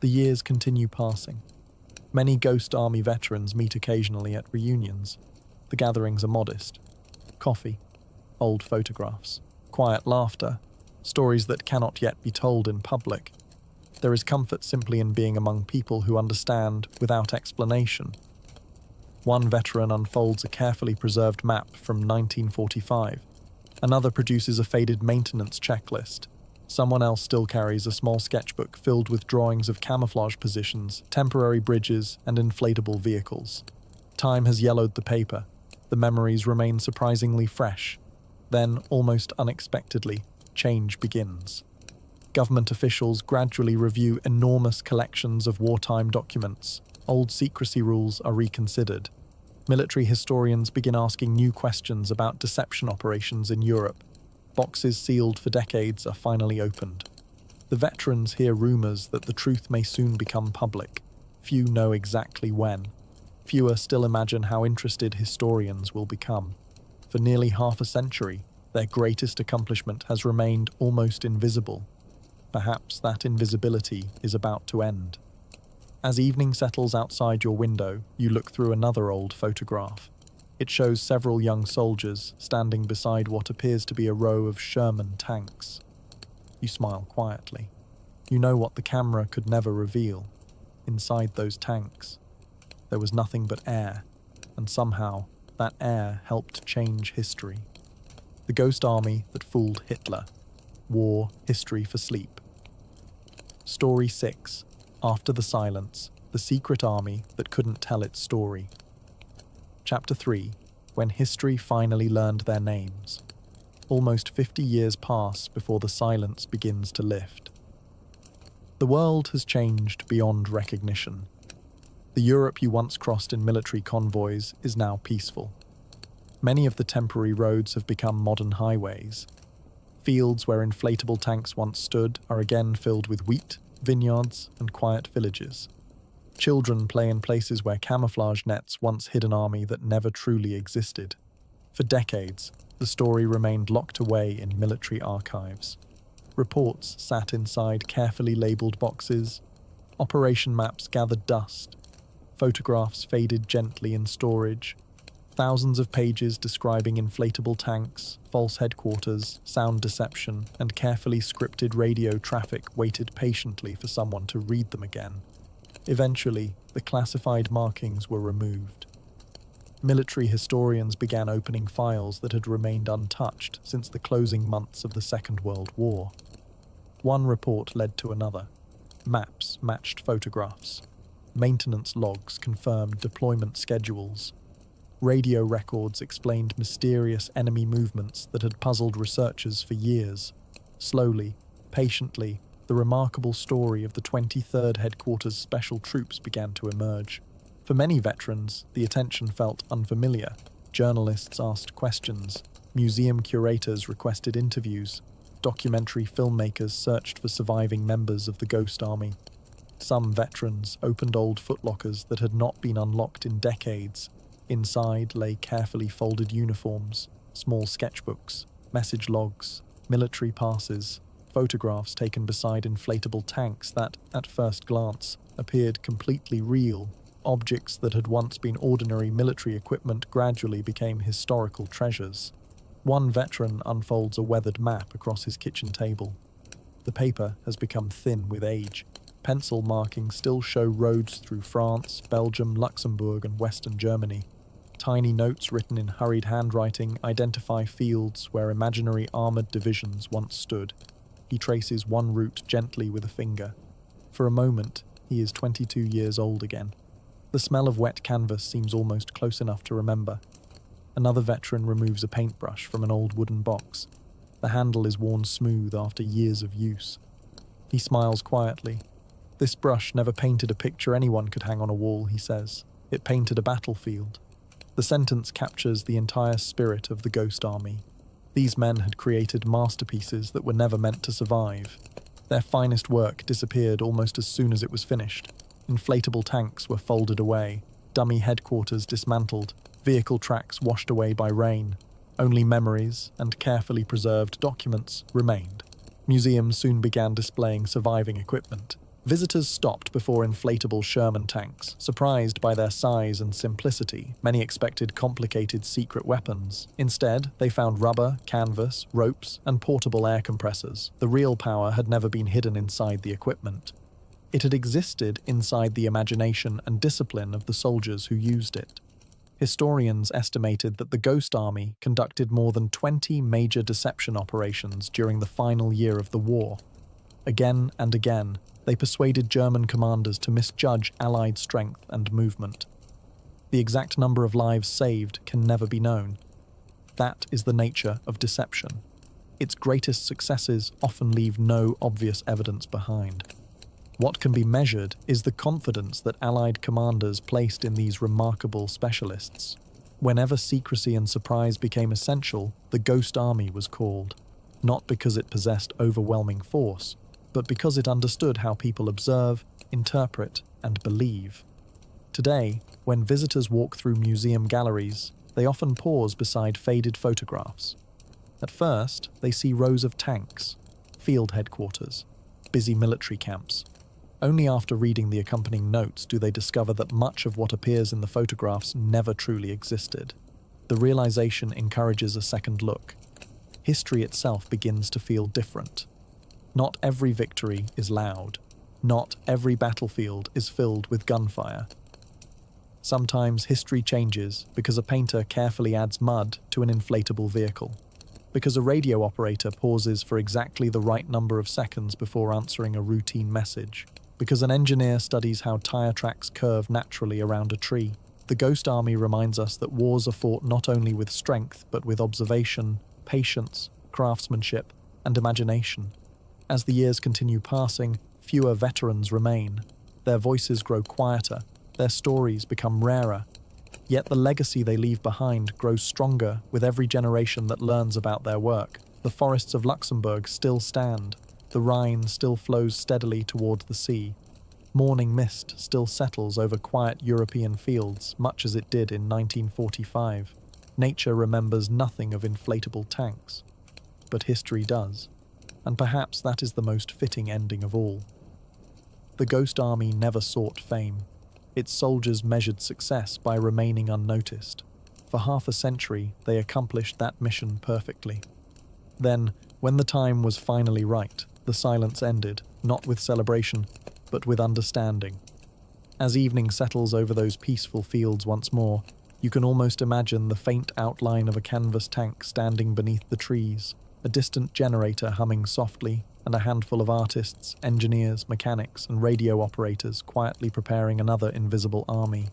The years continue passing. Many Ghost Army veterans meet occasionally at reunions. The gatherings are modest. Coffee, old photographs, quiet laughter, stories that cannot yet be told in public. There is comfort simply in being among people who understand without explanation. One veteran unfolds a carefully preserved map from 1945. Another produces a faded maintenance checklist. Someone else still carries a small sketchbook filled with drawings of camouflage positions, temporary bridges, and inflatable vehicles. Time has yellowed the paper. The memories remain surprisingly fresh. Then, almost unexpectedly, change begins. Government officials gradually review enormous collections of wartime documents. Old secrecy rules are reconsidered. Military historians begin asking new questions about deception operations in Europe. Boxes sealed for decades are finally opened. The veterans hear rumors that the truth may soon become public. Few know exactly when. Fewer still imagine how interested historians will become. For nearly half a century, their greatest accomplishment has remained almost invisible. Perhaps that invisibility is about to end. As evening settles outside your window, you look through another old photograph. It shows several young soldiers standing beside what appears to be a row of Sherman tanks. You smile quietly. You know what the camera could never reveal. Inside those tanks, there was nothing but air, and somehow that air helped change history. The ghost army that fooled Hitler. War History for Sleep. Story 6. After the Silence, the secret army that couldn't tell its story. Chapter 3. When history finally learned their names. Almost 50 years pass before the silence begins to lift. The world has changed beyond recognition. The Europe you once crossed in military convoys is now peaceful. Many of the temporary roads have become modern highways. Fields where inflatable tanks once stood are again filled with wheat, vineyards, and quiet villages. Children play in places where camouflage nets once hid an army that never truly existed. For decades, the story remained locked away in military archives. Reports sat inside carefully labelled boxes. Operation maps gathered dust. Photographs faded gently in storage. Thousands of pages describing inflatable tanks, false headquarters, sound deception, and carefully scripted radio traffic waited patiently for someone to read them again. Eventually, the classified markings were removed. Military historians began opening files that had remained untouched since the closing months of the Second World War. One report led to another. Maps matched photographs. Maintenance logs confirmed deployment schedules. Radio records explained mysterious enemy movements that had puzzled researchers for years. Slowly, patiently, the remarkable story of the 23rd Headquarters Special Troops began to emerge. For many veterans, the attention felt unfamiliar. Journalists asked questions. Museum curators requested interviews. Documentary filmmakers searched for surviving members of the Ghost Army. Some veterans opened old footlockers that had not been unlocked in decades. Inside lay carefully folded uniforms, small sketchbooks, message logs, military passes, photographs taken beside inflatable tanks that, at first glance, appeared completely real. Objects that had once been ordinary military equipment gradually became historical treasures. One veteran unfolds a weathered map across his kitchen table. The paper has become thin with age. Pencil markings still show roads through France, Belgium, Luxembourg, and Western Germany. Tiny notes written in hurried handwriting identify fields where imaginary armoured divisions once stood. He traces one route gently with a finger. For a moment, he is 22 years old again. The smell of wet canvas seems almost close enough to remember. Another veteran removes a paintbrush from an old wooden box. The handle is worn smooth after years of use. He smiles quietly. This brush never painted a picture anyone could hang on a wall, he says. It painted a battlefield. The sentence captures the entire spirit of the Ghost Army. These men had created masterpieces that were never meant to survive. Their finest work disappeared almost as soon as it was finished. Inflatable tanks were folded away, dummy headquarters dismantled, vehicle tracks washed away by rain. Only memories and carefully preserved documents remained. Museums soon began displaying surviving equipment. Visitors stopped before inflatable Sherman tanks. Surprised by their size and simplicity, many expected complicated secret weapons. Instead, they found rubber, canvas, ropes, and portable air compressors. The real power had never been hidden inside the equipment. It had existed inside the imagination and discipline of the soldiers who used it. Historians estimated that the Ghost Army conducted more than 20 major deception operations during the final year of the war. Again and again, they persuaded German commanders to misjudge Allied strength and movement. The exact number of lives saved can never be known. That is the nature of deception. Its greatest successes often leave no obvious evidence behind. What can be measured is the confidence that Allied commanders placed in these remarkable specialists. Whenever secrecy and surprise became essential, the Ghost Army was called, not because it possessed overwhelming force, but because it understood how people observe, interpret, and believe. Today, when visitors walk through museum galleries, they often pause beside faded photographs. At first, they see rows of tanks, field headquarters, busy military camps. Only after reading the accompanying notes do they discover that much of what appears in the photographs never truly existed. The realization encourages a second look. History itself begins to feel different. Not every victory is loud. Not every battlefield is filled with gunfire. Sometimes history changes because a painter carefully adds mud to an inflatable vehicle, because a radio operator pauses for exactly the right number of seconds before answering a routine message, because an engineer studies how tire tracks curve naturally around a tree. The Ghost Army reminds us that wars are fought not only with strength, but with observation, patience, craftsmanship, and imagination. As the years continue passing, fewer veterans remain. Their voices grow quieter, their stories become rarer. Yet the legacy they leave behind grows stronger with every generation that learns about their work. The forests of Luxembourg still stand. The Rhine still flows steadily towards the sea. Morning mist still settles over quiet European fields, much as it did in 1945. Nature remembers nothing of inflatable tanks. But history does. And perhaps that is the most fitting ending of all. The Ghost Army never sought fame. Its soldiers measured success by remaining unnoticed. For half a century, they accomplished that mission perfectly. Then, when the time was finally right, the silence ended, not with celebration, but with understanding. As evening settles over those peaceful fields once more, you can almost imagine the faint outline of a canvas tank standing beneath the trees, a distant generator humming softly, and a handful of artists, engineers, mechanics, and radio operators quietly preparing another invisible army.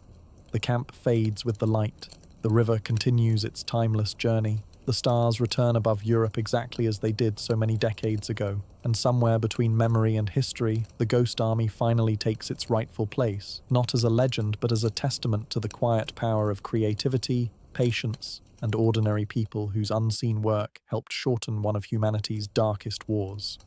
The camp fades with the light. The river continues its timeless journey. The stars return above Europe exactly as they did so many decades ago, and somewhere between memory and history, the Ghost Army finally takes its rightful place, not as a legend but as a testament to the quiet power of creativity, patience, and ordinary people whose unseen work helped shorten one of humanity's darkest wars.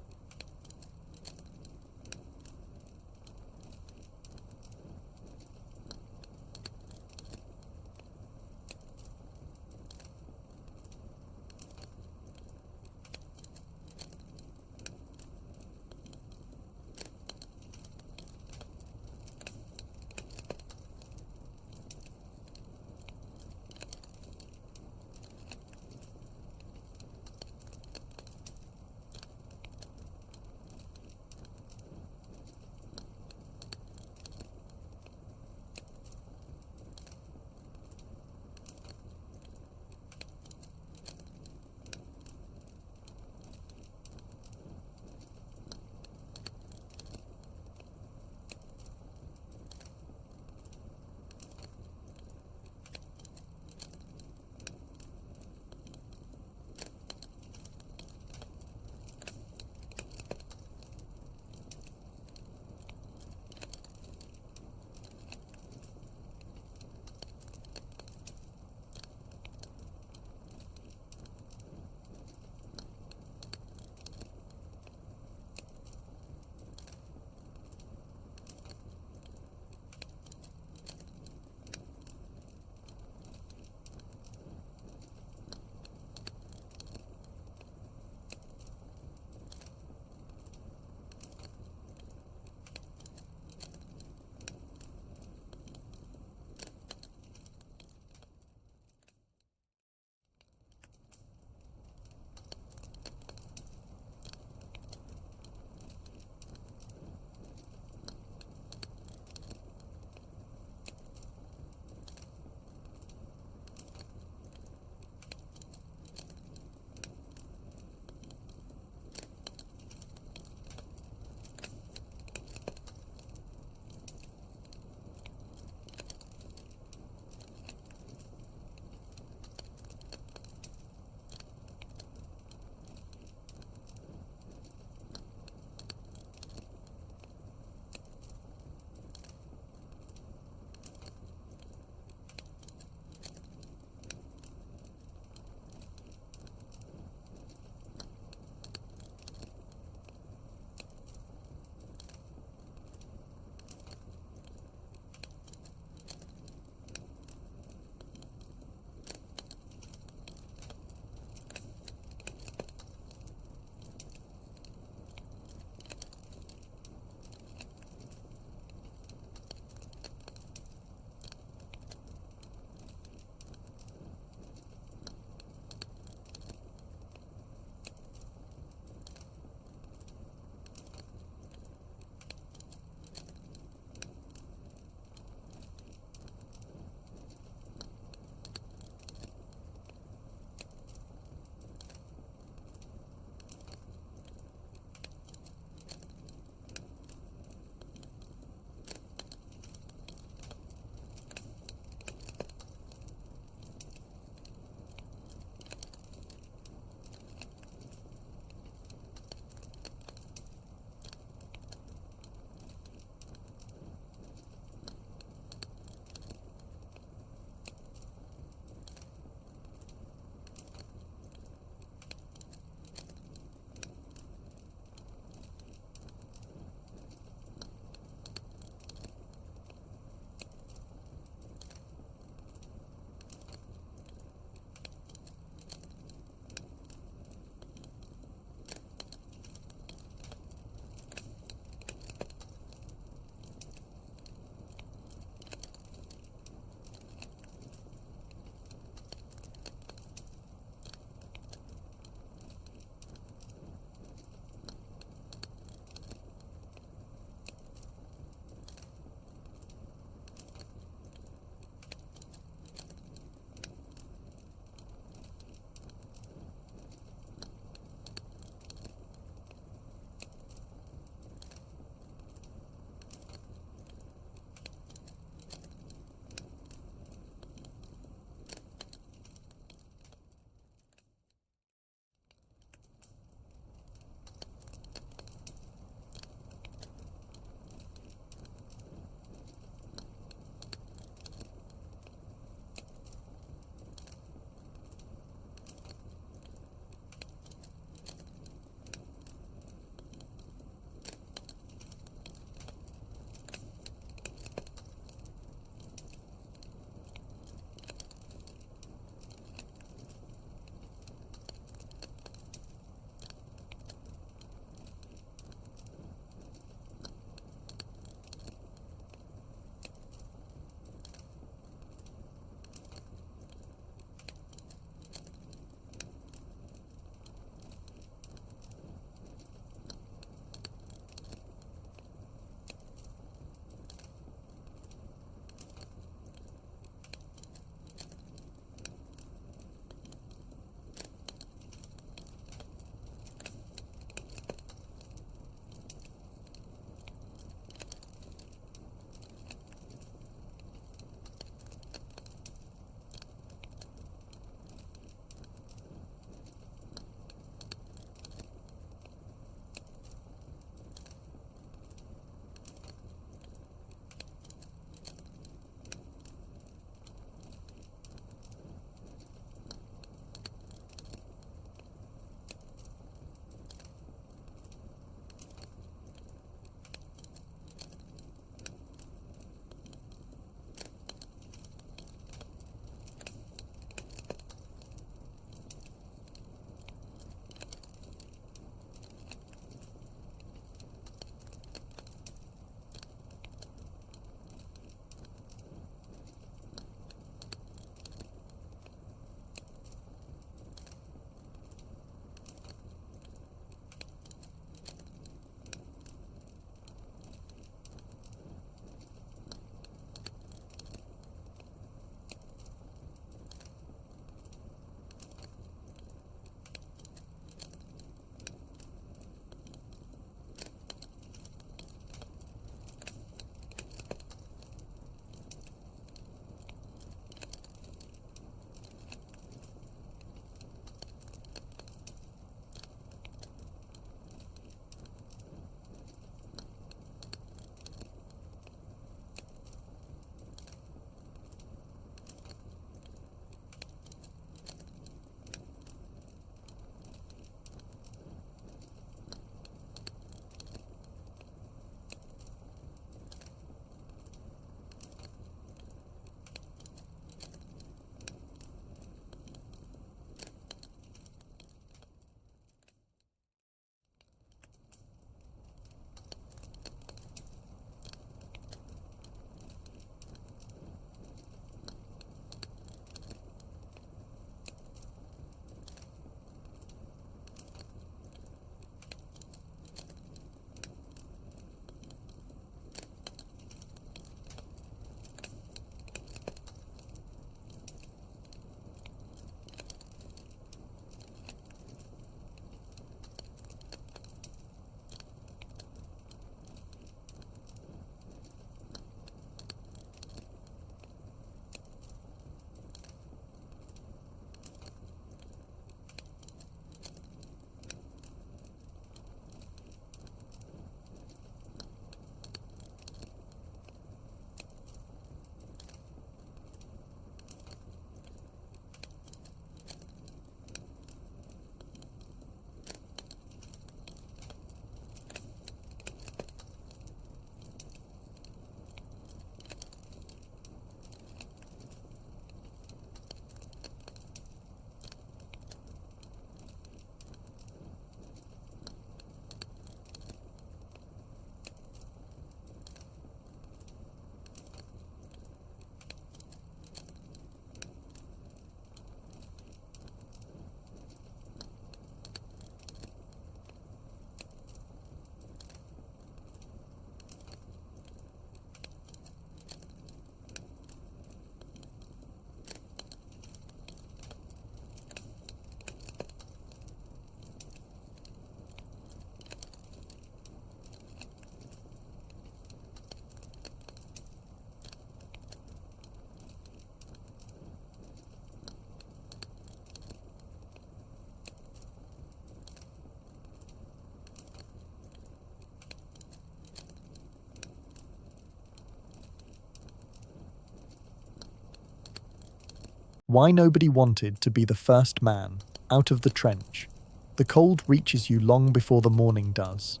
Why nobody wanted to be the first man out of the trench. The cold reaches you long before the morning does.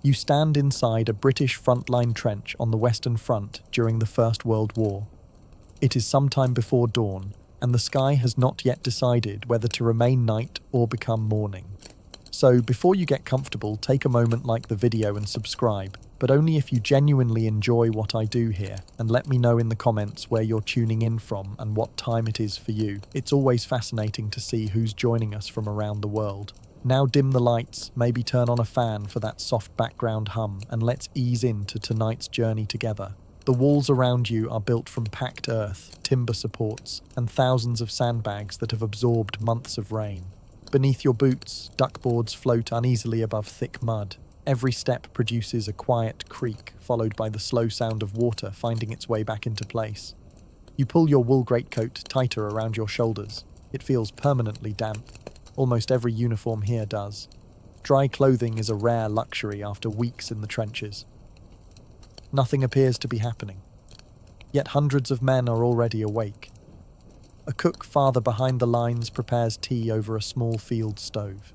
You stand inside a British frontline trench on the Western Front during the First World War. It is sometime before dawn, and the sky has not yet decided whether to remain night or become morning. So before you get comfortable, take a moment, like the video and subscribe, but only if you genuinely enjoy what I do here, and let me know in the comments where you're tuning in from and what time it is for you. It's always fascinating to see who's joining us from around the world. Now dim the lights, maybe turn on a fan for that soft background hum, and let's ease into tonight's journey together. The walls around you are built from packed earth, timber supports, and thousands of sandbags that have absorbed months of rain. Beneath your boots, duckboards float uneasily above thick mud. Every step produces a quiet creak, followed by the slow sound of water finding its way back into place. You pull your wool greatcoat tighter around your shoulders. It feels permanently damp. Almost every uniform here does. Dry clothing is a rare luxury after weeks in the trenches. Nothing appears to be happening. Yet hundreds of men are already awake. A cook farther behind the lines prepares tea over a small field stove.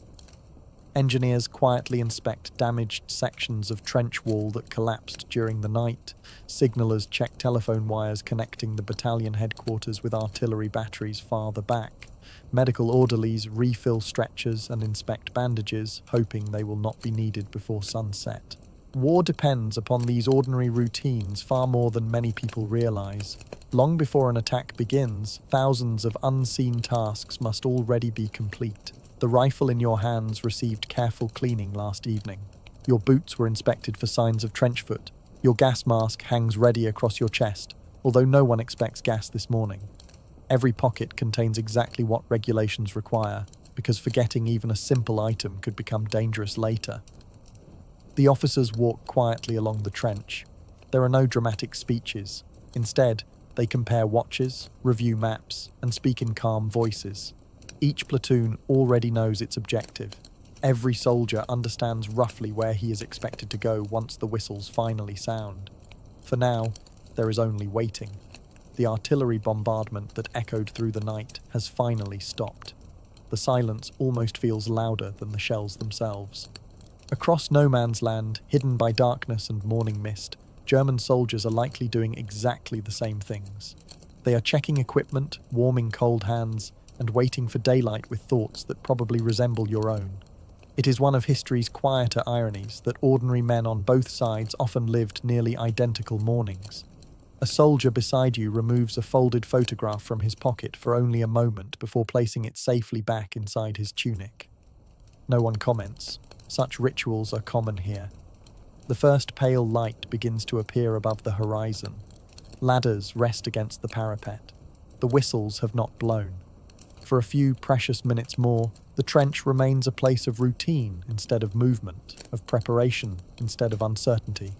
Engineers quietly inspect damaged sections of trench wall that collapsed during the night. Signallers check telephone wires connecting the battalion headquarters with artillery batteries farther back. Medical orderlies refill stretchers and inspect bandages, hoping they will not be needed before sunset. War depends upon these ordinary routines far more than many people realize. Long before an attack begins, thousands of unseen tasks must already be complete. The rifle in your hands received careful cleaning last evening. Your boots were inspected for signs of trench foot. Your gas mask hangs ready across your chest, although no one expects gas this morning. Every pocket contains exactly what regulations require, because forgetting even a simple item could become dangerous later. The officers walk quietly along the trench. There are no dramatic speeches. Instead, they compare watches, review maps, and speak in calm voices. Each platoon already knows its objective. Every soldier understands roughly where he is expected to go once the whistles finally sound. For now, there is only waiting. The artillery bombardment that echoed through the night has finally stopped. The silence almost feels louder than the shells themselves. Across no man's land, hidden by darkness and morning mist, German soldiers are likely doing exactly the same things. They are checking equipment, warming cold hands, and waiting for daylight with thoughts that probably resemble your own. It is one of history's quieter ironies that ordinary men on both sides often lived nearly identical mornings. A soldier beside you removes a folded photograph from his pocket for only a moment before placing it safely back inside his tunic. No one comments. Such rituals are common here. The first pale light begins to appear above the horizon. Ladders rest against the parapet. The whistles have not blown. For a few precious minutes more, the trench remains a place of routine instead of movement, of preparation instead of uncertainty.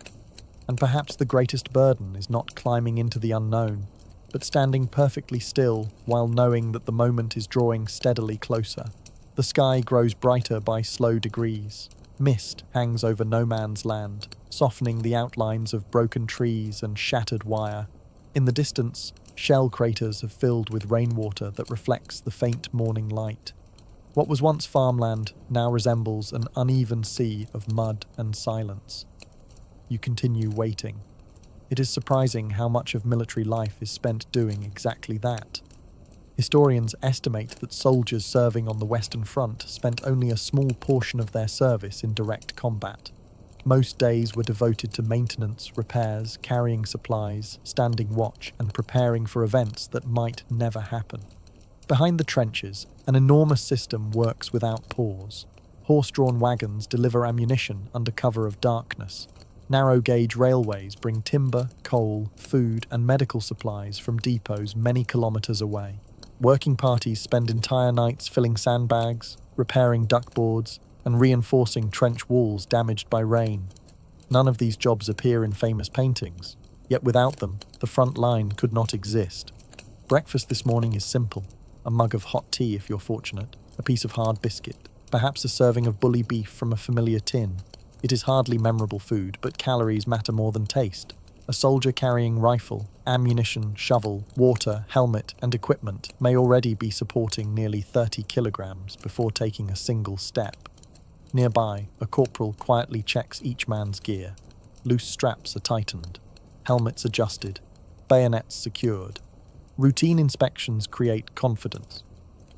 And perhaps the greatest burden is not climbing into the unknown, but standing perfectly still while knowing that the moment is drawing steadily closer. The sky grows brighter by slow degrees. Mist hangs over no man's land, softening the outlines of broken trees and shattered wire. In the distance, shell craters have filled with rainwater that reflects the faint morning light. What was once farmland now resembles an uneven sea of mud and silence. You continue waiting. It is surprising how much of military life is spent doing exactly that. Historians estimate that soldiers serving on the Western Front spent only a small portion of their service in direct combat. Most days were devoted to maintenance, repairs, carrying supplies, standing watch, and preparing for events that might never happen. Behind the trenches, an enormous system works without pause. Horse-drawn wagons deliver ammunition under cover of darkness. Narrow-gauge railways bring timber, coal, food, and medical supplies from depots many kilometers away. Working parties spend entire nights filling sandbags, repairing duckboards, and reinforcing trench walls damaged by rain. None of these jobs appear in famous paintings, yet without them, the front line could not exist. Breakfast this morning is simple: a mug of hot tea if you're fortunate, a piece of hard biscuit, perhaps a serving of bully beef from a familiar tin. It is hardly memorable food, but calories matter more than taste. A soldier carrying rifle, ammunition, shovel, water, helmet, and equipment may already be supporting nearly 30 kilograms before taking a single step. Nearby, a corporal quietly checks each man's gear. Loose straps are tightened, helmets adjusted, bayonets secured. Routine inspections create confidence.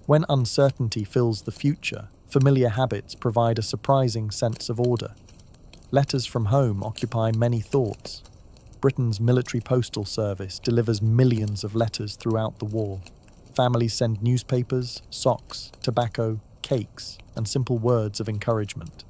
When uncertainty fills the future, familiar habits provide a surprising sense of order. Letters from home occupy many thoughts. Britain's military postal service delivers millions of letters throughout the war. Families send newspapers, socks, tobacco, cakes, and simple words of encouragement.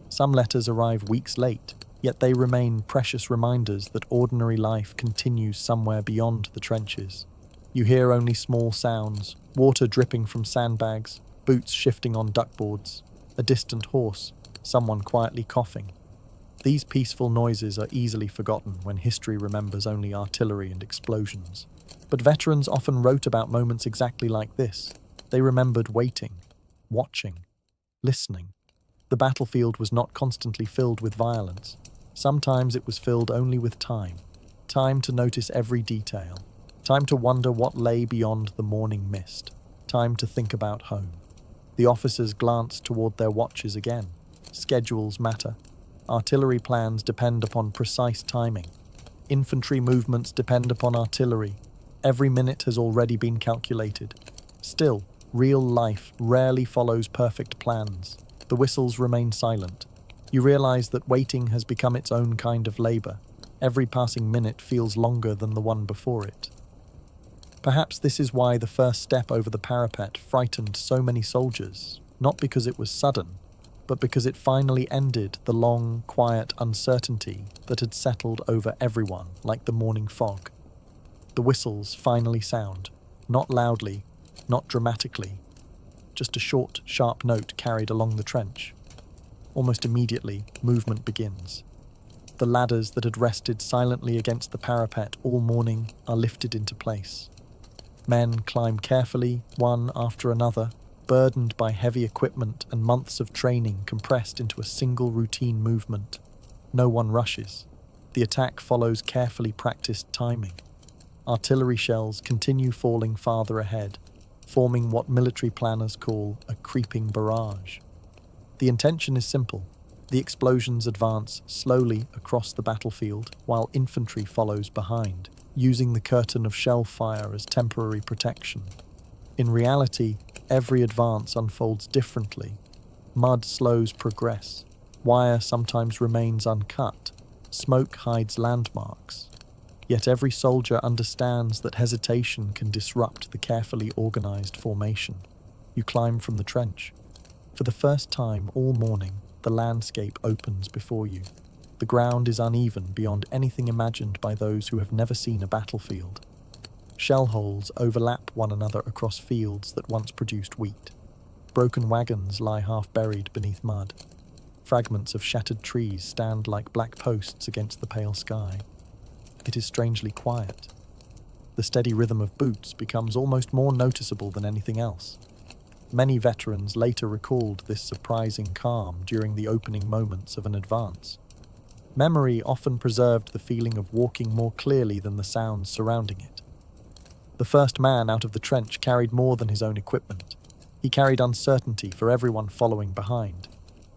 Some letters arrive weeks late, yet they remain precious reminders that ordinary life continues somewhere beyond the trenches. You hear only small sounds, water dripping from sandbags, boots shifting on duckboards, a distant horse, someone quietly coughing. These peaceful noises are easily forgotten when history remembers only artillery and explosions. But veterans often wrote about moments exactly like this. They remembered waiting, watching, listening. The battlefield was not constantly filled with violence. Sometimes it was filled only with time. Time to notice every detail. Time to wonder what lay beyond the morning mist. Time to think about home. The officers glanced toward their watches again. Schedules matter. Artillery plans depend upon precise timing. Infantry movements depend upon artillery. Every minute has already been calculated. Still, real life rarely follows perfect plans. The whistles remain silent. You realize that waiting has become its own kind of labor. Every passing minute feels longer than the one before it. Perhaps this is why the first step over the parapet frightened so many soldiers, not because it was sudden, but because it finally ended the long, quiet uncertainty that had settled over everyone like the morning fog. The whistles finally sound, not loudly, not dramatically, just a short, sharp note carried along the trench. Almost immediately, movement begins. The ladders that had rested silently against the parapet all morning are lifted into place. Men climb carefully, one after another, burdened by heavy equipment and months of training compressed into a single routine movement. No one rushes. The attack follows carefully practiced timing. Artillery shells continue falling farther ahead, forming what military planners call a creeping barrage. The intention is simple. The explosions advance slowly across the battlefield, while infantry follows behind, using the curtain of shell fire as temporary protection. In reality, every advance unfolds differently. Mud slows progress. Wire sometimes remains uncut. Smoke hides landmarks. Yet every soldier understands that hesitation can disrupt the carefully organized formation. You climb from the trench. For the first time all morning, the landscape opens before you. The ground is uneven beyond anything imagined by those who have never seen a battlefield. Shell holes overlap one another across fields that once produced wheat. Broken wagons lie half buried beneath mud. Fragments of shattered trees stand like black posts against the pale sky. It is strangely quiet. The steady rhythm of boots becomes almost more noticeable than anything else. Many veterans later recalled this surprising calm during the opening moments of an advance. Memory often preserved the feeling of walking more clearly than the sounds surrounding it. The first man out of the trench carried more than his own equipment. He carried uncertainty for everyone following behind.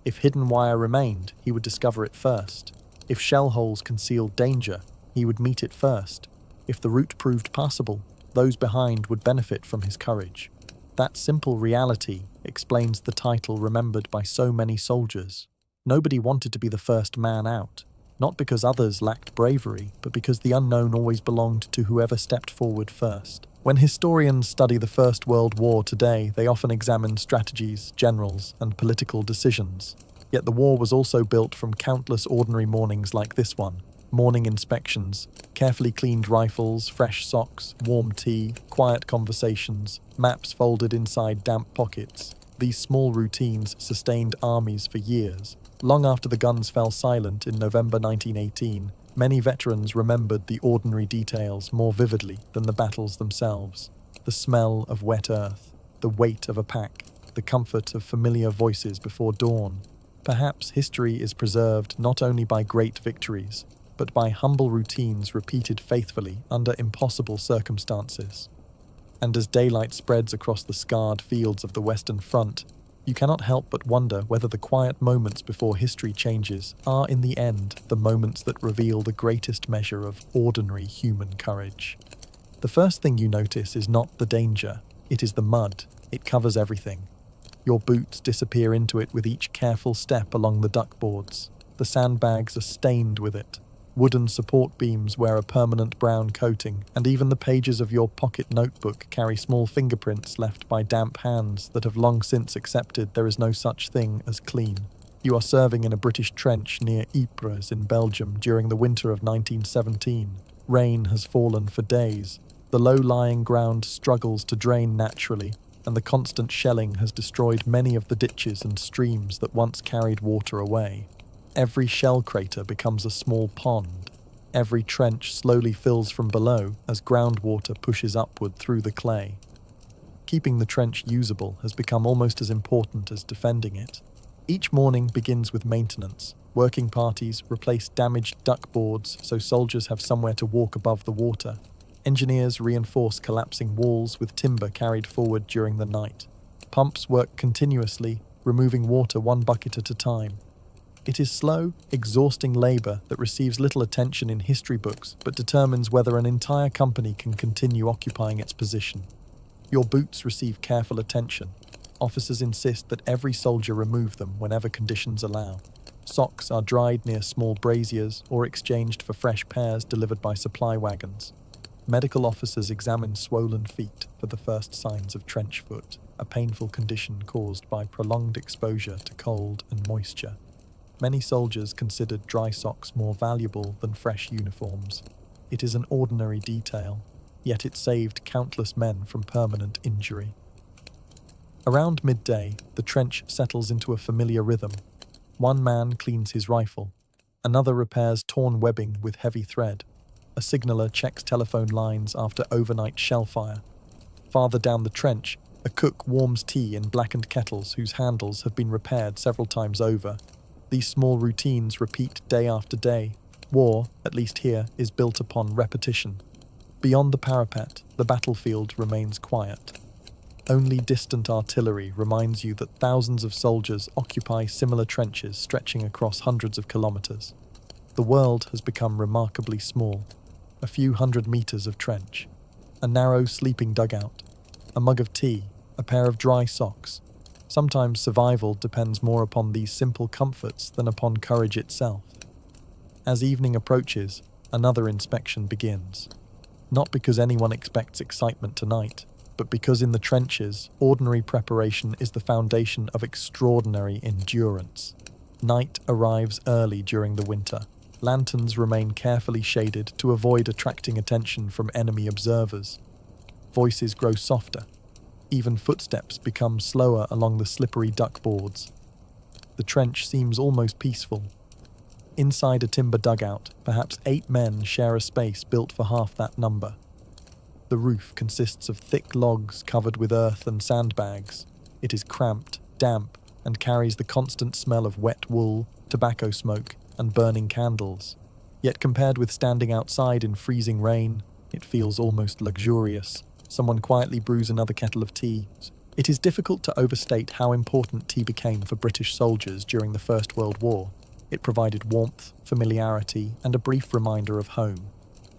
If hidden wire remained, he would discover it first. If shell holes concealed danger, he would meet it first. If the route proved passable, those behind would benefit from his courage. That simple reality explains the title remembered by so many soldiers. Nobody wanted to be the first man out, not because others lacked bravery, but because the unknown always belonged to whoever stepped forward first. When historians study the First World War today, they often examine strategies, generals, and political decisions. Yet the war was also built from countless ordinary mornings like this one. Morning inspections, carefully cleaned rifles, fresh socks, warm tea, quiet conversations, maps folded inside damp pockets. These small routines sustained armies for years. Long after the guns fell silent in November 1918, many veterans remembered the ordinary details more vividly than the battles themselves. The smell of wet earth, the weight of a pack, the comfort of familiar voices before dawn. Perhaps history is preserved not only by great victories, but by humble routines repeated faithfully under impossible circumstances. And as daylight spreads across the scarred fields of the Western Front, you cannot help but wonder whether the quiet moments before history changes are in the end the moments that reveal the greatest measure of ordinary human courage. The first thing you notice is not the danger, it is the mud. It covers everything. Your boots disappear into it with each careful step along the duckboards. The sandbags are stained with it. Wooden support beams wear a permanent brown coating, and even the pages of your pocket notebook carry small fingerprints left by damp hands that have long since accepted there is no such thing as clean. You are serving in a British trench near Ypres in Belgium during the winter of 1917. Rain has fallen for days. The low-lying ground struggles to drain naturally, and the constant shelling has destroyed many of the ditches and streams that once carried water away. Every shell crater becomes a small pond. Every trench slowly fills from below as groundwater pushes upward through the clay. Keeping the trench usable has become almost as important as defending it. Each morning begins with maintenance. Working parties replace damaged duckboards so soldiers have somewhere to walk above the water. Engineers reinforce collapsing walls with timber carried forward during the night. Pumps work continuously, removing water one bucket at a time. It is slow, exhausting labour that receives little attention in history books but determines whether an entire company can continue occupying its position. Your boots receive careful attention. Officers insist that every soldier remove them whenever conditions allow. Socks are dried near small braziers or exchanged for fresh pairs delivered by supply wagons. Medical officers examine swollen feet for the first signs of trench foot, a painful condition caused by prolonged exposure to cold and moisture. Many soldiers considered dry socks more valuable than fresh uniforms. It is an ordinary detail, yet it saved countless men from permanent injury. Around midday, the trench settles into a familiar rhythm. One man cleans his rifle. Another repairs torn webbing with heavy thread. A signaller checks telephone lines after overnight shell fire. Farther down the trench, a cook warms tea in blackened kettles whose handles have been repaired several times over. These small routines repeat day after day. War, at least here, is built upon repetition. Beyond the parapet, the battlefield remains quiet. Only distant artillery reminds you that thousands of soldiers occupy similar trenches stretching across hundreds of kilometers. The world has become remarkably small. A few hundred meters of trench. A narrow sleeping dugout. A mug of tea. A pair of dry socks. Sometimes survival depends more upon these simple comforts than upon courage itself. As evening approaches, another inspection begins. Not because anyone expects excitement tonight, but because in the trenches, ordinary preparation is the foundation of extraordinary endurance. Night arrives early during the winter. Lanterns remain carefully shaded to avoid attracting attention from enemy observers. Voices grow softer. Even footsteps become slower along the slippery duckboards. The trench seems almost peaceful. Inside a timber dugout, perhaps 8 men share a space built for half that number. The roof consists of thick logs covered with earth and sandbags. It is cramped, damp, and carries the constant smell of wet wool, tobacco smoke, and burning candles. Yet compared with standing outside in freezing rain, it feels almost luxurious. Someone quietly brews another kettle of tea. It is difficult to overstate how important tea became for British soldiers during the First World War. It provided warmth, familiarity, and a brief reminder of home.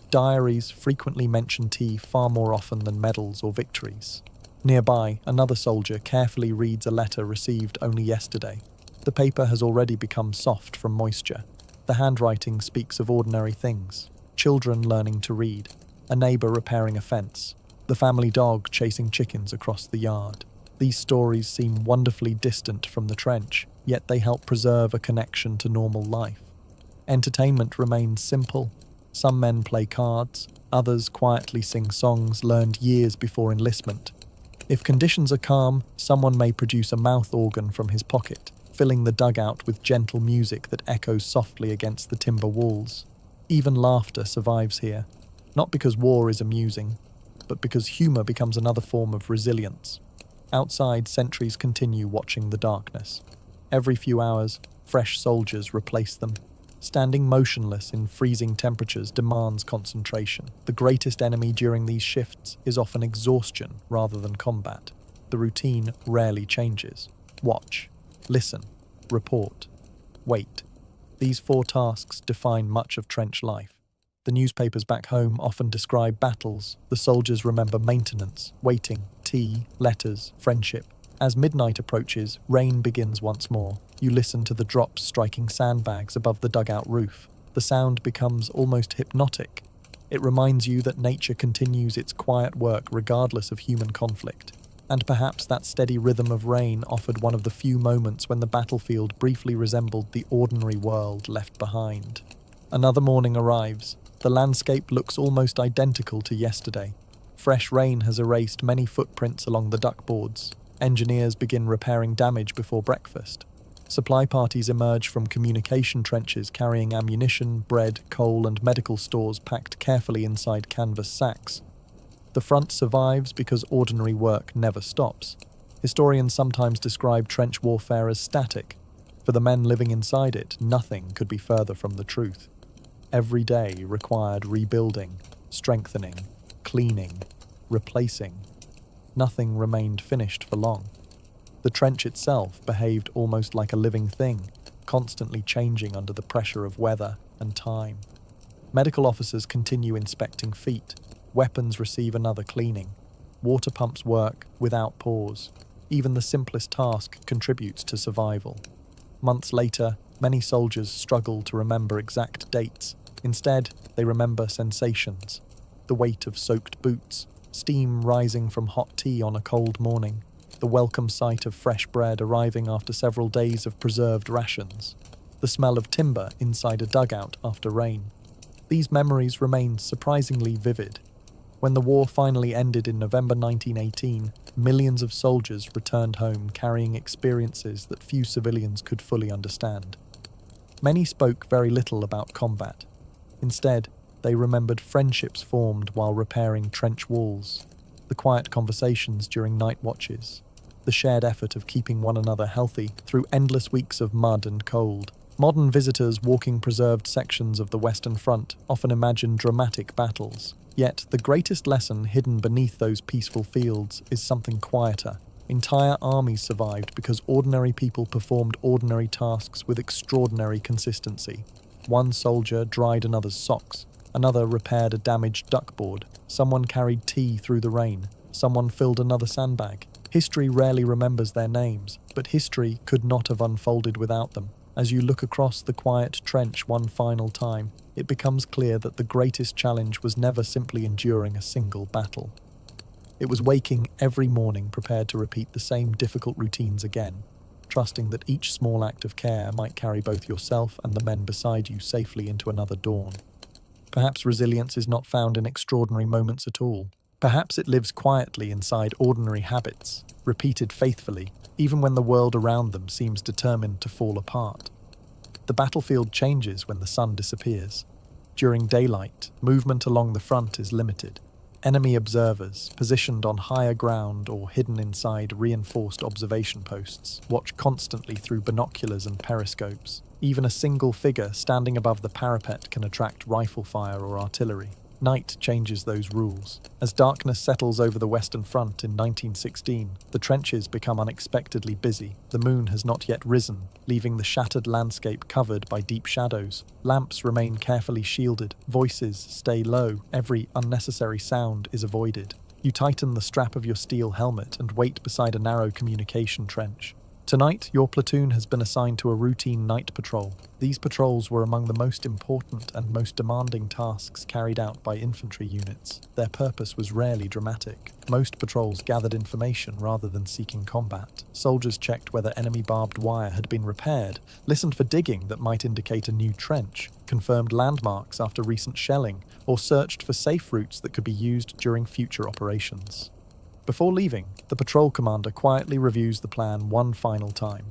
Diaries frequently mention tea far more often than medals or victories. Nearby, another soldier carefully reads a letter received only yesterday. The paper has already become soft from moisture. The handwriting speaks of ordinary things. Children learning to read. A neighbour repairing a fence. The family dog chasing chickens across the yard. These stories seem wonderfully distant from the trench, yet they help preserve a connection to normal life. Entertainment remains simple. Some men play cards, others quietly sing songs learned years before enlistment. If conditions are calm, someone may produce a mouth organ from his pocket, filling the dugout with gentle music that echoes softly against the timber walls. Even laughter survives here, not because war is amusing, but because humour becomes another form of resilience. Outside, sentries continue watching the darkness. Every few hours, fresh soldiers replace them. Standing motionless in freezing temperatures demands concentration. The greatest enemy during these shifts is often exhaustion rather than combat. The routine rarely changes. Watch, listen, report, wait. These 4 tasks define much of trench life. The newspapers back home often describe battles. The soldiers remember maintenance, waiting, tea, letters, friendship. As midnight approaches, rain begins once more. You listen to the drops striking sandbags above the dugout roof. The sound becomes almost hypnotic. It reminds you that nature continues its quiet work regardless of human conflict. And perhaps that steady rhythm of rain offered one of the few moments when the battlefield briefly resembled the ordinary world left behind. Another morning arrives. The landscape looks almost identical to yesterday. Fresh rain has erased many footprints along the duckboards. Engineers begin repairing damage before breakfast. Supply parties emerge from communication trenches carrying ammunition, bread, coal, and medical stores packed carefully inside canvas sacks. The front survives because ordinary work never stops. Historians sometimes describe trench warfare as static. For the men living inside it, nothing could be further from the truth. Every day required rebuilding, strengthening, cleaning, replacing. Nothing remained finished for long. The trench itself behaved almost like a living thing, constantly changing under the pressure of weather and time. Medical officers continue inspecting feet. Weapons receive another cleaning. Water pumps work without pause. Even the simplest task contributes to survival. Months later, many soldiers struggle to remember exact dates. Instead, they remember sensations. The weight of soaked boots, steam rising from hot tea on a cold morning, the welcome sight of fresh bread arriving after several days of preserved rations, the smell of timber inside a dugout after rain. These memories remain surprisingly vivid. When the war finally ended in November 1918, millions of soldiers returned home carrying experiences that few civilians could fully understand. Many spoke very little about combat. Instead, they remembered friendships formed while repairing trench walls, the quiet conversations during night watches, the shared effort of keeping one another healthy through endless weeks of mud and cold. Modern visitors walking preserved sections of the Western Front often imagine dramatic battles. Yet, the greatest lesson hidden beneath those peaceful fields is something quieter. Entire armies survived because ordinary people performed ordinary tasks with extraordinary consistency. One soldier dried another's socks. Another repaired a damaged duckboard. Someone carried tea through the rain. Someone filled another sandbag. History rarely remembers their names, but history could not have unfolded without them. As you look across the quiet trench one final time, it becomes clear that the greatest challenge was never simply enduring a single battle. It was waking every morning prepared to repeat the same difficult routines again, trusting that each small act of care might carry both yourself and the men beside you safely into another dawn. Perhaps resilience is not found in extraordinary moments at all. Perhaps it lives quietly inside ordinary habits, repeated faithfully, even when the world around them seems determined to fall apart. The battlefield changes when the sun disappears. During daylight, movement along the front is limited. Enemy observers, positioned on higher ground or hidden inside reinforced observation posts, watch constantly through binoculars and periscopes. Even a single figure standing above the parapet can attract rifle fire or artillery. Night changes those rules. As darkness settles over the Western Front in 1916, the trenches become unexpectedly busy. The moon has not yet risen, leaving the shattered landscape covered by deep shadows. Lamps remain carefully shielded, voices stay low, every unnecessary sound is avoided. You tighten the strap of your steel helmet and wait beside a narrow communication trench. Tonight, your platoon has been assigned to a routine night patrol. These patrols were among the most important and most demanding tasks carried out by infantry units. Their purpose was rarely dramatic. Most patrols gathered information rather than seeking combat. Soldiers checked whether enemy barbed wire had been repaired, listened for digging that might indicate a new trench, confirmed landmarks after recent shelling, or searched for safe routes that could be used during future operations. Before leaving, the patrol commander quietly reviews the plan one final time.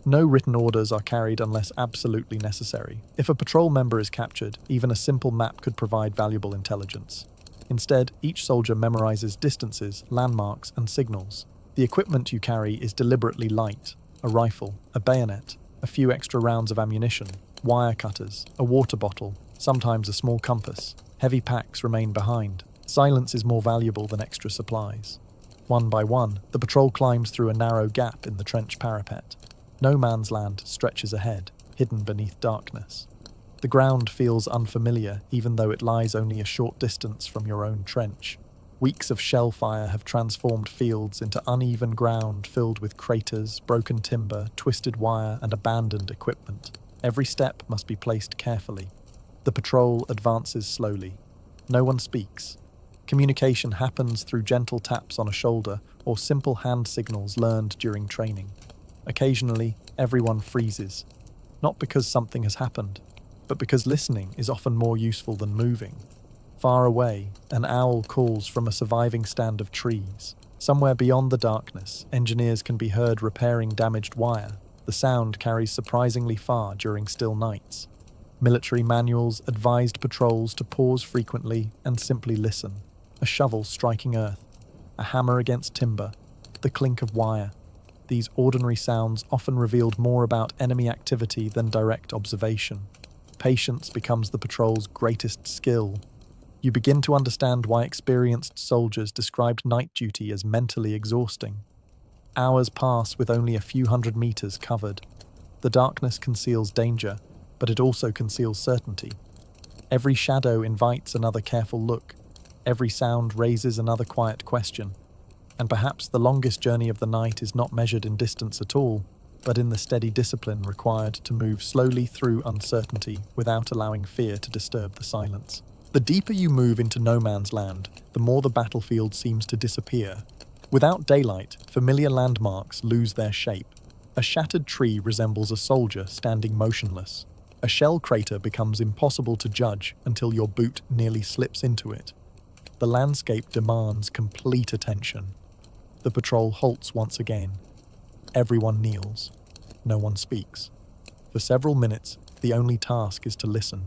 No written orders are carried unless absolutely necessary. If a patrol member is captured, even a simple map could provide valuable intelligence. Instead, each soldier memorizes distances, landmarks, and signals. The equipment you carry is deliberately light: a rifle, a bayonet, a few extra rounds of ammunition, wire cutters, a water bottle, sometimes a small compass. Heavy packs remain behind. Silence is more valuable than extra supplies. One by one, the patrol climbs through a narrow gap in the trench parapet. No man's land stretches ahead, hidden beneath darkness. The ground feels unfamiliar, even though it lies only a short distance from your own trench. Weeks of shell fire have transformed fields into uneven ground filled with craters, broken timber, twisted wire, and abandoned equipment. Every step must be placed carefully. The patrol advances slowly. No one speaks. Communication happens through gentle taps on a shoulder or simple hand signals learned during training. Occasionally, everyone freezes, not because something has happened, but because listening is often more useful than moving. Far away, an owl calls from a surviving stand of trees. Somewhere beyond the darkness, engineers can be heard repairing damaged wire. The sound carries surprisingly far during still nights. Military manuals advised patrols to pause frequently and simply listen. A shovel striking earth, a hammer against timber, the clink of wire. These ordinary sounds often revealed more about enemy activity than direct observation. Patience becomes the patrol's greatest skill. You begin to understand why experienced soldiers described night duty as mentally exhausting. Hours pass with only a few hundred meters covered. The darkness conceals danger, but it also conceals certainty. Every shadow invites another careful look. Every sound raises another quiet question. And perhaps the longest journey of the night is not measured in distance at all, but in the steady discipline required to move slowly through uncertainty without allowing fear to disturb the silence. The deeper you move into no man's land, the more the battlefield seems to disappear. Without daylight, familiar landmarks lose their shape. A shattered tree resembles a soldier standing motionless. A shell crater becomes impossible to judge until your boot nearly slips into it. The landscape demands complete attention. The patrol halts once again. Everyone kneels. No one speaks. For several minutes, the only task is to listen.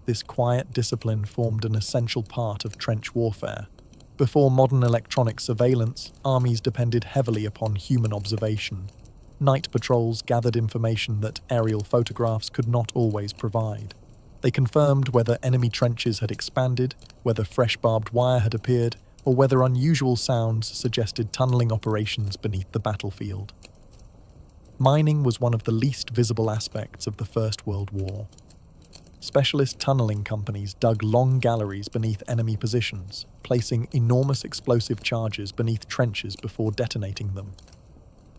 This quiet discipline formed an essential part of trench warfare. Before modern electronic surveillance, armies depended heavily upon human observation. Night patrols gathered information that aerial photographs could not always provide. They confirmed whether enemy trenches had expanded, whether fresh barbed wire had appeared, or whether unusual sounds suggested tunneling operations beneath the battlefield. Mining was one of the least visible aspects of the First World War. Specialist tunneling companies dug long galleries beneath enemy positions, placing enormous explosive charges beneath trenches before detonating them.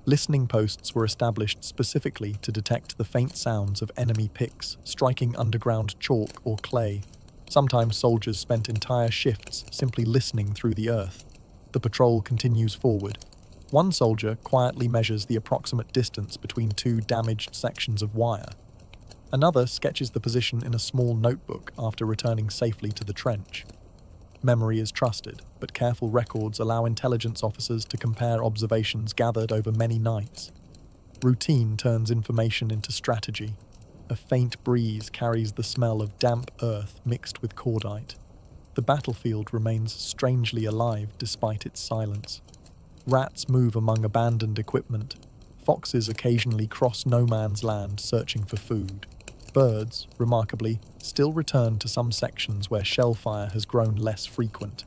Listening posts were established specifically to detect the faint sounds of enemy picks striking underground chalk or clay. Sometimes soldiers spent entire shifts simply listening through the earth. The patrol continues forward. One soldier quietly measures the approximate distance between two damaged sections of wire. Another sketches the position in a small notebook after returning safely to the trench. Memory is trusted, but careful records allow intelligence officers to compare observations gathered over many nights. Routine turns information into strategy. A faint breeze carries the smell of damp earth mixed with cordite. The battlefield remains strangely alive despite its silence. Rats move among abandoned equipment. Foxes occasionally cross no man's land searching for food. Birds, remarkably, still return to some sections where shell fire has grown less frequent.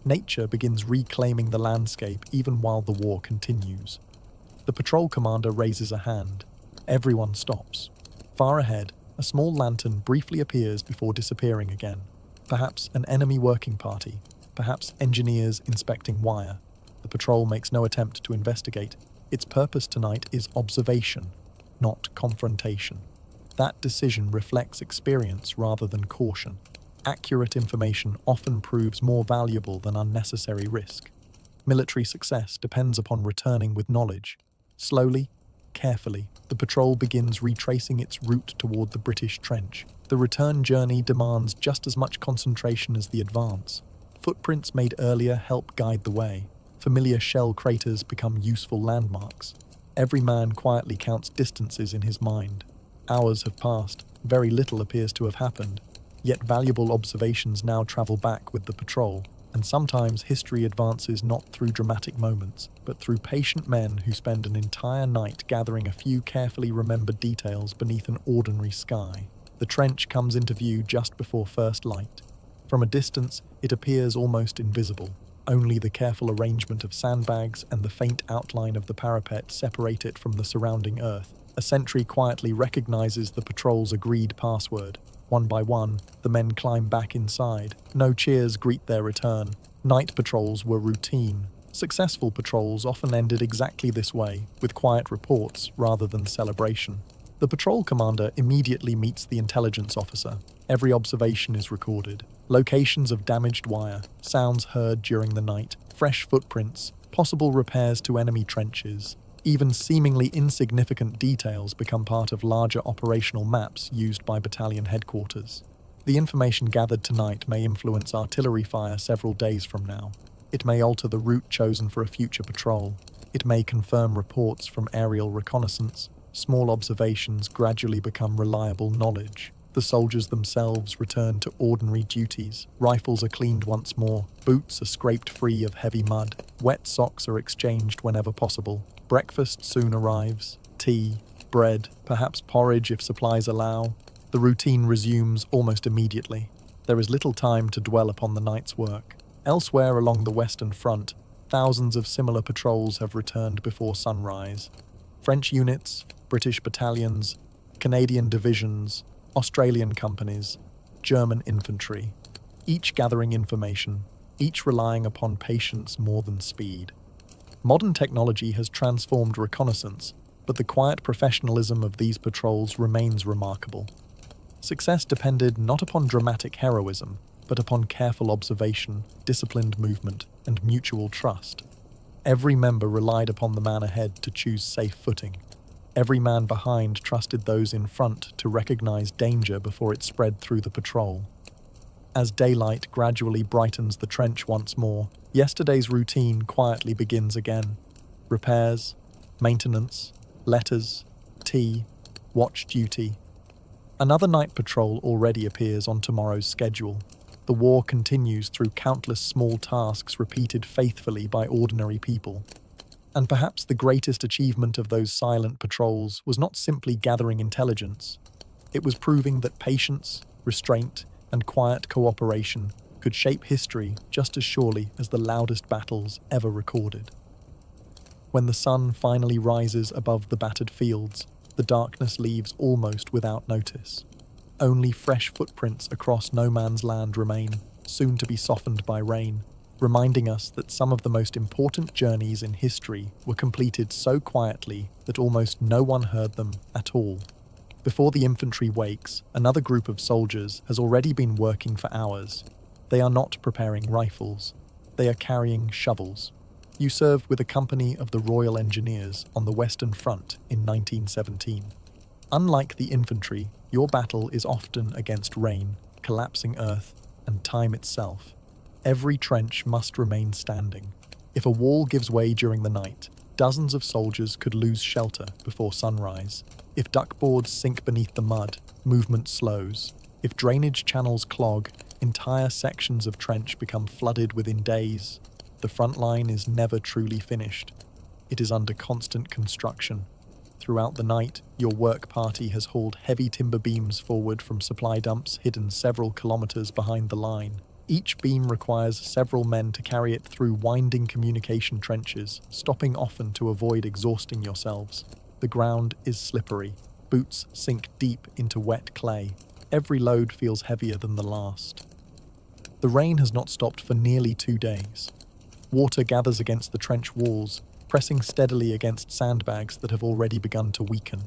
Nature begins reclaiming the landscape even while the war continues. The patrol commander raises a hand. Everyone stops. Far ahead, a small lantern briefly appears before disappearing again. Perhaps an enemy working party. Perhaps engineers inspecting wire. The patrol makes no attempt to investigate. Its purpose tonight is observation, not confrontation. That decision reflects experience rather than caution. Accurate information often proves more valuable than unnecessary risk. Military success depends upon returning with knowledge. Slowly, carefully, the patrol begins retracing its route toward the British trench. The return journey demands just as much concentration as the advance. Footprints made earlier help guide the way. Familiar shell craters become useful landmarks. Every man quietly counts distances in his mind. Hours have passed, very little appears to have happened, yet valuable observations now travel back with the patrol, and sometimes history advances not through dramatic moments, but through patient men who spend an entire night gathering a few carefully remembered details beneath an ordinary sky. The trench comes into view just before first light. From a distance, it appears almost invisible. Only the careful arrangement of sandbags and the faint outline of the parapet separate it from the surrounding earth. A sentry quietly recognizes the patrol's agreed password. One by one, the men climb back inside. No cheers greet their return. Night patrols were routine. Successful patrols often ended exactly this way, with quiet reports rather than celebration. The patrol commander immediately meets the intelligence officer. Every observation is recorded. Locations of damaged wire, sounds heard during the night, fresh footprints, possible repairs to enemy trenches. Even seemingly insignificant details become part of larger operational maps used by battalion headquarters. The information gathered tonight may influence artillery fire several days from now. It may alter the route chosen for a future patrol. It may confirm reports from aerial reconnaissance. Small observations gradually become reliable knowledge. The soldiers themselves return to ordinary duties. Rifles are cleaned once more. Boots are scraped free of heavy mud. Wet socks are exchanged whenever possible. Breakfast soon arrives. Tea, bread, perhaps porridge if supplies allow. The routine resumes almost immediately. There is little time to dwell upon the night's work. Elsewhere along the Western Front, thousands of similar patrols have returned before sunrise. French units, British battalions, Canadian divisions, Australian companies, German infantry, each gathering information, each relying upon patience more than speed. Modern technology has transformed reconnaissance, but the quiet professionalism of these patrols remains remarkable. Success depended not upon dramatic heroism, but upon careful observation, disciplined movement, and mutual trust. Every member relied upon the man ahead to choose safe footing. Every man behind trusted those in front to recognize danger before it spread through the patrol. As daylight gradually brightens the trench once more, yesterday's routine quietly begins again. Repairs, maintenance, letters, tea, watch duty. Another night patrol already appears on tomorrow's schedule. The war continues through countless small tasks repeated faithfully by ordinary people. And perhaps the greatest achievement of those silent patrols was not simply gathering intelligence. It was proving that patience, restraint, and quiet cooperation could shape history just as surely as the loudest battles ever recorded. When the sun finally rises above the battered fields, the darkness leaves almost without notice. Only fresh footprints across no man's land remain, soon to be softened by rain, reminding us that some of the most important journeys in history were completed so quietly that almost no one heard them at all. Before the infantry wakes, another group of soldiers has already been working for hours. They are not preparing rifles. They are carrying shovels. You served with a company of the Royal Engineers on the Western Front in 1917. Unlike the infantry, your battle is often against rain, collapsing earth, and time itself. Every trench must remain standing. If a wall gives way during the night, dozens of soldiers could lose shelter before sunrise. If duckboards sink beneath the mud, movement slows. If drainage channels clog, entire sections of trench become flooded within days. The front line is never truly finished. It is under constant construction. Throughout the night, your work party has hauled heavy timber beams forward from supply dumps hidden several kilometers behind the line. Each beam requires several men to carry it through winding communication trenches, stopping often to avoid exhausting yourselves. The ground is slippery. Boots sink deep into wet clay. Every load feels heavier than the last. The rain has not stopped for nearly 2 days. Water gathers against the trench walls, pressing steadily against sandbags that have already begun to weaken.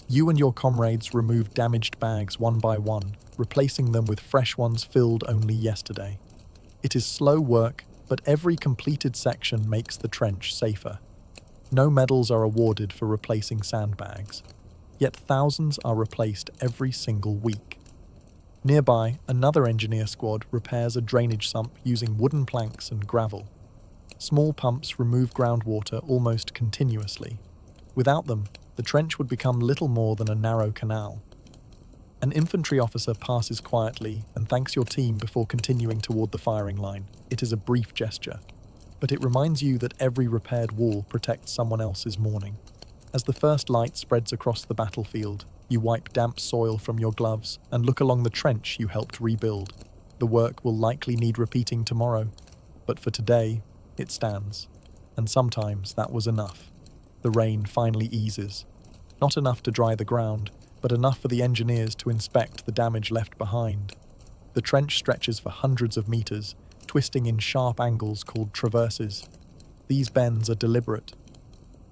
You and your comrades remove damaged bags one by one, replacing them with fresh ones filled only yesterday. It is slow work, but every completed section makes the trench safer. No medals are awarded for replacing sandbags, yet thousands are replaced every single week. Nearby, another engineer squad repairs a drainage sump using wooden planks and gravel. Small pumps remove groundwater almost continuously. Without them, the trench would become little more than a narrow canal. An infantry officer passes quietly and thanks your team before continuing toward the firing line. It is a brief gesture, but it reminds you that every repaired wall protects someone else's morning. As the first light spreads across the battlefield, You wipe damp soil from your gloves and look along the trench you helped rebuild. The work will likely need repeating tomorrow, but for today, it stands. And sometimes that was enough. The rain finally eases. Not enough to dry the ground, but enough for the engineers to inspect the damage left behind. The trench stretches for hundreds of meters, twisting in sharp angles called traverses. These bends are deliberate.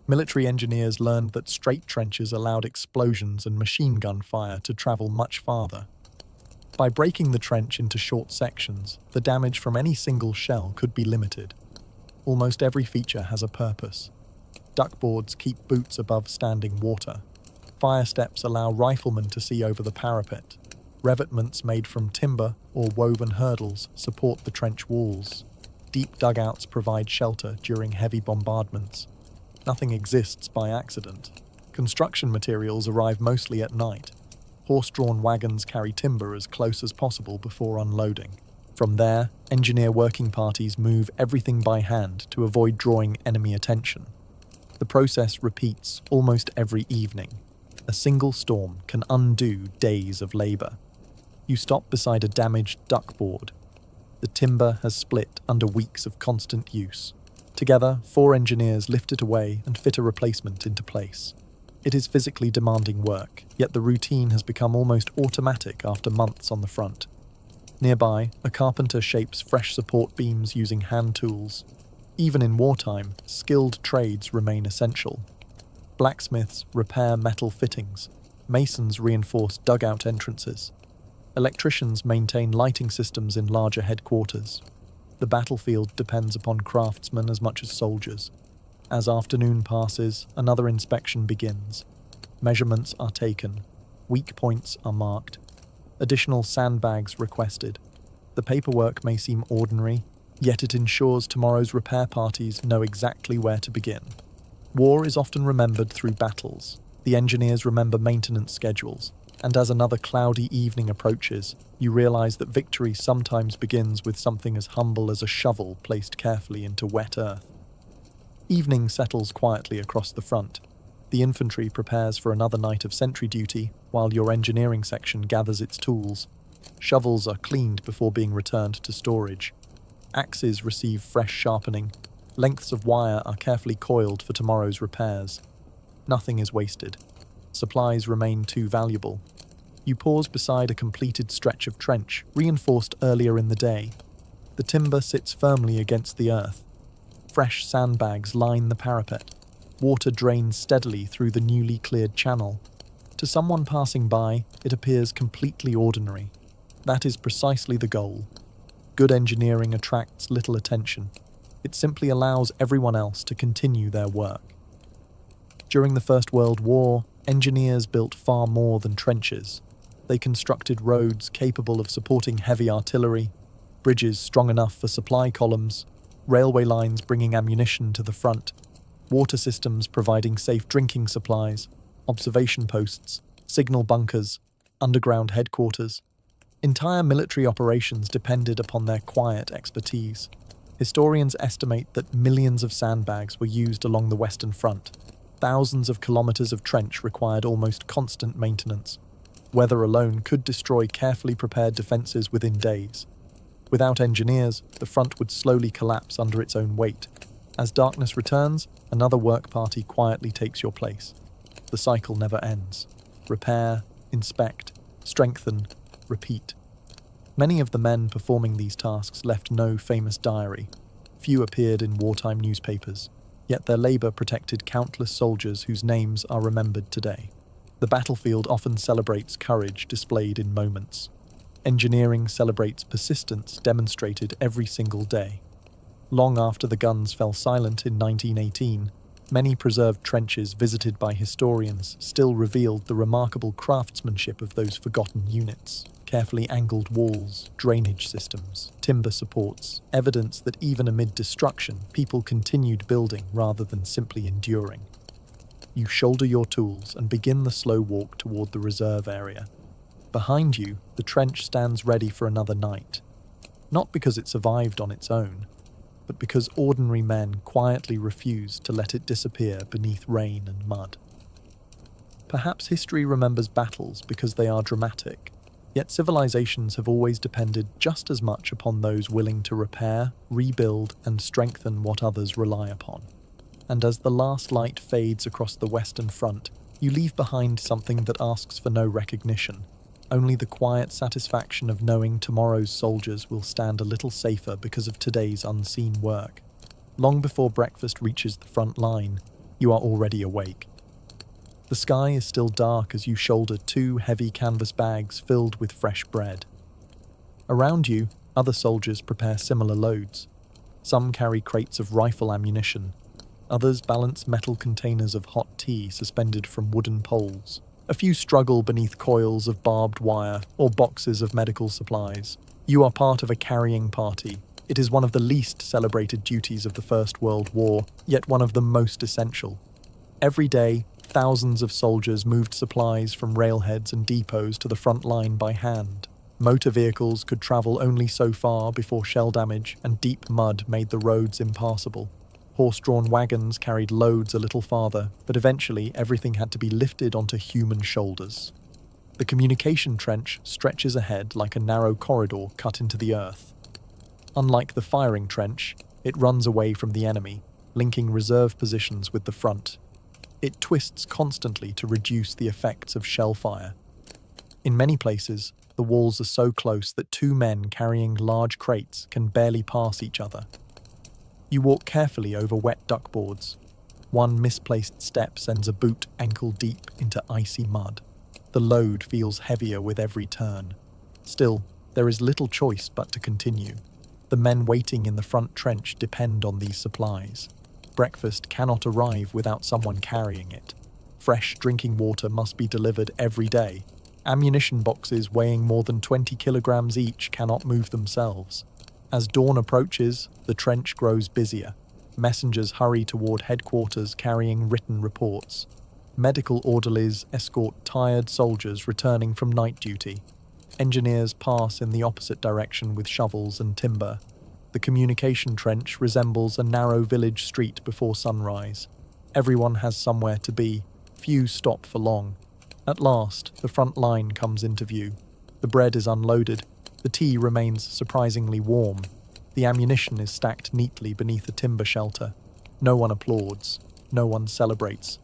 Military engineers learned that straight trenches allowed explosions and machine gun fire to travel much farther. By breaking the trench into short sections, the damage from any single shell could be limited. Almost every feature has a purpose. Duckboards keep boots above standing water. Fire steps allow riflemen to see over the parapet. Revetments made from timber or woven hurdles support the trench walls. Deep dugouts provide shelter during heavy bombardments. Nothing exists by accident. Construction materials arrive mostly at night. Horse-drawn wagons carry timber as close as possible before unloading. From there, engineer working parties move everything by hand to avoid drawing enemy attention. The process repeats almost every evening. A single storm can undo days of labor. You stop beside a damaged duckboard. The timber has split under weeks of constant use. Together, 4 engineers lift it away and fit a replacement into place. It is physically demanding work, yet the routine has become almost automatic after months on the front. Nearby, a carpenter shapes fresh support beams using hand tools. Even in wartime, skilled trades remain essential. Blacksmiths repair metal fittings. Masons reinforce dugout entrances. Electricians maintain lighting systems in larger headquarters. The battlefield depends upon craftsmen as much as soldiers. As afternoon passes, another inspection begins. Measurements are taken. Weak points are marked. Additional sandbags requested. The paperwork may seem ordinary, yet it ensures tomorrow's repair parties know exactly where to begin. War is often remembered through battles. The engineers remember maintenance schedules. And as another cloudy evening approaches, you realize that victory sometimes begins with something as humble as a shovel placed carefully into wet earth. Evening settles quietly across the front. The infantry prepares for another night of sentry duty, while your engineering section gathers its tools. Shovels are cleaned before being returned to storage. Axes receive fresh sharpening. Lengths of wire are carefully coiled for tomorrow's repairs. Nothing is wasted. Supplies remain too valuable. You pause beside a completed stretch of trench, reinforced earlier in the day. The timber sits firmly against the earth. Fresh sandbags line the parapet. Water drains steadily through the newly cleared channel. To someone passing by, it appears completely ordinary. That is precisely the goal. Good engineering attracts little attention. It simply allows everyone else to continue their work. During the First World War, engineers built far more than trenches. They constructed roads capable of supporting heavy artillery, bridges strong enough for supply columns, railway lines bringing ammunition to the front, water systems providing safe drinking supplies, observation posts, signal bunkers, underground headquarters. Entire military operations depended upon their quiet expertise. Historians estimate that millions of sandbags were used along the Western Front. Thousands of kilometers of trench required almost constant maintenance. Weather alone could destroy carefully prepared defenses within days. Without engineers, the front would slowly collapse under its own weight. As darkness returns, another work party quietly takes your place. The cycle never ends. Repair, inspect, strengthen, repeat. Many of the men performing these tasks left no famous diary. Few appeared in wartime newspapers, yet their labor protected countless soldiers whose names are remembered today. The battlefield often celebrates courage displayed in moments. Engineering celebrates persistence demonstrated every single day. Long after the guns fell silent in 1918, many preserved trenches visited by historians still revealed the remarkable craftsmanship of those forgotten units. Carefully angled walls, drainage systems, timber supports, evidence that even amid destruction, people continued building rather than simply enduring. You shoulder your tools and begin the slow walk toward the reserve area. Behind you, the trench stands ready for another night. Not because it survived on its own, but because ordinary men quietly refused to let it disappear beneath rain and mud. Perhaps history remembers battles because they are dramatic, yet civilizations have always depended just as much upon those willing to repair, rebuild, and strengthen what others rely upon. And as the last light fades across the Western Front, you leave behind something that asks for no recognition, only the quiet satisfaction of knowing tomorrow's soldiers will stand a little safer because of today's unseen work. Long before breakfast reaches the front line, you are already awake. The sky is still dark as you shoulder 2 heavy canvas bags filled with fresh bread. Around you, other soldiers prepare similar loads. Some carry crates of rifle ammunition. Others balance metal containers of hot tea suspended from wooden poles. A few struggle beneath coils of barbed wire or boxes of medical supplies. You are part of a carrying party. It is one of the least celebrated duties of the First World War, yet one of the most essential. Every day, thousands of soldiers moved supplies from railheads and depots to the front line by hand. Motor vehicles could travel only so far before shell damage and deep mud made the roads impassable. Horse-drawn wagons carried loads a little farther, but eventually everything had to be lifted onto human shoulders. The communication trench stretches ahead like a narrow corridor cut into the earth. Unlike the firing trench, it runs away from the enemy, linking reserve positions with the front. It twists constantly to reduce the effects of shell fire. In many places, the walls are so close that 2 men carrying large crates can barely pass each other. You walk carefully over wet duckboards. One misplaced step sends a boot ankle-deep into icy mud. The load feels heavier with every turn. Still, there is little choice but to continue. The men waiting in the front trench depend on these supplies. Breakfast cannot arrive without someone carrying it. Fresh drinking water must be delivered every day. Ammunition boxes weighing more than 20 kilograms each cannot move themselves. As dawn approaches, the trench grows busier. Messengers hurry toward headquarters carrying written reports. Medical orderlies escort tired soldiers returning from night duty. Engineers pass in the opposite direction with shovels and timber. The communication trench resembles a narrow village street before sunrise. Everyone has somewhere to be. Few stop for long. At last, the front line comes into view. The bread is unloaded. The tea remains surprisingly warm. The ammunition is stacked neatly beneath a timber shelter. No one applauds. No one celebrates.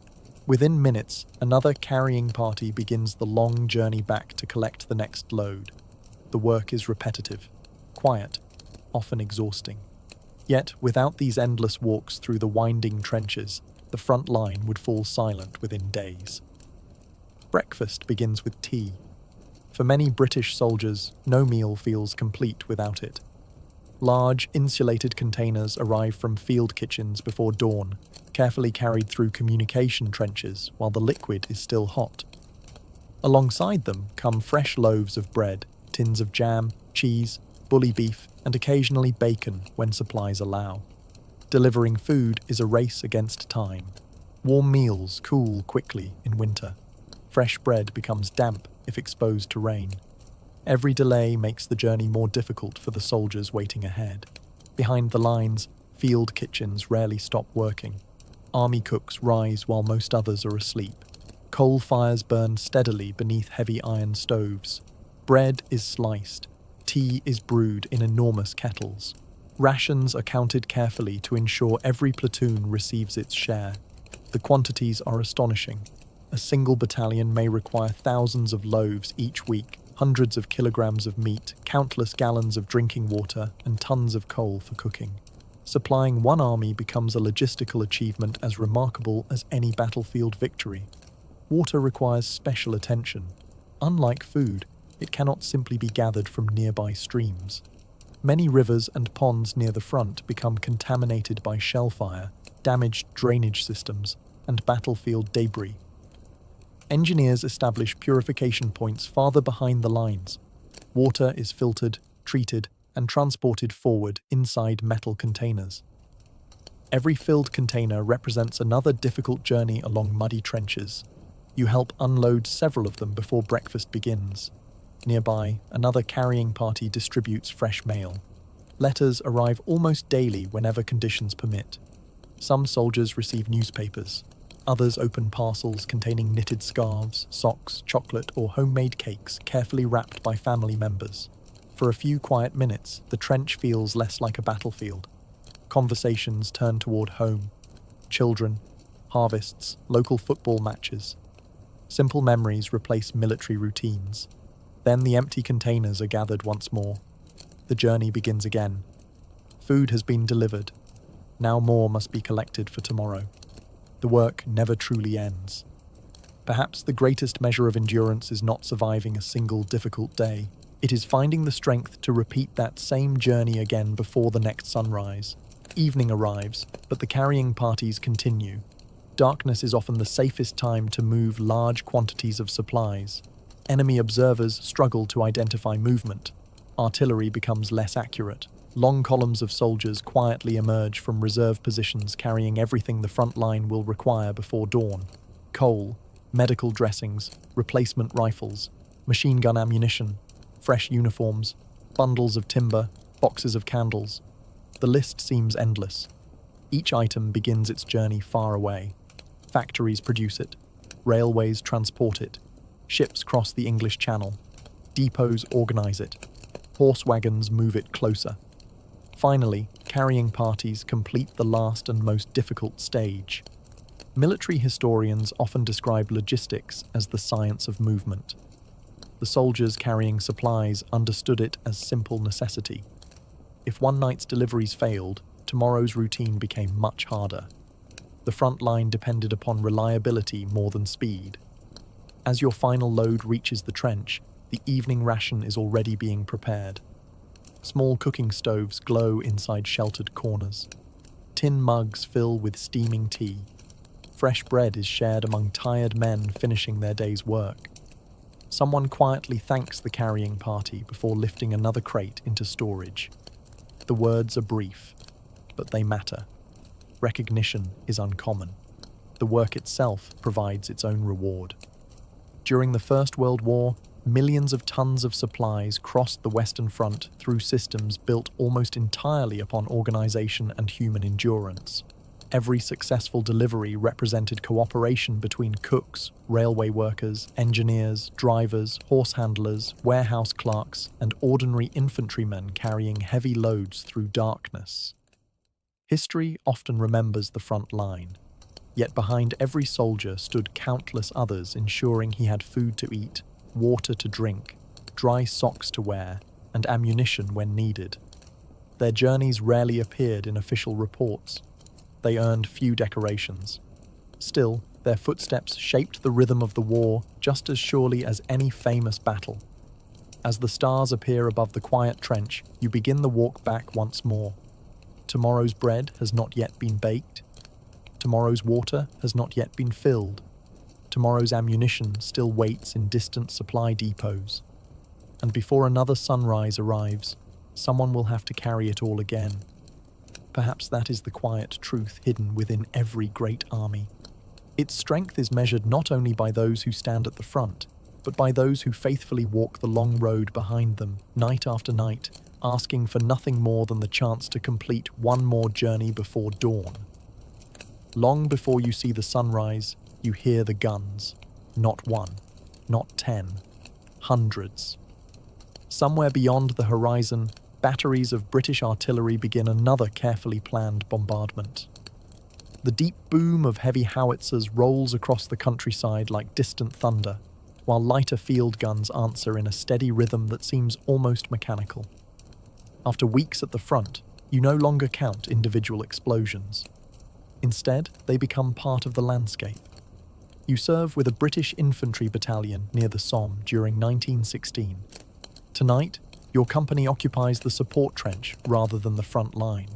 Within minutes, another carrying party begins the long journey back to collect the next load. The work is repetitive, quiet, often exhausting. Yet, without these endless walks through the winding trenches, the front line would fall silent within days. Breakfast begins with tea. For many British soldiers, no meal feels complete without it. Large, insulated containers arrive from field kitchens before dawn, carefully carried through communication trenches while the liquid is still hot. Alongside them come fresh loaves of bread, tins of jam, cheese, bully beef, and occasionally bacon when supplies allow. Delivering food is a race against time. Warm meals cool quickly in winter. Fresh bread becomes damp if exposed to rain. Every delay makes the journey more difficult for the soldiers waiting ahead. Behind the lines, field kitchens rarely stop working. Army cooks rise while most others are asleep. Coal fires burn steadily beneath heavy iron stoves. Bread is sliced. Tea is brewed in enormous kettles. Rations are counted carefully to ensure every platoon receives its share. The quantities are astonishing. A single battalion may require thousands of loaves each week, hundreds of kilograms of meat, countless gallons of drinking water, and tons of coal for cooking. Supplying one army becomes a logistical achievement as remarkable as any battlefield victory. Water requires special attention. Unlike food, it cannot simply be gathered from nearby streams. Many rivers and ponds near the front become contaminated by shell fire, damaged drainage systems, and battlefield debris. Engineers establish purification points farther behind the lines. Water is filtered, treated, and transported forward inside metal containers. Every filled container represents another difficult journey along muddy trenches. You help unload several of them before breakfast begins. Nearby, another carrying party distributes fresh mail. Letters arrive almost daily whenever conditions permit. Some soldiers receive newspapers. Others open parcels containing knitted scarves, socks, chocolate, or homemade cakes carefully wrapped by family members. For a few quiet minutes, the trench feels less like a battlefield. Conversations turn toward home, children, harvests, local football matches. Simple memories replace military routines. Then the empty containers are gathered once more. The journey begins again. Food has been delivered. Now more must be collected for tomorrow. The work never truly ends. Perhaps the greatest measure of endurance is not surviving a single difficult day. It is finding the strength to repeat that same journey again before the next sunrise. Evening arrives, but the carrying parties continue. Darkness is often the safest time to move large quantities of supplies. Enemy observers struggle to identify movement. Artillery becomes less accurate. Long columns of soldiers quietly emerge from reserve positions carrying everything the front line will require before dawn. Coal, medical dressings, replacement rifles, machine gun ammunition, fresh uniforms, bundles of timber, boxes of candles. The list seems endless. Each item begins its journey far away. Factories produce it. Railways transport it. Ships cross the English Channel. Depots organize it. Horse wagons move it closer. Finally, carrying parties complete the last and most difficult stage. Military historians often describe logistics as the science of movement. The soldiers carrying supplies understood it as simple necessity. If one night's deliveries failed, tomorrow's routine became much harder. The front line depended upon reliability more than speed. As your final load reaches the trench, the evening ration is already being prepared. Small cooking stoves glow inside sheltered corners. Tin mugs fill with steaming tea. Fresh bread is shared among tired men finishing their day's work. Someone quietly thanks the carrying party before lifting another crate into storage. The words are brief, but they matter. Recognition is uncommon. The work itself provides its own reward. During the First World War, millions of tons of supplies crossed the Western Front through systems built almost entirely upon organization and human endurance. Every successful delivery represented cooperation between cooks, railway workers, engineers, drivers, horse handlers, warehouse clerks, and ordinary infantrymen carrying heavy loads through darkness. History often remembers the front line, yet behind every soldier stood countless others ensuring he had food to eat, water to drink, dry socks to wear, and ammunition when needed. Their journeys rarely appeared in official reports. They earned few decorations. Still, their footsteps shaped the rhythm of the war just as surely as any famous battle. As the stars appear above the quiet trench, you begin the walk back once more. Tomorrow's bread has not yet been baked. Tomorrow's water has not yet been filled. Tomorrow's ammunition still waits in distant supply depots. And before another sunrise arrives, someone will have to carry it all again. Perhaps that is the quiet truth hidden within every great army. Its strength is measured not only by those who stand at the front, but by those who faithfully walk the long road behind them, night after night, asking for nothing more than the chance to complete one more journey before dawn. Long before you see the sunrise, you hear the guns. Not one, not 10, hundreds. Somewhere beyond the horizon, batteries of British artillery begin another carefully planned bombardment. The deep boom of heavy howitzers rolls across the countryside like distant thunder, while lighter field guns answer in a steady rhythm that seems almost mechanical. After weeks at the front, you no longer count individual explosions. Instead, they become part of the landscape. You serve with a British infantry battalion near the Somme during 1916. Tonight, your company occupies the support trench rather than the front line.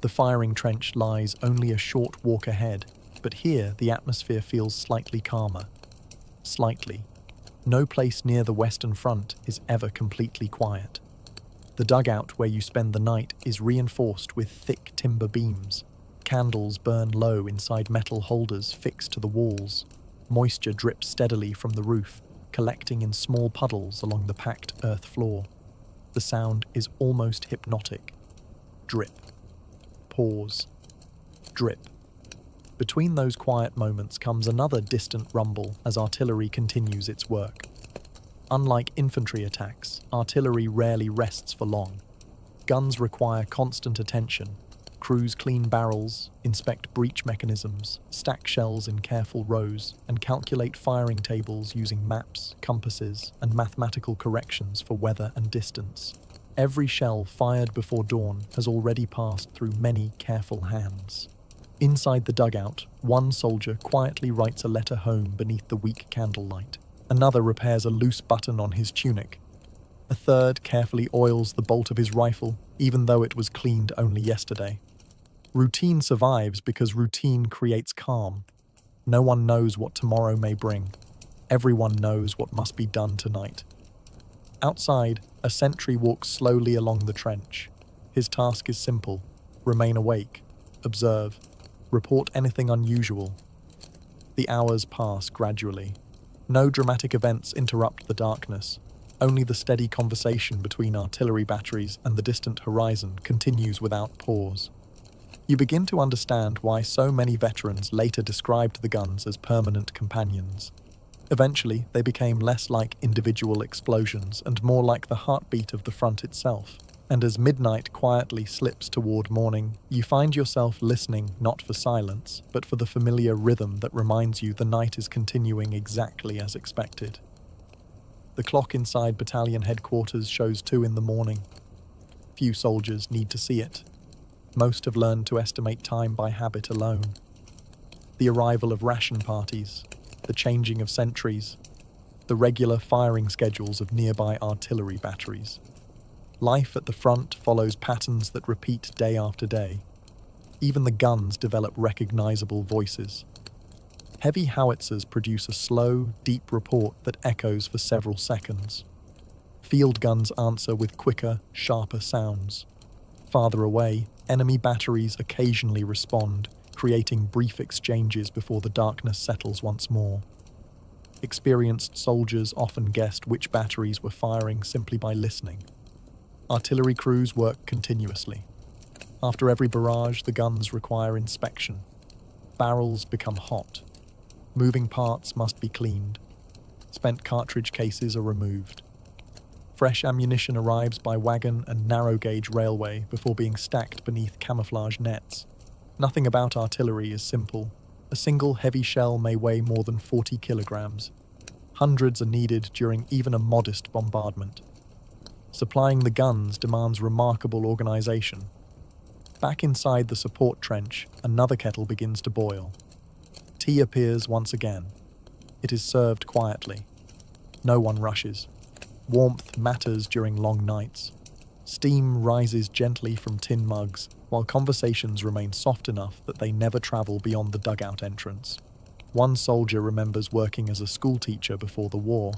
The firing trench lies only a short walk ahead, but here the atmosphere feels slightly calmer. Slightly. No place near the Western Front is ever completely quiet. The dugout where you spend the night is reinforced with thick timber beams. Candles burn low inside metal holders fixed to the walls. Moisture drips steadily from the roof, collecting in small puddles along the packed earth floor. The sound is almost hypnotic. Drip. Pause. Drip. Between those quiet moments comes another distant rumble as artillery continues its work. Unlike infantry attacks, artillery rarely rests for long. Guns require constant attention. Crews clean barrels, inspect breech mechanisms, stack shells in careful rows, and calculate firing tables using maps, compasses, and mathematical corrections for weather and distance. Every shell fired before dawn has already passed through many careful hands. Inside the dugout, one soldier quietly writes a letter home beneath the weak candlelight. Another repairs a loose button on his tunic. A third carefully oils the bolt of his rifle, even though it was cleaned only yesterday. Routine survives because routine creates calm. No one knows what tomorrow may bring. Everyone knows what must be done tonight. Outside, a sentry walks slowly along the trench. His task is simple: remain awake, observe, report anything unusual. The hours pass gradually. No dramatic events interrupt the darkness. Only the steady conversation between artillery batteries and the distant horizon continues without pause. You begin to understand why so many veterans later described the guns as permanent companions. Eventually, they became less like individual explosions and more like the heartbeat of the front itself. And as midnight quietly slips toward morning, you find yourself listening not for silence, but for the familiar rhythm that reminds you the night is continuing exactly as expected. The clock inside battalion headquarters shows 2 in the morning. Few soldiers need to see it. Most have learned to estimate time by habit alone. The arrival of ration parties, the changing of sentries, the regular firing schedules of nearby artillery batteries. Life at the front follows patterns that repeat day after day. Even the guns develop recognizable voices. Heavy howitzers produce a slow, deep report that echoes for several seconds. Field guns answer with quicker, sharper sounds. Farther away, enemy batteries occasionally respond, creating brief exchanges before the darkness settles once more. Experienced soldiers often guessed which batteries were firing simply by listening. Artillery crews work continuously. After every barrage, the guns require inspection. Barrels become hot. Moving parts must be cleaned. Spent cartridge cases are removed. Fresh ammunition arrives by wagon and narrow-gauge railway before being stacked beneath camouflage nets. Nothing about artillery is simple. A single heavy shell may weigh more than 40 kilograms. Hundreds are needed during even a modest bombardment. Supplying the guns demands remarkable organization. Back inside the support trench, another kettle begins to boil. Tea appears once again. It is served quietly. No one rushes. Warmth matters during long nights. Steam rises gently from tin mugs, while conversations remain soft enough that they never travel beyond the dugout entrance. One soldier remembers working as a schoolteacher before the war.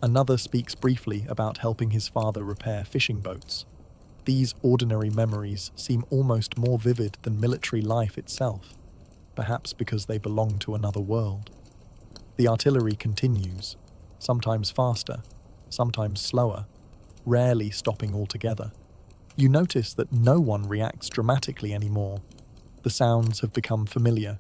Another speaks briefly about helping his father repair fishing boats. These ordinary memories seem almost more vivid than military life itself, perhaps because they belong to another world. The artillery continues, sometimes faster, sometimes slower, rarely stopping altogether. You notice that no one reacts dramatically anymore. The sounds have become familiar.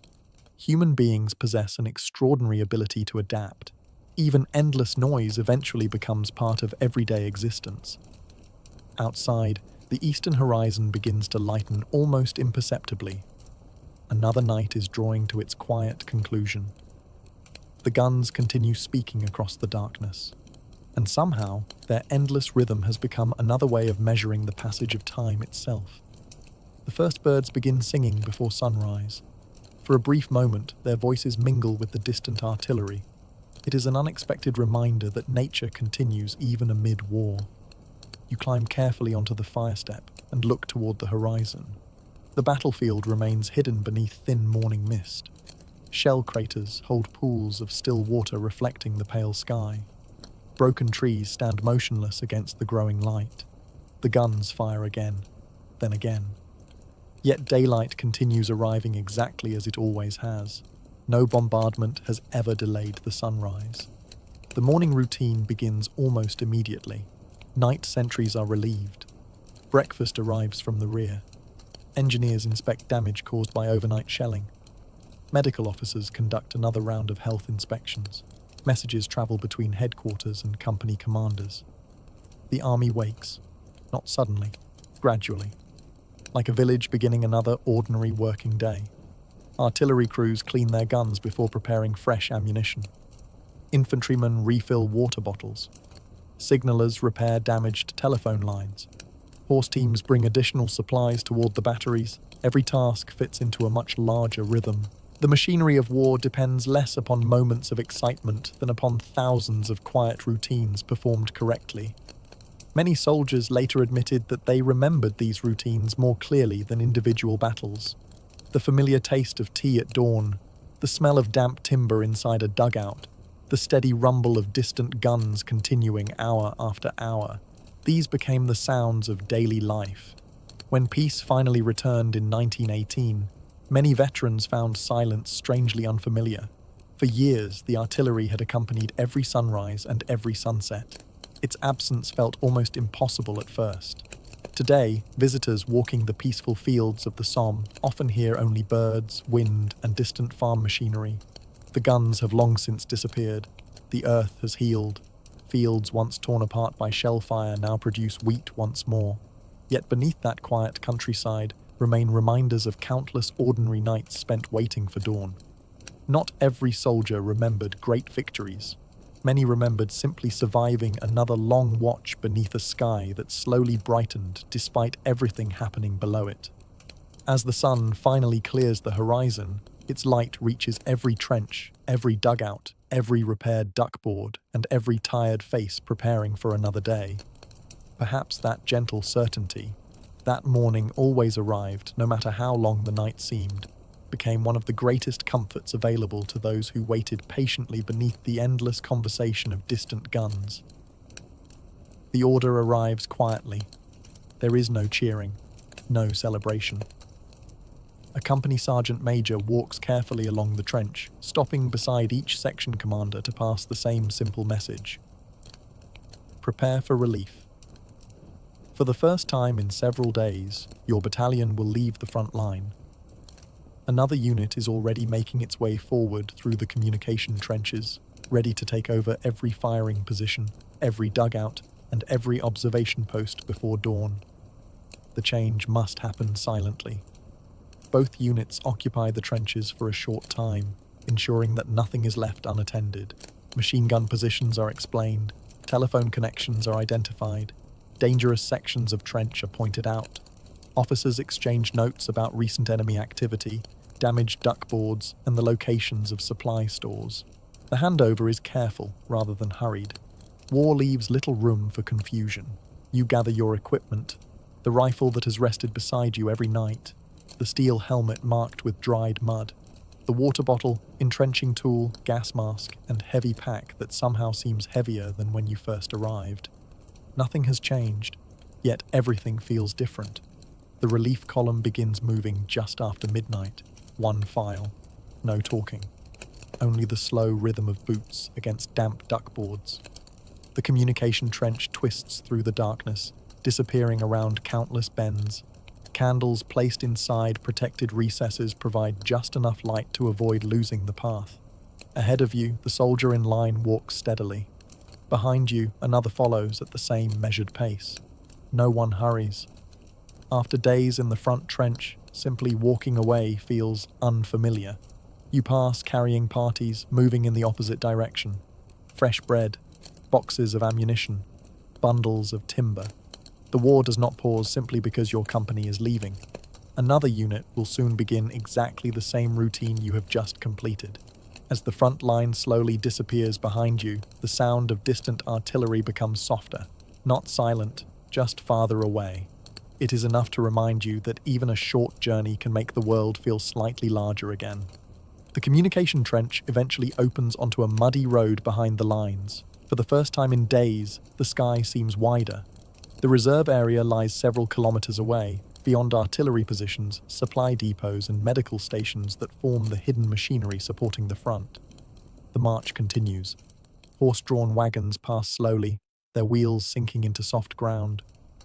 Human beings possess an extraordinary ability to adapt. Even endless noise eventually becomes part of everyday existence. Outside, the eastern horizon begins to lighten almost imperceptibly. Another night is drawing to its quiet conclusion. The guns continue speaking across the darkness. And somehow, their endless rhythm has become another way of measuring the passage of time itself. The first birds begin singing before sunrise. For a brief moment, their voices mingle with the distant artillery. It is an unexpected reminder that nature continues even amid war. You climb carefully onto the fire step and look toward the horizon. The battlefield remains hidden beneath thin morning mist. Shell craters hold pools of still water reflecting the pale sky. Broken trees stand motionless against the growing light. The guns fire again, then again. Yet daylight continues arriving exactly as it always has. No bombardment has ever delayed the sunrise. The morning routine begins almost immediately. Night sentries are relieved. Breakfast arrives from the rear. Engineers inspect damage caused by overnight shelling. Medical officers conduct another round of health inspections. Messages travel between headquarters and company commanders. The army wakes, not suddenly, gradually, like a village beginning another ordinary working day. Artillery crews clean their guns before preparing fresh ammunition. Infantrymen refill water bottles. Signalers repair damaged telephone lines. Horse teams bring additional supplies toward the batteries. Every task fits into a much larger rhythm. The machinery of war depends less upon moments of excitement than upon thousands of quiet routines performed correctly. Many soldiers later admitted that they remembered these routines more clearly than individual battles. The familiar taste of tea at dawn, the smell of damp timber inside a dugout, the steady rumble of distant guns continuing hour after hour. These became the sounds of daily life. When peace finally returned in 1918, many veterans found silence strangely unfamiliar. For years, the artillery had accompanied every sunrise and every sunset. Its absence felt almost impossible at first. Today, visitors walking the peaceful fields of the Somme often hear only birds, wind, and distant farm machinery. The guns have long since disappeared. The earth has healed. Fields once torn apart by shell fire now produce wheat once more. Yet beneath that quiet countryside remain reminders of countless ordinary nights spent waiting for dawn. Not every soldier remembered great victories. Many remembered simply surviving another long watch beneath a sky that slowly brightened despite everything happening below it. As the sun finally clears the horizon, its light reaches every trench, every dugout, every repaired duckboard, and every tired face preparing for another day. Perhaps that gentle certainty, that morning always arrived no matter how long the night seemed, became one of the greatest comforts available to those who waited patiently beneath the endless conversation of distant guns. The order arrives quietly. There is no cheering, no celebration. A company sergeant major walks carefully along the trench, stopping beside each section commander to pass the same simple message. Prepare for relief. For the first time in several days, your battalion will leave the front line. Another unit is already making its way forward through the communication trenches, ready to take over every firing position, every dugout, and every observation post before dawn. The change must happen silently. Both units occupy the trenches for a short time, ensuring that nothing is left unattended. Machine gun positions are explained, telephone connections are identified, dangerous sections of trench are pointed out. Officers exchange notes about recent enemy activity, damaged duckboards, and the locations of supply stores. The handover is careful rather than hurried. War leaves little room for confusion. You gather your equipment, the rifle that has rested beside you every night, the steel helmet marked with dried mud, the water bottle, entrenching tool, gas mask, and heavy pack that somehow seems heavier than when you first arrived. Nothing has changed, yet everything feels different. The relief column begins moving just after midnight. One file. No talking. Only the slow rhythm of boots against damp duckboards. The communication trench twists through the darkness, disappearing around countless bends. Candles placed inside protected recesses provide just enough light to avoid losing the path. Ahead of you, the soldier in line walks steadily. Behind you, another follows at the same measured pace. No one hurries. After days in the front trench, simply walking away feels unfamiliar. You pass carrying parties moving in the opposite direction. Fresh bread, boxes of ammunition, bundles of timber. The war does not pause simply because your company is leaving. Another unit will soon begin exactly the same routine you have just completed. As the front line slowly disappears behind you, the sound of distant artillery becomes softer, not silent, just farther away. It is enough to remind you that even a short journey can make the world feel slightly larger again. The communication trench eventually opens onto a muddy road behind the lines. For the first time in days, the sky seems wider. The reserve area lies several kilometers away, beyond artillery positions, supply depots, and medical stations that form the hidden machinery supporting the front. The march continues. Horse-drawn wagons pass slowly, their wheels sinking into soft ground.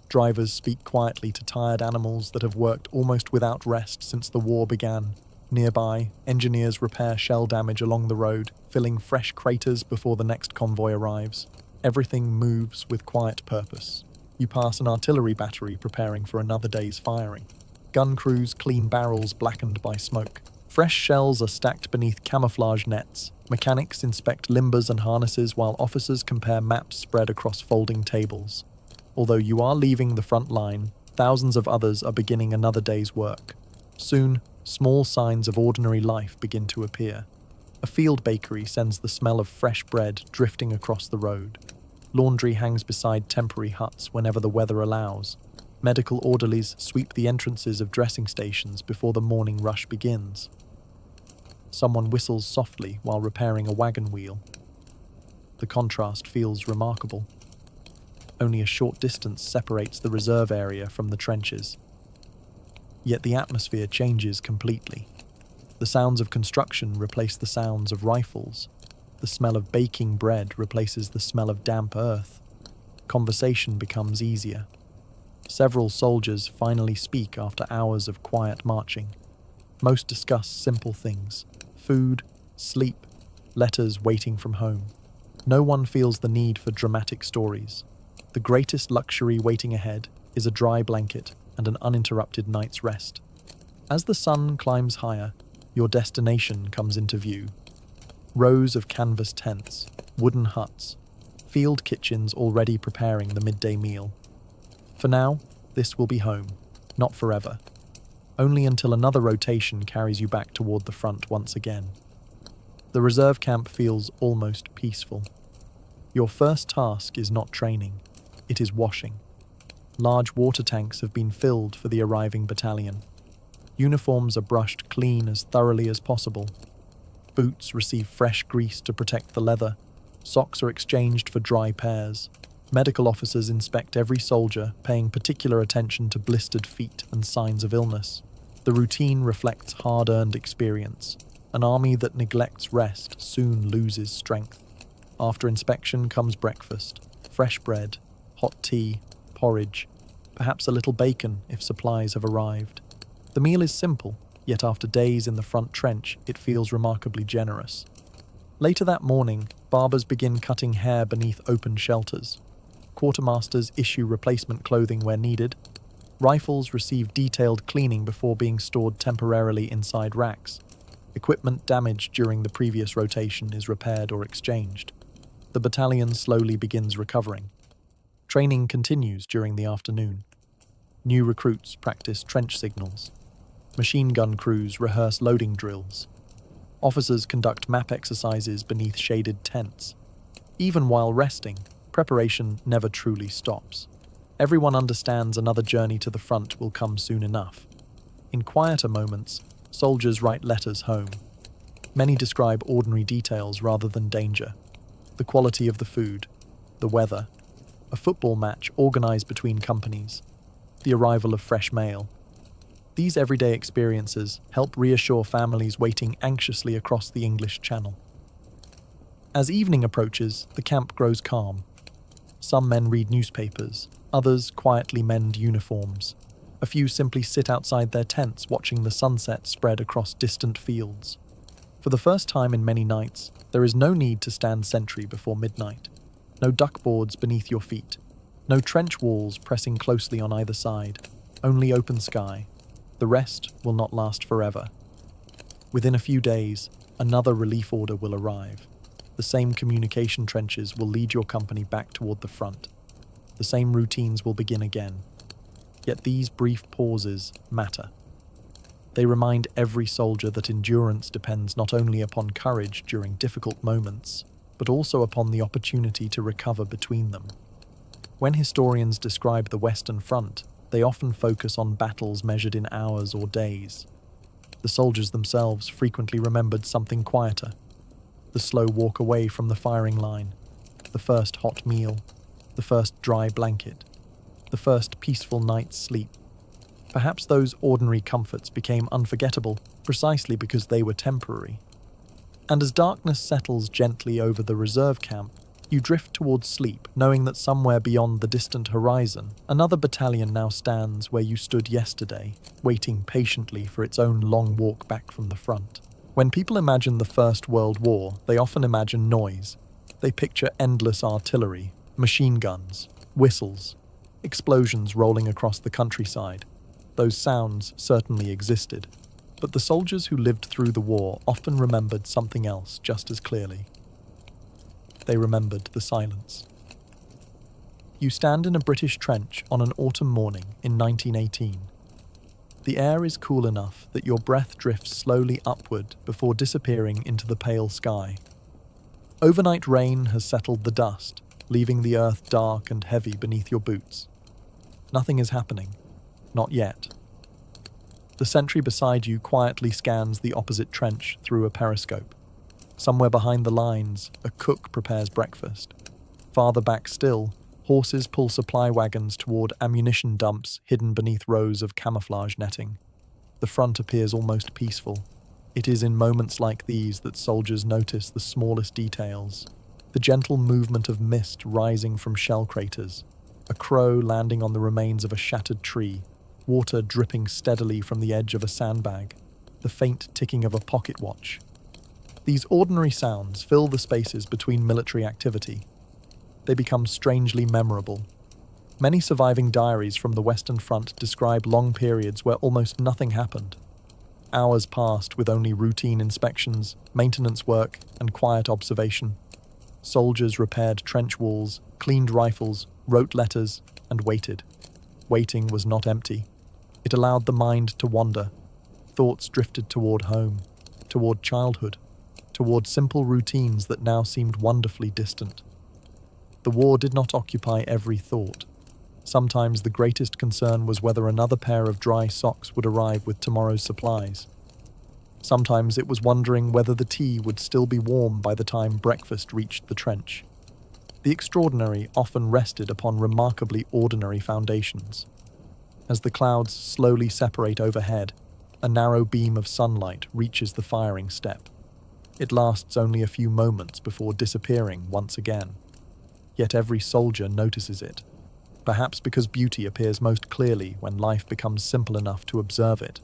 Drivers speak quietly to tired animals that have worked almost without rest since the war began. Nearby, engineers repair shell damage along the road, filling fresh craters before the next convoy arrives. Everything moves with quiet purpose. You pass an artillery battery preparing for another day's firing. Gun crews clean barrels blackened by smoke. Fresh shells are stacked beneath camouflage nets. Mechanics inspect limbers and harnesses while officers compare maps spread across folding tables. Although you are leaving the front line, thousands of others are beginning another day's work. Soon, small signs of ordinary life begin to appear. A field bakery sends the smell of fresh bread drifting across the road. Laundry hangs beside temporary huts whenever the weather allows. Medical orderlies sweep the entrances of dressing stations before the morning rush begins. Someone whistles softly while repairing a wagon wheel. The contrast feels remarkable. Only a short distance separates the reserve area from the trenches. Yet the atmosphere changes completely. The sounds of construction replace the sounds of rifles. The smell of baking bread replaces the smell of damp earth. Conversation becomes easier. Several soldiers finally speak after hours of quiet marching. Most discuss simple things: food, sleep, letters waiting from home. No one feels the need for dramatic stories. The greatest luxury waiting ahead is a dry blanket and an uninterrupted night's rest. As the sun climbs higher, your destination comes into view. Rows of canvas tents, wooden huts, field kitchens already preparing the midday meal. For now, this will be home, not forever. Only until another rotation carries you back toward the front once again. The reserve camp feels almost peaceful. Your first task is not training, it is washing. Large water tanks have been filled for the arriving battalion. Uniforms are brushed clean as thoroughly as possible. Boots receive fresh grease to protect the leather. Socks are exchanged for dry pairs. Medical officers inspect every soldier, paying particular attention to blistered feet and signs of illness. The routine reflects hard-earned experience. An army that neglects rest soon loses strength. After inspection comes breakfast: fresh bread, hot tea, porridge, perhaps a little bacon if supplies have arrived. The meal is simple, yet after days in the front trench, it feels remarkably generous. Later that morning, barbers begin cutting hair beneath open shelters. Quartermasters issue replacement clothing where needed. Rifles receive detailed cleaning before being stored temporarily inside racks. Equipment damaged during the previous rotation is repaired or exchanged. The battalion slowly begins recovering. Training continues during the afternoon. New recruits practice trench signals. Machine gun crews rehearse loading drills. Officers conduct map exercises beneath shaded tents. Even while resting, preparation never truly stops. Everyone understands another journey to the front will come soon enough. In quieter moments, soldiers write letters home. Many describe ordinary details rather than danger. The quality of the food, the weather, a football match organized between companies, the arrival of fresh mail. These everyday experiences help reassure families waiting anxiously across the English Channel. As evening approaches, the camp grows calm. Some men read newspapers, others quietly mend uniforms. A few simply sit outside their tents watching the sunset spread across distant fields. For the first time in many nights, there is no need to stand sentry before midnight. No duckboards beneath your feet. No trench walls pressing closely on either side. Only open sky. The rest will not last forever. Within a few days, another relief order will arrive. The same communication trenches will lead your company back toward the front. The same routines will begin again. Yet these brief pauses matter. They remind every soldier that endurance depends not only upon courage during difficult moments, but also upon the opportunity to recover between them. When historians describe the Western Front, they often focus on battles measured in hours or days. The soldiers themselves frequently remembered something quieter: the slow walk away from the firing line, the first hot meal, the first dry blanket, the first peaceful night's sleep. Perhaps those ordinary comforts became unforgettable precisely because they were temporary. And as darkness settles gently over the reserve camp, You drift towards sleep, knowing that somewhere beyond the distant horizon, another battalion now stands where you stood yesterday, waiting patiently for its own long walk back from the front. When people imagine the First World War, they often imagine noise. They picture endless artillery, machine guns, whistles, explosions rolling across the countryside. Those sounds certainly existed, but the soldiers who lived through the war often remembered something else just as clearly. They remembered the silence. You stand in a British trench on an autumn morning in 1918. The air is cool enough that your breath drifts slowly upward before disappearing into the pale sky. Overnight rain has settled the dust, leaving the earth dark and heavy beneath your boots. Nothing is happening. Not yet. The sentry beside you quietly scans the opposite trench through a periscope. Somewhere behind the lines, a cook prepares breakfast. Farther back still, horses pull supply wagons toward ammunition dumps hidden beneath rows of camouflage netting. The front appears almost peaceful. It is in moments like these that soldiers notice the smallest details. The gentle movement of mist rising from shell craters, a crow landing on the remains of a shattered tree, water dripping steadily from the edge of a sandbag, the faint ticking of a pocket watch. These ordinary sounds fill the spaces between military activity. They become strangely memorable. Many surviving diaries from the Western Front describe long periods where almost nothing happened. Hours passed with only routine inspections, maintenance work, and quiet observation. Soldiers repaired trench walls, cleaned rifles, wrote letters, and waited. Waiting was not empty. It allowed the mind to wander. Thoughts drifted toward home, toward childhood, toward simple routines that now seemed wonderfully distant. The war did not occupy every thought. Sometimes the greatest concern was whether another pair of dry socks would arrive with tomorrow's supplies. Sometimes it was wondering whether the tea would still be warm by the time breakfast reached the trench. The extraordinary often rested upon remarkably ordinary foundations. As the clouds slowly separate overhead, a narrow beam of sunlight reaches the firing step. It lasts only a few moments before disappearing once again. Yet every soldier notices it, perhaps because beauty appears most clearly when life becomes simple enough to observe it,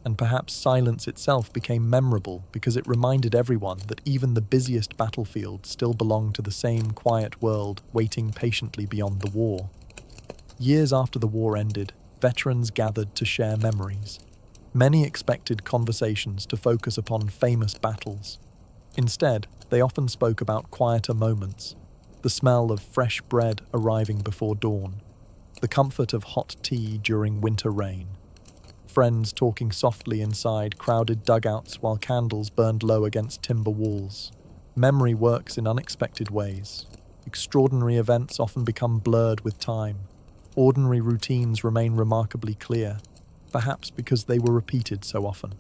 and perhaps silence itself became memorable because it reminded everyone that even the busiest battlefield still belonged to the same quiet world waiting patiently beyond the war. Years after the war ended, veterans gathered to share memories. Many expected conversations to focus upon famous battles. Instead, they often spoke about quieter moments, the smell of fresh bread arriving before dawn, the comfort of hot tea during winter rain, friends talking softly inside crowded dugouts while candles burned low against timber walls. Memory works in unexpected ways. Extraordinary events often become blurred with time. Ordinary routines remain remarkably clear, perhaps because they were repeated so often.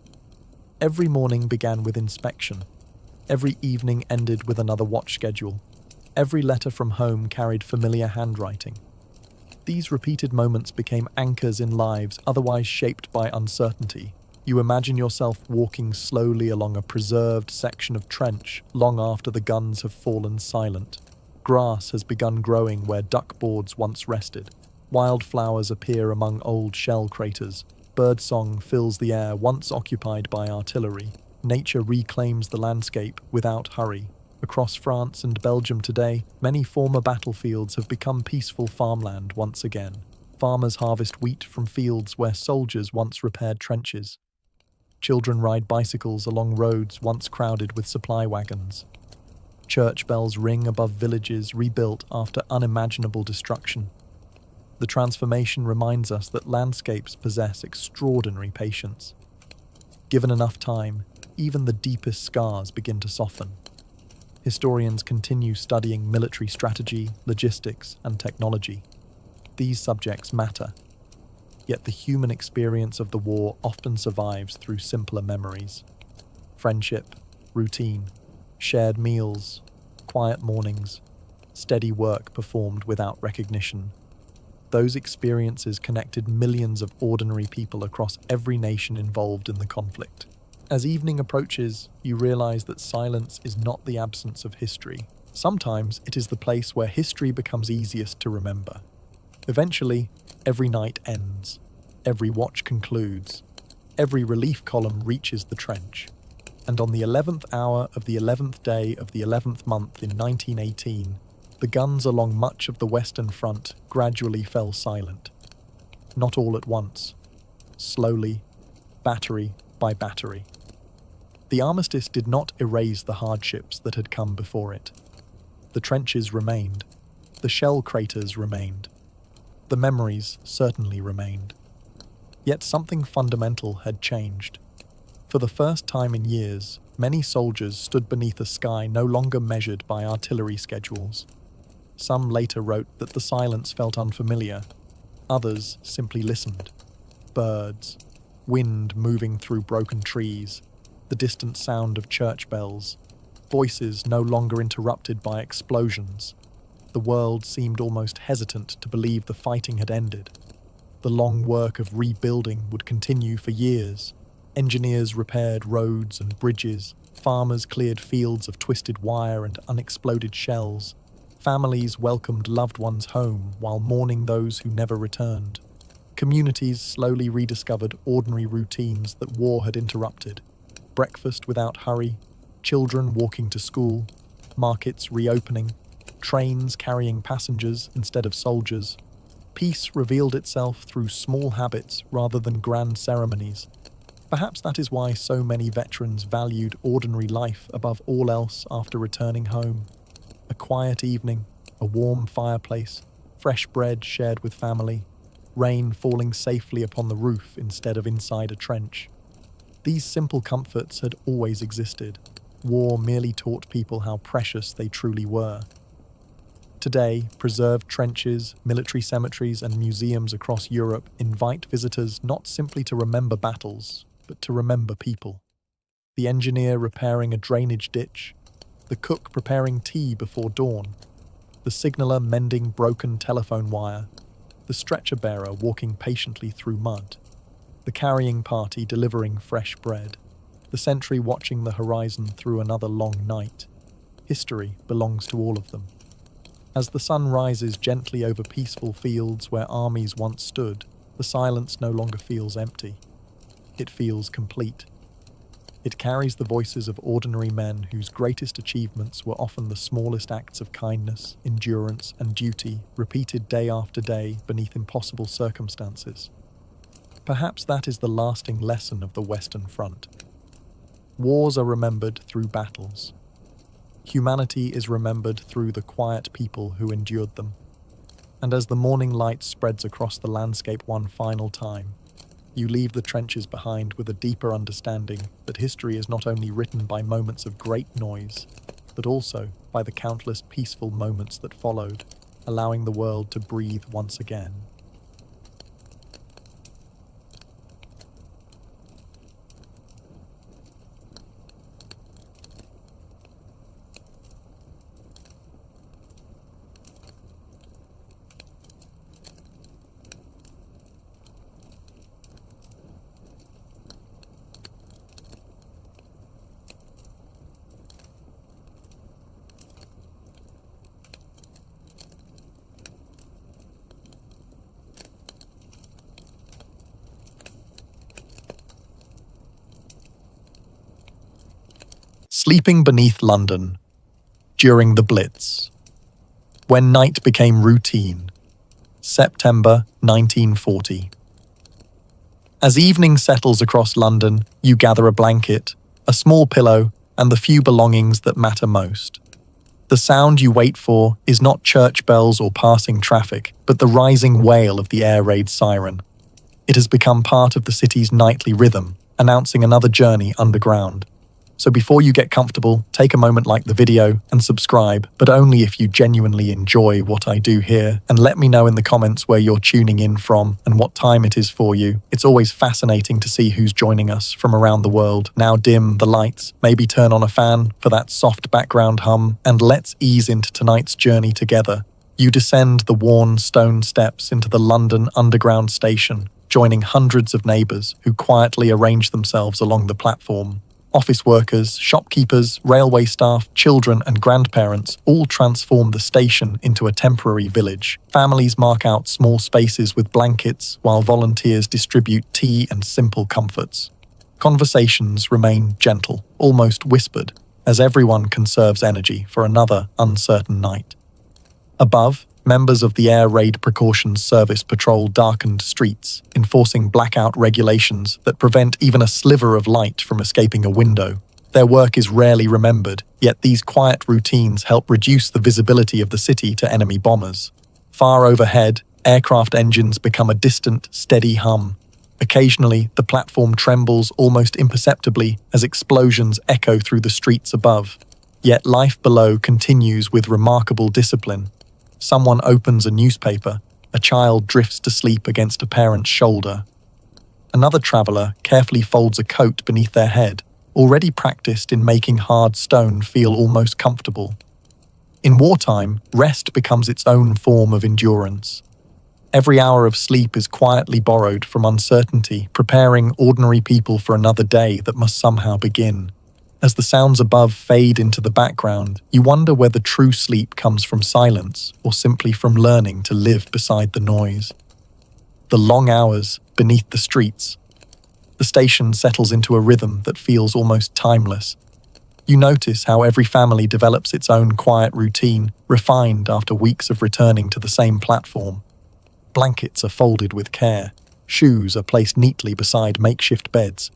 Every morning began with inspection. Every evening ended with another watch schedule. Every letter from home carried familiar handwriting. These repeated moments became anchors in lives otherwise shaped by uncertainty. You imagine yourself walking slowly along a preserved section of trench long after the guns have fallen silent. Grass has begun growing where duckboards once rested. Wildflowers appear among old shell craters. Birdsong fills the air once occupied by artillery. Nature reclaims the landscape without hurry. Across France and Belgium today, many former battlefields have become peaceful farmland once again. Farmers harvest wheat from fields where soldiers once repaired trenches. Children ride bicycles along roads once crowded with supply wagons. Church bells ring above villages rebuilt after unimaginable destruction. The transformation reminds us that landscapes possess extraordinary patience. Given enough time, even the deepest scars begin to soften. Historians continue studying military strategy, logistics, and technology. These subjects matter, yet the human experience of the war often survives through simpler memories. Friendship, routine, shared meals, quiet mornings, steady work performed without recognition. Those experiences connected millions of ordinary people across every nation involved in the conflict. As evening approaches, you realize that silence is not the absence of history. Sometimes it is the place where history becomes easiest to remember. Eventually, every night ends. Every watch concludes. Every relief column reaches the trench. And on the 11th hour of the 11th day of the 11th month in 1918, the guns along much of the Western Front gradually fell silent. Not all at once. Slowly, battery by battery. The armistice did not erase the hardships that had come before it. The trenches remained. The shell craters remained. The memories certainly remained. Yet something fundamental had changed. For the first time in years, many soldiers stood beneath a sky no longer measured by artillery schedules. Some later wrote that the silence felt unfamiliar. Others simply listened. Birds, wind moving through broken trees, the distant sound of church bells, voices no longer interrupted by explosions. The world seemed almost hesitant to believe the fighting had ended. The long work of rebuilding would continue for years. Engineers repaired roads and bridges. Farmers cleared fields of twisted wire and unexploded shells. Families welcomed loved ones home while mourning those who never returned. Communities slowly rediscovered ordinary routines that war had interrupted. Breakfast without hurry, children walking to school, markets reopening, trains carrying passengers instead of soldiers. Peace revealed itself through small habits rather than grand ceremonies. Perhaps that is why so many veterans valued ordinary life above all else after returning home. A quiet evening, a warm fireplace, fresh bread shared with family, rain falling safely upon the roof instead of inside a trench. These simple comforts had always existed. War merely taught people how precious they truly were. Today, preserved trenches, military cemeteries, and museums across Europe invite visitors not simply to remember battles, but to remember people. The engineer repairing a drainage ditch, the cook preparing tea before dawn, the signaller mending broken telephone wire, the stretcher bearer walking patiently through mud, the carrying party delivering fresh bread, the sentry watching the horizon through another long night. History belongs to all of them. As the sun rises gently over peaceful fields where armies once stood, the silence no longer feels empty. It feels complete. It carries the voices of ordinary men whose greatest achievements were often the smallest acts of kindness, endurance, and duty, repeated day after day beneath impossible circumstances. Perhaps that is the lasting lesson of the Western Front. Wars are remembered through battles. Humanity is remembered through the quiet people who endured them. And as the morning light spreads across the landscape one final time, you leave the trenches behind with a deeper understanding that history is not only written by moments of great noise, but also by the countless peaceful moments that followed, allowing the world to breathe once again. Sleeping beneath London during the Blitz. When night became routine. September 1940. As evening settles across London, you gather a blanket, a small pillow, and the few belongings that matter most. The sound you wait for is not church bells or passing traffic, but the rising wail of the air raid siren. It has become part of the city's nightly rhythm, announcing another journey underground. So before you get comfortable, take a moment like the video and subscribe, but only if you genuinely enjoy what I do here, and let me know in the comments where you're tuning in from and what time it is for you. It's always fascinating to see who's joining us from around the world. Now dim the lights, maybe turn on a fan for that soft background hum, and let's ease into tonight's journey together. You descend the worn stone steps into the London Underground station, joining hundreds of neighbours who quietly arrange themselves along the platform. Office workers, shopkeepers, railway staff, children, and grandparents all transform the station into a temporary village. Families mark out small spaces with blankets, while volunteers distribute tea and simple comforts. Conversations remain gentle, almost whispered, as everyone conserves energy for another uncertain night. Above, members of the Air Raid Precautions Service patrol darkened streets, enforcing blackout regulations that prevent even a sliver of light from escaping a window. Their work is rarely remembered, yet these quiet routines help reduce the visibility of the city to enemy bombers. Far overhead, aircraft engines become a distant, steady hum. Occasionally, the platform trembles almost imperceptibly as explosions echo through the streets above. Yet life below continues with remarkable discipline. Someone opens a newspaper, a child drifts to sleep against a parent's shoulder. Another traveler carefully folds a coat beneath their head, already practiced in making hard stone feel almost comfortable. In wartime, rest becomes its own form of endurance. Every hour of sleep is quietly borrowed from uncertainty, preparing ordinary people for another day that must somehow begin. As the sounds above fade into the background, you wonder whether true sleep comes from silence or simply from learning to live beside the noise. The long hours beneath the streets. The station settles into a rhythm that feels almost timeless. You notice how every family develops its own quiet routine, refined after weeks of returning to the same platform. Blankets are folded with care. Shoes are placed neatly beside makeshift beds.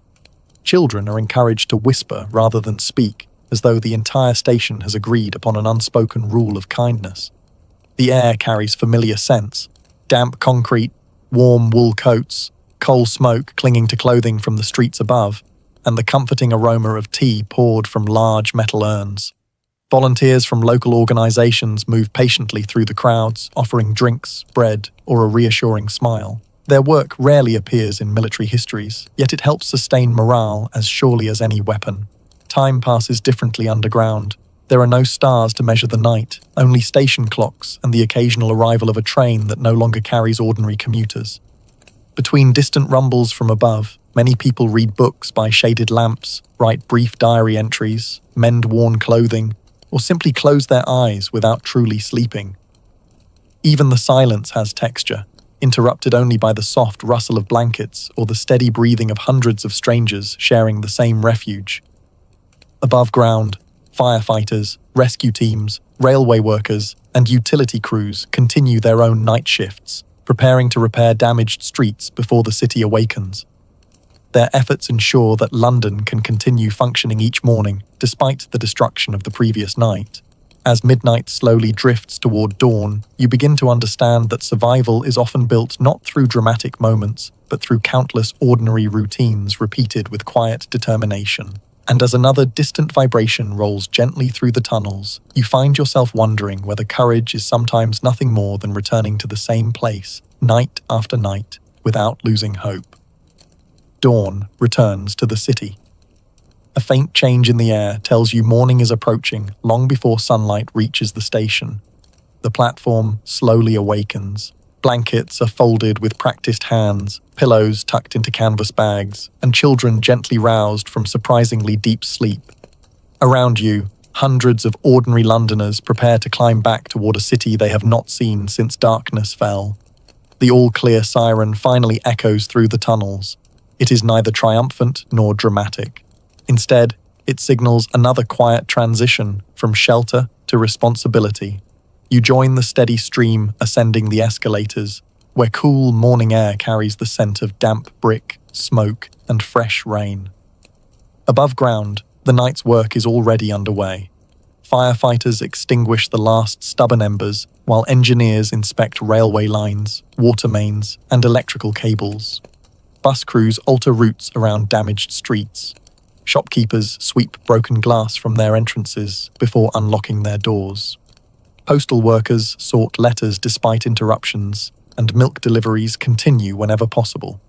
Children are encouraged to whisper rather than speak, as though the entire station has agreed upon an unspoken rule of kindness. The air carries familiar scents: damp concrete, warm wool coats, coal smoke clinging to clothing from the streets above, and the comforting aroma of tea poured from large metal urns. Volunteers from local organizations move patiently through the crowds, offering drinks, bread, or a reassuring smile. Their work rarely appears in military histories, yet it helps sustain morale as surely as any weapon. Time passes differently underground. There are no stars to measure the night, only station clocks and the occasional arrival of a train that no longer carries ordinary commuters. Between distant rumbles from above, many people read books by shaded lamps, write brief diary entries, mend worn clothing, or simply close their eyes without truly sleeping. Even the silence has texture, interrupted only by the soft rustle of blankets or the steady breathing of hundreds of strangers sharing the same refuge. Above ground, firefighters, rescue teams, railway workers, and utility crews continue their own night shifts, preparing to repair damaged streets before the city awakens. Their efforts ensure that London can continue functioning each morning, despite the destruction of the previous night. As midnight slowly drifts toward dawn, you begin to understand that survival is often built not through dramatic moments, but through countless ordinary routines repeated with quiet determination. And as another distant vibration rolls gently through the tunnels, you find yourself wondering whether courage is sometimes nothing more than returning to the same place, night after night, without losing hope. Dawn returns to the city. A faint change in the air tells you morning is approaching long before sunlight reaches the station. The platform slowly awakens. Blankets are folded with practiced hands, pillows tucked into canvas bags, and children gently roused from surprisingly deep sleep. Around you, hundreds of ordinary Londoners prepare to climb back toward a city they have not seen since darkness fell. The all-clear siren finally echoes through the tunnels. It is neither triumphant nor dramatic. Instead, it signals another quiet transition from shelter to responsibility. You join the steady stream ascending the escalators, where cool morning air carries the scent of damp brick, smoke, and fresh rain. Above ground, the night's work is already underway. Firefighters extinguish the last stubborn embers, while engineers inspect railway lines, water mains, and electrical cables. Bus crews alter routes around damaged streets. Shopkeepers sweep broken glass from their entrances before unlocking their doors. Postal workers sort letters despite interruptions, and milk deliveries continue whenever possible.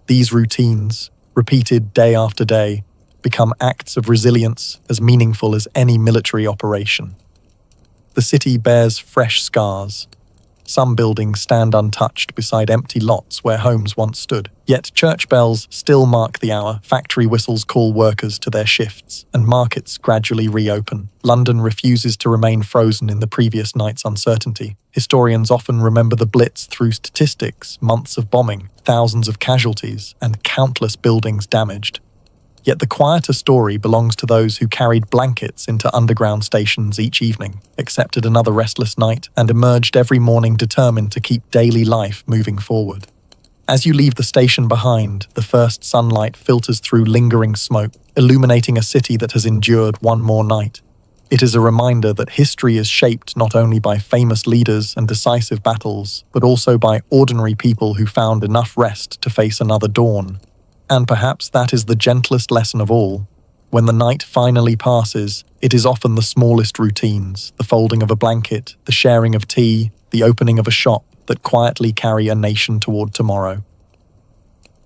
These routines, repeated day after day, become acts of resilience as meaningful as any military operation. The city bears fresh scars. Some buildings stand untouched beside empty lots where homes once stood. Yet church bells still mark the hour, factory whistles call workers to their shifts, and markets gradually reopen. London refuses to remain frozen in the previous night's uncertainty. Historians often remember the Blitz through statistics, months of bombing, thousands of casualties, and countless buildings damaged. Yet the quieter story belongs to those who carried blankets into underground stations each evening, accepted another restless night, and emerged every morning determined to keep daily life moving forward. As you leave the station behind, the first sunlight filters through lingering smoke, illuminating a city that has endured one more night. It is a reminder that history is shaped not only by famous leaders and decisive battles, but also by ordinary people who found enough rest to face another dawn. And perhaps that is the gentlest lesson of all. When the night finally passes, it is often the smallest routines, the folding of a blanket, the sharing of tea, the opening of a shop, that quietly carry a nation toward tomorrow.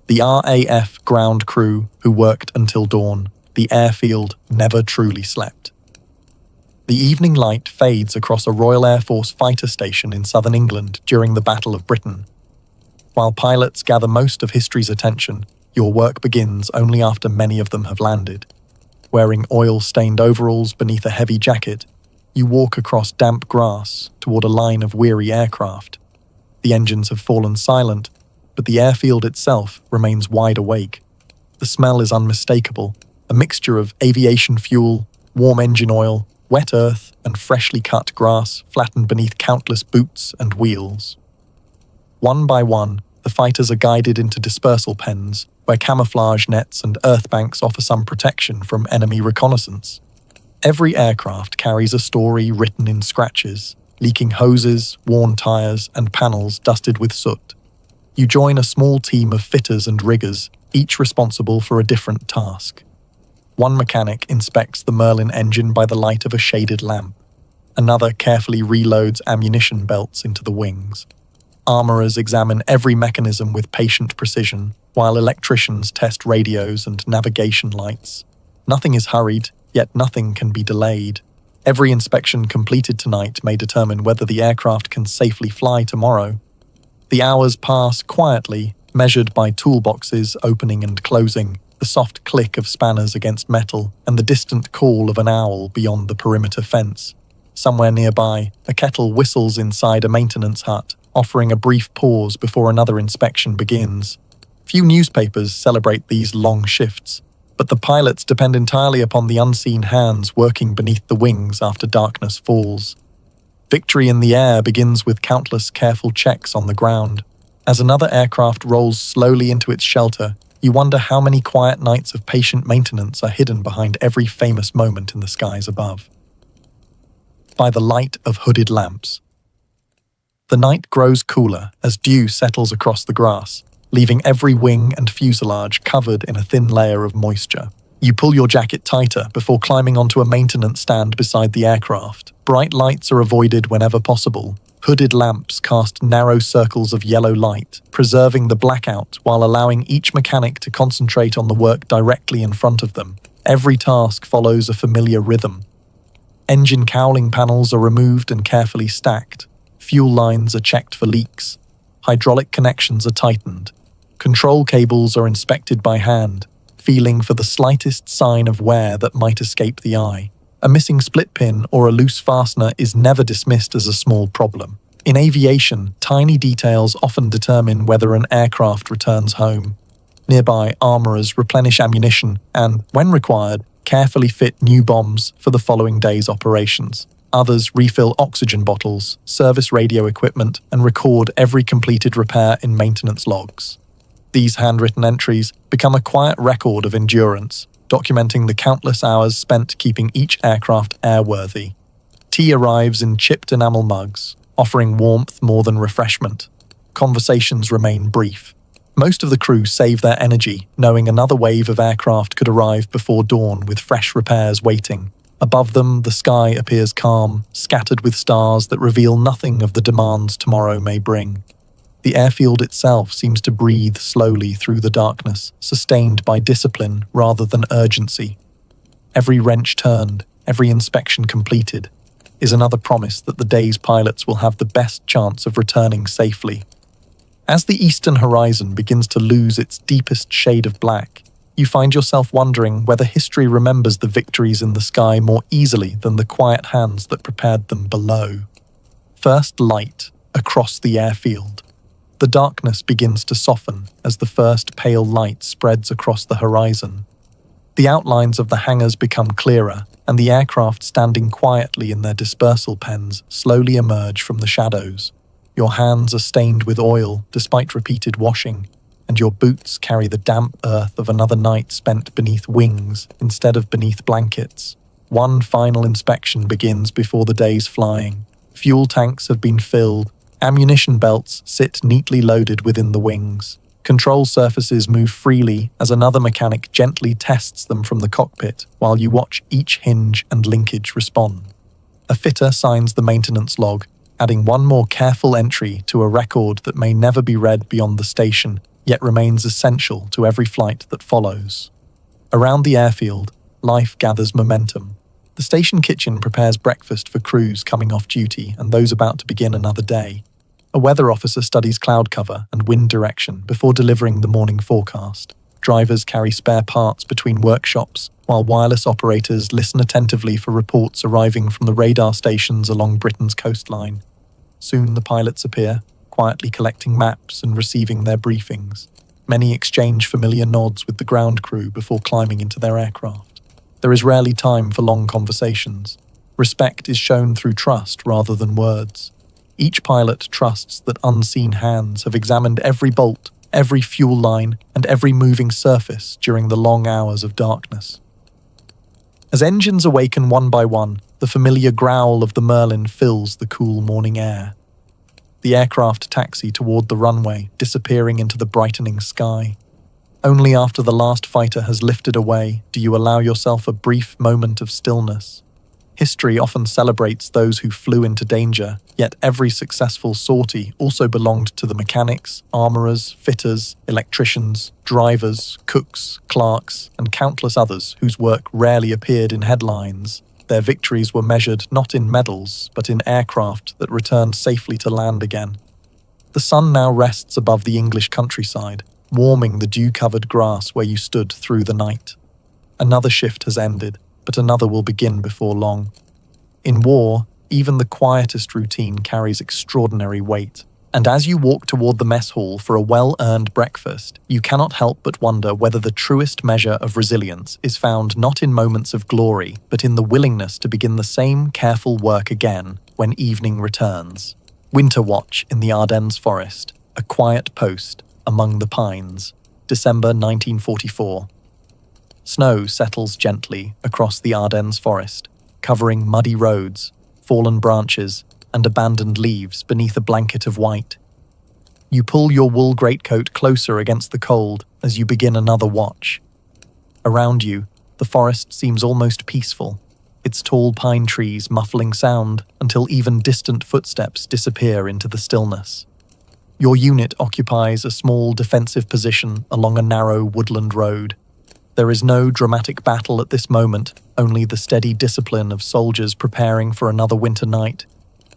The RAF ground crew who worked until dawn, the airfield never truly slept. The evening light fades across a Royal Air Force fighter station in southern England during the Battle of Britain. While pilots gather most of history's attention, your work begins only after many of them have landed. Wearing oil-stained overalls beneath a heavy jacket, you walk across damp grass toward a line of weary aircraft. The engines have fallen silent, but the airfield itself remains wide awake. The smell is unmistakable, a mixture of aviation fuel, warm engine oil, wet earth, and freshly cut grass flattened beneath countless boots and wheels. One by one, the fighters are guided into dispersal pens, where camouflage nets and earth banks offer some protection from enemy reconnaissance. Every aircraft carries a story written in scratches, leaking hoses, worn tires, and panels dusted with soot. You join a small team of fitters and riggers, each responsible for a different task. One mechanic inspects the Merlin engine by the light of a shaded lamp. Another carefully reloads ammunition belts into the wings. Armourers examine every mechanism with patient precision, while electricians test radios and navigation lights. Nothing is hurried, yet nothing can be delayed. Every inspection completed tonight may determine whether the aircraft can safely fly tomorrow. The hours pass quietly, measured by toolboxes opening and closing, the soft click of spanners against metal, and the distant call of an owl beyond the perimeter fence. Somewhere nearby, a kettle whistles inside a maintenance hut, offering a brief pause before another inspection begins. Few newspapers celebrate these long shifts, but the pilots depend entirely upon the unseen hands working beneath the wings after darkness falls. Victory in the air begins with countless careful checks on the ground. As another aircraft rolls slowly into its shelter, you wonder how many quiet nights of patient maintenance are hidden behind every famous moment in the skies above. By the light of hooded lamps. The night grows cooler as dew settles across the grass, leaving every wing and fuselage covered in a thin layer of moisture. You pull your jacket tighter before climbing onto a maintenance stand beside the aircraft. Bright lights are avoided whenever possible. Hooded lamps cast narrow circles of yellow light, preserving the blackout while allowing each mechanic to concentrate on the work directly in front of them. Every task follows a familiar rhythm. Engine cowling panels are removed and carefully stacked. Fuel lines are checked for leaks. Hydraulic connections are tightened. Control cables are inspected by hand, feeling for the slightest sign of wear that might escape the eye. A missing split pin or a loose fastener is never dismissed as a small problem. In aviation, tiny details often determine whether an aircraft returns home. Nearby, armourers replenish ammunition and, when required, carefully fit new bombs for the following day's operations. Others refill oxygen bottles, service radio equipment, and record every completed repair in maintenance logs. These handwritten entries become a quiet record of endurance, documenting the countless hours spent keeping each aircraft airworthy. Tea arrives in chipped enamel mugs, offering warmth more than refreshment. Conversations remain brief. Most of the crew save their energy, knowing another wave of aircraft could arrive before dawn with fresh repairs waiting. Above them, the sky appears calm, scattered with stars that reveal nothing of the demands tomorrow may bring. The airfield itself seems to breathe slowly through the darkness, sustained by discipline rather than urgency. Every wrench turned, every inspection completed, is another promise that the day's pilots will have the best chance of returning safely. As the eastern horizon begins to lose its deepest shade of black, you find yourself wondering whether history remembers the victories in the sky more easily than the quiet hands that prepared them below. First light across the airfield. The darkness begins to soften as the first pale light spreads across the horizon. The outlines of the hangars become clearer, and the aircraft standing quietly in their dispersal pens slowly emerge from the shadows. Your hands are stained with oil despite repeated washing, and your boots carry the damp earth of another night spent beneath wings instead of beneath blankets. One final inspection begins before the day's flying. Fuel tanks have been filled, ammunition belts sit neatly loaded within the wings. Control surfaces move freely as another mechanic gently tests them from the cockpit while you watch each hinge and linkage respond. A fitter signs the maintenance log, adding one more careful entry to a record that may never be read beyond the station, yet remains essential to every flight that follows. Around the airfield, life gathers momentum. The station kitchen prepares breakfast for crews coming off duty and those about to begin another day. A weather officer studies cloud cover and wind direction before delivering the morning forecast. Drivers carry spare parts between workshops, while wireless operators listen attentively for reports arriving from the radar stations along Britain's coastline. Soon the pilots appear, quietly collecting maps and receiving their briefings. Many exchange familiar nods with the ground crew before climbing into their aircraft. There is rarely time for long conversations. Respect is shown through trust rather than words. Each pilot trusts that unseen hands have examined every bolt, every fuel line, and every moving surface during the long hours of darkness. As engines awaken one by one, the familiar growl of the Merlin fills the cool morning air. The aircraft taxi toward the runway, disappearing into the brightening sky. Only after the last fighter has lifted away do you allow yourself a brief moment of stillness. History often celebrates those who flew into danger, yet every successful sortie also belonged to the mechanics, armourers, fitters, electricians, drivers, cooks, clerks, and countless others whose work rarely appeared in headlines. Their victories were measured not in medals, but in aircraft that returned safely to land again. The sun now rests above the English countryside, warming the dew-covered grass where you stood through the night. Another shift has ended, but another will begin before long. In war, even the quietest routine carries extraordinary weight, and as you walk toward the mess hall for a well-earned breakfast, you cannot help but wonder whether the truest measure of resilience is found not in moments of glory, but in the willingness to begin the same careful work again when evening returns. Winter watch in the Ardennes forest, a quiet post among the pines, December 1944. Snow settles gently across the Ardennes forest, covering muddy roads, fallen branches, and abandoned leaves beneath a blanket of white. You pull your wool greatcoat closer against the cold as you begin another watch. Around you, the forest seems almost peaceful, its tall pine trees muffling sound until even distant footsteps disappear into the stillness. Your unit occupies a small defensive position along a narrow woodland road. There is no dramatic battle at this moment, only the steady discipline of soldiers preparing for another winter night.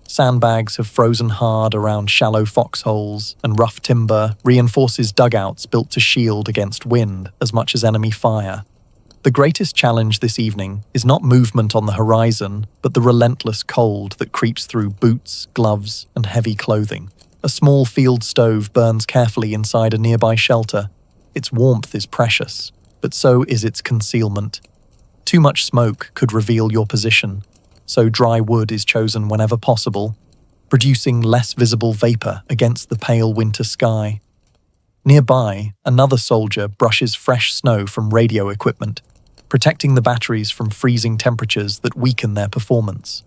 Sandbags have frozen hard around shallow foxholes, and rough timber reinforces dugouts built to shield against wind as much as enemy fire. The greatest challenge this evening is not movement on the horizon, but the relentless cold that creeps through boots, gloves, and heavy clothing. A small field stove burns carefully inside a nearby shelter. Its warmth is precious, but so is its concealment. Too much smoke could reveal your position, so dry wood is chosen whenever possible, producing less visible vapor against the pale winter sky. Nearby, another soldier brushes fresh snow from radio equipment, protecting the batteries from freezing temperatures that weaken their performance.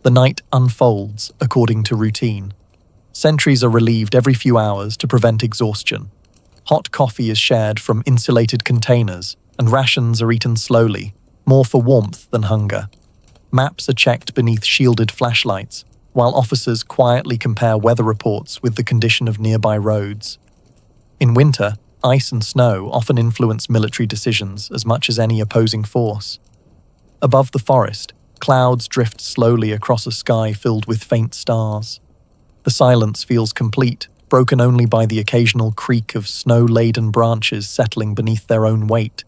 The night unfolds according to routine. Sentries are relieved every few hours to prevent exhaustion. Hot coffee is shared from insulated containers, and rations are eaten slowly, more for warmth than hunger. Maps are checked beneath shielded flashlights, while officers quietly compare weather reports with the condition of nearby roads. In winter, ice and snow often influence military decisions as much as any opposing force. Above the forest, Clouds drift slowly across a sky filled with faint stars. The silence feels complete, broken only by the occasional creak of snow-laden branches settling beneath their own weight.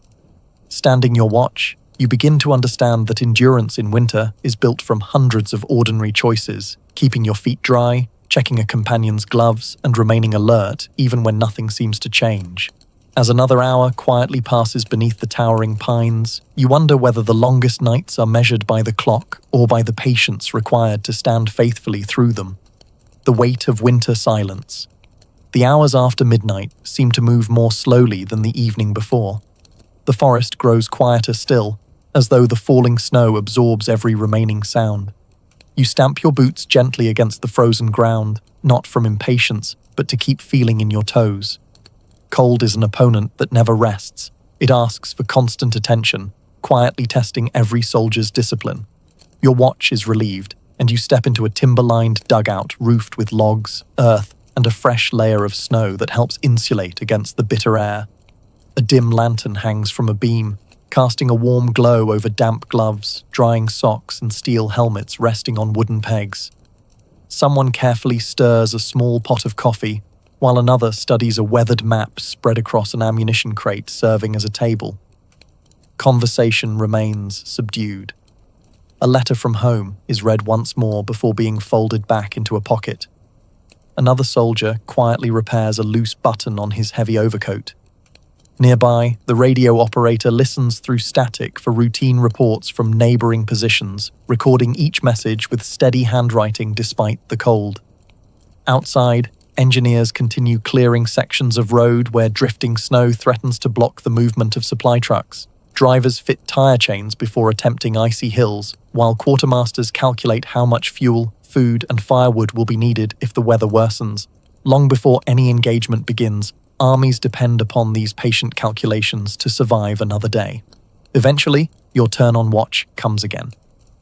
Standing your watch, you begin to understand that endurance in winter is built from hundreds of ordinary choices, keeping your feet dry, checking a companion's gloves, and remaining alert even when nothing seems to change. As another hour quietly passes beneath the towering pines, you wonder whether the longest nights are measured by the clock or by the patience required to stand faithfully through them. The weight of winter silence. The hours after midnight seem to move more slowly than the evening before. The forest grows quieter still, as though the falling snow absorbs every remaining sound. You stamp your boots gently against the frozen ground, not from impatience, but to keep feeling in your toes. Cold is an opponent that never rests. It asks for constant attention, quietly testing every soldier's discipline. Your watch is relieved, and you step into a timber-lined dugout roofed with logs, earth, and a fresh layer of snow that helps insulate against the bitter air. A dim lantern hangs from a beam, casting a warm glow over damp gloves, drying socks, and steel helmets resting on wooden pegs. Someone carefully stirs a small pot of coffee, while another studies a weathered map spread across an ammunition crate serving as a table. Conversation remains subdued. A letter from home is read once more before being folded back into a pocket. Another soldier quietly repairs a loose button on his heavy overcoat. Nearby, the radio operator listens through static for routine reports from neighboring positions, recording each message with steady handwriting despite the cold. Outside, engineers continue clearing sections of road where drifting snow threatens to block the movement of supply trucks. Drivers fit tire chains before attempting icy hills, while quartermasters calculate how much fuel, food, and firewood will be needed if the weather worsens. Long before any engagement begins, armies depend upon these patient calculations to survive another day. Eventually, your turn on watch comes again.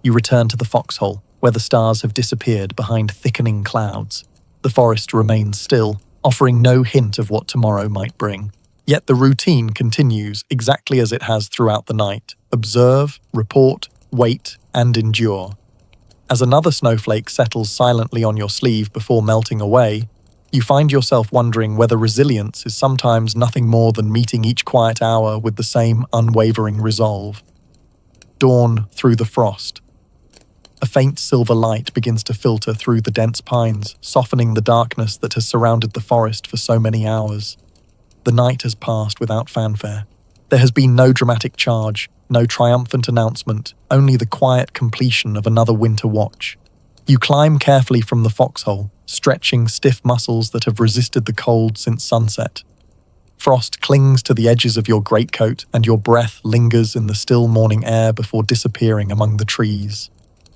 You return to the foxhole, where the stars have disappeared behind thickening clouds. The forest remains still, offering no hint of what tomorrow might bring. Yet the routine continues exactly as it has throughout the night. Observe, report, wait, and endure. As another snowflake settles silently on your sleeve before melting away, you find yourself wondering whether resilience is sometimes nothing more than meeting each quiet hour with the same unwavering resolve. Dawn through the frost. A faint silver light begins to filter through the dense pines, softening the darkness that has surrounded the forest for so many hours. The night has passed without fanfare. There has been no dramatic charge, no triumphant announcement, only the quiet completion of another winter watch. You climb carefully from the foxhole, stretching stiff muscles that have resisted the cold since sunset. Frost clings to the edges of your greatcoat, and your breath lingers in the still morning air before disappearing among the trees.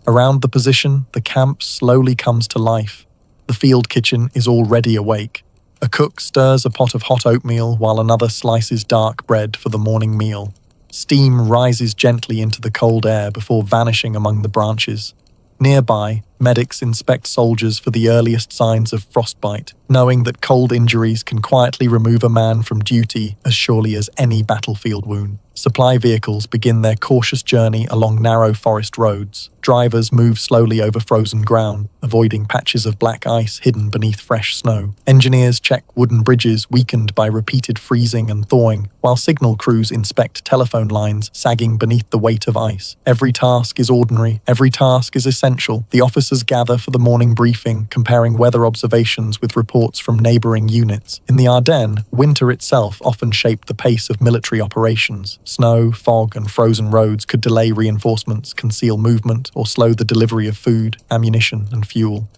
Around the position, the camp slowly comes to life. The field kitchen is already awake. A cook stirs a pot of hot oatmeal while another slices dark bread for the morning meal. Steam rises gently into the cold air before vanishing among the branches. Nearby, medics inspect soldiers for the earliest signs of frostbite, knowing that cold injuries can quietly remove a man from duty as surely as any battlefield wound. Supply vehicles begin their cautious journey along narrow forest roads. Drivers move slowly over frozen ground, avoiding patches of black ice hidden beneath fresh snow. Engineers check wooden bridges weakened by repeated freezing and thawing, while signal crews inspect telephone lines sagging beneath the weight of ice. Every task is ordinary, every task is essential. The officers gather for the morning briefing, comparing weather observations with reports from neighboring units. In the Ardennes, winter itself often shaped the pace of military operations. Snow, fog, and frozen roads could delay reinforcements, conceal movement, or slow the delivery of food, ammunition, and fuel.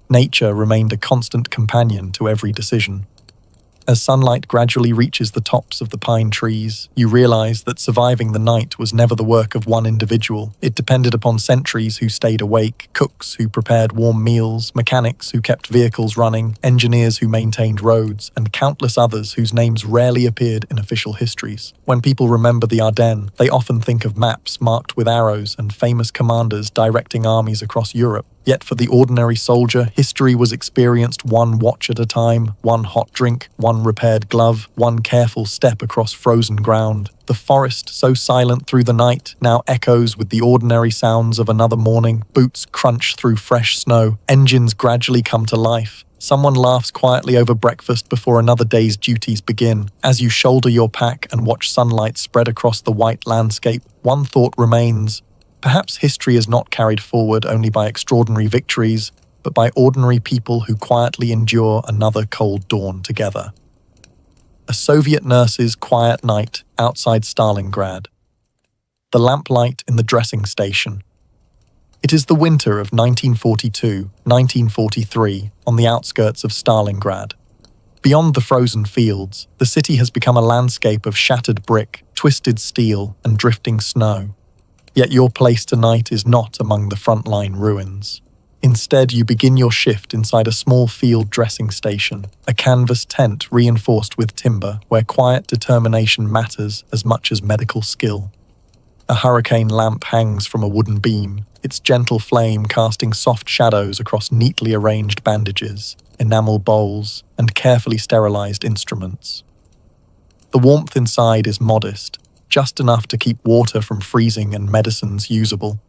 Nature remained a constant companion to every decision. As sunlight gradually reaches the tops of the pine trees, you realize that surviving the night was never the work of one individual. It depended upon sentries who stayed awake, cooks who prepared warm meals, mechanics who kept vehicles running, engineers who maintained roads, and countless others whose names rarely appeared in official histories. When people remember the Ardennes, they often think of maps marked with arrows and famous commanders directing armies across Europe. Yet for the ordinary soldier, history was experienced one watch at a time, one hot drink, one repaired glove, one careful step across frozen ground. The forest, so silent through the night, now echoes with the ordinary sounds of another morning. Boots crunch through fresh snow. Engines gradually come to life. Someone laughs quietly over breakfast before another day's duties begin. As you shoulder your pack and watch sunlight spread across the white landscape, one thought remains. Perhaps history is not carried forward only by extraordinary victories, but by ordinary people who quietly endure another cold dawn together. A Soviet nurse's quiet night outside Stalingrad. The lamplight in the dressing station. It is the winter of 1942-1943 on the outskirts of Stalingrad. Beyond the frozen fields, the city has become a landscape of shattered brick, twisted steel, and drifting snow. Yet your place tonight is not among the frontline ruins. Instead, you begin your shift inside a small field dressing station, a canvas tent reinforced with timber where quiet determination matters as much as medical skill. A hurricane lamp hangs from a wooden beam, its gentle flame casting soft shadows across neatly arranged bandages, enamel bowls, and carefully sterilized instruments. The warmth inside is modest, just enough to keep water from freezing and medicines usable.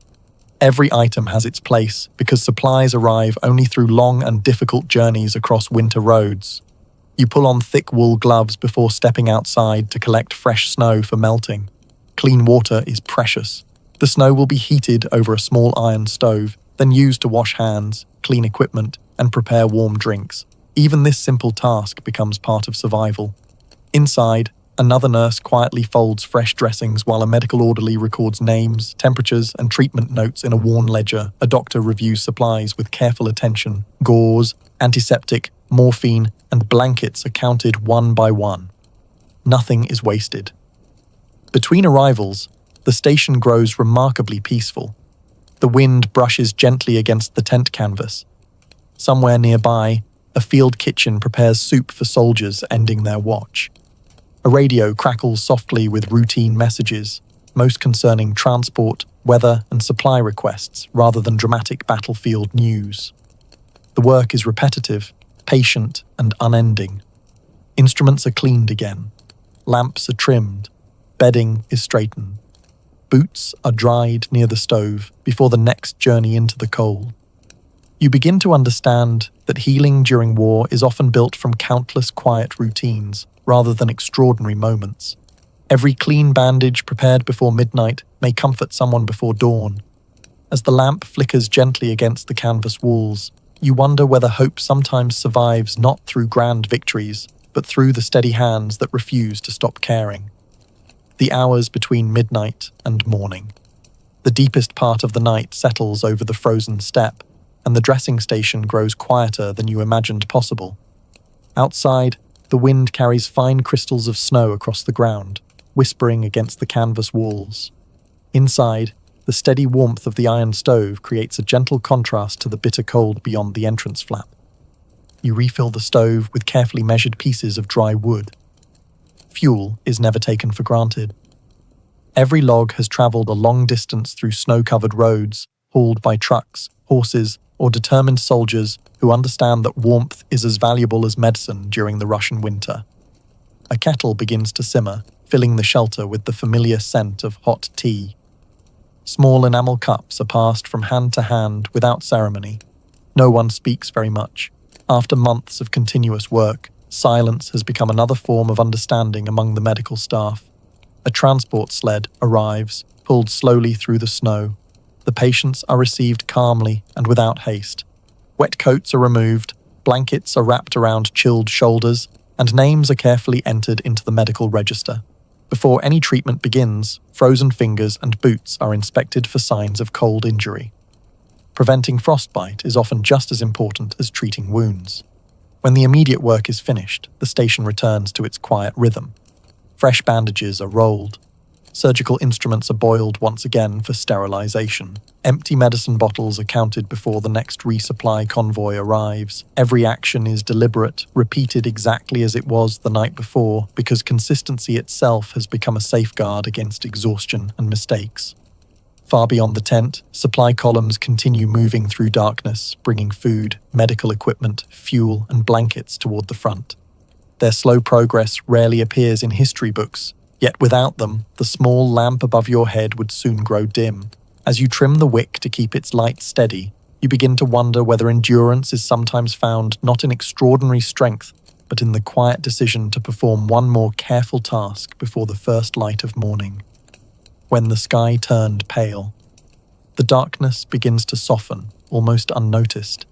Every item has its place because supplies arrive only through long and difficult journeys across winter roads. You pull on thick wool gloves before stepping outside to collect fresh snow for melting. Clean water is precious. The snow will be heated over a small iron stove, then used to wash hands, clean equipment, and prepare warm drinks. Even this simple task becomes part of survival. Inside, another nurse quietly folds fresh dressings while a medical orderly records names, temperatures, and treatment notes in a worn ledger. A doctor reviews supplies with careful attention. Gauze, antiseptic, morphine, and blankets are counted one by one. Nothing is wasted. Between arrivals, the station grows remarkably peaceful. The wind brushes gently against the tent canvas. Somewhere nearby, a field kitchen prepares soup for soldiers ending their watch. A radio crackles softly with routine messages, most concerning transport, weather, and supply requests rather than dramatic battlefield news. The work is repetitive, patient, and unending. Instruments are cleaned again. Lamps are trimmed. Bedding is straightened. Boots are dried near the stove before the next journey into the cold. You begin to understand that healing during war is often built from countless quiet routines, rather than extraordinary moments. Every clean bandage prepared before midnight may comfort someone before dawn. As the lamp flickers gently against the canvas walls, you wonder whether hope sometimes survives not through grand victories, but through the steady hands that refuse to stop caring. The hours between midnight and morning. The deepest part of the night settles over the frozen steppe, and the dressing station grows quieter than you imagined possible. Outside, the wind carries fine crystals of snow across the ground, whispering against the canvas walls. Inside, the steady warmth of the iron stove creates a gentle contrast to the bitter cold beyond the entrance flap. You refill the stove with carefully measured pieces of dry wood. Fuel is never taken for granted. Every log has traveled a long distance through snow-covered roads, hauled by trucks, horses, or determined soldiers who understand that warmth is as valuable as medicine during the Russian winter. A kettle begins to simmer, filling the shelter with the familiar scent of hot tea. Small enamel cups are passed from hand to hand without ceremony. No one speaks very much. After months of continuous work, silence has become another form of understanding among the medical staff. A transport sled arrives, pulled slowly through the snow. The patients are received calmly and without haste. Wet coats are removed, blankets are wrapped around chilled shoulders, and names are carefully entered into the medical register. Before any treatment begins, frozen fingers and boots are inspected for signs of cold injury. Preventing frostbite is often just as important as treating wounds. When the immediate work is finished, the station returns to its quiet rhythm. Fresh bandages are rolled. Surgical instruments are boiled once again for sterilization. Empty medicine bottles are counted before the next resupply convoy arrives. Every action is deliberate, repeated exactly as it was the night before, because consistency itself has become a safeguard against exhaustion and mistakes. Far beyond the tent, supply columns continue moving through darkness, bringing food, medical equipment, fuel, and blankets toward the front. Their slow progress rarely appears in history books, yet without them, the small lamp above your head would soon grow dim. As you trim the wick to keep its light steady, you begin to wonder whether endurance is sometimes found not in extraordinary strength, but in the quiet decision to perform one more careful task before the first light of morning. When the sky turned pale, the darkness begins to soften, almost unnoticed.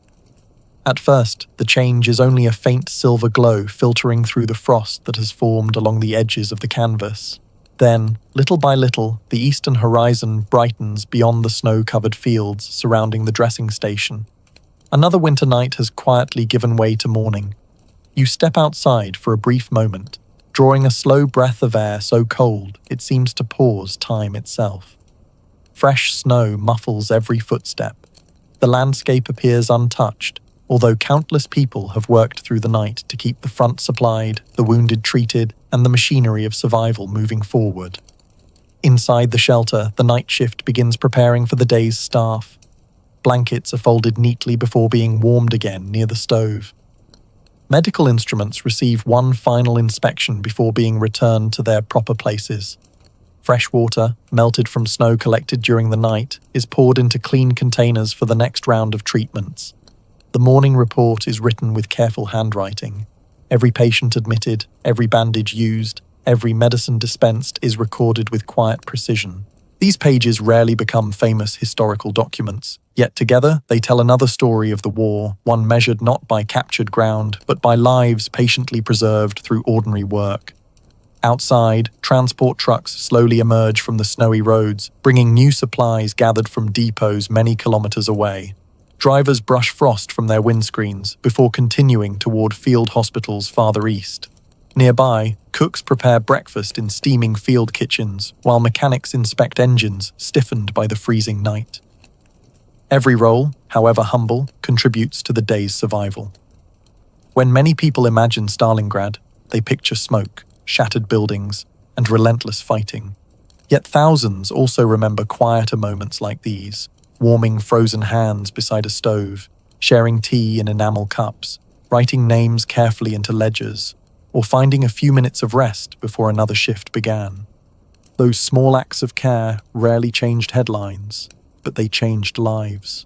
At first, the change is only a faint silver glow filtering through the frost that has formed along the edges of the canvas. Then, little by little, the eastern horizon brightens beyond the snow-covered fields surrounding the dressing station. Another winter night has quietly given way to morning. You step outside for a brief moment, drawing a slow breath of air so cold it seems to pause time itself. Fresh snow muffles every footstep. The landscape appears untouched, although countless people have worked through the night to keep the front supplied, the wounded treated, and the machinery of survival moving forward. Inside the shelter, the night shift begins preparing for the day's staff. Blankets are folded neatly before being warmed again near the stove. Medical instruments receive one final inspection before being returned to their proper places. Fresh water, melted from snow collected during the night, is poured into clean containers for the next round of treatments. The morning report is written with careful handwriting. Every patient admitted, every bandage used, every medicine dispensed is recorded with quiet precision. These pages rarely become famous historical documents, yet together they tell another story of the war, one measured not by captured ground, but by lives patiently preserved through ordinary work. Outside, transport trucks slowly emerge from the snowy roads, bringing new supplies gathered from depots many kilometers away. Drivers brush frost from their windscreens before continuing toward field hospitals farther east. Nearby, cooks prepare breakfast in steaming field kitchens, while mechanics inspect engines stiffened by the freezing night. Every role, however humble, contributes to the day's survival. When many people imagine Stalingrad, they picture smoke, shattered buildings, and relentless fighting. Yet thousands also remember quieter moments like these, warming frozen hands beside a stove, sharing tea in enamel cups, writing names carefully into ledgers, or finding a few minutes of rest before another shift began. Those small acts of care rarely changed headlines, but they changed lives.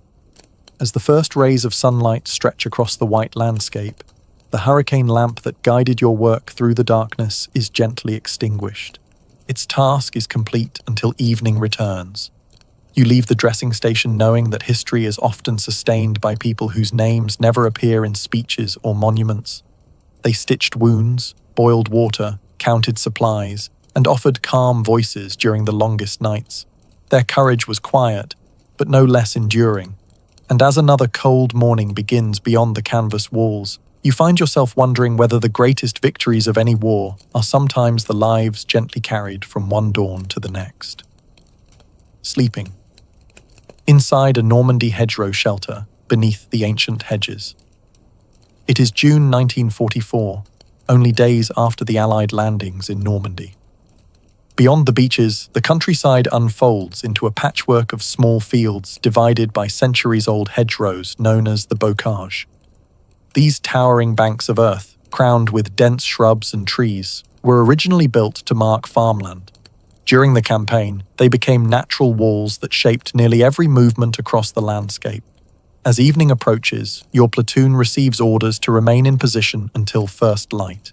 As the first rays of sunlight stretch across the white landscape, the hurricane lamp that guided your work through the darkness is gently extinguished. Its task is complete until evening returns. You leave the dressing station knowing that history is often sustained by people whose names never appear in speeches or monuments. They stitched wounds, boiled water, counted supplies, and offered calm voices during the longest nights. Their courage was quiet, but no less enduring. And as another cold morning begins beyond the canvas walls, you find yourself wondering whether the greatest victories of any war are sometimes the lives gently carried from one dawn to the next. Sleeping. Inside a Normandy hedgerow shelter, beneath the ancient hedges. It is June 1944, only days after the Allied landings in Normandy. Beyond the beaches, the countryside unfolds into a patchwork of small fields divided by centuries-old hedgerows known as the bocage. These towering banks of earth, crowned with dense shrubs and trees, were originally built to mark farmland. During the campaign, they became natural walls that shaped nearly every movement across the landscape. As evening approaches, your platoon receives orders to remain in position until first light.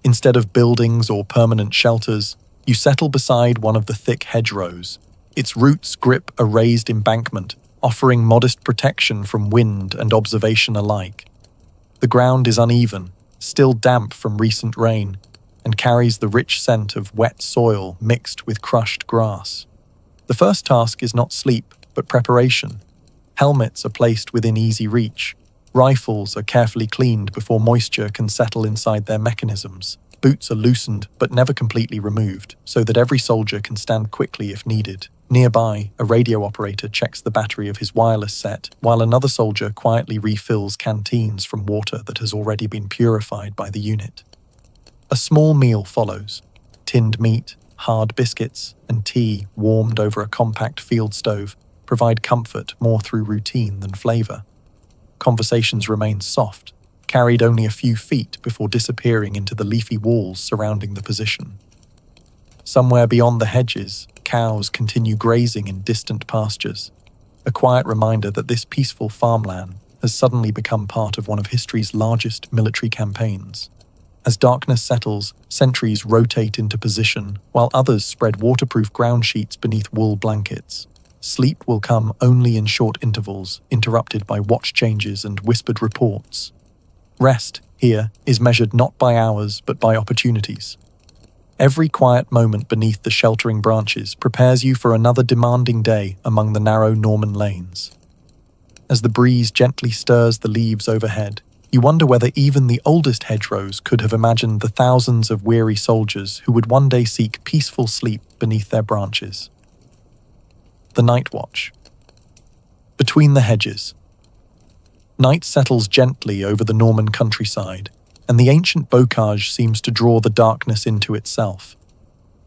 Instead of buildings or permanent shelters, you settle beside one of the thick hedgerows. Its roots grip a raised embankment, offering modest protection from wind and observation alike. The ground is uneven, still damp from recent rain, and carries the rich scent of wet soil mixed with crushed grass. The first task is not sleep, but preparation. Helmets are placed within easy reach. Rifles are carefully cleaned before moisture can settle inside their mechanisms. Boots are loosened but never completely removed, so that every soldier can stand quickly if needed. Nearby, a radio operator checks the battery of his wireless set, while another soldier quietly refills canteens from water that has already been purified by the unit. A small meal follows: tinned meat, hard biscuits, and tea warmed over a compact field stove provide comfort more through routine than flavor. Conversations remain soft, carried only a few feet before disappearing into the leafy walls surrounding the position. Somewhere beyond the hedges, cows continue grazing in distant pastures, a quiet reminder that this peaceful farmland has suddenly become part of one of history's largest military campaigns. As darkness settles, sentries rotate into position, while others spread waterproof ground sheets beneath wool blankets. Sleep will come only in short intervals, interrupted by watch changes and whispered reports. Rest, here, is measured not by hours but by opportunities. Every quiet moment beneath the sheltering branches prepares you for another demanding day among the narrow Norman lanes. As the breeze gently stirs the leaves overhead, you wonder whether even the oldest hedgerows could have imagined the thousands of weary soldiers who would one day seek peaceful sleep beneath their branches. The Night Watch. Between the hedges. Night settles gently over the Norman countryside, and the ancient bocage seems to draw the darkness into itself.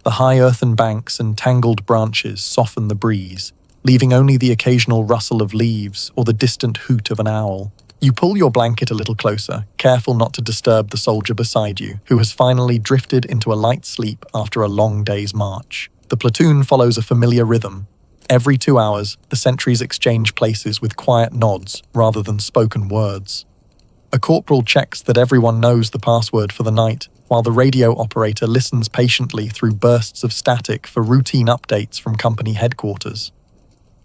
The high earthen banks and tangled branches soften the breeze, leaving only the occasional rustle of leaves or the distant hoot of an owl. You pull your blanket a little closer, careful not to disturb the soldier beside you, who has finally drifted into a light sleep after a long day's march. The platoon follows a familiar rhythm. Every 2 hours, the sentries exchange places with quiet nods rather than spoken words. A corporal checks that everyone knows the password for the night, while the radio operator listens patiently through bursts of static for routine updates from company headquarters.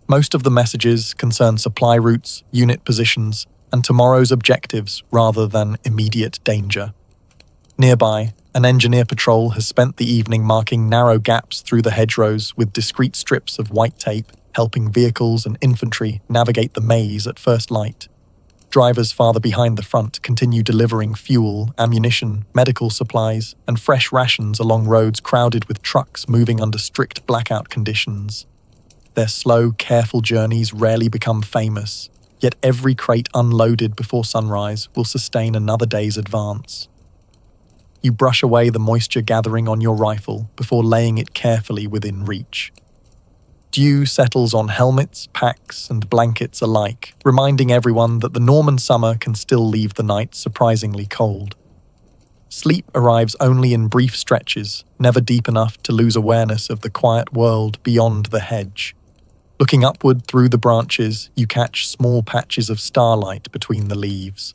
Most of the messages concern supply routes, unit positions, and tomorrow's objectives rather than immediate danger. Nearby, an engineer patrol has spent the evening marking narrow gaps through the hedgerows with discrete strips of white tape, helping vehicles and infantry navigate the maze at first light. Drivers farther behind the front continue delivering fuel, ammunition, medical supplies, and fresh rations along roads crowded with trucks moving under strict blackout conditions. Their slow, careful journeys rarely become famous, yet every crate unloaded before sunrise will sustain another day's advance. You brush away the moisture gathering on your rifle before laying it carefully within reach. Dew settles on helmets, packs, and blankets alike, reminding everyone that the Norman summer can still leave the night surprisingly cold. Sleep arrives only in brief stretches, never deep enough to lose awareness of the quiet world beyond the hedge. Looking upward through the branches, you catch small patches of starlight between the leaves.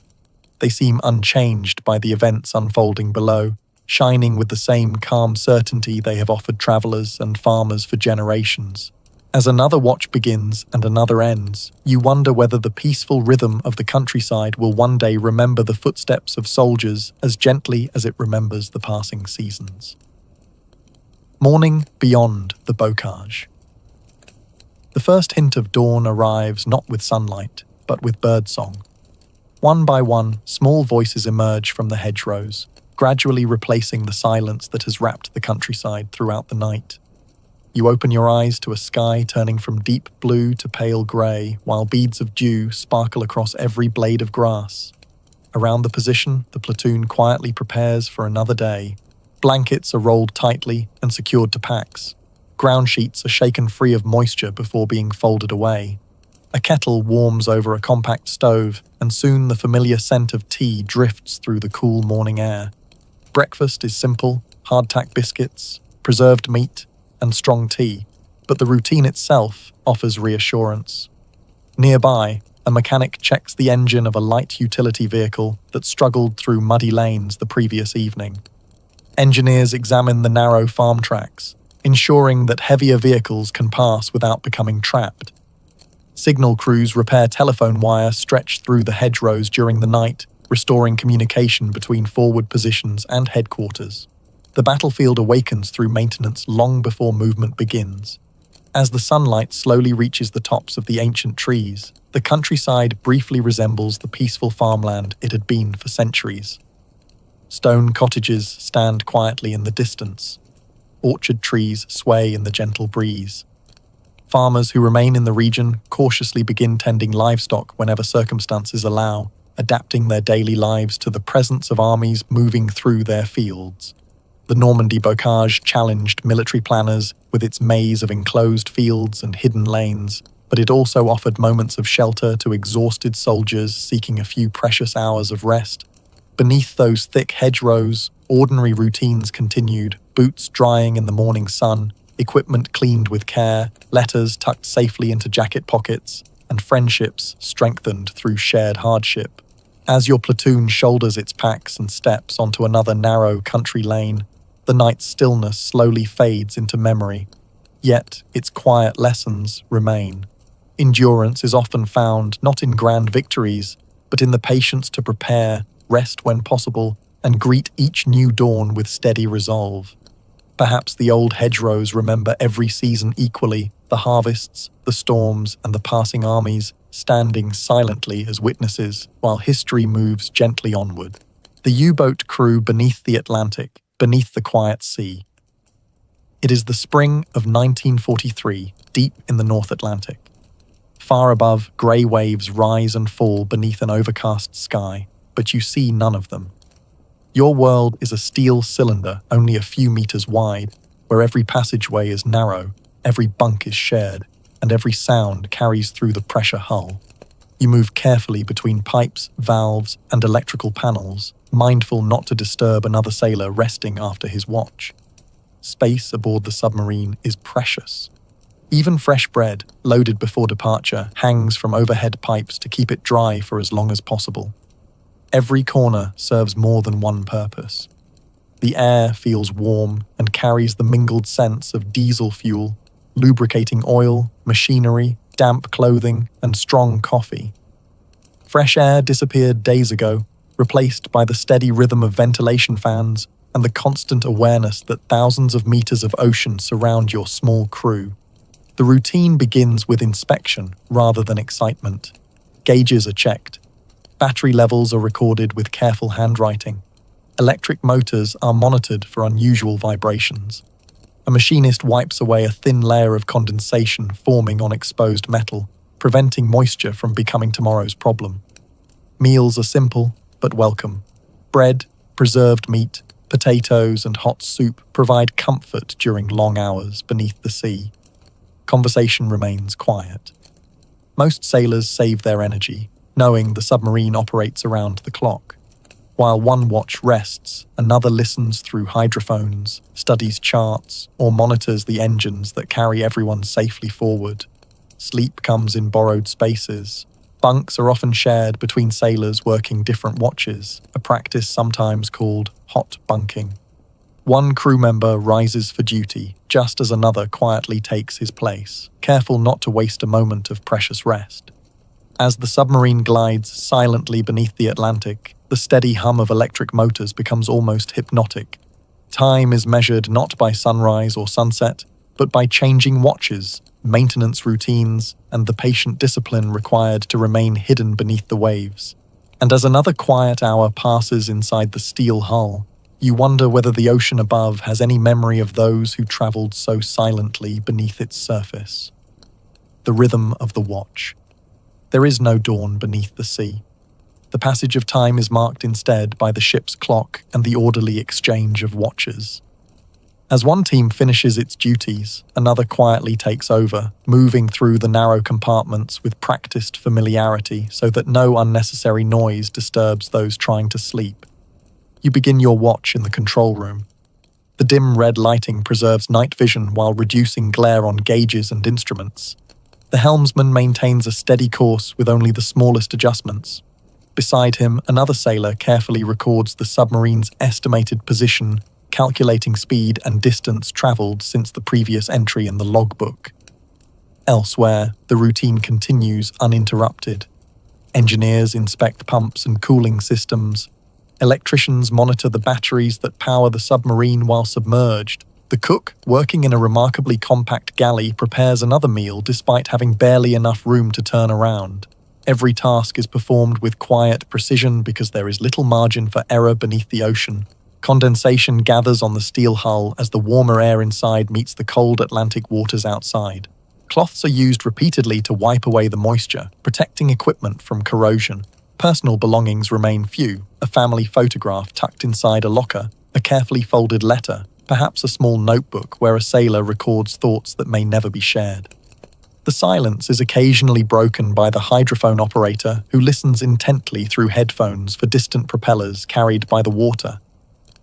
They seem unchanged by the events unfolding below, shining with the same calm certainty they have offered travelers and farmers for generations. As another watch begins and another ends, you wonder whether the peaceful rhythm of the countryside will one day remember the footsteps of soldiers as gently as it remembers the passing seasons. Morning beyond the bocage. The first hint of dawn arrives not with sunlight, but with birdsong. One by one, small voices emerge from the hedgerows, gradually replacing the silence that has wrapped the countryside throughout the night. You open your eyes to a sky turning from deep blue to pale grey, while beads of dew sparkle across every blade of grass. Around the position, the platoon quietly prepares for another day. Blankets are rolled tightly and secured to packs. Ground sheets are shaken free of moisture before being folded away. A kettle warms over a compact stove, and soon the familiar scent of tea drifts through the cool morning air. Breakfast is simple: hardtack biscuits, preserved meat, and strong tea, but the routine itself offers reassurance. Nearby, a mechanic checks the engine of a light utility vehicle that struggled through muddy lanes the previous evening. Engineers examine the narrow farm tracks, ensuring that heavier vehicles can pass without becoming trapped. Signal crews repair telephone wire stretched through the hedgerows during the night, restoring communication between forward positions and headquarters. The battlefield awakens through maintenance long before movement begins. As the sunlight slowly reaches the tops of the ancient trees, the countryside briefly resembles the peaceful farmland it had been for centuries. Stone cottages stand quietly in the distance. Orchard trees sway in the gentle breeze. Farmers who remain in the region cautiously begin tending livestock whenever circumstances allow, adapting their daily lives to the presence of armies moving through their fields. The Normandy bocage challenged military planners with its maze of enclosed fields and hidden lanes, but it also offered moments of shelter to exhausted soldiers seeking a few precious hours of rest. Beneath those thick hedgerows, ordinary routines continued, boots drying in the morning sun, equipment cleaned with care, letters tucked safely into jacket pockets, and friendships strengthened through shared hardship. As your platoon shoulders its packs and steps onto another narrow country lane, the night's stillness slowly fades into memory. Yet its quiet lessons remain. Endurance is often found not in grand victories, but in the patience to prepare, rest when possible, and greet each new dawn with steady resolve. Perhaps the old hedgerows remember every season equally, the harvests, the storms, and the passing armies, standing silently as witnesses while history moves gently onward. The U-boat crew beneath the Atlantic, beneath the quiet sea. It is the spring of 1943, deep in the North Atlantic. Far above, grey waves rise and fall beneath an overcast sky, but you see none of them. Your world is a steel cylinder only a few meters wide, where every passageway is narrow, every bunk is shared, and every sound carries through the pressure hull. You move carefully between pipes, valves, and electrical panels, mindful not to disturb another sailor resting after his watch. Space aboard the submarine is precious. Even fresh bread, loaded before departure, hangs from overhead pipes to keep it dry for as long as possible. Every corner serves more than one purpose. The air feels warm and carries the mingled scents of diesel fuel, lubricating oil, machinery, damp clothing, and strong coffee. Fresh air disappeared days ago, replaced by the steady rhythm of ventilation fans and the constant awareness that thousands of meters of ocean surround your small crew. The routine begins with inspection rather than excitement. Gauges are checked. Battery levels are recorded with careful handwriting. Electric motors are monitored for unusual vibrations. A machinist wipes away a thin layer of condensation forming on exposed metal, preventing moisture from becoming tomorrow's problem. Meals are simple but welcome. Bread, preserved meat, potatoes, and hot soup provide comfort during long hours beneath the sea. Conversation remains quiet. Most sailors save their energy, knowing the submarine operates around the clock. While one watch rests, another listens through hydrophones, studies charts, or monitors the engines that carry everyone safely forward. Sleep comes in borrowed spaces. Bunks are often shared between sailors working different watches, a practice sometimes called hot bunking. One crew member rises for duty, just as another quietly takes his place, careful not to waste a moment of precious rest. As the submarine glides silently beneath the Atlantic, the steady hum of electric motors becomes almost hypnotic. Time is measured not by sunrise or sunset, but by changing watches, maintenance routines, and the patient discipline required to remain hidden beneath the waves. And as another quiet hour passes inside the steel hull, you wonder whether the ocean above has any memory of those who traveled so silently beneath its surface. The rhythm of the watch. There is no dawn beneath the sea. The passage of time is marked instead by the ship's clock and the orderly exchange of watches. As one team finishes its duties, another quietly takes over, moving through the narrow compartments with practiced familiarity so that no unnecessary noise disturbs those trying to sleep. You begin your watch in the control room. The dim red lighting preserves night vision while reducing glare on gauges and instruments. The helmsman maintains a steady course with only the smallest adjustments. Beside him, another sailor carefully records the submarine's estimated position, calculating speed and distance traveled since the previous entry in the logbook. Elsewhere, the routine continues uninterrupted. Engineers inspect pumps and cooling systems. Electricians monitor the batteries that power the submarine while submerged. The cook, working in a remarkably compact galley, prepares another meal despite having barely enough room to turn around. Every task is performed with quiet precision because there is little margin for error beneath the ocean. Condensation gathers on the steel hull as the warmer air inside meets the cold Atlantic waters outside. Cloths are used repeatedly to wipe away the moisture, protecting equipment from corrosion. Personal belongings remain few, a family photograph tucked inside a locker, A carefully folded letter, perhaps a small notebook where a sailor records thoughts that may never be shared. The silence is occasionally broken by the hydrophone operator who listens intently through headphones for distant propellers carried by the water.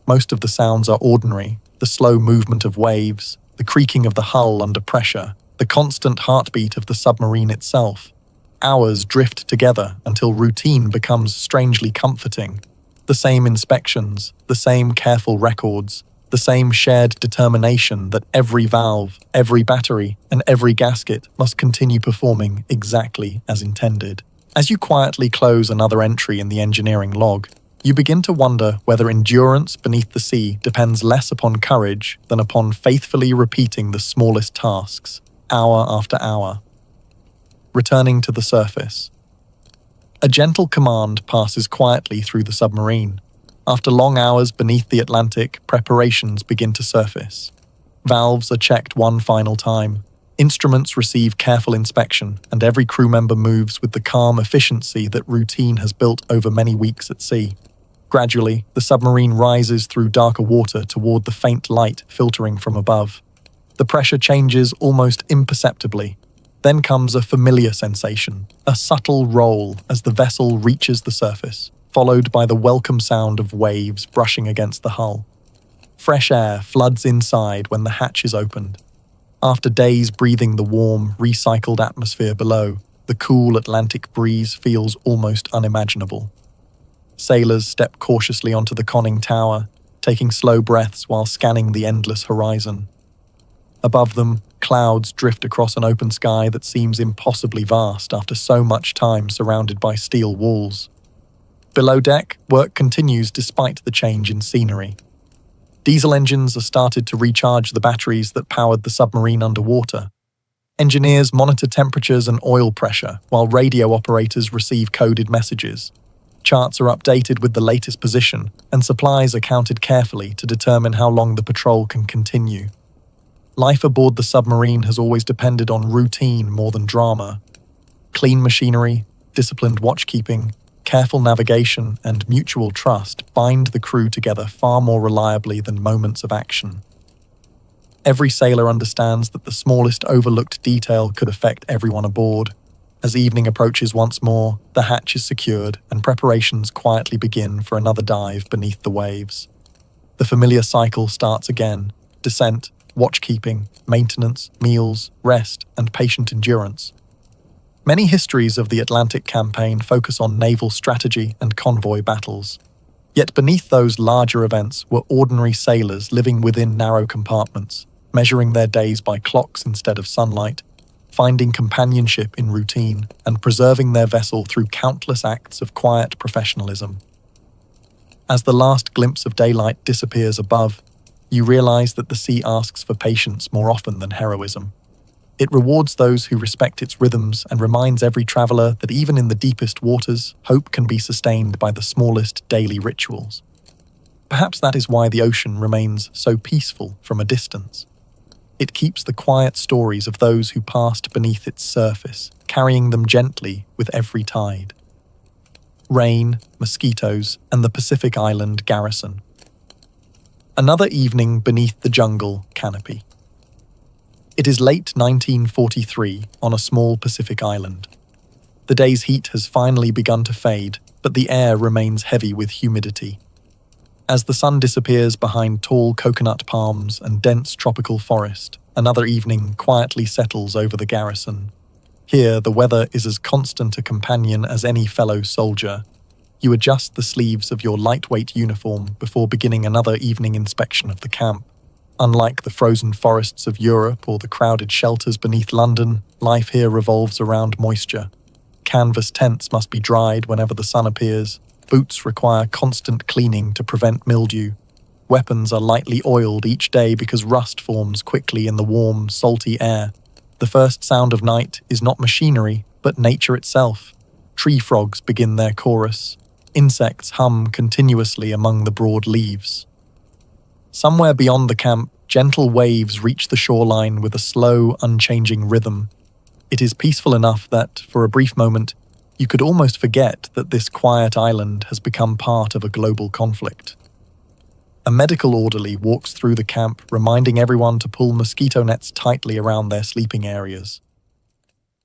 Most of the sounds are ordinary: the slow movement of waves, the creaking of the hull under pressure, the constant heartbeat of the submarine itself. Hours drift together until routine becomes strangely comforting. The same inspections, the same careful records, the same shared determination that every valve, every battery, and every gasket must continue performing exactly as intended. As you quietly close another entry in the engineering log, you begin to wonder whether endurance beneath the sea depends less upon courage than upon faithfully repeating the smallest tasks, hour after hour. Returning to the surface. A gentle command passes quietly through the submarine. After long hours beneath the Atlantic, preparations begin to surface. Valves are checked one final time. Instruments receive careful inspection, and every crew member moves with the calm efficiency that routine has built over many weeks at sea. Gradually, the submarine rises through darker water toward the faint light filtering from above. The pressure changes almost imperceptibly. Then comes a familiar sensation, a subtle roll as the vessel reaches the surface, followed by the welcome sound of waves brushing against the hull. Fresh air floods inside when the hatch is opened. After days breathing the warm, recycled atmosphere below, the cool Atlantic breeze feels almost unimaginable. Sailors step cautiously onto the conning tower, taking slow breaths while scanning the endless horizon. Above them, clouds drift across an open sky that seems impossibly vast after so much time surrounded by steel walls. Below deck, work continues despite the change in scenery. Diesel engines are started to recharge the batteries that powered the submarine underwater. Engineers monitor temperatures and oil pressure, while radio operators receive coded messages. Charts are updated with the latest position, and supplies are counted carefully to determine how long the patrol can continue. Life aboard the submarine has always depended on routine more than drama. Clean machinery, disciplined watchkeeping, careful navigation, and mutual trust bind the crew together far more reliably than moments of action. Every sailor understands that the smallest overlooked detail could affect everyone aboard. As evening approaches once more, the hatch is secured and preparations quietly begin for another dive beneath the waves. The familiar cycle starts again: descent, watchkeeping, maintenance, meals, rest, and patient endurance. Many histories of the Atlantic campaign focus on naval strategy and convoy battles. Yet beneath those larger events were ordinary sailors living within narrow compartments, measuring their days by clocks instead of sunlight, finding companionship in routine, and preserving their vessel through countless acts of quiet professionalism. As the last glimpse of daylight disappears above, you realize that the sea asks for patience more often than heroism. It rewards those who respect its rhythms and reminds every traveler that even in the deepest waters, hope can be sustained by the smallest daily rituals. Perhaps that is why the ocean remains so peaceful from a distance. It keeps the quiet stories of those who passed beneath its surface, carrying them gently with every tide. Rain, mosquitoes, and the Pacific Island garrison. Another evening beneath the jungle canopy. It is late 1943 on a small Pacific island. The day's heat has finally begun to fade, but the air remains heavy with humidity. As the sun disappears behind tall coconut palms and dense tropical forest, another evening quietly settles over the garrison. Here, the weather is as constant a companion as any fellow soldier. You adjust the sleeves of your lightweight uniform before beginning another evening inspection of the camp. Unlike the frozen forests of Europe or the crowded shelters beneath London, life here revolves around moisture. Canvas tents must be dried whenever the sun appears. Boots require constant cleaning to prevent mildew. Weapons are lightly oiled each day because rust forms quickly in the warm, salty air. The first sound of night is not machinery, but nature itself. Tree frogs begin their chorus. Insects hum continuously among the broad leaves. Somewhere beyond the camp, gentle waves reach the shoreline with a slow, unchanging rhythm. It is peaceful enough that, for a brief moment, you could almost forget that this quiet island has become part of a global conflict. A medical orderly walks through the camp, reminding everyone to pull mosquito nets tightly around their sleeping areas.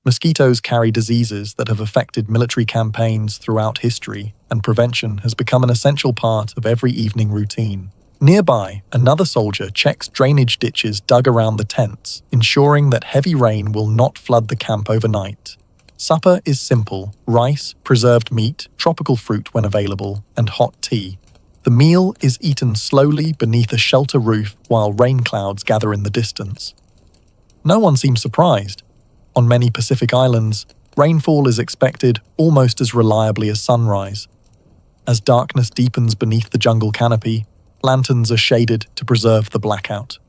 Mosquitoes carry diseases that have affected military campaigns throughout history, and prevention has become an essential part of every evening routine. Nearby, another soldier checks drainage ditches dug around the tents, ensuring that heavy rain will not flood the camp overnight. Supper is simple: rice, preserved meat, tropical fruit when available, and hot tea. The meal is eaten slowly beneath a shelter roof while rain clouds gather in the distance. No one seems surprised. On many Pacific islands, rainfall is expected almost as reliably as sunrise. As darkness deepens beneath the jungle canopy, lanterns are shaded to preserve the blackout.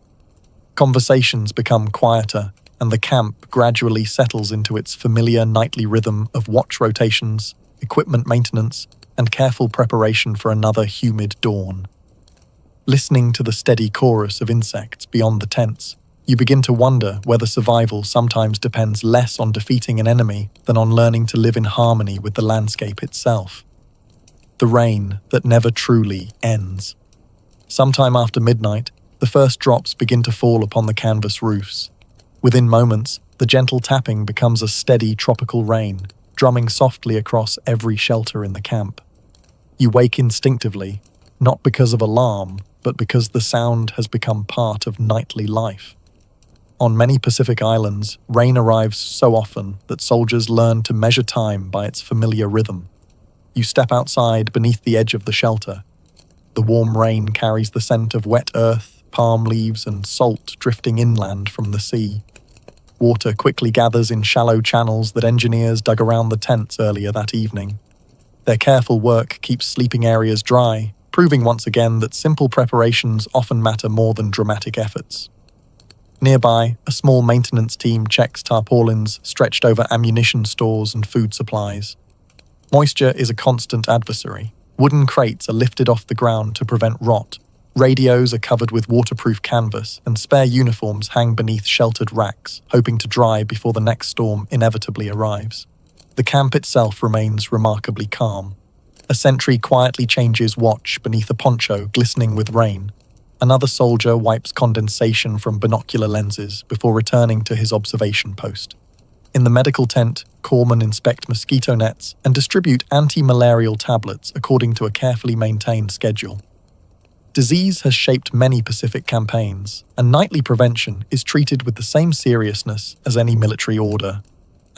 Conversations become quieter, and the camp gradually settles into its familiar nightly rhythm of watch rotations, equipment maintenance, and careful preparation for another humid dawn. Listening to the steady chorus of insects beyond the tents, you begin to wonder whether survival sometimes depends less on defeating an enemy than on learning to live in harmony with the landscape itself. The rain that never truly ends. Sometime after midnight, the first drops begin to fall upon the canvas roofs. Within moments, the gentle tapping becomes a steady tropical rain, drumming softly across every shelter in the camp. You wake instinctively, not because of alarm, but because the sound has become part of nightly life. On many Pacific islands, rain arrives so often that soldiers learn to measure time by its familiar rhythm. You step outside beneath the edge of the shelter. The warm rain carries the scent of wet earth, palm leaves, and salt drifting inland from the sea. Water quickly gathers in shallow channels that engineers dug around the tents earlier that evening. Their careful work keeps sleeping areas dry, proving once again that simple preparations often matter more than dramatic efforts. Nearby, a small maintenance team checks tarpaulins stretched over ammunition stores and food supplies. Moisture is a constant adversary. Wooden crates are lifted off the ground to prevent rot. Radios are covered with waterproof canvas, and spare uniforms hang beneath sheltered racks, hoping to dry before the next storm inevitably arrives. The camp itself remains remarkably calm. A sentry quietly changes watch beneath a poncho glistening with rain. Another soldier wipes condensation from binocular lenses before returning to his observation post. In the medical tent, corpsmen inspect mosquito nets and distribute anti-malarial tablets according to a carefully maintained schedule. Disease has shaped many Pacific campaigns, and nightly prevention is treated with the same seriousness as any military order.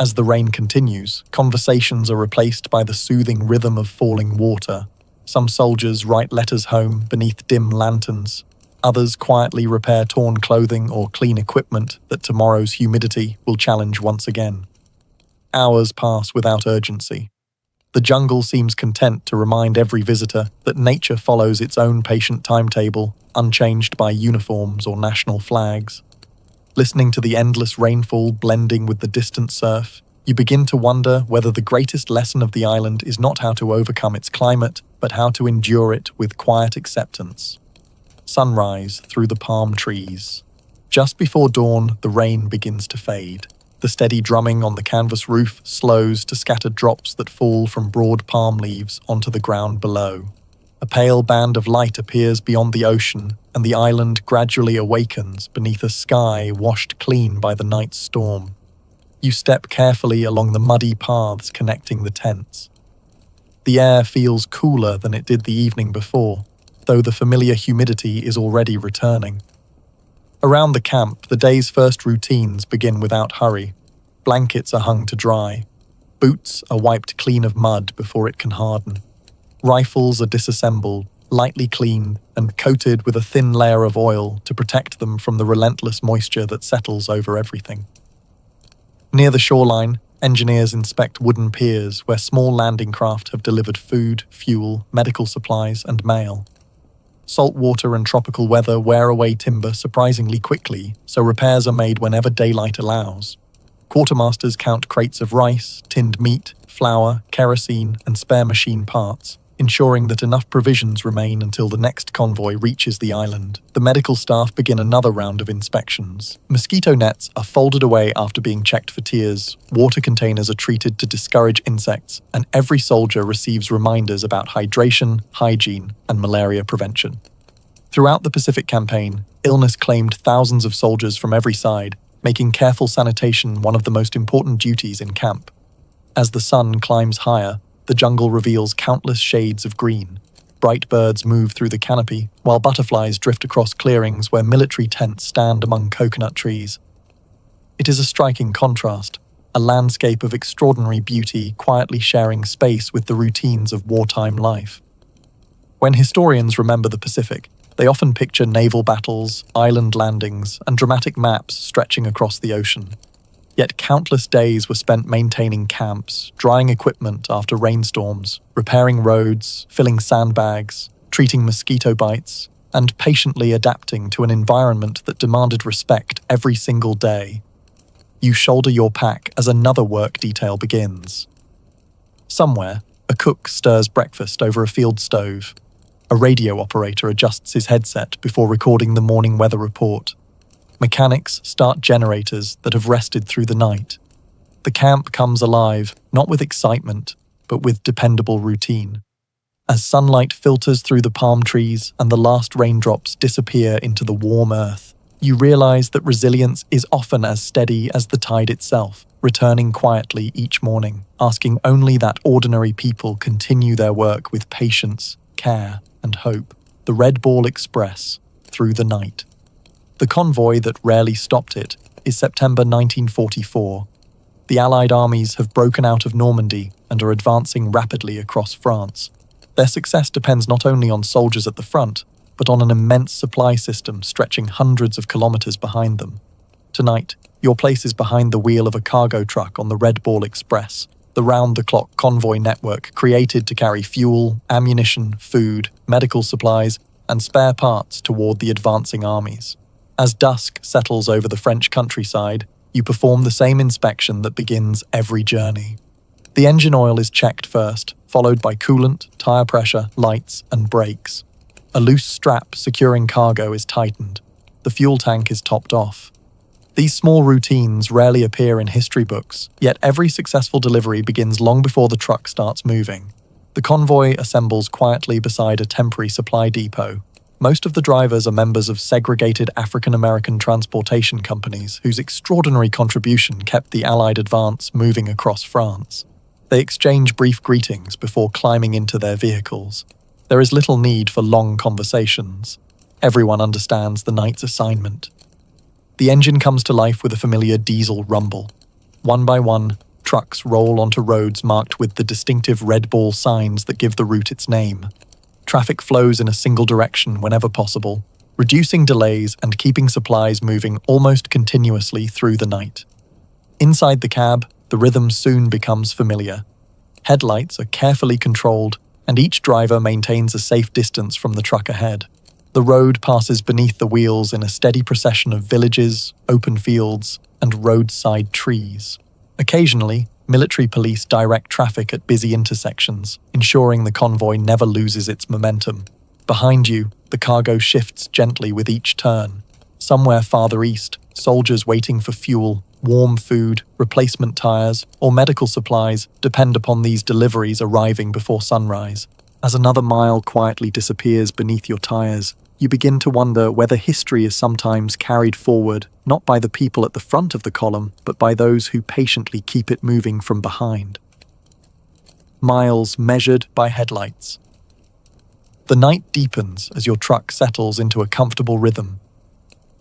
As the rain continues, conversations are replaced by the soothing rhythm of falling water. Some soldiers write letters home beneath dim lanterns. Others quietly repair torn clothing or clean equipment that tomorrow's humidity will challenge once again. Hours pass without urgency. The jungle seems content to remind every visitor that nature follows its own patient timetable, unchanged by uniforms or national flags. Listening to the endless rainfall blending with the distant surf, you begin to wonder whether the greatest lesson of the island is not how to overcome its climate, but how to endure it with quiet acceptance. Sunrise through the palm trees. Just before dawn, the rain begins to fade. The steady drumming on the canvas roof slows to scattered drops that fall from broad palm leaves onto the ground below. A pale band of light appears beyond the ocean, and the island gradually awakens beneath a sky washed clean by the night's storm. You step carefully along the muddy paths connecting the tents. The air feels cooler than it did the evening before, though the familiar humidity is already returning. Around the camp, the day's first routines begin without hurry. Blankets are hung to dry. Boots are wiped clean of mud before it can harden. Rifles are disassembled, lightly cleaned, and coated with a thin layer of oil to protect them from the relentless moisture that settles over everything. Near the shoreline, engineers inspect wooden piers where small landing craft have delivered food, fuel, medical supplies, and mail. Salt water and tropical weather wear away timber surprisingly quickly, so repairs are made whenever daylight allows. Quartermasters count crates of rice, tinned meat, flour, kerosene, and spare machine parts, ensuring that enough provisions remain until the next convoy reaches the island. The medical staff begin another round of inspections. Mosquito nets are folded away after being checked for tears, water containers are treated to discourage insects, and every soldier receives reminders about hydration, hygiene, and malaria prevention. Throughout the Pacific Campaign, illness claimed thousands of soldiers from every side, making careful sanitation one of the most important duties in camp. As the sun climbs higher, the jungle reveals countless shades of green. Bright birds move through the canopy, while butterflies drift across clearings where military tents stand among coconut trees. It is a striking contrast, a landscape of extraordinary beauty quietly sharing space with the routines of wartime life. When historians remember the Pacific, they often picture naval battles, island landings, and dramatic maps stretching across the ocean. Yet countless days were spent maintaining camps, drying equipment after rainstorms, repairing roads, filling sandbags, treating mosquito bites, and patiently adapting to an environment that demanded respect every single day. You shoulder your pack as another work detail begins. Somewhere, a cook stirs breakfast over a field stove. A radio operator adjusts his headset before recording the morning weather report. Mechanics start generators that have rested through the night. The camp comes alive, not with excitement, but with dependable routine. As sunlight filters through the palm trees and the last raindrops disappear into the warm earth, you realize that resilience is often as steady as the tide itself, returning quietly each morning, asking only that ordinary people continue their work with patience, care, and hope. The Red Ball Express, through the night. The convoy that rarely stopped it is September 1944. The Allied armies have broken out of Normandy and are advancing rapidly across France. Their success depends not only on soldiers at the front, but on an immense supply system stretching hundreds of kilometers behind them. Tonight, your place is behind the wheel of a cargo truck on the Red Ball Express, the round-the-clock convoy network created to carry fuel, ammunition, food, medical supplies, and spare parts toward the advancing armies. As dusk settles over the French countryside, you perform the same inspection that begins every journey. The engine oil is checked first, followed by coolant, tire pressure, lights, and brakes. A loose strap securing cargo is tightened. The fuel tank is topped off. These small routines rarely appear in history books, yet every successful delivery begins long before the truck starts moving. The convoy assembles quietly beside a temporary supply depot. Most of the drivers are members of segregated African-American transportation companies whose extraordinary contribution kept the Allied advance moving across France. They exchange brief greetings before climbing into their vehicles. There is little need for long conversations. Everyone understands the night's assignment. The engine comes to life with a familiar diesel rumble. One by one, trucks roll onto roads marked with the distinctive red ball signs that give the route its name. Traffic flows in a single direction whenever possible, reducing delays and keeping supplies moving almost continuously through the night. Inside the cab, the rhythm soon becomes familiar. Headlights are carefully controlled, and each driver maintains a safe distance from the truck ahead. The road passes beneath the wheels in a steady procession of villages, open fields, and roadside trees. Occasionally, military police direct traffic at busy intersections, ensuring the convoy never loses its momentum. Behind you, the cargo shifts gently with each turn. Somewhere farther east, soldiers waiting for fuel, warm food, replacement tires, or medical supplies depend upon these deliveries arriving before sunrise. As another mile quietly disappears beneath your tires, you begin to wonder whether history is sometimes carried forward not by the people at the front of the column, but by those who patiently keep it moving from behind. Miles measured by headlights. The night deepens as your truck settles into a comfortable rhythm.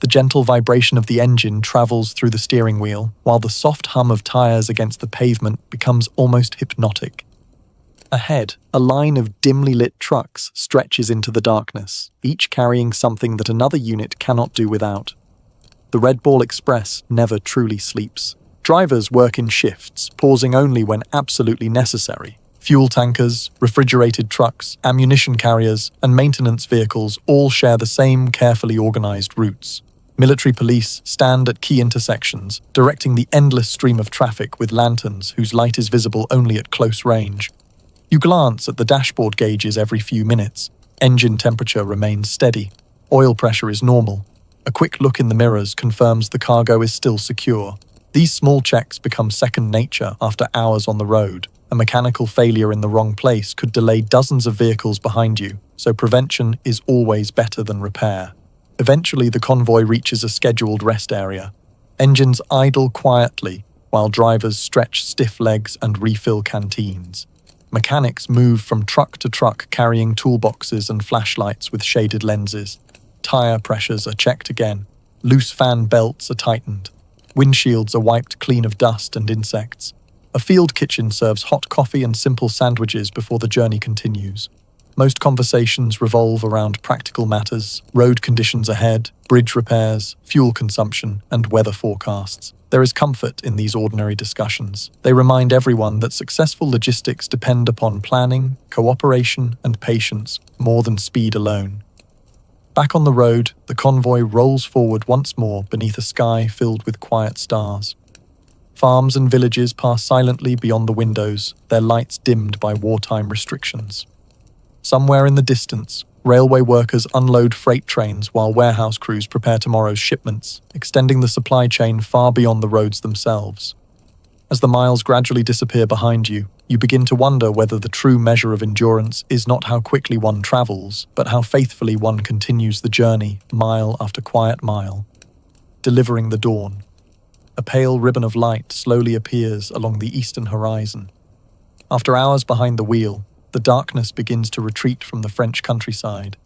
The gentle vibration of the engine travels through the steering wheel, while the soft hum of tires against the pavement becomes almost hypnotic. Ahead, a line of dimly lit trucks stretches into the darkness, each carrying something that another unit cannot do without. The Red Ball Express never truly sleeps. Drivers work in shifts, pausing only when absolutely necessary. Fuel tankers, refrigerated trucks, ammunition carriers, and maintenance vehicles all share the same carefully organized routes. Military police stand at key intersections, directing the endless stream of traffic with lanterns whose light is visible only at close range. You glance at the dashboard gauges every few minutes. Engine temperature remains steady. Oil pressure is normal. A quick look in the mirrors confirms the cargo is still secure. These small checks become second nature after hours on the road. A mechanical failure in the wrong place could delay dozens of vehicles behind you, so prevention is always better than repair. Eventually, the convoy reaches a scheduled rest area. Engines idle quietly, while drivers stretch stiff legs and refill canteens. Mechanics move from truck to truck carrying toolboxes and flashlights with shaded lenses. Tire pressures are checked again. Loose fan belts are tightened. Windshields are wiped clean of dust and insects. A field kitchen serves hot coffee and simple sandwiches before the journey continues. Most conversations revolve around practical matters, road conditions ahead, bridge repairs, fuel consumption, and weather forecasts. There is comfort in these ordinary discussions. They remind everyone that successful logistics depend upon planning, cooperation, and patience more than speed alone. Back on the road, the convoy rolls forward once more beneath a sky filled with quiet stars. Farms and villages pass silently beyond the windows, their lights dimmed by wartime restrictions. Somewhere in the distance, railway workers unload freight trains while warehouse crews prepare tomorrow's shipments, extending the supply chain far beyond the roads themselves. As the miles gradually disappear behind you, you begin to wonder whether the true measure of endurance is not how quickly one travels, but how faithfully one continues the journey, mile after quiet mile. Delivering the dawn. A pale ribbon of light slowly appears along the eastern horizon. After hours behind the wheel, the darkness begins to retreat from the French countryside.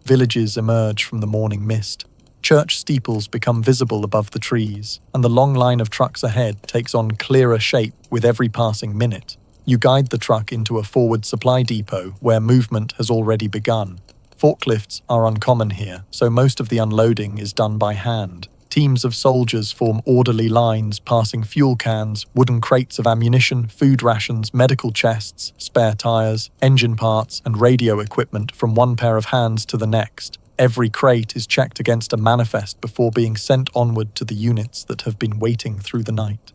Villages emerge from the morning mist. Church steeples become visible above the trees, and the long line of trucks ahead takes on clearer shape with every passing minute. You guide the truck into a forward supply depot where movement has already begun. Forklifts are uncommon here, so most of the unloading is done by hand. Teams of soldiers form orderly lines passing fuel cans, wooden crates of ammunition, food rations, medical chests, spare tires, engine parts, and radio equipment from one pair of hands to the next. Every crate is checked against a manifest before being sent onward to the units that have been waiting through the night.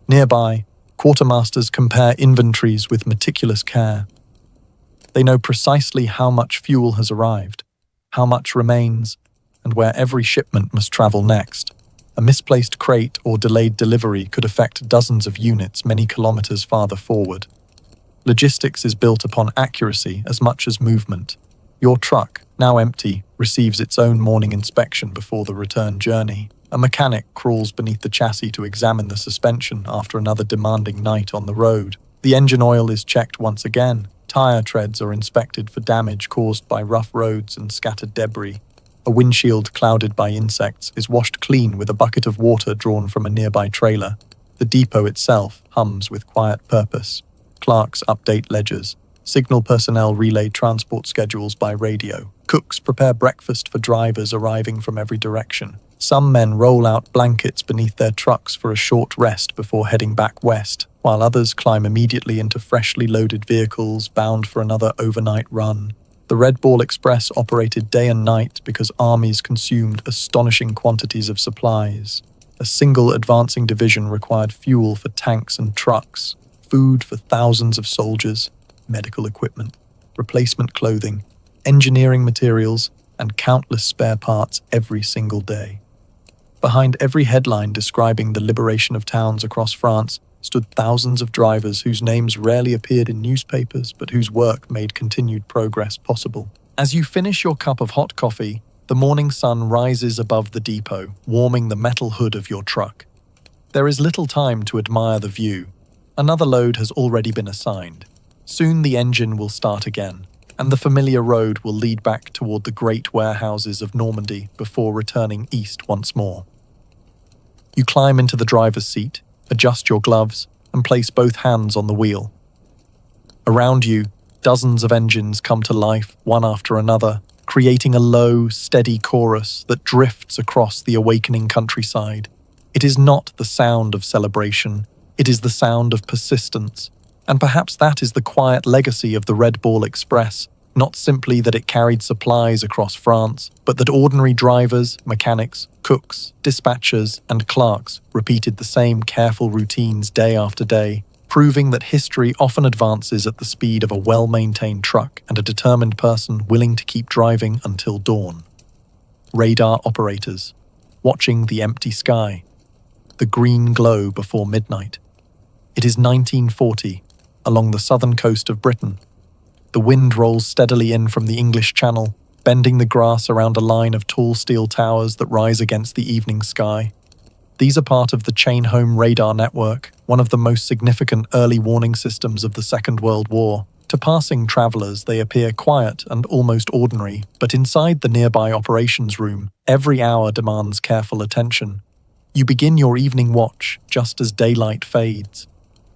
Nearby, quartermasters compare inventories with meticulous care. They know precisely how much fuel has arrived, how much remains, and where every shipment must travel next. A misplaced crate or delayed delivery could affect dozens of units many kilometers farther forward. Logistics is built upon accuracy as much as movement. Your truck, now empty, receives its own morning inspection before the return journey. A mechanic crawls beneath the chassis to examine the suspension after another demanding night on the road. The engine oil is checked once again. Tire treads are inspected for damage caused by rough roads and scattered debris. A windshield clouded by insects is washed clean with a bucket of water drawn from a nearby trailer. The depot itself hums with quiet purpose. Clerks update ledgers. Signal personnel relay transport schedules by radio. Cooks prepare breakfast for drivers arriving from every direction. Some men roll out blankets beneath their trucks for a short rest before heading back west, while others climb immediately into freshly loaded vehicles bound for another overnight run. The Red Ball Express operated day and night because armies consumed astonishing quantities of supplies. A single advancing division required fuel for tanks and trucks, food for thousands of soldiers, medical equipment, replacement clothing, engineering materials, and countless spare parts every single day. Behind every headline describing the liberation of towns across France stood thousands of drivers whose names rarely appeared in newspapers but whose work made continued progress possible. As you finish your cup of hot coffee, the morning sun rises above the depot, warming the metal hood of your truck. There is little time to admire the view. Another load has already been assigned. Soon the engine will start again, and the familiar road will lead back toward the great warehouses of Normandy before returning east once more. You climb into the driver's seat, adjust your gloves, and place both hands on the wheel. Around you, dozens of engines come to life, one after another, creating a low, steady chorus that drifts across the awakening countryside. It is not the sound of celebration, it is the sound of persistence. And perhaps that is the quiet legacy of the Red Ball Express, not simply that it carried supplies across France, but that ordinary drivers, mechanics, cooks, dispatchers, and clerks repeated the same careful routines day after day, proving that history often advances at the speed of a well-maintained truck and a determined person willing to keep driving until dawn. Radar operators, watching the empty sky, the green glow before midnight. It is 1940, along the southern coast of Britain. The wind rolls steadily in from the English Channel, bending the grass around a line of tall steel towers that rise against the evening sky. These are part of the Chain-Home radar network, one of the most significant early warning systems of the Second World War. To passing travelers, they appear quiet and almost ordinary, but inside the nearby operations room, every hour demands careful attention. You begin your evening watch just as daylight fades.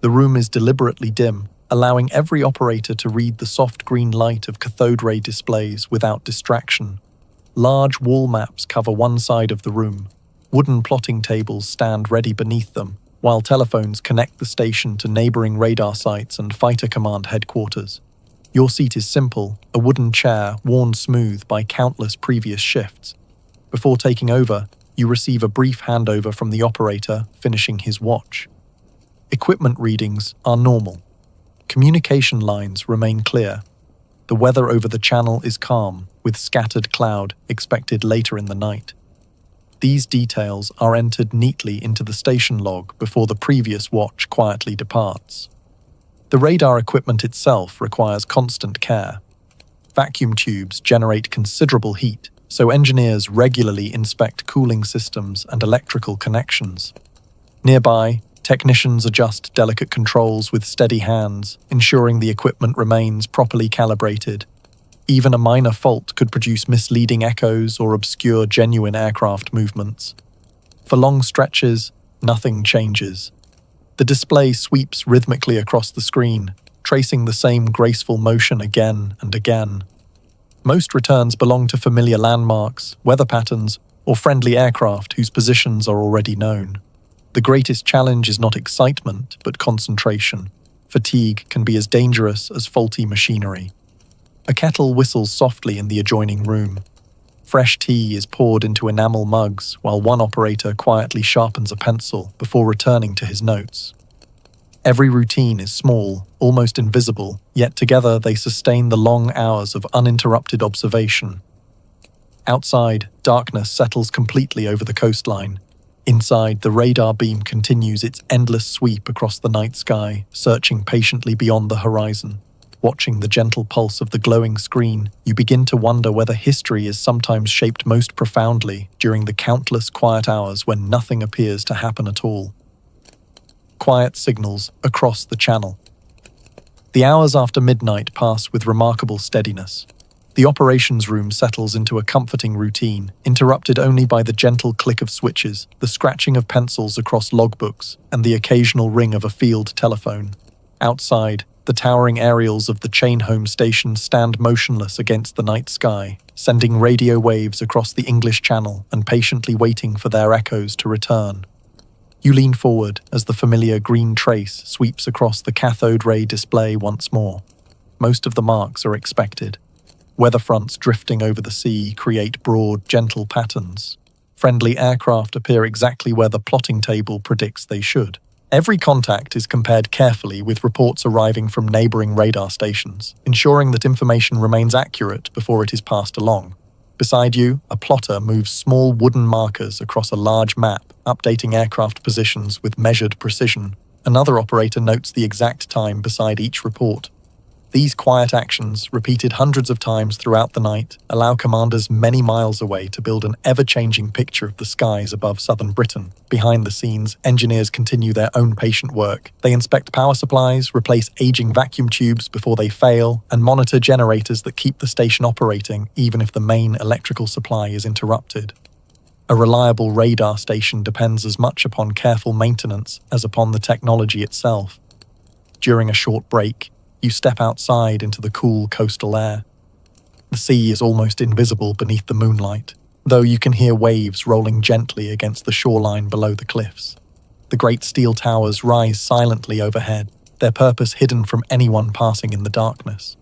The room is deliberately dim, allowing every operator to read the soft green light of cathode ray displays without distraction. Large wall maps cover one side of the room. Wooden plotting tables stand ready beneath them, while telephones connect the station to neighboring radar sites and fighter command headquarters. Your seat is simple, a wooden chair worn smooth by countless previous shifts. Before taking over, you receive a brief handover from the operator finishing his watch. Equipment readings are normal. Communication lines remain clear. The weather over the channel is calm, with scattered cloud expected later in the night. These details are entered neatly into the station log before the previous watch quietly departs. The radar equipment itself requires constant care. Vacuum tubes generate considerable heat, so engineers regularly inspect cooling systems and electrical connections. Nearby, technicians adjust delicate controls with steady hands, ensuring the equipment remains properly calibrated. Even a minor fault could produce misleading echoes or obscure genuine aircraft movements. For long stretches, nothing changes. The display sweeps rhythmically across the screen, tracing the same graceful motion again and again. Most returns belong to familiar landmarks, weather patterns, or friendly aircraft whose positions are already known. The greatest challenge is not excitement, but concentration. Fatigue can be as dangerous as faulty machinery. A kettle whistles softly in the adjoining room. Fresh tea is poured into enamel mugs while one operator quietly sharpens a pencil before returning to his notes. Every routine is small, almost invisible, yet together they sustain the long hours of uninterrupted observation. Outside, darkness settles completely over the coastline. Inside, the radar beam continues its endless sweep across the night sky, searching patiently beyond the horizon. Watching the gentle pulse of the glowing screen, you begin to wonder whether history is sometimes shaped most profoundly during the countless quiet hours when nothing appears to happen at all. Quiet signals across the channel. The hours after midnight pass with remarkable steadiness. The operations room settles into a comforting routine, interrupted only by the gentle click of switches, the scratching of pencils across logbooks, and the occasional ring of a field telephone. Outside, the towering aerials of the Chain-Home station stand motionless against the night sky, sending radio waves across the English Channel and patiently waiting for their echoes to return. You lean forward as the familiar green trace sweeps across the cathode ray display once more. Most of the marks are expected. Weather fronts drifting over the sea create broad, gentle patterns. Friendly aircraft appear exactly where the plotting table predicts they should. Every contact is compared carefully with reports arriving from neighboring radar stations, ensuring that information remains accurate before it is passed along. Beside you, a plotter moves small wooden markers across a large map, updating aircraft positions with measured precision. Another operator notes the exact time beside each report. These quiet actions, repeated hundreds of times throughout the night, allow commanders many miles away to build an ever-changing picture of the skies above southern Britain. Behind the scenes, engineers continue their own patient work. They inspect power supplies, replace aging vacuum tubes before they fail, and monitor generators that keep the station operating even if the main electrical supply is interrupted. A reliable radar station depends as much upon careful maintenance as upon the technology itself. During a short break, you step outside into the cool coastal air. The sea is almost invisible beneath the moonlight, though you can hear waves rolling gently against the shoreline below the cliffs. The great steel towers rise silently overhead, their purpose hidden from anyone passing in the darkness.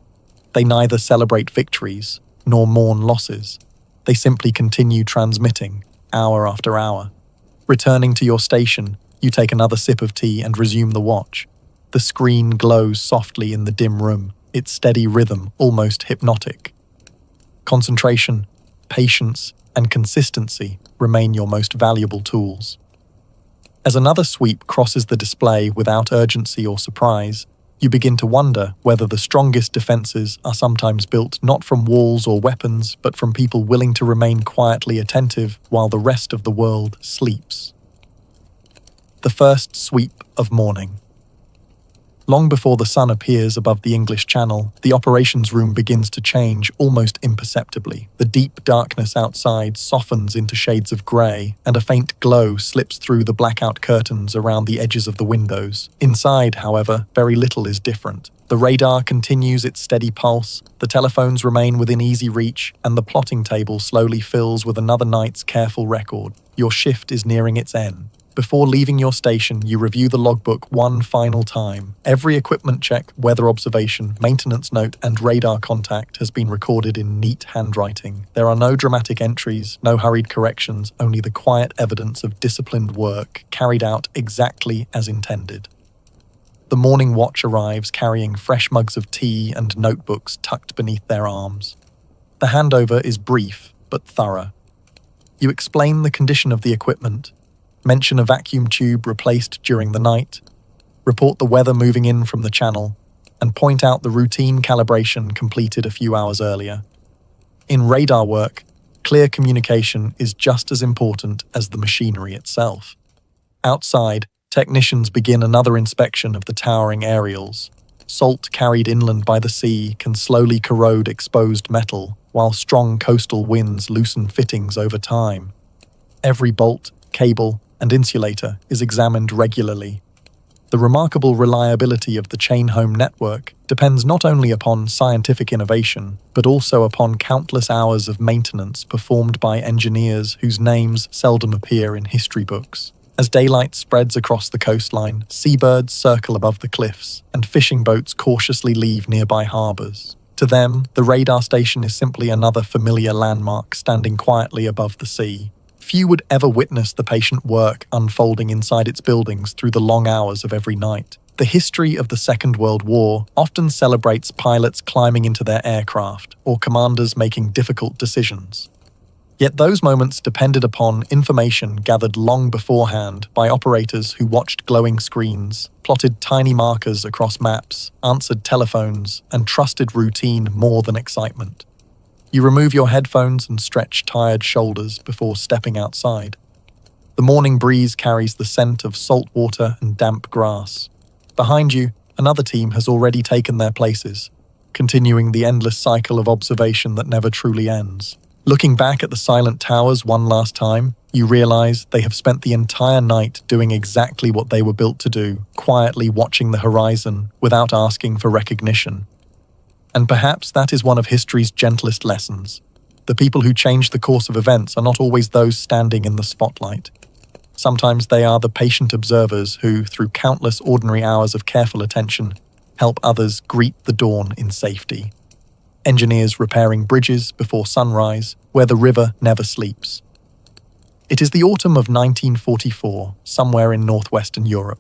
They neither celebrate victories nor mourn losses. They simply continue transmitting, hour after hour. Returning to your station, you take another sip of tea and resume the watch. The screen glows softly in the dim room, its steady rhythm almost hypnotic. Concentration, patience, and consistency remain your most valuable tools. As another sweep crosses the display without urgency or surprise, you begin to wonder whether the strongest defenses are sometimes built not from walls or weapons, but from people willing to remain quietly attentive while the rest of the world sleeps. The first sweep of morning. Long before the sun appears above the English Channel, the operations room begins to change almost imperceptibly. The deep darkness outside softens into shades of grey, and a faint glow slips through the blackout curtains around the edges of the windows. Inside, however, very little is different. The radar continues its steady pulse, the telephones remain within easy reach, and the plotting table slowly fills with another night's careful record. Your shift is nearing its end. Before leaving your station, you review the logbook one final time. Every equipment check, weather observation, maintenance note, and radar contact has been recorded in neat handwriting. There are no dramatic entries, no hurried corrections, only the quiet evidence of disciplined work carried out exactly as intended. The morning watch arrives carrying fresh mugs of tea and notebooks tucked beneath their arms. The handover is brief but thorough. You explain the condition of the equipment, mention a vacuum tube replaced during the night, report the weather moving in from the channel, and point out the routine calibration completed a few hours earlier. In radar work, clear communication is just as important as the machinery itself. Outside, technicians begin another inspection of the towering aerials. Salt carried inland by the sea can slowly corrode exposed metal, while strong coastal winds loosen fittings over time. Every bolt, cable, and insulator is examined regularly. The remarkable reliability of the chain-home network depends not only upon scientific innovation, but also upon countless hours of maintenance performed by engineers whose names seldom appear in history books. As daylight spreads across the coastline, seabirds circle above the cliffs, and fishing boats cautiously leave nearby harbours. To them, the radar station is simply another familiar landmark standing quietly above the sea. Few would ever witness the patient work unfolding inside its buildings through the long hours of every night. The history of the Second World War often celebrates pilots climbing into their aircraft or commanders making difficult decisions. Yet those moments depended upon information gathered long beforehand by operators who watched glowing screens, plotted tiny markers across maps, answered telephones, and trusted routine more than excitement. You remove your headphones and stretch tired shoulders before stepping outside. The morning breeze carries the scent of salt water and damp grass. Behind you, another team has already taken their places, continuing the endless cycle of observation that never truly ends. Looking back at the silent towers one last time, you realize they have spent the entire night doing exactly what they were built to do, quietly watching the horizon without asking for recognition. And perhaps that is one of history's gentlest lessons. The people who change the course of events are not always those standing in the spotlight. Sometimes they are the patient observers who, through countless ordinary hours of careful attention, help others greet the dawn in safety. Engineers repairing bridges before sunrise, where the river never sleeps. It is the autumn of 1944, somewhere in northwestern Europe.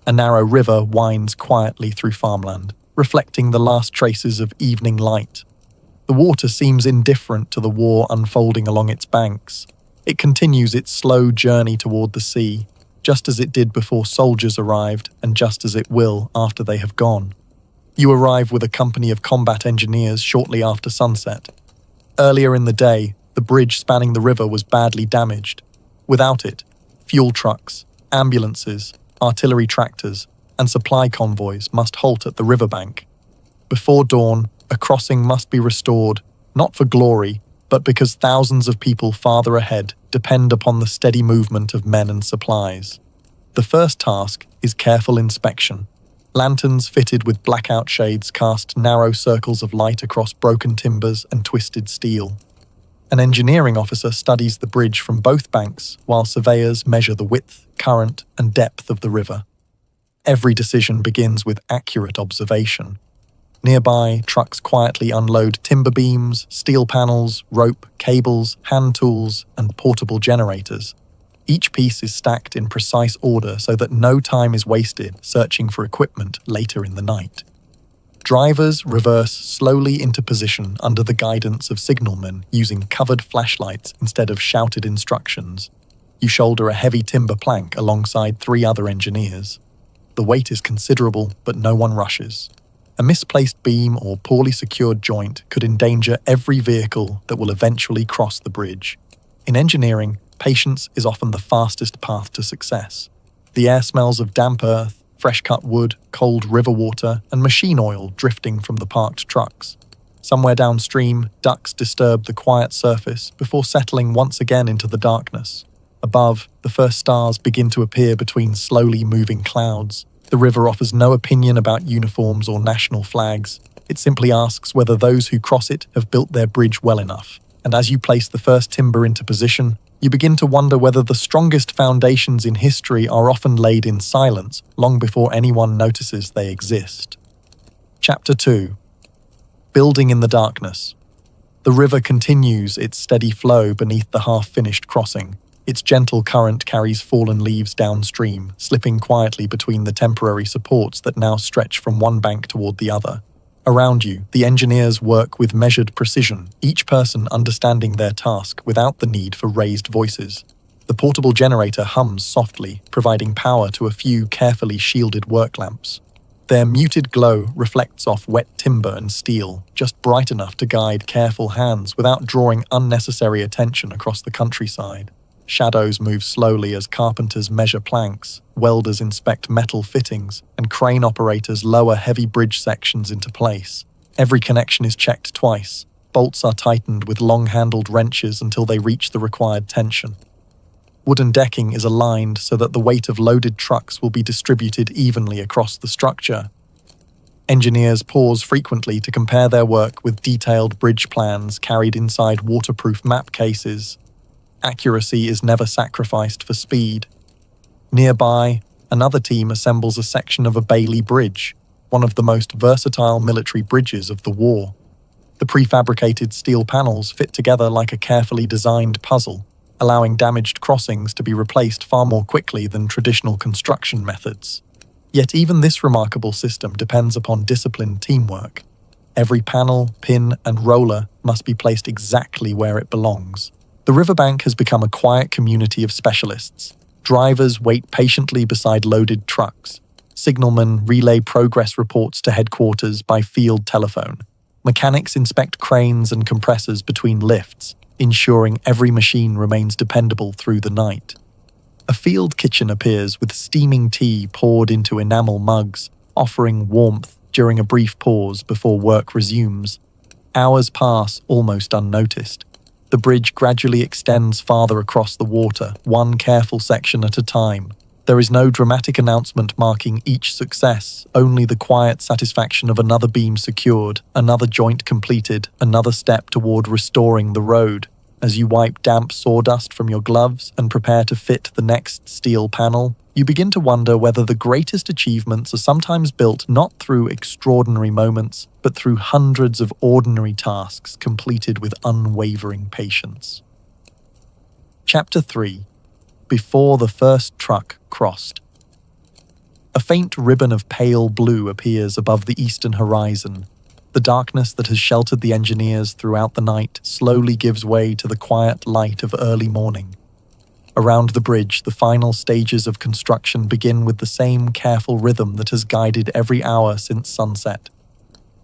A narrow river winds quietly through farmland, reflecting the last traces of evening light. The water seems indifferent to the war unfolding along its banks. It continues its slow journey toward the sea, just as it did before soldiers arrived and just as it will after they have gone. You arrive with a company of combat engineers shortly after sunset. Earlier in the day, the bridge spanning the river was badly damaged. Without it, fuel trucks, ambulances, artillery tractors, and supply convoys must halt at the riverbank. Before dawn, a crossing must be restored, not for glory, but because thousands of people farther ahead depend upon the steady movement of men and supplies. The first task is careful inspection. Lanterns fitted with blackout shades cast narrow circles of light across broken timbers and twisted steel. An engineering officer studies the bridge from both banks while surveyors measure the width, current, and depth of the river. Every decision begins with accurate observation. Nearby, trucks quietly unload timber beams, steel panels, rope, cables, hand tools, and portable generators. Each piece is stacked in precise order so that no time is wasted searching for equipment later in the night. Drivers reverse slowly into position under the guidance of signalmen using covered flashlights instead of shouted instructions. You shoulder a heavy timber plank alongside 3 other engineers. The weight is considerable, but no one rushes. A misplaced beam or poorly secured joint could endanger every vehicle that will eventually cross the bridge. In engineering, patience is often the fastest path to success. The air smells of damp earth, fresh-cut wood, cold river water, and machine oil drifting from the parked trucks. Somewhere downstream, ducks disturb the quiet surface before settling once again into the darkness. Above, the first stars begin to appear between slowly moving clouds. The river offers no opinion about uniforms or national flags. It simply asks whether those who cross it have built their bridge well enough. And as you place the first timber into position, you begin to wonder whether the strongest foundations in history are often laid in silence long before anyone notices they exist. Chapter 2. Building in the darkness. The river continues its steady flow beneath the half-finished crossing. Its gentle current carries fallen leaves downstream, slipping quietly between the temporary supports that now stretch from one bank toward the other. Around you, the engineers work with measured precision, each person understanding their task without the need for raised voices. The portable generator hums softly, providing power to a few carefully shielded work lamps. Their muted glow reflects off wet timber and steel, just bright enough to guide careful hands without drawing unnecessary attention across the countryside. Shadows move slowly as carpenters measure planks, welders inspect metal fittings, and crane operators lower heavy bridge sections into place. Every connection is checked twice. Bolts are tightened with long-handled wrenches until they reach the required tension. Wooden decking is aligned so that the weight of loaded trucks will be distributed evenly across the structure. Engineers pause frequently to compare their work with detailed bridge plans carried inside waterproof map cases. Accuracy is never sacrificed for speed. Nearby, another team assembles a section of a Bailey Bridge, one of the most versatile military bridges of the war. The prefabricated steel panels fit together like a carefully designed puzzle, allowing damaged crossings to be replaced far more quickly than traditional construction methods. Yet even this remarkable system depends upon disciplined teamwork. Every panel, pin, and roller must be placed exactly where it belongs. The riverbank has become a quiet community of specialists. Drivers wait patiently beside loaded trucks. Signalmen relay progress reports to headquarters by field telephone. Mechanics inspect cranes and compressors between lifts, ensuring every machine remains dependable through the night. A field kitchen appears with steaming tea poured into enamel mugs, offering warmth during a brief pause before work resumes. Hours pass almost unnoticed. The bridge gradually extends farther across the water, one careful section at a time. There is no dramatic announcement marking each success, only the quiet satisfaction of another beam secured, another joint completed, another step toward restoring the road. As you wipe damp sawdust from your gloves and prepare to fit the next steel panel, you begin to wonder whether the greatest achievements are sometimes built not through extraordinary moments, but through hundreds of ordinary tasks completed with unwavering patience. Chapter 3. Before the first truck crossed. A faint ribbon of pale blue appears above the eastern horizon. The darkness that has sheltered the engineers throughout the night slowly gives way to the quiet light of early morning. Around the bridge, the final stages of construction begin with the same careful rhythm that has guided every hour since sunset.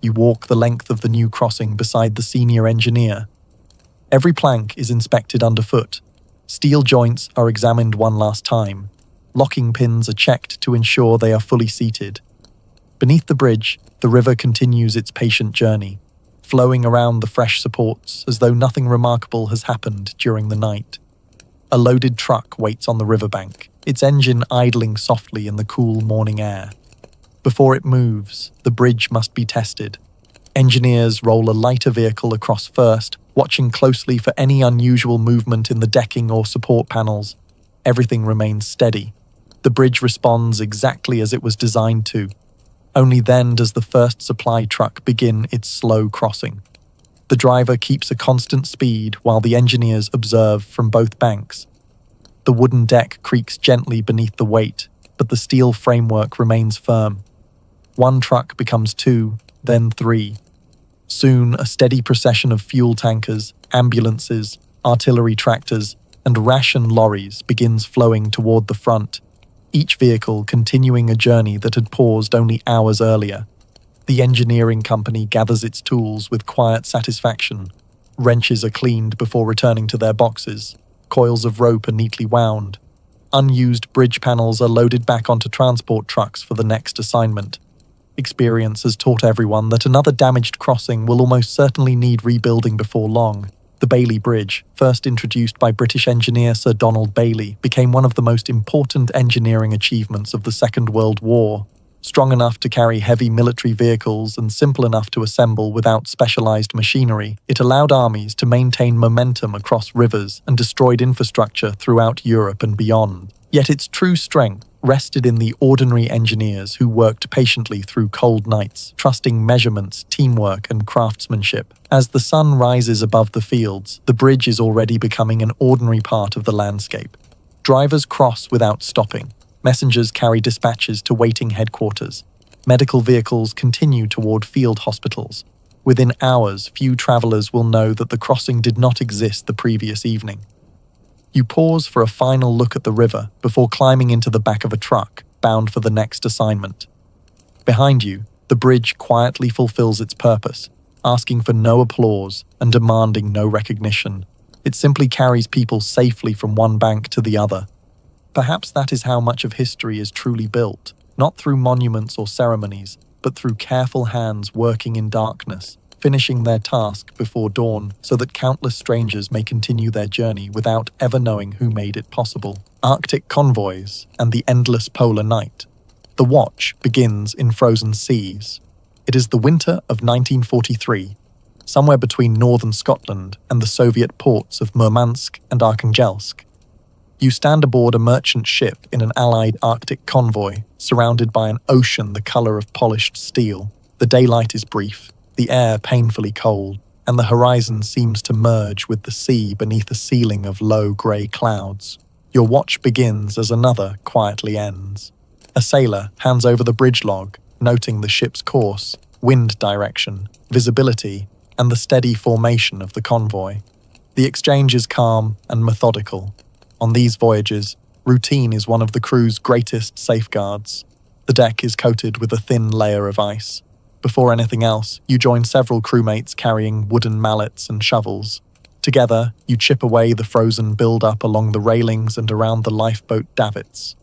You walk the length of the new crossing beside the senior engineer. Every plank is inspected underfoot. Steel joints are examined one last time. Locking pins are checked to ensure they are fully seated. Beneath the bridge, the river continues its patient journey, flowing around the fresh supports as though nothing remarkable has happened during the night. A loaded truck waits on the riverbank, its engine idling softly in the cool morning air. Before it moves, the bridge must be tested. Engineers roll a lighter vehicle across first, watching closely for any unusual movement in the decking or support panels. Everything remains steady. The bridge responds exactly as it was designed to. Only then does the first supply truck begin its slow crossing. The driver keeps a constant speed while the engineers observe from both banks. The wooden deck creaks gently beneath the weight, but the steel framework remains firm. One truck becomes 2, then 3. Soon, a steady procession of fuel tankers, ambulances, artillery tractors, and ration lorries begins flowing toward the front, each vehicle continuing a journey that had paused only hours earlier. The engineering company gathers its tools with quiet satisfaction. Wrenches are cleaned before returning to their boxes. Coils of rope are neatly wound. Unused bridge panels are loaded back onto transport trucks for the next assignment. Experience has taught everyone that another damaged crossing will almost certainly need rebuilding before long. The Bailey Bridge, first introduced by British engineer Sir Donald Bailey, became one of the most important engineering achievements of the Second World War. Strong enough to carry heavy military vehicles and simple enough to assemble without specialized machinery, it allowed armies to maintain momentum across rivers and destroyed infrastructure throughout Europe and beyond. Yet its true strength rested in the ordinary engineers who worked patiently through cold nights, trusting measurements, teamwork, and craftsmanship. As the sun rises above the fields, the bridge is already becoming an ordinary part of the landscape. Drivers cross without stopping. Messengers carry dispatches to waiting headquarters. Medical vehicles continue toward field hospitals. Within hours, few travelers will know that the crossing did not exist the previous evening. You pause for a final look at the river before climbing into the back of a truck, bound for the next assignment. Behind you, the bridge quietly fulfills its purpose, asking for no applause and demanding no recognition. It simply carries people safely from one bank to the other. Perhaps that is how much of history is truly built, not through monuments or ceremonies, but through careful hands working in darkness, finishing their task before dawn so that countless strangers may continue their journey without ever knowing who made it possible. Arctic convoys and the endless polar night. The watch begins in frozen seas. It is the winter of 1943, somewhere between northern Scotland and the Soviet ports of Murmansk and Arkhangelsk. You stand aboard a merchant ship in an Allied Arctic convoy, surrounded by an ocean the color of polished steel. The daylight is brief, the air painfully cold, and the horizon seems to merge with the sea beneath a ceiling of low grey clouds. Your watch begins as another quietly ends. A sailor hands over the bridge log, noting the ship's course, wind direction, visibility, and the steady formation of the convoy. The exchange is calm and methodical. On these voyages, routine is one of the crew's greatest safeguards. The deck is coated with a thin layer of ice. Before anything else, you join several crewmates carrying wooden mallets and shovels. Together, you chip away the frozen build-up along the railings and around the lifeboat davits.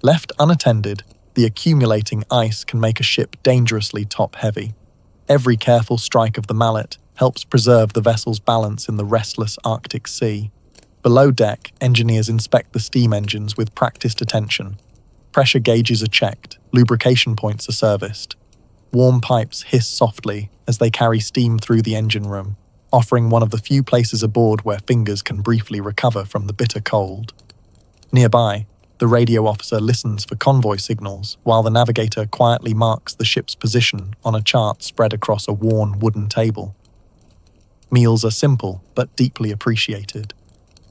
Left unattended, the accumulating ice can make a ship dangerously top-heavy. Every careful strike of the mallet helps preserve the vessel's balance in the restless Arctic Sea. Below deck, engineers inspect the steam engines with practiced attention. Pressure gauges are checked, lubrication points are serviced. Warm pipes hiss softly as they carry steam through the engine room, offering one of the few places aboard where fingers can briefly recover from the bitter cold. Nearby, the radio officer listens for convoy signals while the navigator quietly marks the ship's position on a chart spread across a worn wooden table. Meals are simple but deeply appreciated.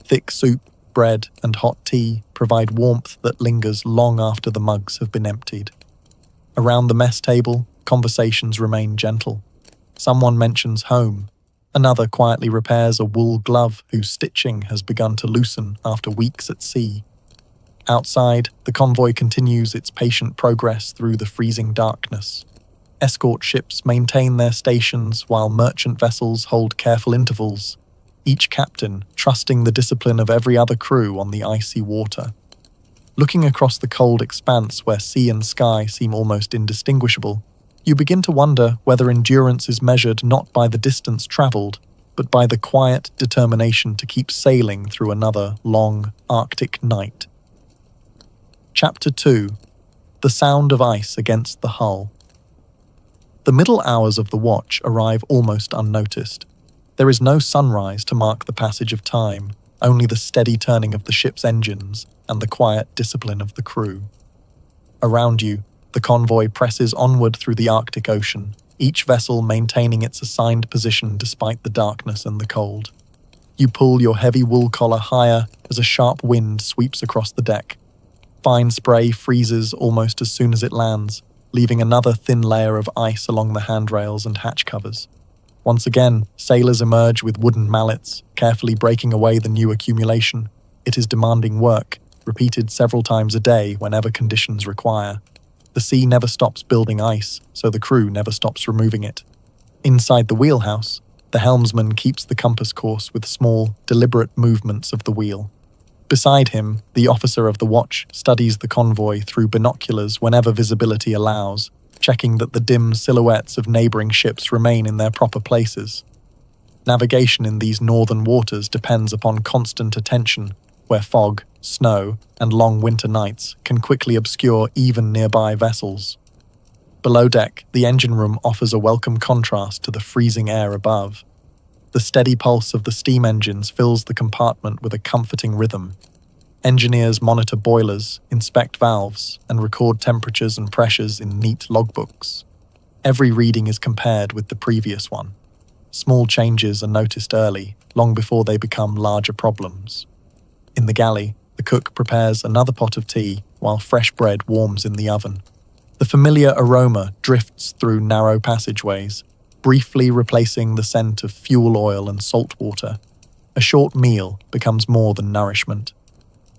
Thick soup, bread, and hot tea provide warmth that lingers long after the mugs have been emptied. Around the mess table, conversations remain gentle. Someone mentions home. Another quietly repairs a wool glove whose stitching has begun to loosen after weeks at sea. Outside, the convoy continues its patient progress through the freezing darkness. Escort ships maintain their stations while merchant vessels hold careful intervals, each captain trusting the discipline of every other crew on the icy water. Looking across the cold expanse where sea and sky seem almost indistinguishable, you begin to wonder whether endurance is measured not by the distance traveled, but by the quiet determination to keep sailing through another long Arctic night. Chapter 2. The Sound of Ice Against the Hull. The middle hours of the watch arrive almost unnoticed. There is no sunrise to mark the passage of time, only the steady turning of the ship's engines and the quiet discipline of the crew. Around you, the convoy presses onward through the Arctic Ocean, each vessel maintaining its assigned position despite the darkness and the cold. You pull your heavy wool collar higher as a sharp wind sweeps across the deck. Fine spray freezes almost as soon as it lands, leaving another thin layer of ice along the handrails and hatch covers. Once again, sailors emerge with wooden mallets, carefully breaking away the new accumulation. It is demanding work, repeated several times a day whenever conditions require. The sea never stops building ice, so the crew never stops removing it. Inside the wheelhouse, the helmsman keeps the compass course with small, deliberate movements of the wheel. Beside him, the officer of the watch studies the convoy through binoculars whenever visibility allows, checking that the dim silhouettes of neighboring ships remain in their proper places. Navigation in these northern waters depends upon constant attention, where fog, snow, and long winter nights can quickly obscure even nearby vessels. Below deck, the engine room offers a welcome contrast to the freezing air above. The steady pulse of the steam engines fills the compartment with a comforting rhythm. Engineers monitor boilers, inspect valves, and record temperatures and pressures in neat logbooks. Every reading is compared with the previous one. Small changes are noticed early, long before they become larger problems. In the galley, the cook prepares another pot of tea while fresh bread warms in the oven. The familiar aroma drifts through narrow passageways, briefly replacing the scent of fuel oil and salt water. A short meal becomes more than nourishment.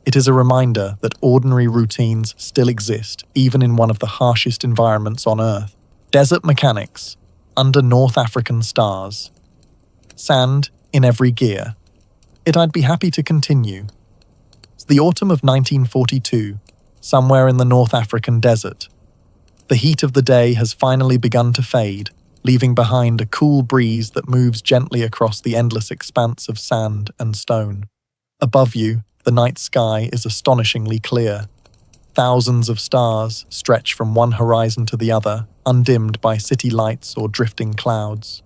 It is a reminder that ordinary routines still exist, even in one of the harshest environments on Earth. Desert mechanics, under North African stars. Sand in every gear. I'd be happy to continue. It's the autumn of 1942, somewhere in the North African desert. The heat of the day has finally begun to fade, leaving behind a cool breeze that moves gently across the endless expanse of sand and stone. Above you, the night sky is astonishingly clear. Thousands of stars stretch from one horizon to the other, undimmed by city lights or drifting clouds.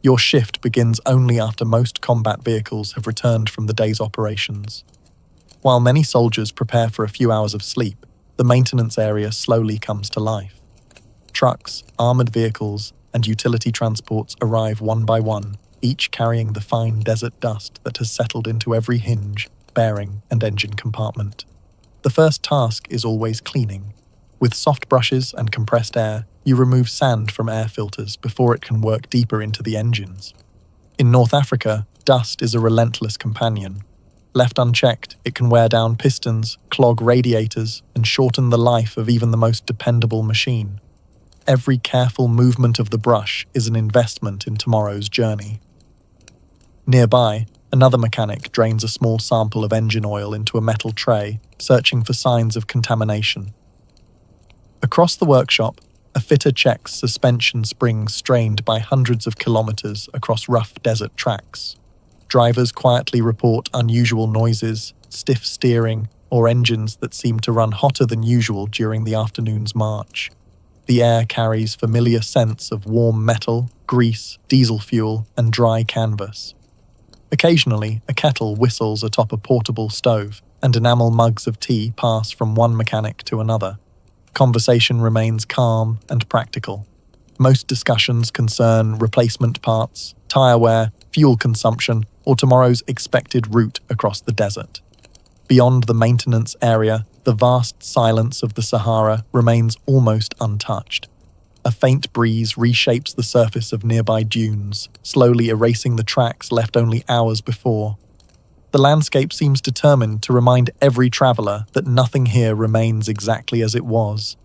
Your shift begins only after most combat vehicles have returned from the day's operations. While many soldiers prepare for a few hours of sleep, the maintenance area slowly comes to life. Trucks, armored vehicles, and utility transports arrive one by one, each carrying the fine desert dust that has settled into every hinge, bearing, and engine compartment. The first task is always cleaning. With soft brushes and compressed air, you remove sand from air filters before it can work deeper into the engines. In North Africa, dust is a relentless companion. Left unchecked, it can wear down pistons, clog radiators, and shorten the life of even the most dependable machine. Every careful movement of the brush is an investment in tomorrow's journey. Nearby, another mechanic drains a small sample of engine oil into a metal tray, searching for signs of contamination. Across the workshop, a fitter checks suspension springs strained by hundreds of kilometers across rough desert tracks. Drivers quietly report unusual noises, stiff steering, or engines that seem to run hotter than usual during the afternoon's march. The air carries familiar scents of warm metal, grease, diesel fuel, and dry canvas. Occasionally, a kettle whistles atop a portable stove, and enamel mugs of tea pass from one mechanic to another. Conversation remains calm and practical. Most discussions concern replacement parts, tire wear, fuel consumption, or tomorrow's expected route across the desert. Beyond the maintenance area, the vast silence of the Sahara remains almost untouched. A faint breeze reshapes the surface of nearby dunes, slowly erasing the tracks left only hours before. The landscape seems determined to remind every traveler that nothing here remains exactly as it was.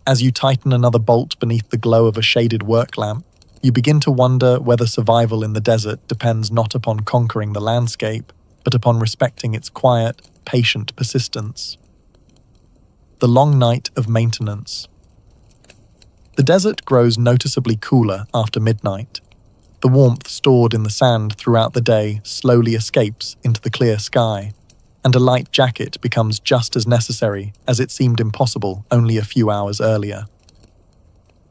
As you tighten another bolt beneath the glow of a shaded work lamp, you begin to wonder whether survival in the desert depends not upon conquering the landscape, but upon respecting its quiet, patient persistence. The long night of maintenance. The desert grows noticeably cooler after midnight. The warmth stored in the sand throughout the day slowly escapes into the clear sky, and a light jacket becomes just as necessary as it seemed impossible only a few hours earlier.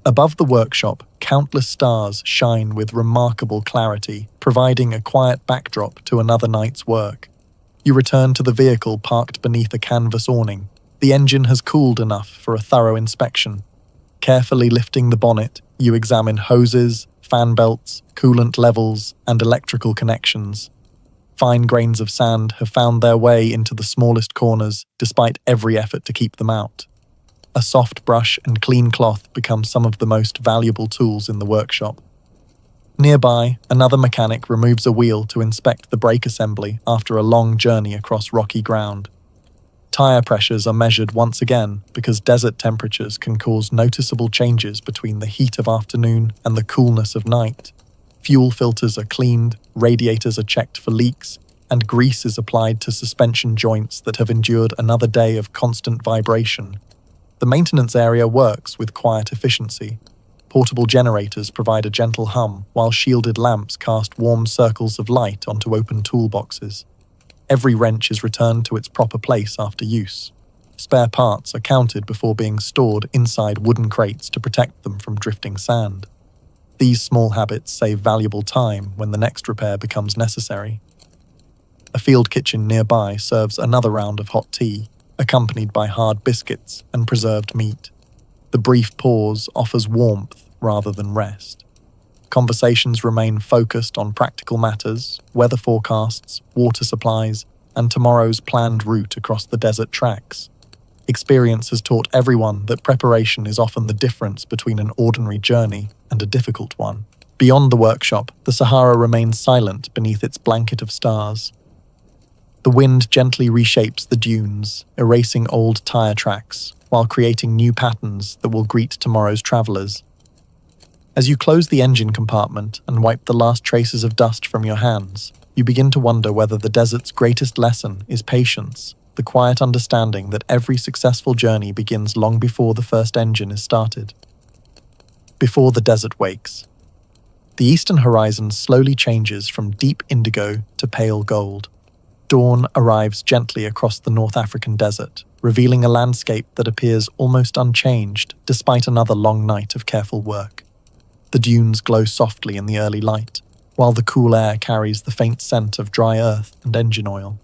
Above the workshop, countless stars shine with remarkable clarity, providing a quiet backdrop to another night's work. You return to the vehicle parked beneath a canvas awning. The engine has cooled enough for a thorough inspection. Carefully lifting the bonnet, you examine hoses, fan belts, coolant levels, and electrical connections. Fine grains of sand have found their way into the smallest corners, despite every effort to keep them out. A soft brush and clean cloth become some of the most valuable tools in the workshop. Nearby, another mechanic removes a wheel to inspect the brake assembly after a long journey across rocky ground. Tire pressures are measured once again because desert temperatures can cause noticeable changes between the heat of afternoon and the coolness of night. Fuel filters are cleaned, radiators are checked for leaks, and grease is applied to suspension joints that have endured another day of constant vibration. The maintenance area works with quiet efficiency. Portable generators provide a gentle hum, while shielded lamps cast warm circles of light onto open toolboxes. Every wrench is returned to its proper place after use. Spare parts are counted before being stored inside wooden crates to protect them from drifting sand. These small habits save valuable time when the next repair becomes necessary. A field kitchen nearby serves another round of hot tea, accompanied by hard biscuits and preserved meat. The brief pause offers warmth rather than rest. Conversations remain focused on practical matters, weather forecasts, water supplies, and tomorrow's planned route across the desert tracks. Experience has taught everyone that preparation is often the difference between an ordinary journey and a difficult one. Beyond the workshop, the Sahara remains silent beneath its blanket of stars. The wind gently reshapes the dunes, erasing old tire tracks, while creating new patterns that will greet tomorrow's travelers. As you close the engine compartment and wipe the last traces of dust from your hands, you begin to wonder whether the desert's greatest lesson is patience, the quiet understanding that every successful journey begins long before the first engine is started. Before the desert wakes. The eastern horizon slowly changes from deep indigo to pale gold. Dawn arrives gently across the North African desert, revealing a landscape that appears almost unchanged despite another long night of careful work. The dunes glow softly in the early light, while the cool air carries the faint scent of dry earth and engine oil.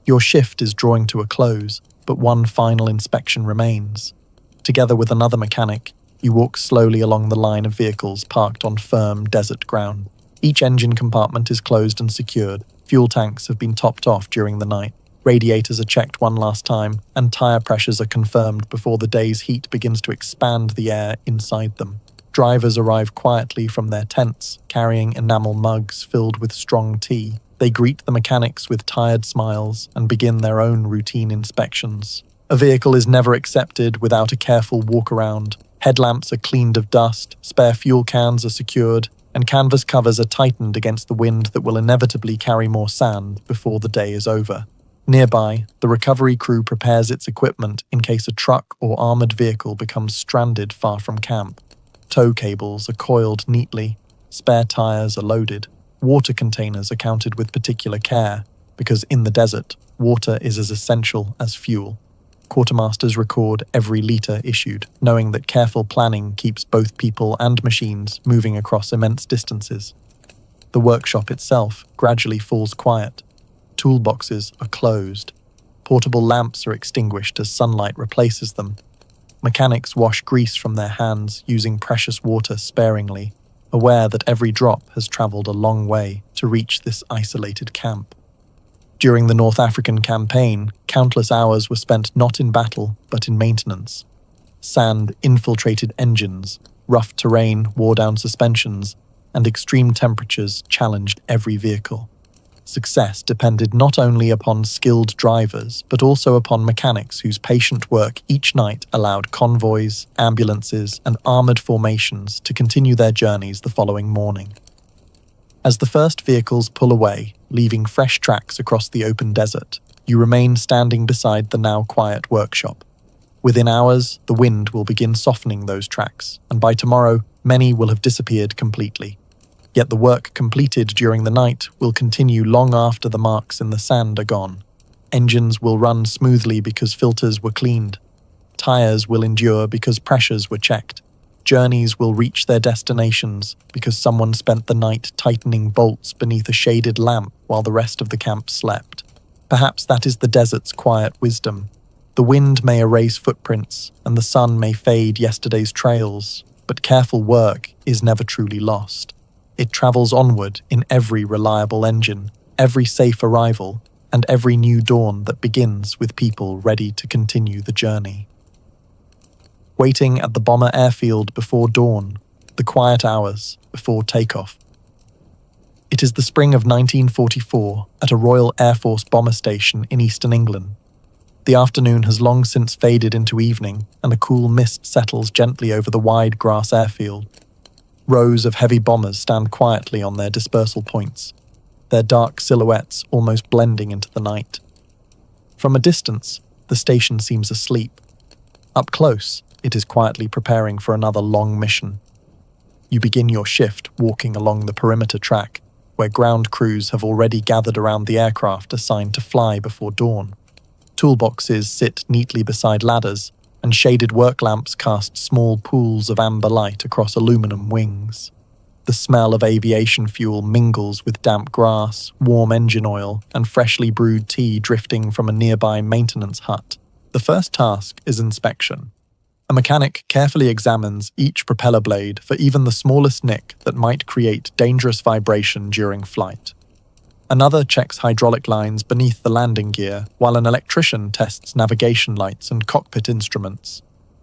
Your shift is drawing to a close, but one final inspection remains. Together with another mechanic, you walk slowly along the line of vehicles parked on firm desert ground. Each engine compartment is closed and secured. Fuel tanks have been topped off during the night. Radiators are checked one last time, and tire pressures are confirmed before the day's heat begins to expand the air inside them. Drivers arrive quietly from their tents, carrying enamel mugs filled with strong tea. They greet the mechanics with tired smiles and begin their own routine inspections. A vehicle is never accepted without a careful walk-around. Headlamps are cleaned of dust, spare fuel cans are secured, and canvas covers are tightened against the wind that will inevitably carry more sand before the day is over. Nearby, the recovery crew prepares its equipment in case a truck or armored vehicle becomes stranded far from camp. Tow cables are coiled neatly, spare tires are loaded, water containers are counted with particular care, because in the desert, water is as essential as fuel. Quartermasters record every litre issued, knowing that careful planning keeps both people and machines moving across immense distances. The workshop itself gradually falls quiet. Toolboxes are closed. Portable lamps are extinguished as sunlight replaces them. Mechanics wash grease from their hands using precious water sparingly, aware that every drop has travelled a long way to reach this isolated camp. During the North African campaign, countless hours were spent not in battle but in maintenance. Sand infiltrated engines, rough terrain wore down suspensions, and extreme temperatures challenged every vehicle. Success depended not only upon skilled drivers, but also upon mechanics whose patient work each night allowed convoys, ambulances, and armored formations to continue their journeys the following morning. As the first vehicles pull away, leaving fresh tracks across the open desert, you remain standing beside the now quiet workshop. Within hours, the wind will begin softening those tracks, and by tomorrow, many will have disappeared completely. Yet the work completed during the night will continue long after the marks in the sand are gone. Engines will run smoothly because filters were cleaned. Tires will endure because pressures were checked. Journeys will reach their destinations because someone spent the night tightening bolts beneath a shaded lamp while the rest of the camp slept. Perhaps that is the desert's quiet wisdom. The wind may erase footprints, and the sun may fade yesterday's trails, but careful work is never truly lost. It travels onward in every reliable engine, every safe arrival, and every new dawn that begins with people ready to continue the journey. Waiting at the bomber airfield before dawn, the quiet hours before takeoff, It is the spring of 1944 at a Royal Air Force bomber station in eastern England. The afternoon has long since faded into evening, and a cool mist settles gently over the wide grass airfield. Rows of heavy bombers stand quietly on their dispersal points, their dark silhouettes almost blending into the night. From a distance, the station seems asleep. Up close, it is quietly preparing for another long mission. You begin your shift walking along the perimeter track, where ground crews have already gathered around the aircraft assigned to fly before dawn. Toolboxes sit neatly beside ladders, and shaded work lamps cast small pools of amber light across aluminum wings. The smell of aviation fuel mingles with damp grass, warm engine oil, and freshly brewed tea drifting from a nearby maintenance hut. The first task is inspection. A mechanic carefully examines each propeller blade for even the smallest nick that might create dangerous vibration during flight. Another checks hydraulic lines beneath the landing gear, while an electrician tests navigation lights and cockpit instruments.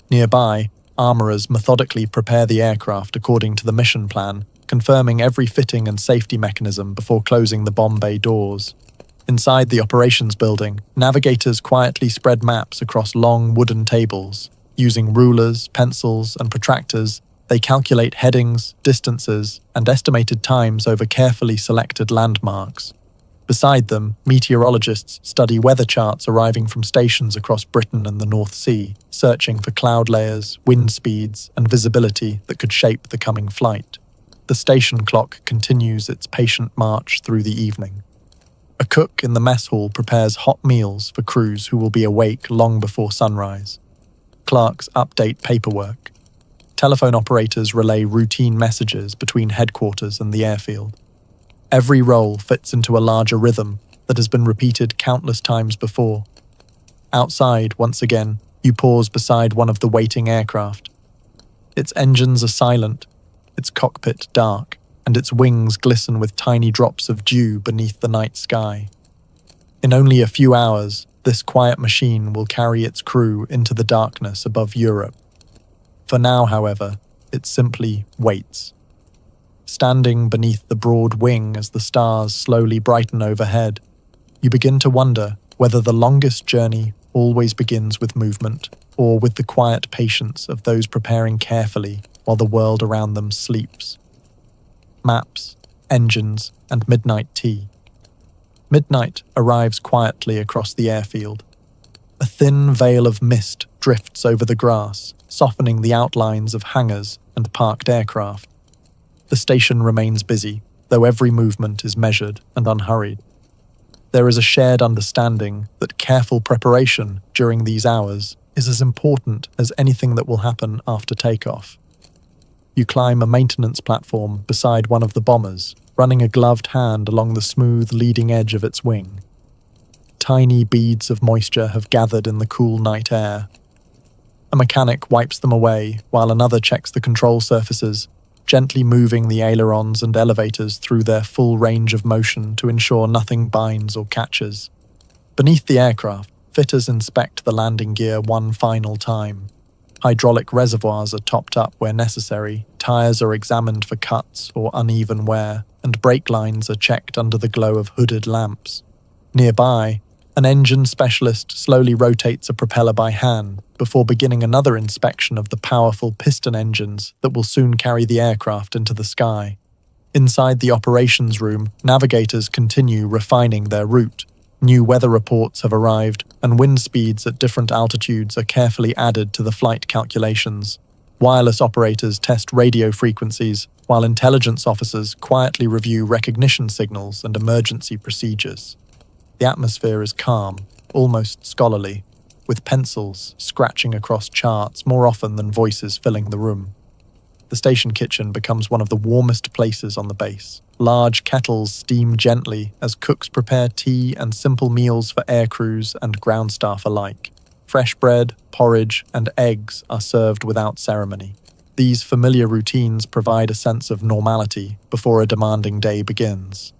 Nearby, armourers methodically prepare the aircraft according to the mission plan, confirming every fitting and safety mechanism before closing the bomb bay doors. Inside the operations building, navigators quietly spread maps across long wooden tables. Using rulers, pencils, and protractors, they calculate headings, distances, and estimated times over carefully selected landmarks. Beside them, meteorologists study weather charts arriving from stations across Britain and the North Sea, searching for cloud layers, wind speeds, and visibility that could shape the coming flight. The station clock continues its patient march through the evening. A cook in the mess hall prepares hot meals for crews who will be awake long before sunrise. Clerks update paperwork. Telephone operators relay routine messages between headquarters and the airfield. Every role fits into a larger rhythm that has been repeated countless times before. Outside, once again, you pause beside one of the waiting aircraft. Its engines are silent, its cockpit dark, and its wings glisten with tiny drops of dew beneath the night sky. In only a few hours, this quiet machine will carry its crew into the darkness above Europe. For now, however, it simply waits. Standing beneath the broad wing as the stars slowly brighten overhead, you begin to wonder whether the longest journey always begins with movement, or with the quiet patience of those preparing carefully while the world around them sleeps. Maps, engines, and midnight tea. Midnight arrives quietly across the airfield. A thin veil of mist drifts over the grass, softening the outlines of hangars and parked aircraft. The station remains busy, though every movement is measured and unhurried. There is a shared understanding that careful preparation during these hours is as important as anything that will happen after takeoff. You climb a maintenance platform beside one of the bombers, running a gloved hand along the smooth leading edge of its wing. Tiny beads of moisture have gathered in the cool night air. A mechanic wipes them away while another checks the control surfaces, gently moving the ailerons and elevators through their full range of motion to ensure nothing binds or catches. Beneath the aircraft, fitters inspect the landing gear one final time. Hydraulic reservoirs are topped up where necessary, tires are examined for cuts or uneven wear, and brake lines are checked under the glow of hooded lamps. Nearby, an engine specialist slowly rotates a propeller by hand before beginning another inspection of the powerful piston engines that will soon carry the aircraft into the sky. Inside the operations room, navigators continue refining their route. New weather reports have arrived, and wind speeds at different altitudes are carefully added to the flight calculations. Wireless operators test radio frequencies, while intelligence officers quietly review recognition signals and emergency procedures. The atmosphere is calm, almost scholarly, with pencils scratching across charts more often than voices filling the room. The station kitchen becomes one of the warmest places on the base. Large kettles steam gently as cooks prepare tea and simple meals for air crews and ground staff alike. Fresh bread, porridge, and eggs are served without ceremony. These familiar routines provide a sense of normality before a demanding day begins.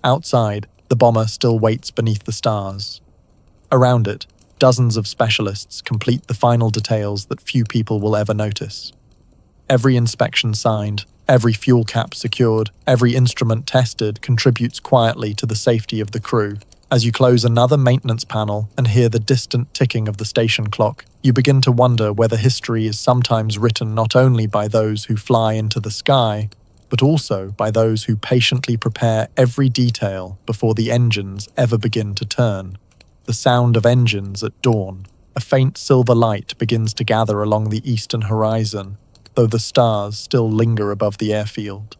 Outside, the bomber still waits beneath the stars. Around it, dozens of specialists complete the final details that few people will ever notice. Every inspection signed, Every fuel cap secured, every instrument tested contributes quietly to the safety of the crew. As you close another maintenance panel and hear the distant ticking of the station clock, you begin to wonder whether history is sometimes written not only by those who fly into the sky, but also by those who patiently prepare every detail before the engines ever begin to turn. The sound of engines at dawn. A faint silver light begins to gather along the eastern horizon, though the stars still linger above the airfield.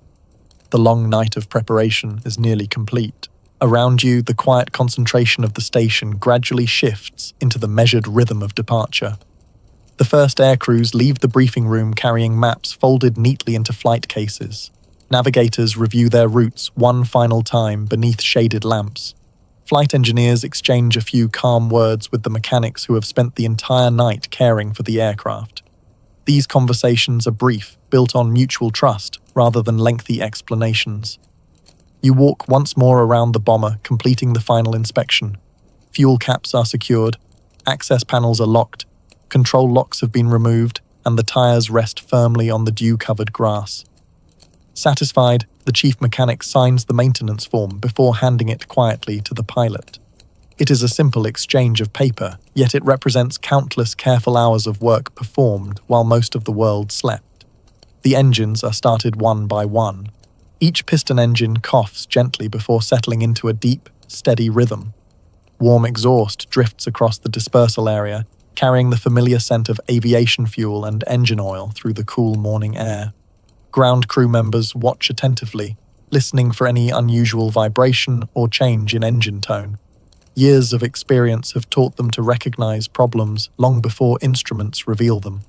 The long night of preparation is nearly complete. Around you, the quiet concentration of the station gradually shifts into the measured rhythm of departure. The first air crews leave the briefing room carrying maps folded neatly into flight cases. Navigators review their routes one final time beneath shaded lamps. Flight engineers exchange a few calm words with the mechanics who have spent the entire night caring for the aircraft. These conversations are brief, built on mutual trust rather than lengthy explanations. You walk once more around the bomber, completing the final inspection. Fuel caps are secured, access panels are locked, control locks have been removed, and the tires rest firmly on the dew-covered grass. Satisfied, the chief mechanic signs the maintenance form before handing it quietly to the pilot. It is a simple exchange of paper, yet it represents countless careful hours of work performed while most of the world slept. The engines are started one by one. Each piston engine coughs gently before settling into a deep, steady rhythm. Warm exhaust drifts across the dispersal area, carrying the familiar scent of aviation fuel and engine oil through the cool morning air. Ground crew members watch attentively, listening for any unusual vibration or change in engine tone. Years of experience have taught them to recognize problems long before instruments reveal them.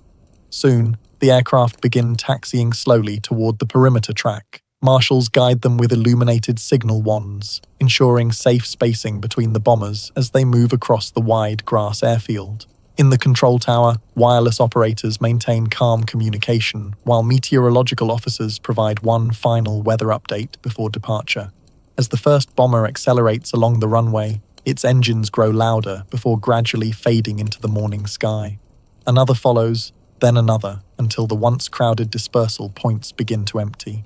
Soon, the aircraft begin taxiing slowly toward the perimeter track. Marshals guide them with illuminated signal wands, ensuring safe spacing between the bombers as they move across the wide grass airfield. In the control tower, wireless operators maintain calm communication, while meteorological officers provide one final weather update before departure. As the first bomber accelerates along the runway, its engines grow louder before gradually fading into the morning sky. Another follows, then another, until the once crowded dispersal points begin to empty.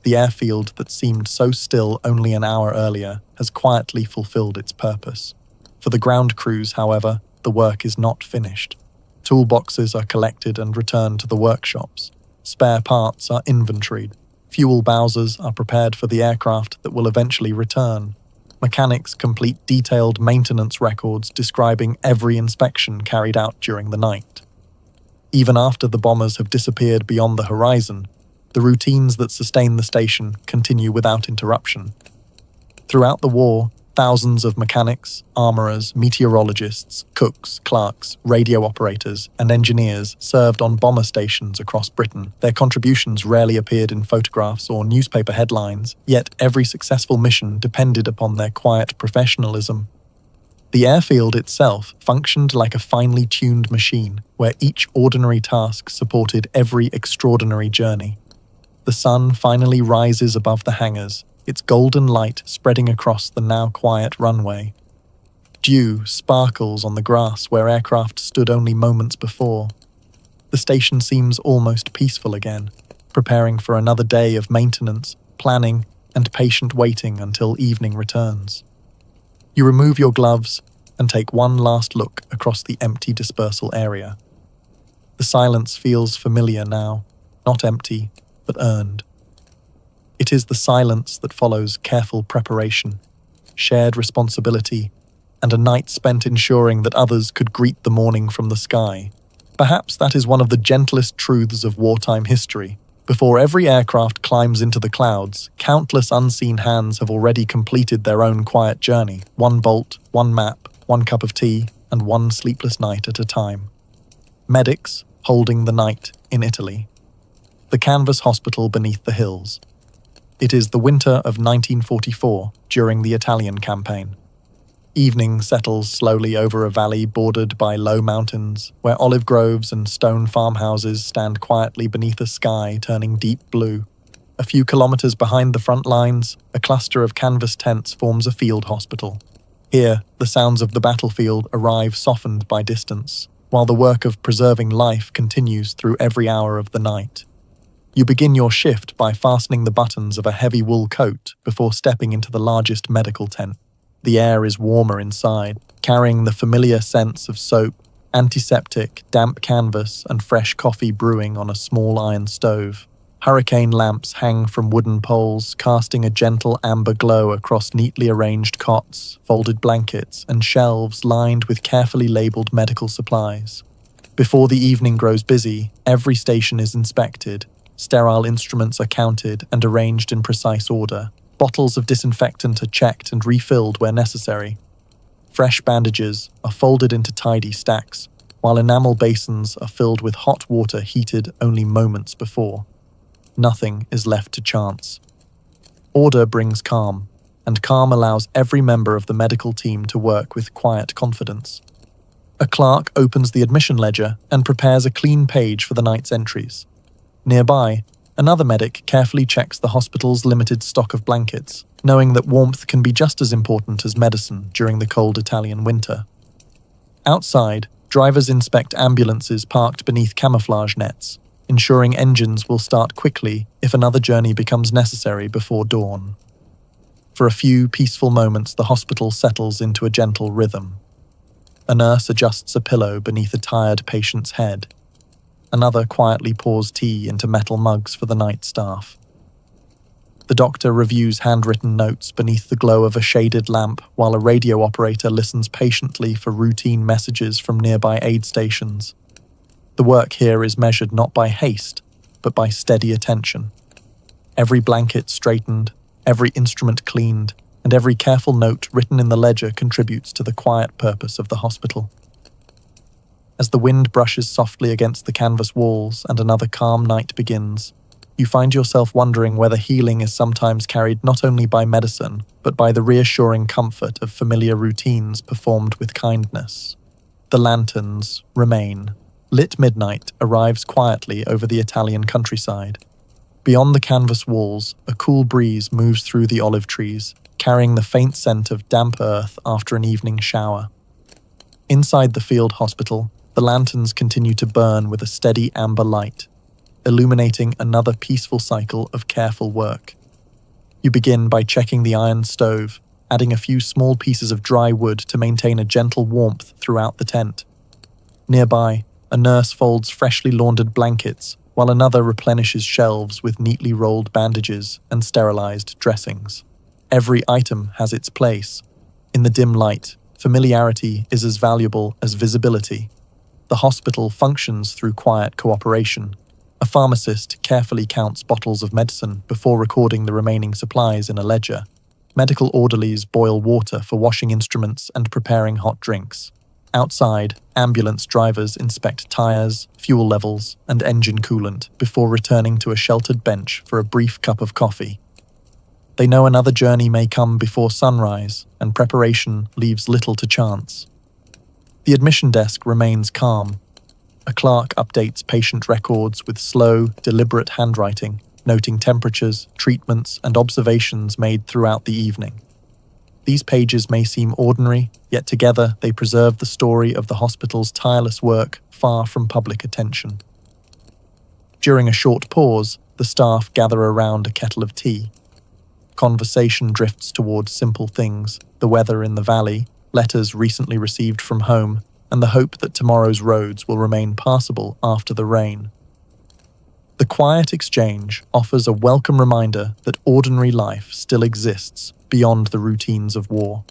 The airfield that seemed so still only an hour earlier has quietly fulfilled its purpose. For the ground crews, however, the work is not finished. Toolboxes are collected and returned to the workshops. Spare parts are inventoried. Fuel bowsers are prepared for the aircraft that will eventually return. Mechanics complete detailed maintenance records describing every inspection carried out during the night. Even after the bombers have disappeared beyond the horizon, the routines that sustain the station continue without interruption. Throughout the war, thousands of mechanics, armorers, meteorologists, cooks, clerks, radio operators, and engineers served on bomber stations across Britain. Their contributions rarely appeared in photographs or newspaper headlines, yet every successful mission depended upon their quiet professionalism. The airfield itself functioned like a finely tuned machine, where each ordinary task supported every extraordinary journey. The sun finally rises above the hangars, its golden light spreading across the now quiet runway. Dew sparkles on the grass where aircraft stood only moments before. The station seems almost peaceful again, preparing for another day of maintenance, planning, and patient waiting until evening returns. You remove your gloves and take one last look across the empty dispersal area. The silence feels familiar now, not empty, but earned. It is the silence that follows careful preparation, shared responsibility, and a night spent ensuring that others could greet the morning from the sky. Perhaps that is one of the gentlest truths of wartime history. Before every aircraft climbs into the clouds, countless unseen hands have already completed their own quiet journey, one bolt, one map, one cup of tea, and one sleepless night at a time. Medics holding the night in Italy. The canvas hospital beneath the hills. It is the winter of 1944, during the Italian campaign. Evening settles slowly over a valley bordered by low mountains, where olive groves and stone farmhouses stand quietly beneath a sky turning deep blue. A few kilometers behind the front lines, a cluster of canvas tents forms a field hospital. Here, the sounds of the battlefield arrive softened by distance, while the work of preserving life continues through every hour of the night. You begin your shift by fastening the buttons of a heavy wool coat before stepping into the largest medical tent. The air is warmer inside, carrying the familiar scents of soap, antiseptic, damp canvas, and fresh coffee brewing on a small iron stove. Hurricane lamps hang from wooden poles, casting a gentle amber glow across neatly arranged cots, folded blankets, and shelves lined with carefully labeled medical supplies. Before the evening grows busy, every station is inspected, sterile instruments are counted and arranged in precise order. Bottles of disinfectant are checked and refilled where necessary. Fresh bandages are folded into tidy stacks, while enamel basins are filled with hot water heated only moments before. Nothing is left to chance. Order brings calm, and calm allows every member of the medical team to work with quiet confidence. A clerk opens the admission ledger and prepares a clean page for the night's entries. Nearby, another medic carefully checks the hospital's limited stock of blankets, knowing that warmth can be just as important as medicine during the cold Italian winter. Outside, drivers inspect ambulances parked beneath camouflage nets, ensuring engines will start quickly if another journey becomes necessary before dawn. For a few peaceful moments, the hospital settles into a gentle rhythm. A nurse adjusts a pillow beneath a tired patient's head. Another quietly pours tea into metal mugs for the night staff. The doctor reviews handwritten notes beneath the glow of a shaded lamp while a radio operator listens patiently for routine messages from nearby aid stations. The work here is measured not by haste, but by steady attention. Every blanket straightened, every instrument cleaned, and every careful note written in the ledger contributes to the quiet purpose of the hospital. As the wind brushes softly against the canvas walls and another calm night begins, you find yourself wondering whether healing is sometimes carried not only by medicine, but by the reassuring comfort of familiar routines performed with kindness. The lanterns remain. Lit midnight arrives quietly over the Italian countryside. Beyond the canvas walls, a cool breeze moves through the olive trees, carrying the faint scent of damp earth after an evening shower. Inside the field hospital, the lanterns continue to burn with a steady amber light, illuminating another peaceful cycle of careful work. You begin by checking the iron stove, adding a few small pieces of dry wood to maintain a gentle warmth throughout the tent. Nearby, a nurse folds freshly laundered blankets, while another replenishes shelves with neatly rolled bandages and sterilized dressings. Every item has its place. In the dim light, familiarity is as valuable as visibility. The hospital functions through quiet cooperation. A pharmacist carefully counts bottles of medicine before recording the remaining supplies in a ledger. Medical orderlies boil water for washing instruments and preparing hot drinks. Outside, ambulance drivers inspect tires, fuel levels, and engine coolant before returning to a sheltered bench for a brief cup of coffee. They know another journey may come before sunrise, and preparation leaves little to chance. The admission desk remains calm. A clerk updates patient records with slow, deliberate handwriting, noting temperatures, treatments, and observations made throughout the evening. These pages may seem ordinary, yet together they preserve the story of the hospital's tireless work far from public attention. During a short pause, the staff gather around a kettle of tea. Conversation drifts towards simple things, the weather in the valley, letters recently received from home, and the hope that tomorrow's roads will remain passable after the rain. The quiet exchange offers a welcome reminder that ordinary life still exists beyond the routines of war.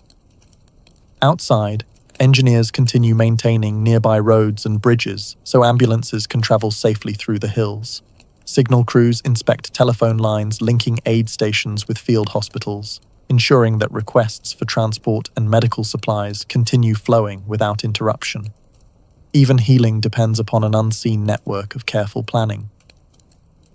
Outside, engineers continue maintaining nearby roads and bridges so ambulances can travel safely through the hills. Signal crews inspect telephone lines linking aid stations with field hospitals, ensuring that requests for transport and medical supplies continue flowing without interruption. Even healing depends upon an unseen network of careful planning.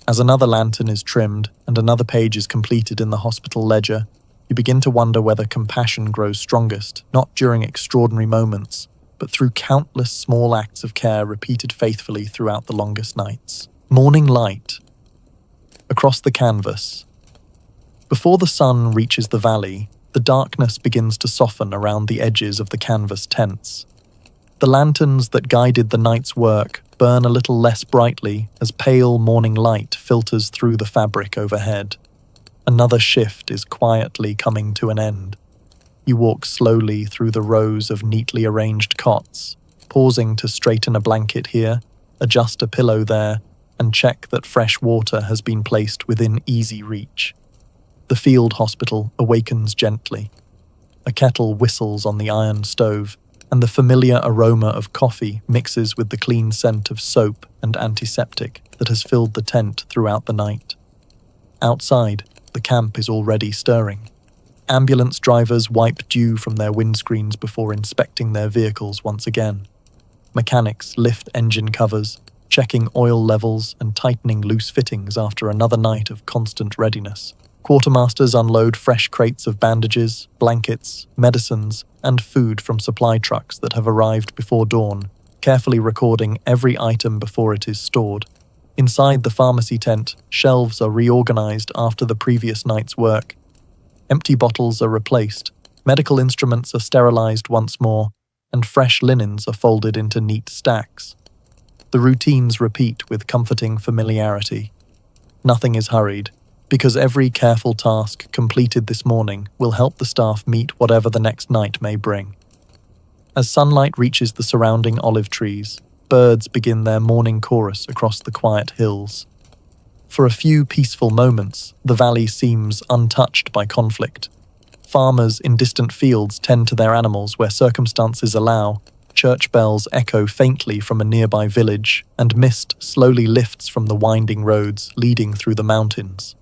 As another lantern is trimmed and another page is completed in the hospital ledger, you begin to wonder whether compassion grows strongest, not during extraordinary moments, but through countless small acts of care repeated faithfully throughout the longest nights. Morning light. Across the canvas. Before the sun reaches the valley, the darkness begins to soften around the edges of the canvas tents. The lanterns that guided the night's work burn a little less brightly as pale morning light filters through the fabric overhead. Another shift is quietly coming to an end. You walk slowly through the rows of neatly arranged cots, pausing to straighten a blanket here, adjust a pillow there, and check that fresh water has been placed within easy reach. The field hospital awakens gently. A kettle whistles on the iron stove, and the familiar aroma of coffee mixes with the clean scent of soap and antiseptic that has filled the tent throughout the night. Outside, the camp is already stirring. Ambulance drivers wipe dew from their windscreens before inspecting their vehicles once again. Mechanics lift engine covers, checking oil levels and tightening loose fittings after another night of constant readiness. Quartermasters unload fresh crates of bandages, blankets, medicines, and food from supply trucks that have arrived before dawn, carefully recording every item before it is stored. Inside the pharmacy tent, shelves are reorganized after the previous night's work. Empty bottles are replaced, medical instruments are sterilized once more, and fresh linens are folded into neat stacks. The routines repeat with comforting familiarity. Nothing is hurried, because every careful task completed this morning will help the staff meet whatever the next night may bring. As sunlight reaches the surrounding olive trees, birds begin their morning chorus across the quiet hills. For a few peaceful moments, the valley seems untouched by conflict. Farmers in distant fields tend to their animals where circumstances allow, church bells echo faintly from a nearby village, and mist slowly lifts from the winding roads leading through the mountains.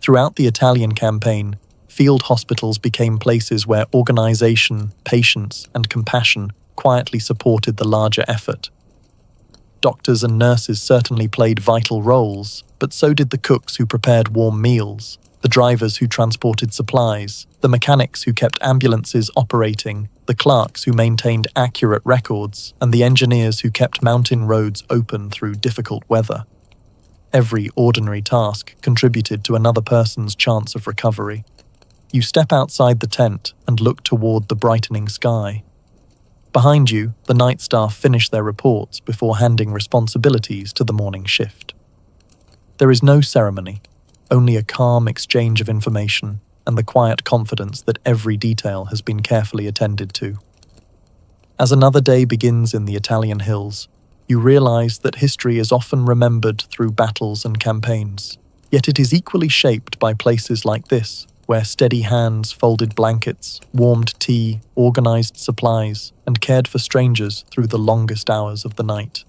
Throughout the Italian campaign, field hospitals became places where organization, patience, and compassion quietly supported the larger effort. Doctors and nurses certainly played vital roles, but so did the cooks who prepared warm meals, the drivers who transported supplies, the mechanics who kept ambulances operating, the clerks who maintained accurate records, and the engineers who kept mountain roads open through difficult weather. Every ordinary task contributed to another person's chance of recovery. You step outside the tent and look toward the brightening sky. Behind you, the night staff finish their reports before handing responsibilities to the morning shift. There is no ceremony, only a calm exchange of information and the quiet confidence that every detail has been carefully attended to. As another day begins in the Italian hills, you realize that history is often remembered through battles and campaigns, yet it is equally shaped by places like this, where steady hands folded blankets, warmed tea, organized supplies, and cared for strangers through the longest hours of the night.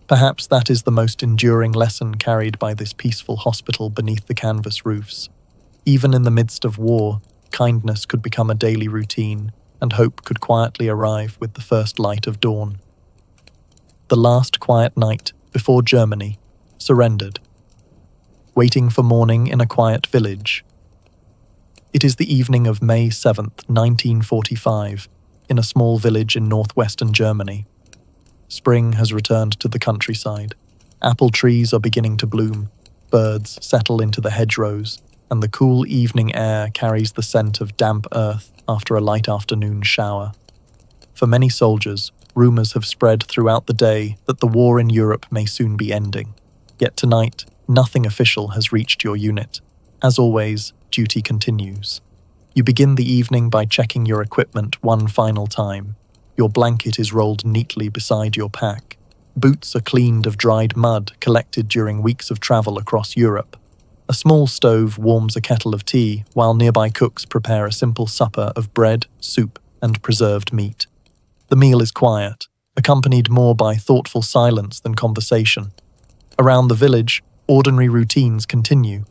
Perhaps that is the most enduring lesson carried by this peaceful hospital beneath the canvas roofs. Even in the midst of war, kindness could become a daily routine, and hope could quietly arrive with the first light of dawn. The last quiet night before Germany surrendered. Waiting for morning in a quiet village. It is the evening of May 7th, 1945, in a small village in northwestern Germany. Spring has returned to the countryside. Apple trees are beginning to bloom, birds settle into the hedgerows, and the cool evening air carries the scent of damp earth after a light afternoon shower. For many soldiers, rumors have spread throughout the day that the war in Europe may soon be ending. Yet tonight, nothing official has reached your unit. As always, duty continues. You begin the evening by checking your equipment one final time. Your blanket is rolled neatly beside your pack. Boots are cleaned of dried mud collected during weeks of travel across Europe. A small stove warms a kettle of tea, while nearby cooks prepare a simple supper of bread, soup, and preserved meat. The meal is quiet, accompanied more by thoughtful silence than conversation. Around the village, ordinary routines continue.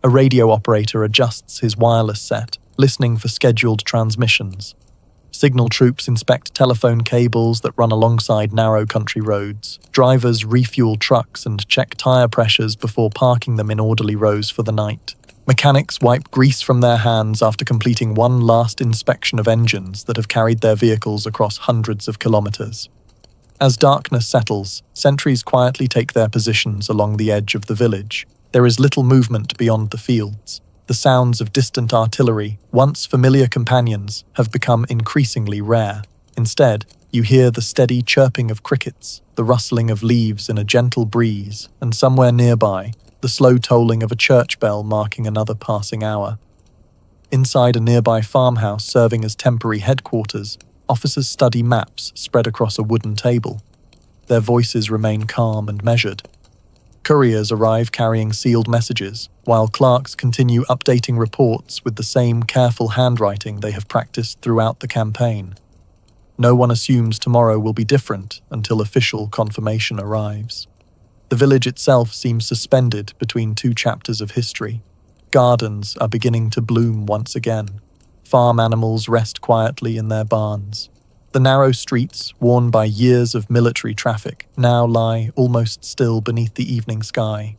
A radio operator adjusts his wireless set, listening for scheduled transmissions. Signal troops inspect telephone cables that run alongside narrow country roads. Drivers refuel trucks and check tire pressures before parking them in orderly rows for the night. Mechanics wipe grease from their hands after completing one last inspection of engines that have carried their vehicles across hundreds of kilometers. As darkness settles, sentries quietly take their positions along the edge of the village. There is little movement beyond the fields. The sounds of distant artillery, once familiar companions, have become increasingly rare. Instead, You hear the steady chirping of crickets, the rustling of leaves in a gentle breeze, and somewhere nearby, the slow tolling of a church bell marking another passing hour. Inside a nearby farmhouse serving as temporary headquarters, officers study maps spread across a wooden table. Their voices remain calm and measured. Couriers arrive carrying sealed messages, while clerks continue updating reports with the same careful handwriting they have practiced throughout the campaign. No one assumes tomorrow will be different until official confirmation arrives. The village itself seems suspended between two chapters of history. Gardens are beginning to bloom once again. Farm animals rest quietly in their barns. The narrow streets, worn by years of military traffic, now lie almost still beneath the evening sky.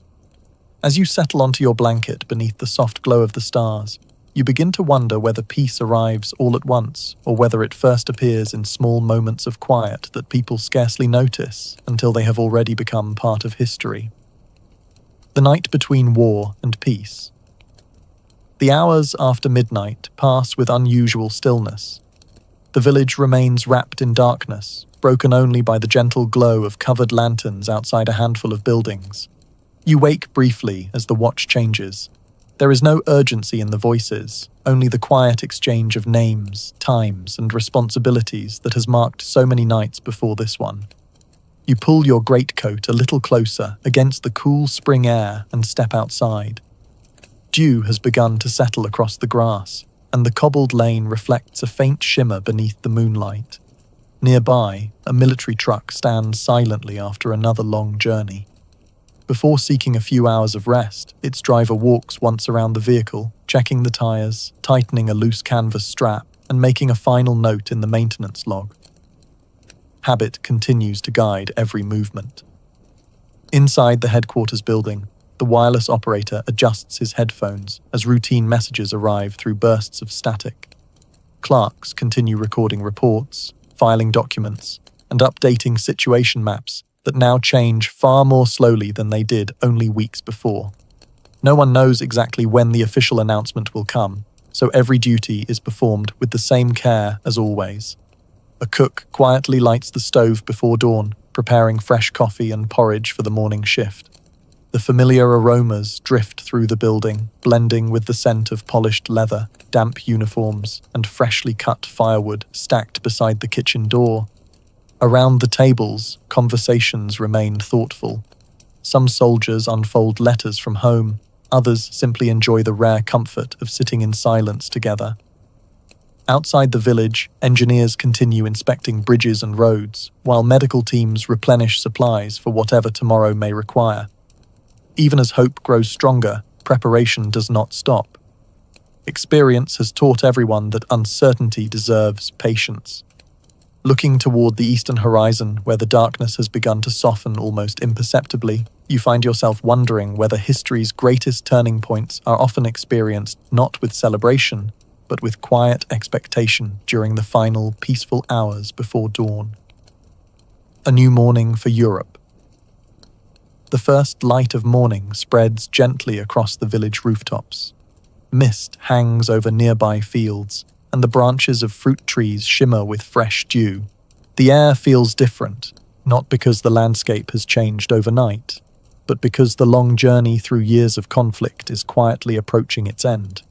As you settle onto your blanket beneath the soft glow of the stars, you begin to wonder whether peace arrives all at once, or whether it first appears in small moments of quiet that people scarcely notice until they have already become part of history. The night between war and peace. The hours after midnight pass with unusual stillness. The village remains wrapped in darkness, broken only by the gentle glow of covered lanterns outside a handful of buildings. You wake briefly as the watch changes. There is no urgency in the voices, only the quiet exchange of names, times, and responsibilities that has marked so many nights before this one. You pull your greatcoat a little closer against the cool spring air and step outside. Dew has begun to settle across the grass, and the cobbled lane reflects a faint shimmer beneath the moonlight. Nearby, a military truck stands silently after another long journey. Before seeking a few hours of rest, its driver walks once around the vehicle, checking the tires, tightening a loose canvas strap, and making a final note in the maintenance log. Habit continues to guide every movement. Inside the headquarters building, the wireless operator adjusts his headphones as routine messages arrive through bursts of static. Clerks continue recording reports, filing documents, and updating situation maps that now change far more slowly than they did only weeks before. No one knows exactly when the official announcement will come, so every duty is performed with the same care as always. A cook quietly lights the stove before dawn, preparing fresh coffee and porridge for the morning shift. The familiar aromas drift through the building, blending with the scent of polished leather, damp uniforms, and freshly cut firewood stacked beside the kitchen door. Around the tables, conversations remain thoughtful. Some soldiers unfold letters from home, others simply enjoy the rare comfort of sitting in silence together. Outside the village, engineers continue inspecting bridges and roads, while medical teams replenish supplies for whatever tomorrow may require. Even as hope grows stronger, preparation does not stop. Experience has taught everyone that uncertainty deserves patience. Looking toward the eastern horizon, where the darkness has begun to soften almost imperceptibly, you find yourself wondering whether history's greatest turning points are often experienced not with celebration, but with quiet expectation during the final peaceful hours before dawn. A new morning for Europe. The first light of morning spreads gently across the village rooftops. Mist hangs over nearby fields, and the branches of fruit trees shimmer with fresh dew. The air feels different, not because the landscape has changed overnight, but because the long journey through years of conflict is quietly approaching its end.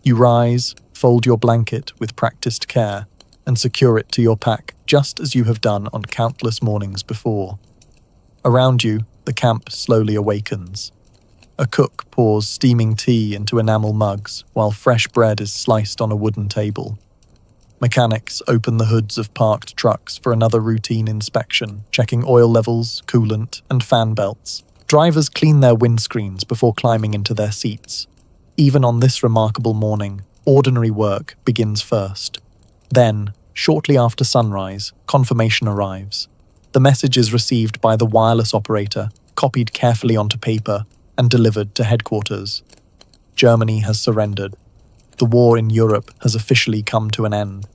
You rise, fold your blanket with practiced care, and secure it to your pack just as you have done on countless mornings before. Around you, the camp slowly awakens. A cook pours steaming tea into enamel mugs while fresh bread is sliced on a wooden table. Mechanics open the hoods of parked trucks for another routine inspection, checking oil levels, coolant, and fan belts. Drivers clean their windscreens before climbing into their seats. Even on this remarkable morning, ordinary work begins first. Then, shortly after sunrise, confirmation arrives. The message is received by the wireless operator, copied carefully onto paper, and delivered to headquarters. Germany has surrendered. The war in Europe has officially come to an end.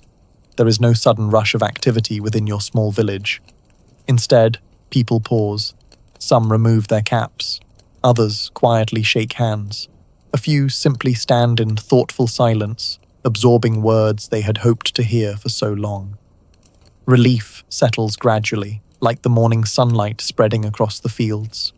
There is no sudden rush of activity within your small village. Instead, people pause. Some remove their caps. Others quietly shake hands. A few simply stand in thoughtful silence, absorbing words they had hoped to hear for so long. Relief settles gradually, like the morning sunlight spreading across the fields.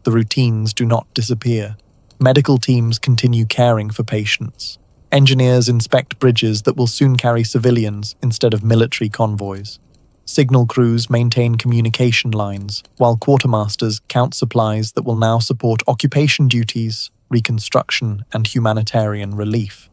The routines do not disappear. Medical teams continue caring for patients. Engineers inspect bridges that will soon carry civilians instead of military convoys. Signal crews maintain communication lines, while quartermasters count supplies that will now support occupation duties, reconstruction, and humanitarian relief.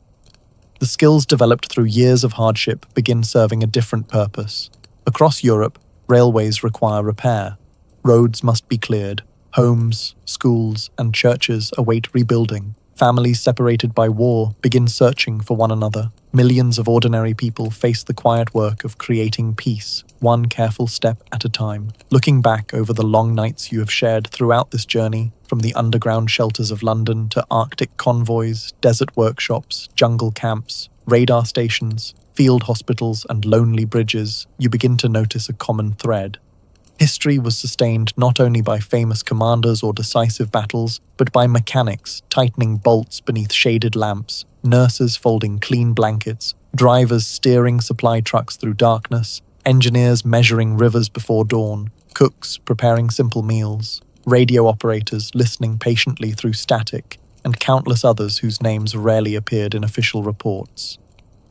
The skills developed through years of hardship begin serving a different purpose. Across Europe, railways require repair. Roads must be cleared. Homes, schools, and churches await rebuilding. Families separated by war begin searching for one another. Millions of ordinary people face the quiet work of creating peace, one careful step at a time. Looking back over the long nights you have shared throughout this journey, from the underground shelters of London to Arctic convoys, desert workshops, jungle camps, radar stations, field hospitals, and lonely bridges, you begin to notice a common thread. History was sustained not only by famous commanders or decisive battles, but by mechanics tightening bolts beneath shaded lamps, nurses folding clean blankets, drivers steering supply trucks through darkness, engineers measuring rivers before dawn, cooks preparing simple meals, radio operators listening patiently through static, and countless others whose names rarely appeared in official reports.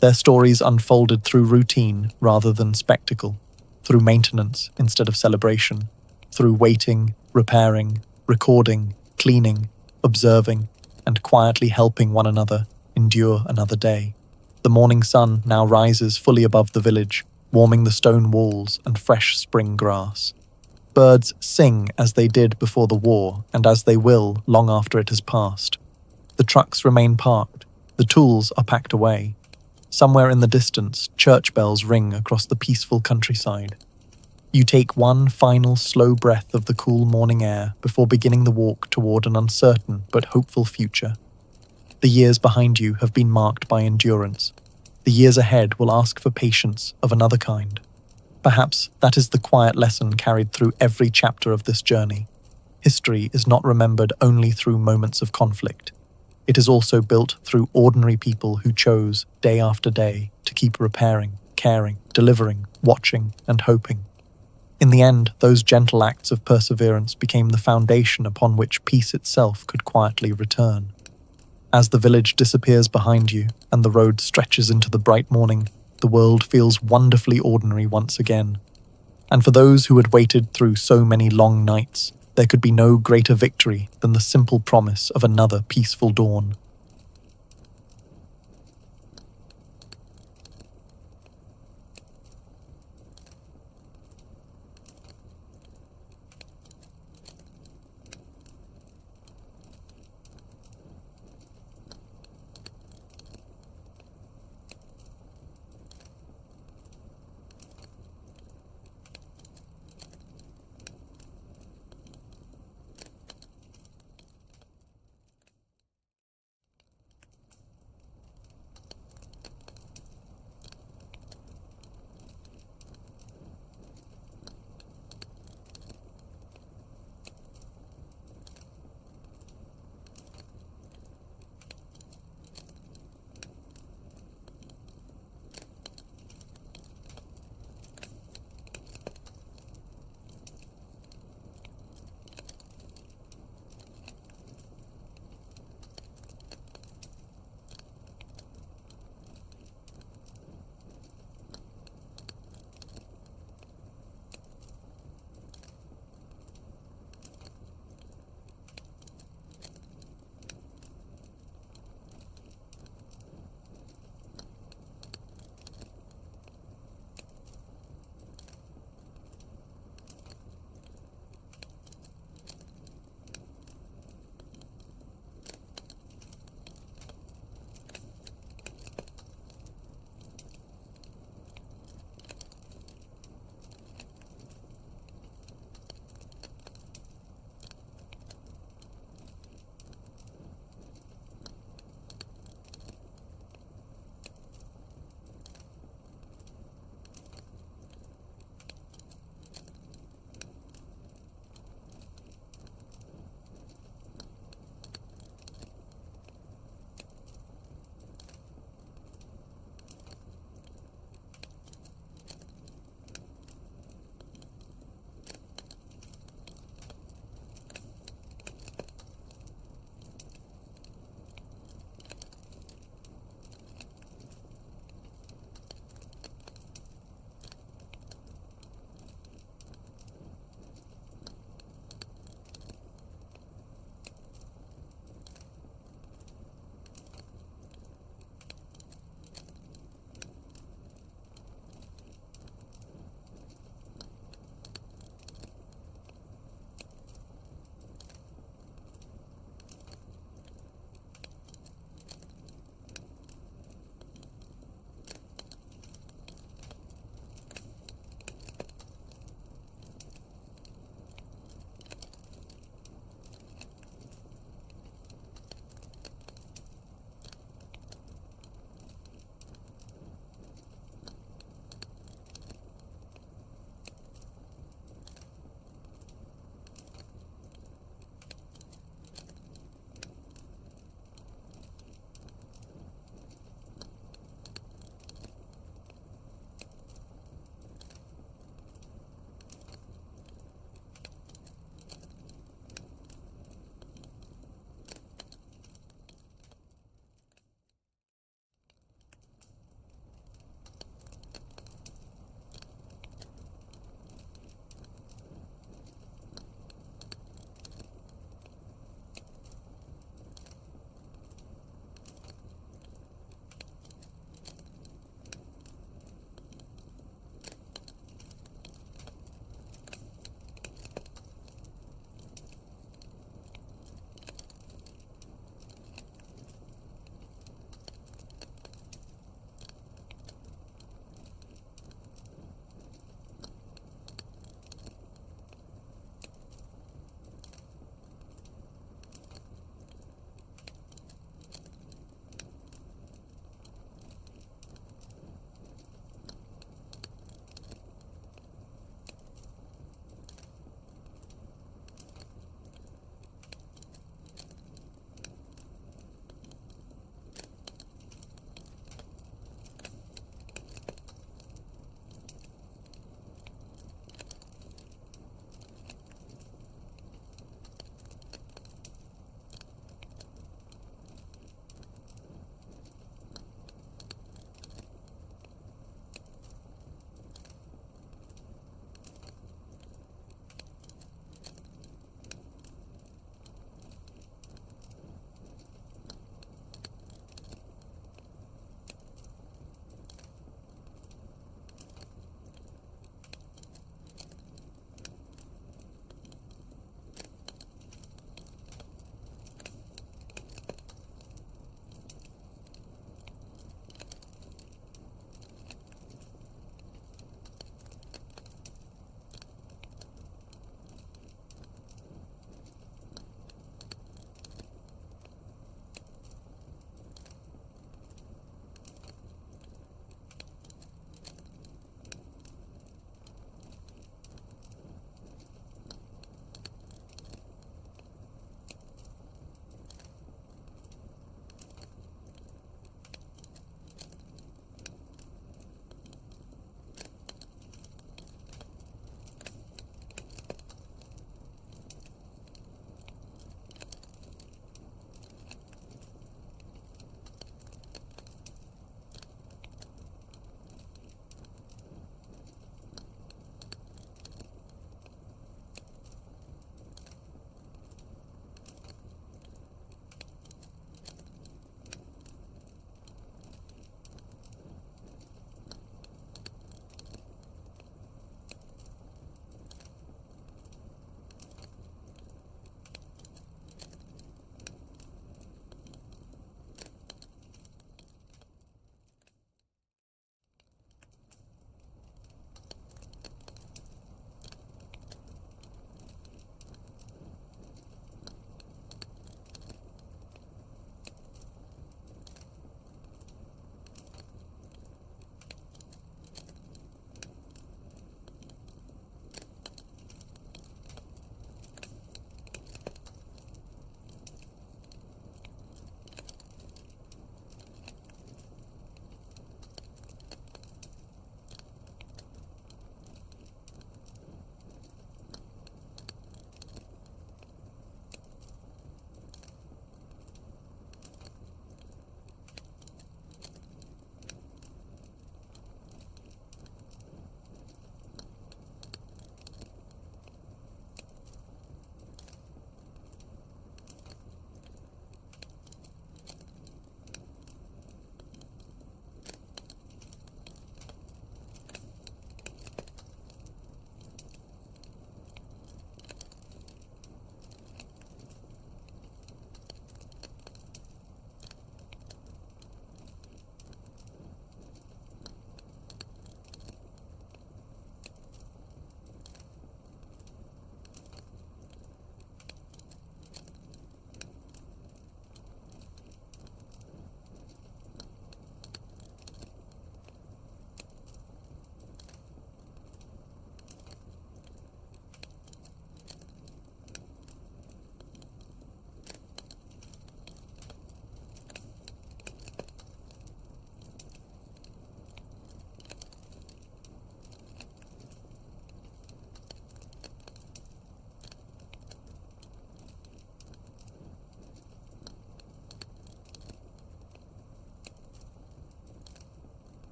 Their stories unfolded through routine rather than spectacle, through maintenance instead of celebration, through waiting, repairing, recording, cleaning, observing, and quietly helping one another endure another day. The morning sun now rises fully above the village, warming the stone walls and fresh spring grass. Birds sing as they did before the war and as they will long after it has passed. The trucks remain parked, the tools are packed away. Somewhere in the distance, church bells ring across the peaceful countryside. You take one final slow breath of the cool morning air before beginning the walk toward an uncertain but hopeful future. The years behind you have been marked by endurance. The years ahead will ask for patience of another kind. Perhaps that is the quiet lesson carried through every chapter of this journey. History is not remembered only through moments of conflict. It is also built through ordinary people who chose, day after day, to keep repairing, caring, delivering, watching, and hoping. In the end, those gentle acts of perseverance became the foundation upon which peace itself could quietly return. As the village disappears behind you and the road stretches into the bright morning, the world feels wonderfully ordinary once again. And for those who had waited through so many long nights, there could be no greater victory than the simple promise of another peaceful dawn.